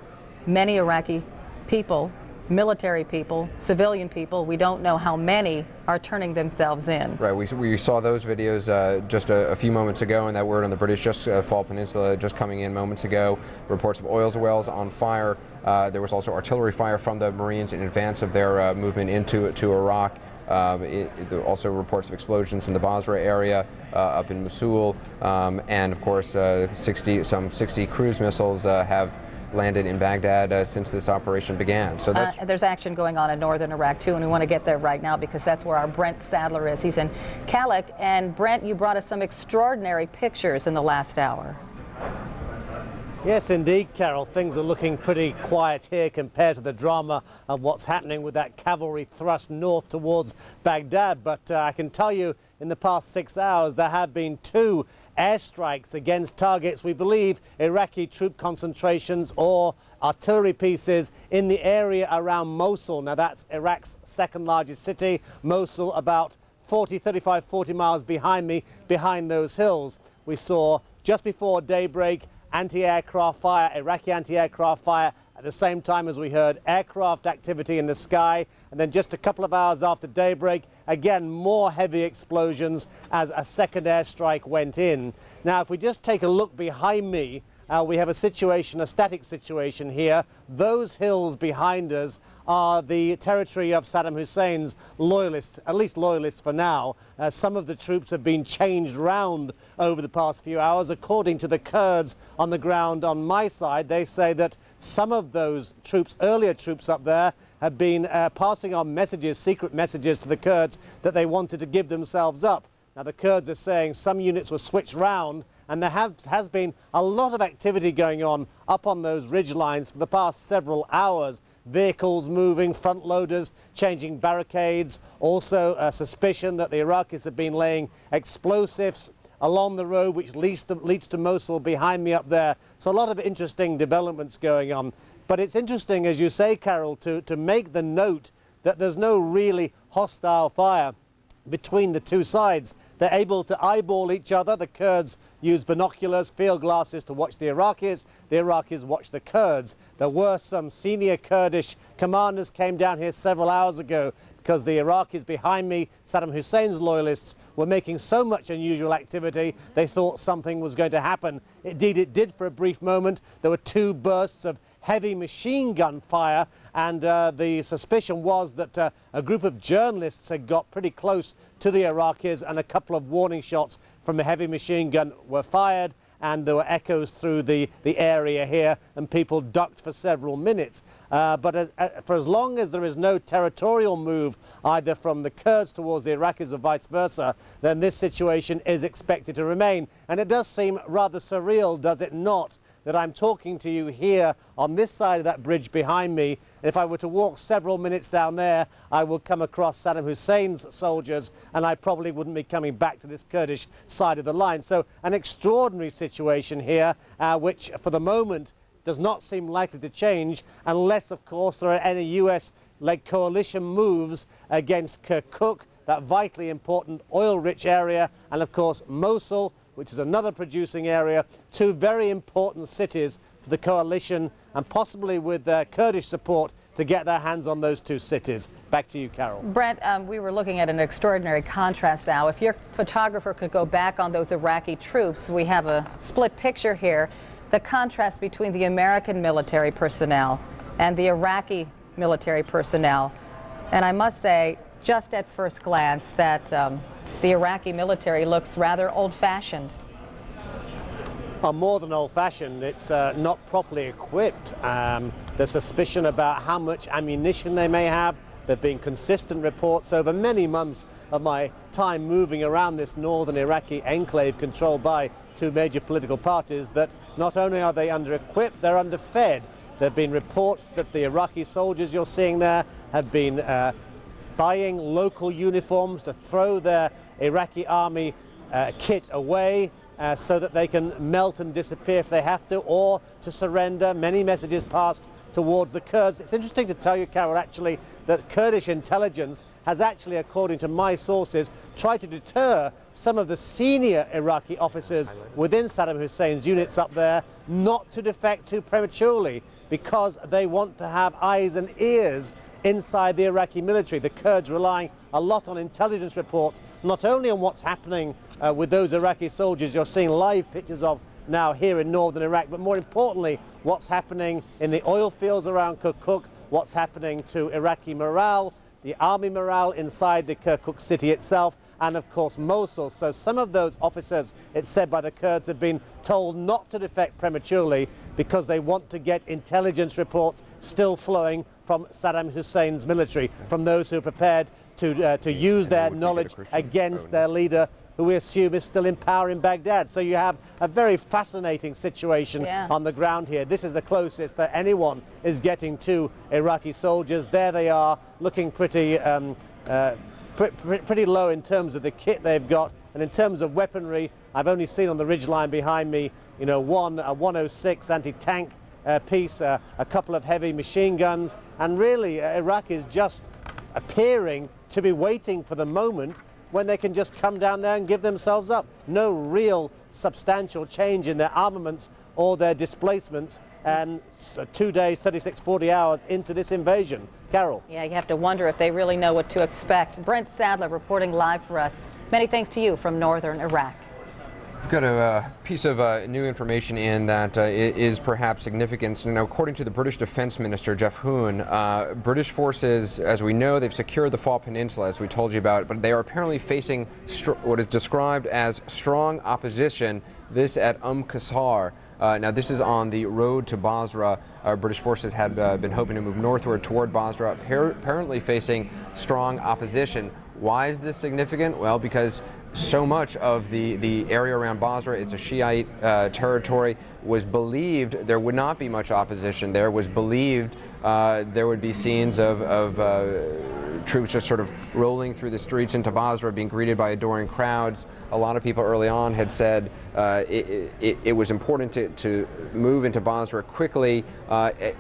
many Iraqi people, military people, civilian people, we don't know how many are turning themselves in. Right, we saw those videos just a few moments ago, and that word on the British Fall Peninsula just coming in moments ago. Reports of oil wells on fire. There was also artillery fire from the Marines in advance of their movement into Iraq. There are also reports of explosions in the Basra area, up in Mosul, and of course some 60 cruise missiles have landed in Baghdad since this operation began. So there's action going on in northern Iraq too, and we want to get there right now because that's where our Brent Sadler is. He's in Kalak, and Brent, you brought us some extraordinary pictures in the last hour. Yes, indeed, Carol. Things are looking pretty quiet here compared to the drama of what's happening with that cavalry thrust north towards Baghdad. But I can tell you, in the past 6 hours, there have been 2 airstrikes against targets, we believe, Iraqi troop concentrations or artillery pieces in the area around Mosul. Now, that's Iraq's second largest city. Mosul, about 40 miles behind me, behind those hills. We saw just before daybreak anti-aircraft fire, Iraqi anti-aircraft fire, at the same time as we heard aircraft activity in the sky. And then just a couple of hours after daybreak, again, more heavy explosions as a second airstrike went in. Now, if we just take a look behind me, we have a situation, a static situation here. Those hills behind us are the territory of Saddam Hussein's loyalists, at least loyalists for now. Some of the troops have been changed round over the past few hours. According to the Kurds on the ground on my side, they say that some of those troops, earlier troops up there, have been passing on messages, secret messages to the Kurds that they wanted to give themselves up. Now, the Kurds are saying some units were switched round, and there has been a lot of activity going on up on those ridge lines for the past several hours. Vehicles moving, front loaders changing barricades, also a suspicion that the Iraqis have been laying explosives along the road which leads to Mosul behind me up there. So a lot of interesting developments going on. But it's interesting, as you say, Carol, to make the note that there's no really hostile fire between the two sides. They're able to eyeball each other. The Kurds use binoculars, field glasses to watch the Iraqis watch the Kurds. There were some senior Kurdish commanders came down here several hours ago because the Iraqis behind me, Saddam Hussein's loyalists, were making so much unusual activity they thought something was going to happen. Indeed, it did for a brief moment. There were 2 bursts of heavy machine gun fire, and the suspicion was that a group of journalists had got pretty close to the Iraqis, and a couple of warning shots from a heavy machine gun were fired, and there were echoes through the area here, and people ducked for several minutes. But for as long as there is no territorial move either from the Kurds towards the Iraqis or vice versa, then this situation is expected to remain. And it does seem rather surreal, does it not, that I'm talking to you here on this side of that bridge behind me. If I were to walk several minutes down there, I would come across Saddam Hussein's soldiers, and I probably wouldn't be coming back to this Kurdish side of the line. So an extraordinary situation here, which for the moment does not seem likely to change unless, of course, there are any US-led coalition moves against Kirkuk, that vitally important oil-rich area, and of course Mosul, which is another producing area, 2 very important cities for the coalition, and possibly with Kurdish support to get their hands on those 2 cities. Back to you, Carol. Brent, we were looking at an extraordinary contrast now. If your photographer could go back on those Iraqi troops, we have a split picture here. The contrast between the American military personnel and the Iraqi military personnel. And I must say, just at first glance, that the Iraqi military looks rather old-fashioned. More than old-fashioned, it's not properly equipped. There's suspicion about how much ammunition they may have. There have been consistent reports over many months of my time moving around this northern Iraqi enclave controlled by 2 major political parties that not only are they under-equipped, they're underfed. There have been reports that the Iraqi soldiers you're seeing there have been buying local uniforms to throw their Iraqi army kit away so that they can melt and disappear if they have to, or to surrender. Many messages passed towards the Kurds. It's interesting to tell you, Carol, actually, that Kurdish intelligence has actually, according to my sources, tried to deter some of the senior Iraqi officers within Saddam Hussein's units up there not to defect too prematurely, because they want to have eyes and ears inside the Iraqi military. The Kurds relying a lot on intelligence reports, not only on what's happening with those Iraqi soldiers you're seeing live pictures of now here in northern Iraq, but more importantly, what's happening in the oil fields around Kirkuk, what's happening to Iraqi morale, the army morale inside the Kirkuk city itself, and of course Mosul. So some of those officers, it's said by the Kurds, have been told not to defect prematurely because they want to get intelligence reports still flowing from Saddam Hussein's military, from those who are prepared to use their knowledge against their leader, who we assume is still in power in Baghdad. So you have a very fascinating situation on the ground here. This is the closest that anyone is getting to Iraqi soldiers. There they are, looking pretty pretty low in terms of the kit they've got, and in terms of weaponry, I've only seen on the ridgeline behind me, you know, a 106 anti-tank piece, a couple of heavy machine guns, and really Iraq is just appearing to be waiting for the moment when they can just come down there and give themselves up. No real substantial change in their armaments or their displacements, and 2 days, 36, 40 hours into this invasion. Carol. Yeah, you have to wonder if they really know what to expect. Brent Sadler reporting live for us. Many thanks to you from northern Iraq. We've got a piece of new information in that is perhaps significant. Now, according to the British Defense Minister, Jeff Hoon, British forces, as we know, they've secured the Fall Peninsula, as we told you about, but they are apparently facing what is described as strong opposition, this at Qasr. Now, this is on the road to Basra. British forces had been hoping to move northward toward Basra, apparently facing strong opposition. Why is this significant? Well, because so much of the area around Basra, it's a Shiite territory, was believed there would not be much opposition there, was believed there would be scenes of troops just sort of rolling through the streets into Basra, being greeted by adoring crowds. A lot of people early on had said it was important to move into Basra quickly,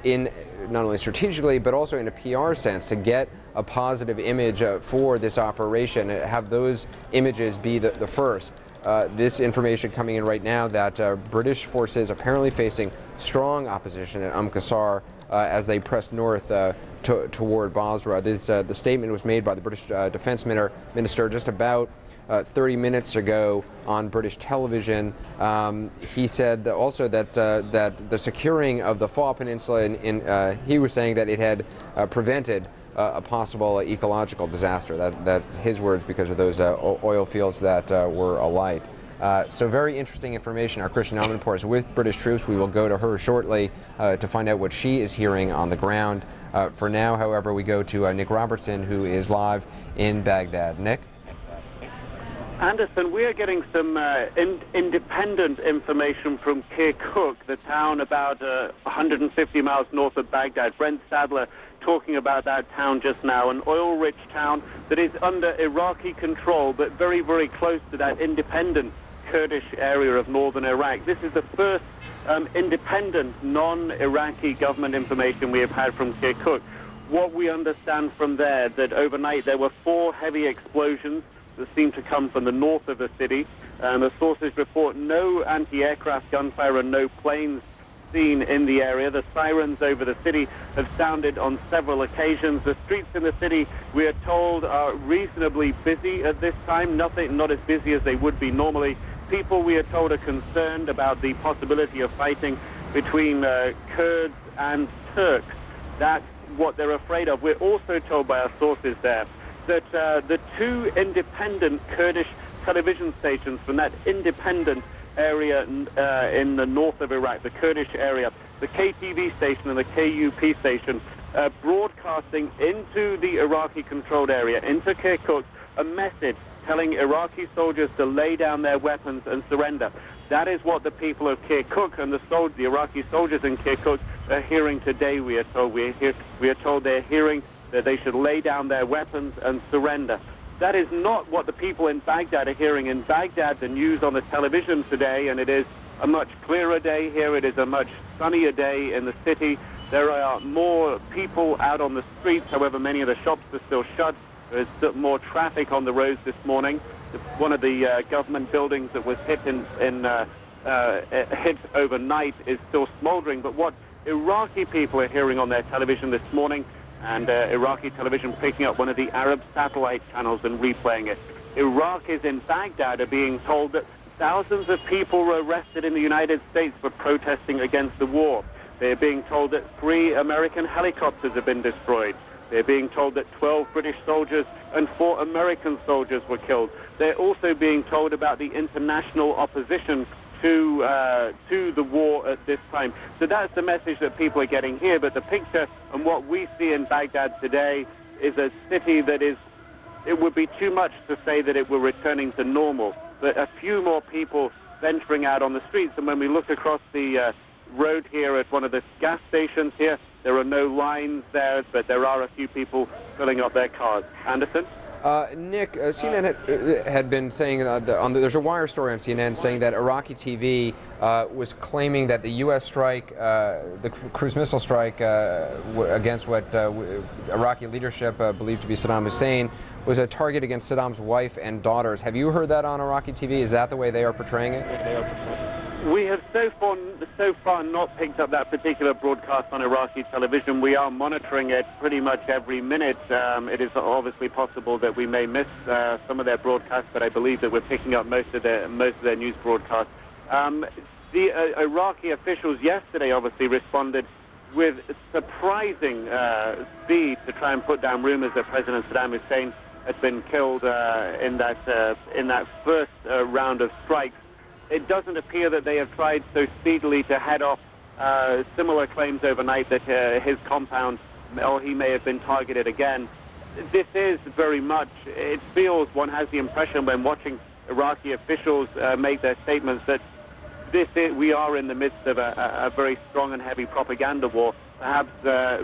in not only strategically, but also in a PR sense, to get a positive image for this operation, have those images be the first. This information coming in right now that British forces apparently facing strong opposition at Qasr as they press north toward Basra. The statement was made by the British Defense Minister just about 30 minutes ago on British television. He said also that the securing of the Fall Peninsula, he was saying that it had prevented a possible ecological disaster. That's his words, because of those oil fields that were alight. So very interesting information. Our Christian Amanpour is with British troops. We will go to her shortly to find out what she is hearing on the ground. For now, however, we go to Nick Robertson, who is live in Baghdad. Nick? Anderson, we are getting some independent information from Kirkuk, the town about 150 miles north of Baghdad. Brent Sadler talking about that town just now, an oil-rich town that is under Iraqi control, but very, very close to that independent Kurdish area of northern Iraq. This is the first independent, non-Iraqi government information we have had from Kirkuk. What we understand from there, that overnight there were 4 heavy explosions that seemed to come from the north of the city. The sources report no anti-aircraft gunfire and no planes seen in the area. The sirens over the city have sounded on several occasions. The streets in the city, we are told, are reasonably busy at this time, not as busy as they would be normally. People, we are told, are concerned about the possibility of fighting between Kurds and Turks. That's what they're afraid of. We're also told by our sources there that the 2 independent Kurdish television stations from that independent area in the north of Iraq, the Kurdish area, the KTV station and the KUP station, broadcasting into the Iraqi-controlled area, into Kirkuk, a message telling Iraqi soldiers to lay down their weapons and surrender. That is what the people of Kirkuk and the Iraqi soldiers in Kirkuk are hearing today, we are told. We are told they're hearing that they should lay down their weapons and surrender. That is not what the people in Baghdad are hearing. In Baghdad, the news on the television today, and it is a much clearer day here, it is a much sunnier day in the city. There are more people out on the streets, however, many of the shops are still shut. There's more traffic on the roads this morning. One of the government buildings that was hit hit overnight is still smoldering. But what Iraqi people are hearing on their television this morning, and Iraqi television picking up one of the Arab satellite channels and replaying it. Iraqis in Baghdad are being told that thousands of people were arrested in the United States for protesting against the war. They're being told that 3 American helicopters have been destroyed. They're being told that 12 British soldiers and 4 American soldiers were killed. They're also being told about the international opposition to the war at this time. So that's the message that people are getting here. But the picture and what we see in Baghdad today is a city that is it would be too much to say that it were returning to normal, but a few more people venturing out on the streets. And when we look across the road here at one of the gas stations here, there are no lines there, but there are a few people filling up their cars. Anderson? Nick, CNN had been saying, there's a wire story on CNN saying that Iraqi TV was claiming that the U.S. strike, the cruise missile strike against what Iraqi leadership believed to be Saddam Hussein, was a target against Saddam's wife and daughters. Have you heard that on Iraqi TV? Is that the way they are portraying it? We have so far not picked up that particular broadcast on Iraqi television. We are monitoring it pretty much every minute. It is obviously possible that we may miss some of their broadcasts, but I believe that we're picking up most of their news broadcasts. The Iraqi officials yesterday obviously responded with surprising speed to try and put down rumors that President Saddam Hussein had been killed in that first round of strikes. It doesn't appear that they have tried so speedily to head off similar claims overnight that his compound, or he may have been targeted again. This is very much, it feels, one has the impression when watching Iraqi officials make their statements that we are in the midst of a very strong and heavy propaganda war, perhaps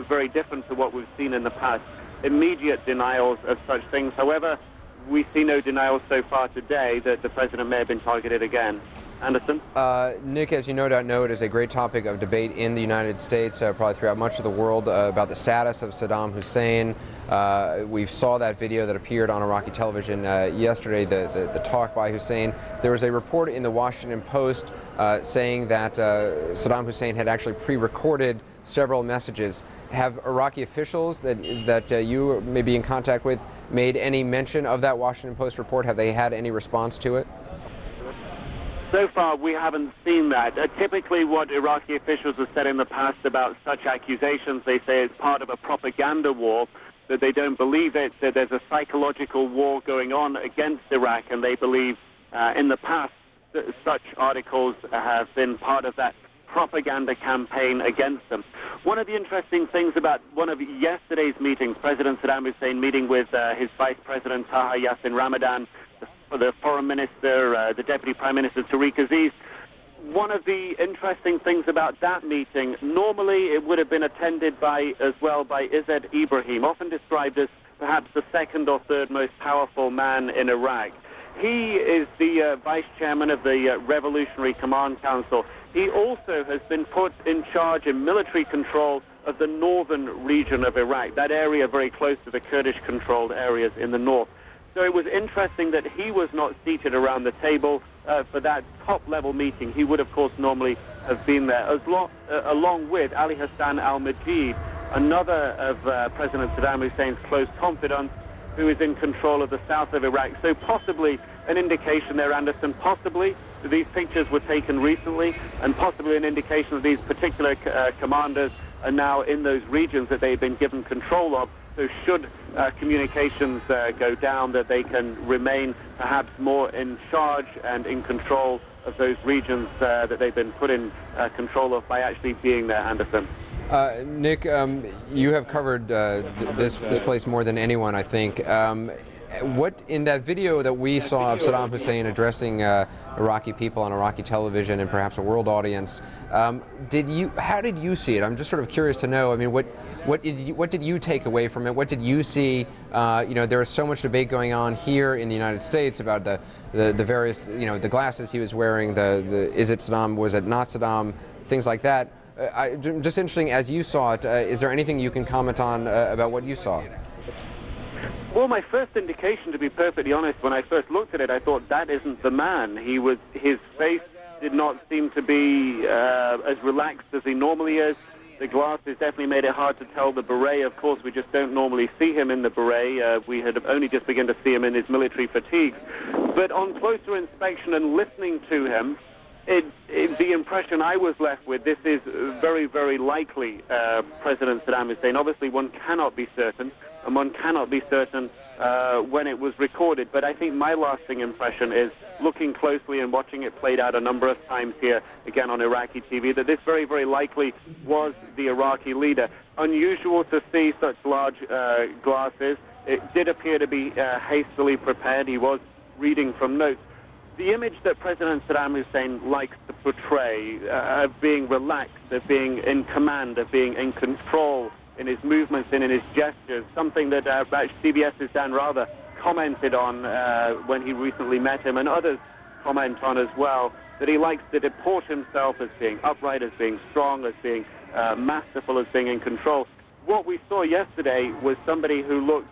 very different to what we've seen in the past. Immediate denials of such things. However, we see no denials so far today that the president may have been targeted again. Anderson? Nick, as you no doubt know, it is a great topic of debate in the United States, probably throughout much of the world, about the status of Saddam Hussein. We saw that video that appeared on Iraqi television yesterday, the talk by Hussein. There was a report in the Washington Post saying that Saddam Hussein had actually pre-recorded several messages. Have Iraqi officials that you may be in contact with made any mention of that Washington Post report? Have they had any response to it? So far, we haven't seen that. Typically, what Iraqi officials have said in the past about such accusations, they say it's part of a propaganda war, that they don't believe it, that there's a psychological war going on against Iraq, and they believe in the past that such articles have been part of that propaganda campaign against them. One of the interesting things about one of yesterday's meetings, President Saddam Hussein meeting with his Vice President Taha Yassin Ramadan, the Foreign Minister, the Deputy Prime Minister Tariq Aziz. One of the interesting things about that meeting, normally it would have been attended as well by Izzat Ibrahim, often described as perhaps the second or third most powerful man in Iraq. He is the Vice Chairman of the Revolutionary Command Council. He also has been put in charge in military control of the northern region of Iraq, that area very close to the Kurdish-controlled areas in the north. So it was interesting that he was not seated around the table for that top-level meeting. He would, of course, normally have been there, along with Ali Hassan al-Majid, another of President Saddam Hussein's close confidants, who is in control of the south of Iraq. So possibly an indication there, Anderson, possibly that these pictures were taken recently, and possibly an indication that these particular commanders are now in those regions that they've been given control of. So should communications go down, that they can remain perhaps more in charge and in control of those regions that they've been put in control of by actually being there, Anderson. Nick, you have covered this place more than anyone, I think. What in that video that we saw of Saddam Hussein addressing Iraqi people on Iraqi television and perhaps a world audience, how did you see it? I'm just sort of curious to know. I mean, what did you take away from it? What did you see? You know, there was so much debate going on here in the United States about the various, you know, the glasses he was wearing, is it Saddam, was it not Saddam, things like that. Just interesting, as you saw it, is there anything you can comment on about what you saw? Well, my first indication, to be perfectly honest, when I first looked at it, I thought that isn't the man. His face did not seem to be as relaxed as he normally is. The glasses definitely made it hard to tell. The beret, of course, we just don't normally see him in the beret. We had only just begun to see him in his military fatigues. But on closer inspection and listening to him, the impression I was left with, this is very, very likely President Saddam Hussein. Obviously, one cannot be certain, and one cannot be certain when it was recorded. But I think my lasting impression is, looking closely and watching it played out a number of times here, again on Iraqi TV, that this very, very likely was the Iraqi leader. Unusual to see such large glasses. it did appear to be hastily prepared. He was reading from notes. The image that President Saddam Hussein likes to portray of being relaxed, of being in command, of being in control in his movements and in his gestures, something that CBS's Dan Rather commented on when he recently met him, and others comment on as well, that he likes to deport himself as being upright, as being strong, as being masterful, as being in control. What we saw yesterday was somebody who looked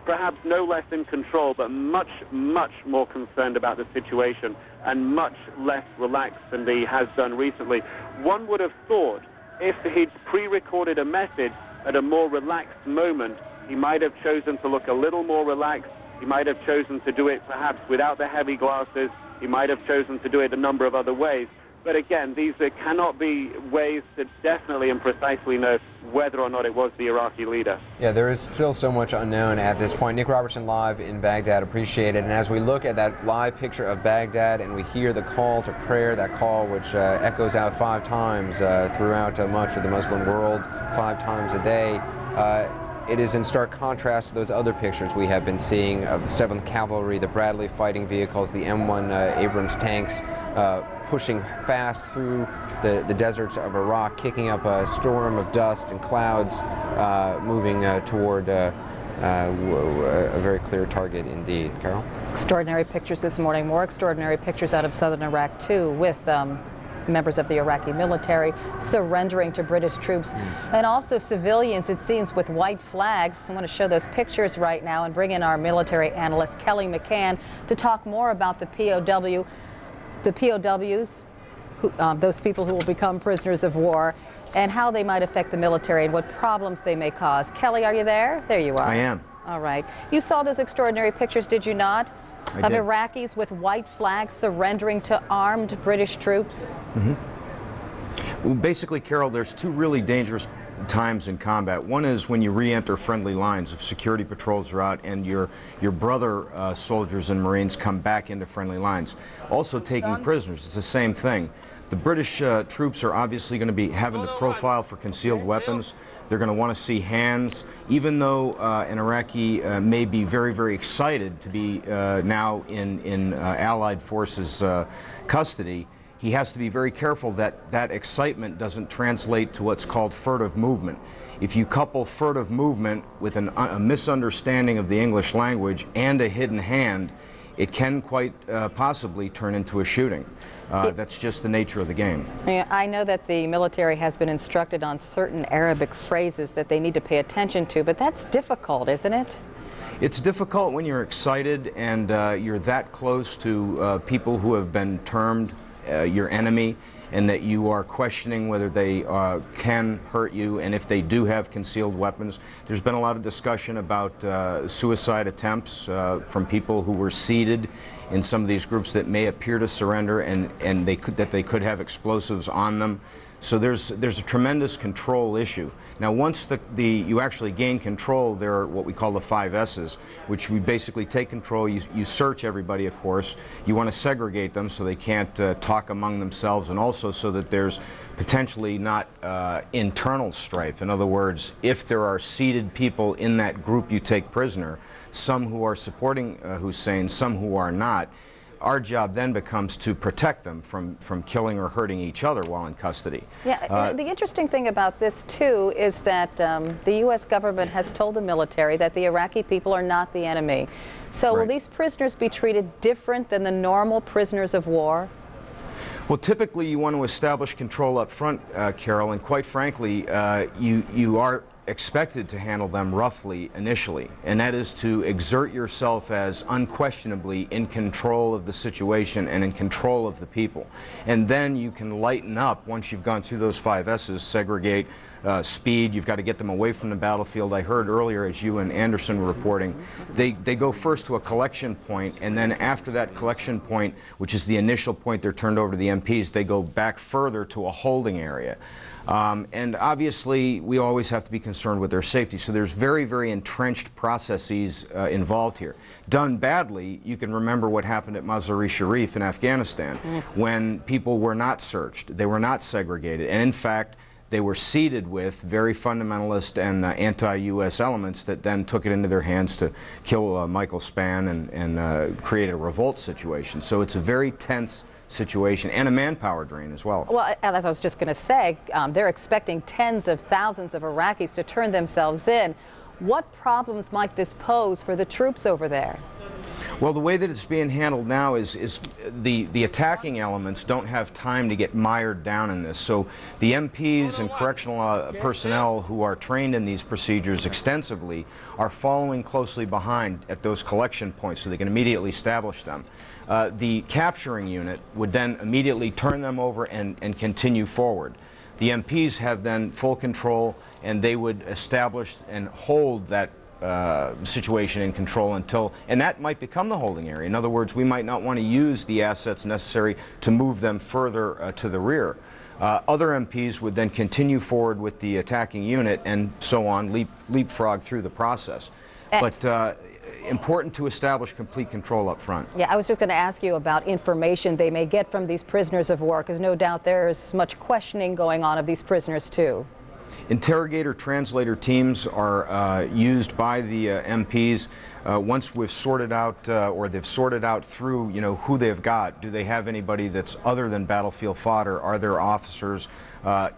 perhaps no less in control, but much, much more concerned about the situation and much less relaxed than he has done recently. One would have thought if he'd pre-recorded a message at a more relaxed moment, he might have chosen to look a little more relaxed. He might have chosen to do it perhaps without the heavy glasses. He might have chosen to do it a number of other ways. But again, these cannot be ways to definitely and precisely know whether or not it was the Iraqi leader. Yeah, there is still so much unknown at this point. Nick Robertson live in Baghdad, appreciate it. And as we look at that live picture of Baghdad and we hear the call to prayer, that call which echoes out 5 times throughout much of the Muslim world, 5 times a day, it is in stark contrast to those other pictures we have been seeing of the 7th Cavalry, the Bradley fighting vehicles, the M1 Abrams tanks pushing fast through the deserts of Iraq, kicking up a storm of dust and clouds, moving toward a very clear target indeed. Carol? Extraordinary pictures this morning, more extraordinary pictures out of southern Iraq too, with members of the Iraqi military surrendering to British troops, and also civilians, it seems, with white flags. I want to show those pictures right now and bring in our military analyst Kelly McCann to talk more about the POWs, those people who will become prisoners of war, and how they might affect the military and what problems they may cause. Kelly, are you there? There you are. I am. All right. You saw those extraordinary pictures, did you not? I of did. Iraqis with white flags surrendering to armed British troops? Well, basically, Carol, there's 2 really dangerous times in combat. One is when you re-enter friendly lines, if security patrols are out and your brother soldiers and Marines come back into friendly lines. Also taking prisoners, it's the same thing. The British troops are obviously going to be having to profile for concealed weapons. They're going to want to see hands. Even though an Iraqi may be very, very excited to be now in Allied forces custody, he has to be very careful that that excitement doesn't translate to what's called furtive movement. If you couple furtive movement with a misunderstanding of the English language and a hidden hand, it can quite possibly turn into a shooting. That's just the nature of the game. Yeah, I know that the military has been instructed on certain Arabic phrases that they need to pay attention to, but that's difficult, isn't it? It's difficult when you're excited and you're that close to people who have been termed your enemy, and that you are questioning whether they can hurt you, and if they do have concealed weapons. There's been a lot of discussion about suicide attempts from people who were seated in some of these groups that may appear to surrender, and they could have explosives on them. So there's a tremendous control issue. Now, once you actually gain control, there are what we call the 5 S's, which we basically take control. You search everybody, of course. You want to segregate them so they can't talk among themselves, and also so that there's potentially not internal strife. In other words, if there are seated people in that group you take prisoner, some who are supporting Hussein, some who are not, our job then becomes to protect them from killing or hurting each other while in custody. Yeah, the interesting thing about this, too, is that the U.S. government has told the military that the Iraqi people are not the enemy. So will these prisoners be treated different than the normal prisoners of war? Well, typically you want to establish control up front, Carol, and quite frankly, you are expected to handle them roughly initially, and that is to exert yourself as unquestionably in control of the situation and in control of the people. And then you can lighten up once you've gone through those 5 S's, segregate, speed, you've got to get them away from the battlefield. I heard earlier, as you and Anderson were reporting, they go first to a collection point, and then after that collection point, which is the initial point they're turned over to the MPs, they go back further to a holding area. And obviously, we always have to be concerned with their safety. So there's very, very entrenched processes involved here. Done badly, you can remember what happened at Mazar-e-Sharif in Afghanistan, when people were not searched, they were not segregated, and in fact, they were seeded with very fundamentalist and anti-U.S. elements that then took it into their hands to kill Michael Spann and create a revolt situation. So it's a very tense situation and a manpower drain as well. Well, as I was just going to say, they're expecting tens of thousands of Iraqis to turn themselves in. What problems might this pose for the troops over there? Well, the way that it's being handled now is the attacking elements don't have time to get mired down in this. So the MPs and correctional personnel who are trained in these procedures extensively are following closely behind at those collection points so they can immediately establish them. The capturing unit would then immediately turn them over and continue forward. The MPs have then full control, and they would establish and hold that situation in control until, and that might become the holding area. In other words, we might not want to use the assets necessary to move them further to the rear. Other MPs would then continue forward with the attacking unit and so on, leapfrog through the process. But important to establish complete control up front. Yeah, I was just going to ask you about information they may get from these prisoners of war, because no doubt there's much questioning going on of these prisoners too. Interrogator-translator teams are used by the MPs. Once we've sorted out, or they've sorted out through, who they've got. Do they have anybody that's other than battlefield fodder? Are there officers?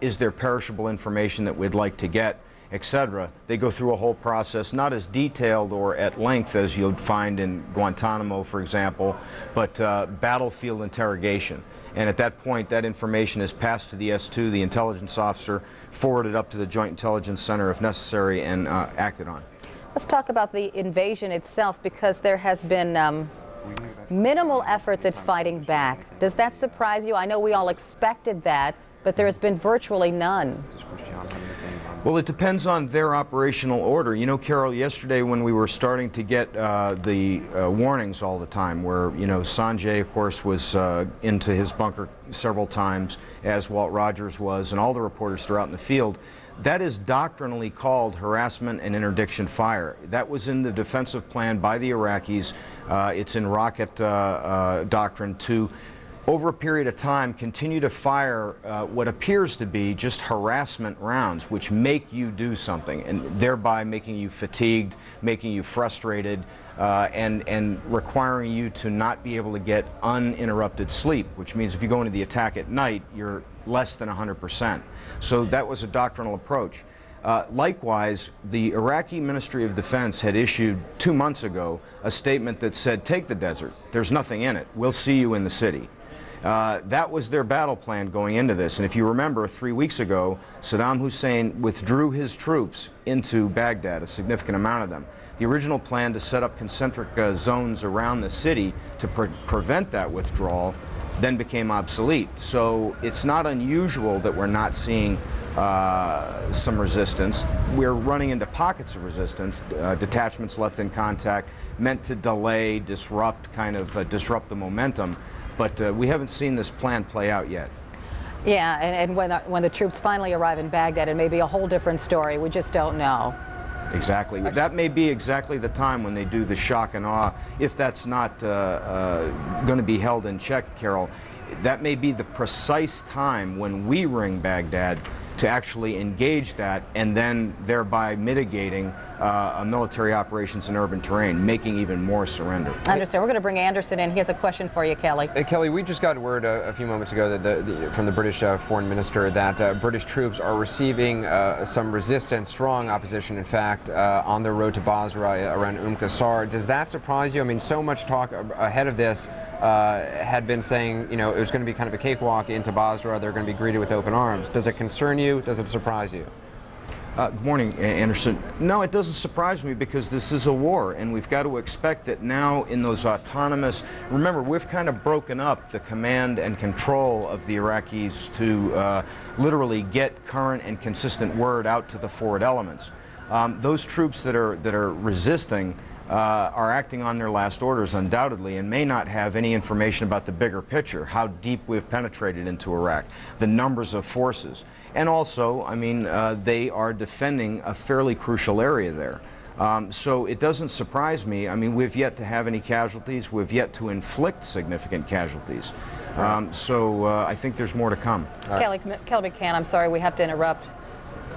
Is there perishable information that we'd like to get, etc.? They go through a whole process, not as detailed or at length as you'll find in Guantanamo, for example, but battlefield interrogation. And at that point, that information is passed to the S2, the intelligence officer, forwarded up to the Joint Intelligence Center if necessary, and acted on. Let's talk about the invasion itself, because there has been minimal efforts at fighting back. Does that surprise you? I know we all expected that, but there has been virtually none. Well, it depends on their operational order. You know, Carol, yesterday when we were starting to get the warnings all the time, where, Sanjay, of course, was into his bunker several times, as Walt Rogers was, and all the reporters throughout in the field, that is doctrinally called harassment and interdiction fire. That was in the defensive plan by the Iraqis. It's in rocket doctrine to, over a period of time, continue to fire what appears to be just harassment rounds, which make you do something, and thereby making you fatigued, making you frustrated, and requiring you to not be able to get uninterrupted sleep, which means if you go into the attack at night, you're less than 100%. So that was a doctrinal approach. Likewise, the Iraqi Ministry of Defense had issued 2 months ago a statement that said, take the desert, there's nothing in it, we'll see you in the city. That was their battle plan going into this. And if you remember, 3 weeks ago, Sadaam Hussein withdrew his troops into Baghdad, a significant amount of them. The original plan to set up concentric zones around the city to prevent that withdrawal then became obsolete. So it's not unusual that we're not seeing some resistance. We're running into pockets of resistance, detachments left in contact, meant to delay, disrupt the momentum. But we haven't seen this plan play out yet. Yeah, and when the troops finally arrive in Baghdad, it may be a whole different story. We just don't know. Exactly. That may be exactly the time when they do the shock and awe. If that's not going to be held in check, Carol, that may be the precise time when we ring Baghdad to actually engage that, and then thereby mitigating military operations in urban terrain, making even more surrender. I understand. We're going to bring Anderson in. He has a question for you, Kelly. Kelly, we just got word a few moments ago that from the British foreign minister that British troops are receiving some resistance, strong opposition, in fact, on their road to Basra around Qasr. Does that surprise you? I mean, so much talk ahead of this had been saying, it was going to be kind of a cakewalk into Basra. They're going to be greeted with open arms. Does it concern you? Does it surprise you? Good morning, Anderson. No, it doesn't surprise me, because this is a war, and we've got to expect that now in those autonomous... Remember, we've kind of broken up the command and control of the Iraqis to literally get current and consistent word out to the forward elements. Those troops that are resisting are acting on their last orders, undoubtedly, and may not have any information about the bigger picture, how deep we've penetrated into Iraq, the numbers of forces. And also, I mean, they are defending a fairly crucial area there. So it doesn't surprise me. I mean, we've yet to have any casualties. We've yet to inflict significant casualties. So I think there's more to come. Kelly McCann, I'm sorry we have to interrupt.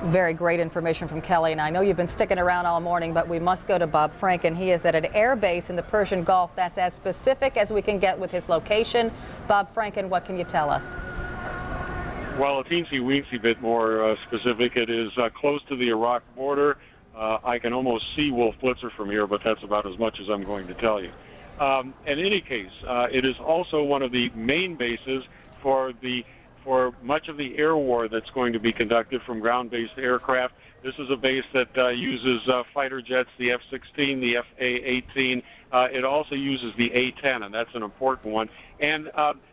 Very great information from Kelly, and I know you've been sticking around all morning, but we must go to Bob Franken. He is at an air base in the Persian Gulf. That's as specific as we can get with his location. Bob Franken, what can you tell us? Well, a teensy-weensy bit more specific. It is close to the Iraq border. I can almost see Wolf Blitzer from here, but that's about as much as I'm going to tell you. In any case, it is also one of the main bases for much of the air war that's going to be conducted from ground-based aircraft. This is a base that uses fighter jets, the F-16, the F-A-18. It also uses the A-10, and that's an important one. And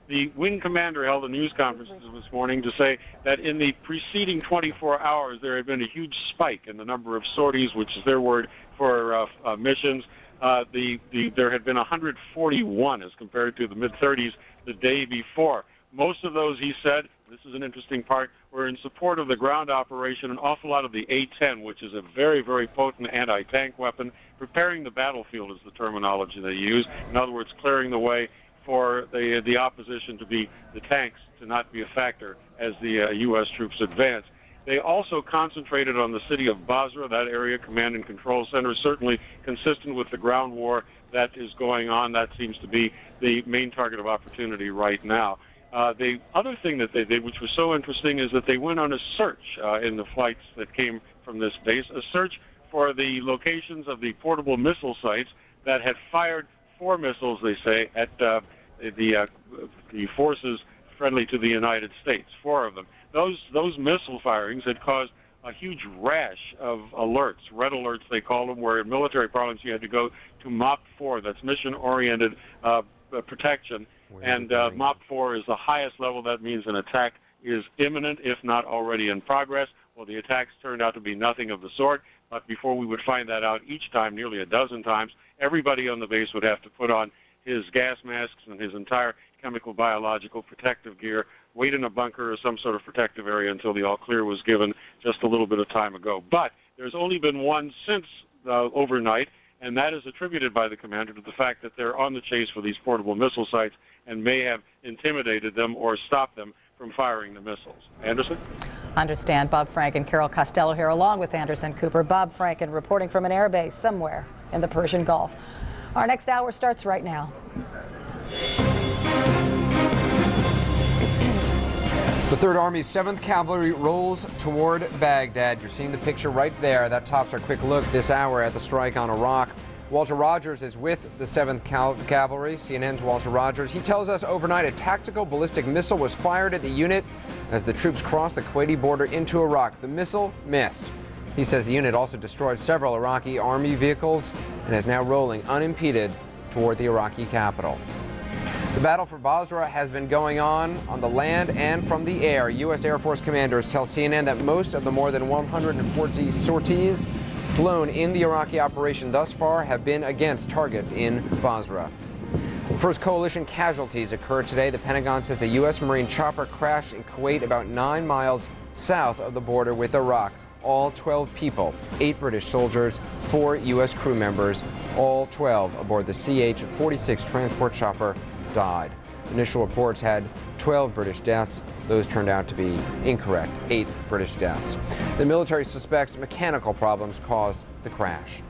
the wing commander held a news conference this morning to say that in the preceding 24 hours, there had been a huge spike in the number of sorties, which is their word for missions. There had been 141 as compared to the mid-30s the day before. Most of those, he said, this is an interesting part, were in support of the ground operation, an awful lot of the A-10, which is a very, very potent anti-tank weapon. Preparing the battlefield is the terminology they use. In other words, clearing the way for the opposition to be, the tanks to not be a factor as the U.S. troops advance. They also concentrated on the city of Basra, that area command and control center, certainly consistent with the ground war that is going on. That seems to be the main target of opportunity right now. The other thing that they did, which was so interesting, is that they went on a search in the flights that came from this base, a search for the locations of the portable missile sites that had fired 4 missiles, they say, at the forces friendly to the United States, 4 of them. Those missile firings had caused a huge rash of alerts, red alerts they call them, where in military parlance you had to go to MOP 4, that's mission-oriented protection. And MOP 4 is the highest level. That means an attack is imminent, if not already in progress. Well, the attacks turned out to be nothing of the sort. But before we would find that out each time, nearly a dozen times, everybody on the base would have to put on his gas masks and his entire chemical, biological protective gear, wait in a bunker or some sort of protective area until the all-clear was given just a little bit of time ago. But there's only been one since overnight, and that is attributed by the commander to the fact that they're on the chase for these portable missile sites and may have intimidated them or stopped them from firing the missiles. Anderson? Understand. Bob Franken, Carol Costello here along with Anderson Cooper. Bob Franken reporting from an air base somewhere in the Persian Gulf. Our next hour starts right now. The 3rd Army's 7th Cavalry rolls toward Baghdad. You're seeing the picture right there. That tops our quick look this hour at the strike on Iraq. Walter Rogers is with the 7th Cavalry, CNN's Walter Rogers. He tells us overnight a tactical ballistic missile was fired at the unit as the troops crossed the Kuwaiti border into Iraq. The missile missed. He says the unit also destroyed several Iraqi army vehicles and is now rolling unimpeded toward the Iraqi capital. The battle for Basra has been going on the land and from the air. U.S. Air Force commanders tell CNN that most of the more than 140 sorties flown in the Iraqi operation thus far have been against targets in Basra. The first coalition casualties occurred today. The Pentagon says a U.S. Marine chopper crashed in Kuwait about 9 miles south of the border with Iraq. All 12 people, 8 British soldiers, 4 U.S. crew members, all 12 aboard the CH-46 transport chopper died. Initial reports had 12 British deaths. Those turned out to be incorrect, 8 British deaths. The military suspects mechanical problems caused the crash.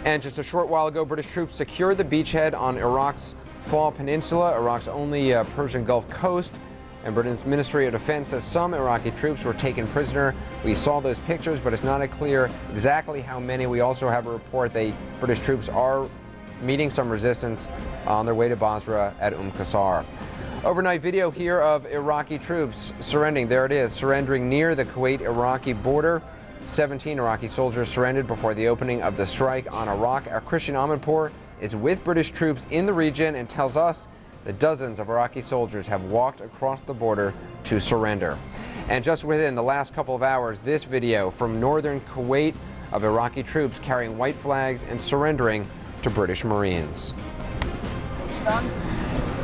And just a short while ago, British troops secured the beachhead on Iraq's Fall Peninsula, Iraq's only Persian Gulf coast. And Britain's Ministry of Defense says some Iraqi troops were taken prisoner. We saw those pictures, but it's not clear exactly how many. We also have a report that British troops are meeting some resistance on their way to Basra at Qasr. Overnight video here of Iraqi troops surrendering. There it is, surrendering near the Kuwait-Iraqi border. 17 Iraqi soldiers surrendered before the opening of the strike on Iraq. Our Christian Amanpour is with British troops in the region and tells us that dozens of Iraqi soldiers have walked across the border to surrender. And just within the last couple of hours, this video from northern Kuwait of Iraqi troops carrying white flags and surrendering to British Marines.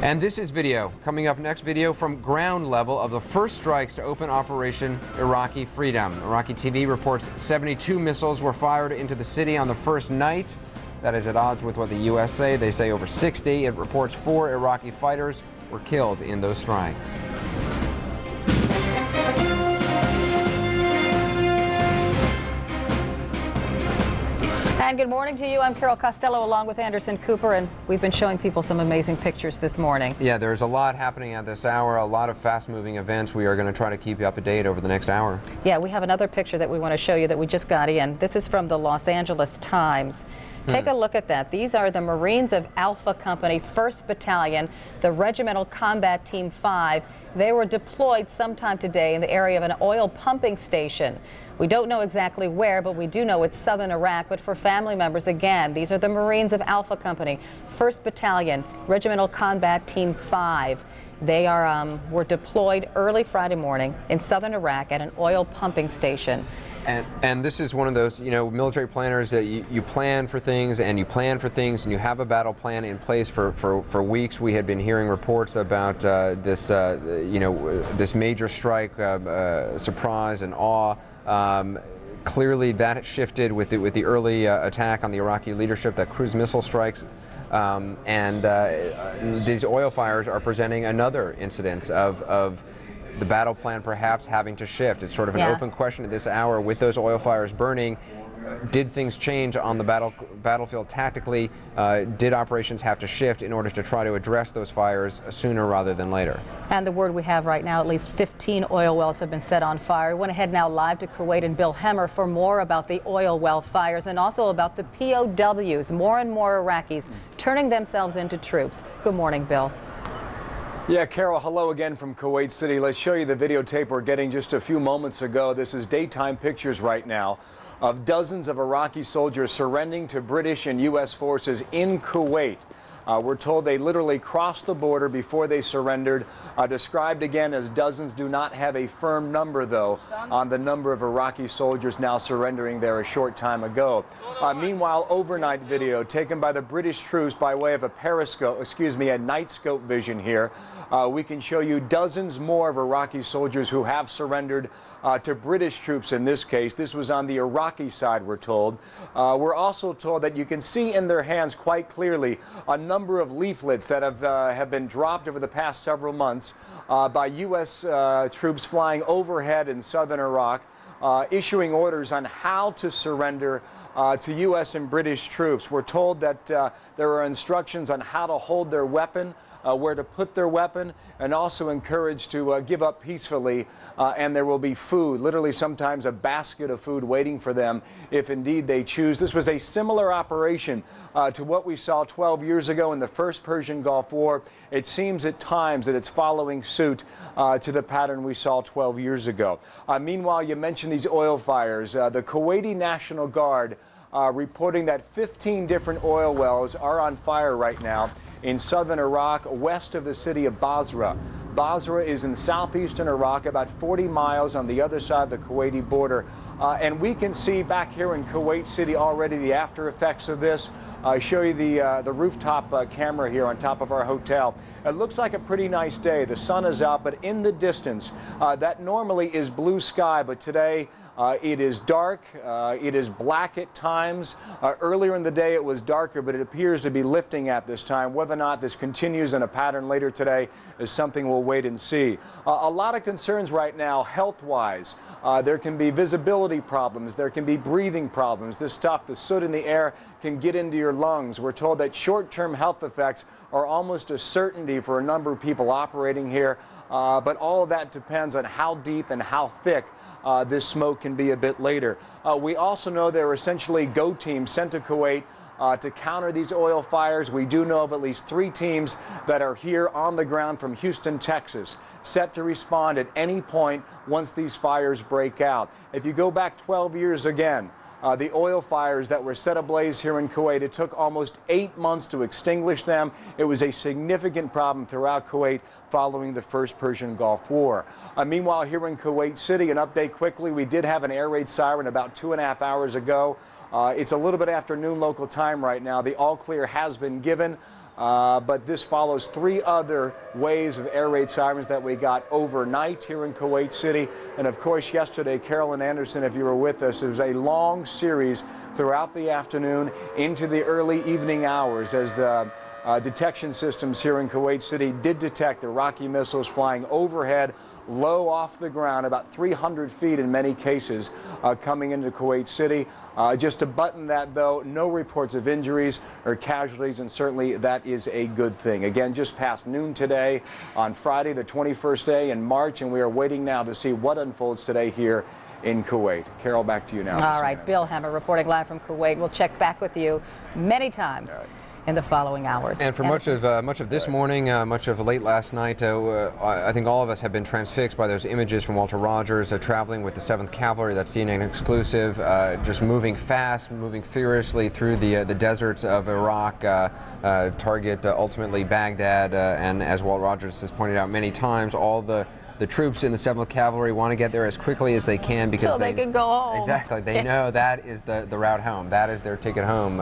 And this is video. Coming up next, video from ground level of the first strikes to open Operation Iraqi Freedom. Iraqi TV reports 72 missiles were fired into the city on the first night. That is at odds with what the U.S. say. They say over 60. It reports 4 Iraqi fighters were killed in those strikes. And good morning to you. I'm Carol Costello along with Anderson Cooper, and we've been showing people some amazing pictures this morning. Yeah, there's a lot happening at this hour, a lot of fast-moving events. We are going to try to keep you up to date over the next hour. Yeah, we have another picture that we want to show you that we just got in. This is from the Los Angeles Times. Take a look at that. These are the Marines of Alpha Company, 1st Battalion, the Regimental Combat Team 5. They were deployed sometime today in the area of an oil pumping station. We don't know exactly where, but we do know it's southern Iraq. But for family members, again, these are the Marines of Alpha Company, 1st Battalion, Regimental Combat Team 5. They were deployed early Friday morning in southern Iraq at an oil pumping station. And this is one of those, you know, military planners that you plan for things and you plan for things and you have a battle plan in place for weeks. We had been hearing reports about this, you know, this major strike, surprise and awe. Clearly that shifted with the early attack on the Iraqi leadership, that cruise missile strikes. These oil fires are presenting another incidence of the battle plan perhaps having to shift. It's sort of an open question at this hour with those oil fires burning. Did things change on the battlefield tactically? Did operations have to shift in order to try to address those fires sooner rather than later? And the word we have right now, at least 15 oil wells have been set on fire. We went ahead now live to Kuwait and Bill Hemmer for more about the oil well fires and also about the POWs. More and more Iraqis turning themselves into troops. Good morning, Bill. Yeah, Carol, hello again from Kuwait City. Let's show you the videotape we're getting just a few moments ago. This is daytime pictures right now of dozens of Iraqi soldiers surrendering to British and U.S. forces in Kuwait. We're told they literally crossed the border before they surrendered. Described again as dozens. Do not have a firm number, though, on the number of Iraqi soldiers now surrendering there a short time ago. Meanwhile, overnight video taken by the British troops by way of a periscope, a night scope vision here. We can show you dozens more of Iraqi soldiers who have surrendered to British troops in this case. This was on the Iraqi side, we're told. We're also told that you can see in their hands quite clearly a number of leaflets that have been dropped over the past several months by U.S. troops flying overhead in southern Iraq, issuing orders on how to surrender to U.S. and British troops. We're told that there are instructions on how to hold their weapon, where to put their weapon, and also encouraged to give up peacefully, and there will be food, literally sometimes a basket of food waiting for them if indeed they choose. This was a similar operation to what we saw 12 years ago in the first Persian Gulf War. It seems at times that it's following suit to the pattern we saw 12 years ago. Meanwhile, you mentioned these oil fires. The Kuwaiti National Guard reporting that 15 different oil wells are on fire right now in southern Iraq, west of the city of Basra. Basra is in southeastern Iraq, about 40 miles on the other side of the Kuwaiti border. And we can see back here in Kuwait City already the after effects of this. I show you the rooftop camera here on top of our hotel. It looks like a pretty nice day. The sun is out, but in the distance, that normally is blue sky, but today it is dark. It is black at times. Earlier in the day it was darker, but it appears to be lifting at this time. Whether or not this continues in a pattern later today is something we'll wait and see. A lot of concerns right now health-wise. There can be visibility problems. There can be breathing problems. This stuff, the soot in the air, can get into your lungs. We're told that short-term health effects are almost a certainty for a number of people operating here, but all of that depends on how deep and how thick this smoke can be a bit later. We also know there are essentially go teams sent to Kuwait to counter these oil fires. We do know of at least 3 teams that are here on the ground from Houston, Texas, set to respond at any point once these fires break out. If you go back 12 years again, the oil fires that were set ablaze here in Kuwait, it took almost 8 months to extinguish them. It was a significant problem throughout Kuwait following the first Persian Gulf War. Meanwhile, here in Kuwait City, an update quickly, we did have an air raid siren about 2.5 hours ago. It's a little bit after noon local time right now. The all clear has been given. But this follows 3 other waves of air raid sirens that we got overnight here in Kuwait City. And of course, yesterday, Carolyn Anderson, if you were with us, it was a long series throughout the afternoon into the early evening hours as detection systems here in Kuwait City did detect Iraqi missiles flying overhead, low off the ground, about 300 feet in many cases, coming into Kuwait City. Just to button that, though, no reports of injuries or casualties, and certainly that is a good thing. Again, just past noon today on Friday, the 21st day in March, and we are waiting now to see what unfolds today here in Kuwait. Carol, back to you now. All right, Bill Hammer reporting live from Kuwait. We'll check back with you many times in the following hours. And for much of this morning, much of late last night, I think all of us have been transfixed by those images from Walter Rogers traveling with the 7th Cavalry. That's CNN exclusive, just moving fast, moving furiously through the deserts of Iraq, target ultimately Baghdad, and as Walt Rogers has pointed out many times, all the troops in the 7th Cavalry want to get there as quickly as they can because so they can go home. Exactly. They know that is the route home. That is their ticket home.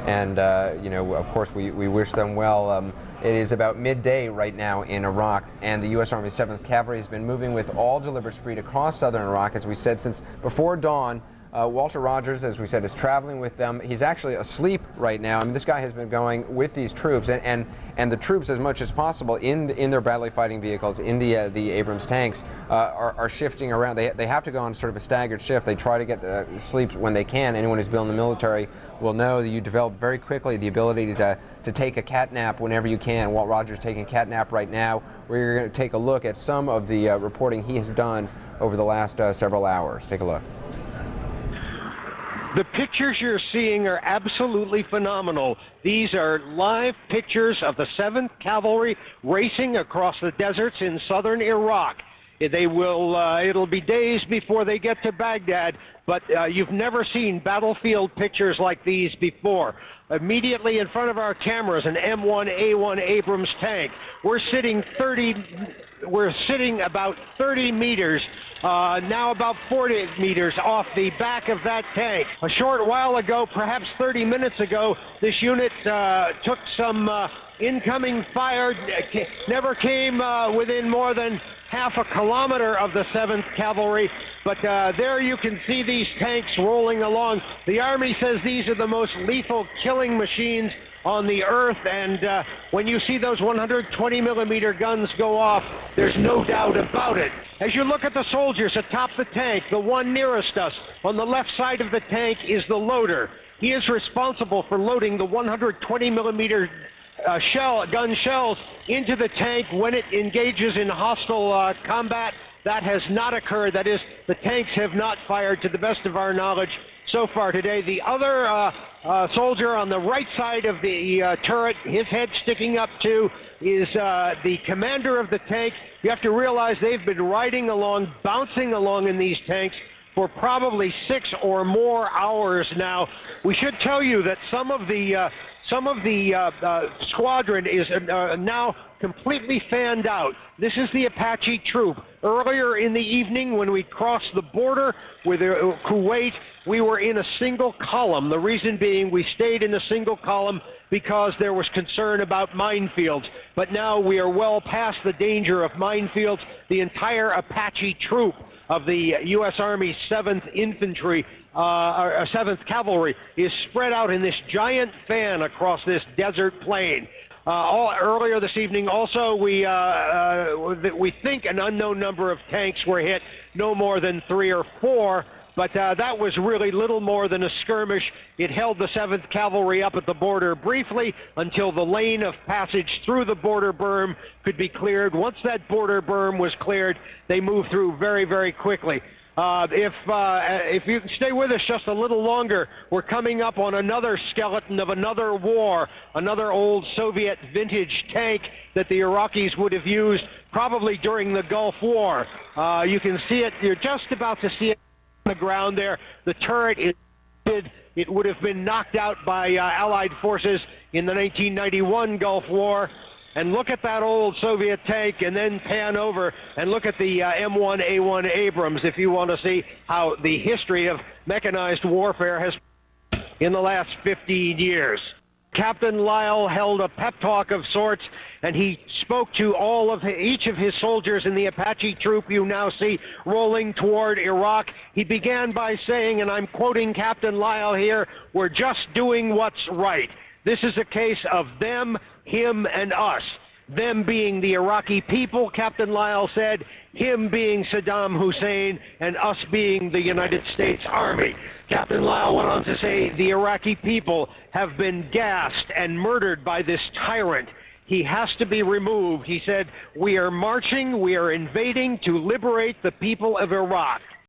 You know, of course, we wish them well. It is about midday right now in Iraq, and the U.S. Army 7th Cavalry has been moving with all deliberate speed across southern Iraq, as we said, since before dawn. Walter Rogers, as we said, is traveling with them. He's actually asleep right now. I mean, this guy has been going with these troops, and the troops, as much as possible, in their badly fighting vehicles, in the Abrams tanks, are shifting around. They have to go on sort of a staggered shift. They try to get sleep when they can. Anyone who's been in the military will know that you develop very quickly the ability to take a cat nap whenever you can. Walt Rogers is taking a cat nap right now. We're going to take a look at some of the reporting he has done over the last several hours. Take a look. The pictures you're seeing are absolutely phenomenal. These are live pictures of the 7th Cavalry racing across the deserts in southern Iraq. They will, it'll be days before they get to Baghdad, but you've never seen battlefield pictures like these before. Immediately in front of our cameras, an M1A1 Abrams tank. We're sitting about 30 meters, now about 40 meters off the back of that tank. A short while ago, perhaps 30 minutes ago, this unit took some incoming fire, never came within more than half a kilometer of the 7th Cavalry, but there you can see these tanks rolling along. The Army says these are the most lethal killing machines on the earth, and when you see those 120 millimeter guns go off, there's no doubt about it. As you look at the soldiers atop the tank, the one nearest us on the left side of the tank is the loader. He is responsible for loading the 120 millimeter gun shells into the tank when it engages in hostile combat. That has not occurred. That is, the tanks have not fired to the best of our knowledge so far today. The other soldier on the right side of the turret, his head sticking up too, is the commander of the tank. You have to realize they've been riding along, bouncing along in these tanks for probably 6 or more hours now. We should tell you that some of the squadron is now completely fanned out. This is the Apache troop. Earlier in the evening, when we crossed the border with Kuwait, we were in a single column. The reason being we stayed in a single column because there was concern about minefields. But now we are well past the danger of minefields. The entire Apache troop of the U.S. Army 7th Infantry, 7th Cavalry, is spread out in this giant fan across this desert plain. Earlier this evening, also, we think an unknown number of tanks were hit, no more than 3 or 4, but that was really little more than a skirmish. It held the 7th Cavalry up at the border briefly until the lane of passage through the border berm could be cleared. Once that border berm was cleared, they moved through very, very quickly. If you can stay with us just a little longer, we're coming up on another skeleton of another war, another old Soviet vintage tank that the Iraqis would have used probably during the Gulf War. You can see it, you're just about to see it on the ground there. The turret is it would have been knocked out by Allied forces in the 1991 Gulf War. And look at that old Soviet tank, and then pan over and look at the M1A1 Abrams if you want to see how the history of mechanized warfare has in the last 15 years. Captain Lyle held a pep talk of sorts, and he spoke to each of his soldiers in the Apache troop you now see rolling toward Iraq. He began by saying, and I'm quoting Captain Lyle here, "We're just doing what's right." This is a case of them, him, and us. Them being the Iraqi people, Captain Lyle said, him being Saddam Hussein, and us being the United States Army. Captain Lyle went on to say the Iraqi people have been gassed and murdered by this tyrant. He has to be removed. He said, we are marching, we are invading to liberate the people of Iraq.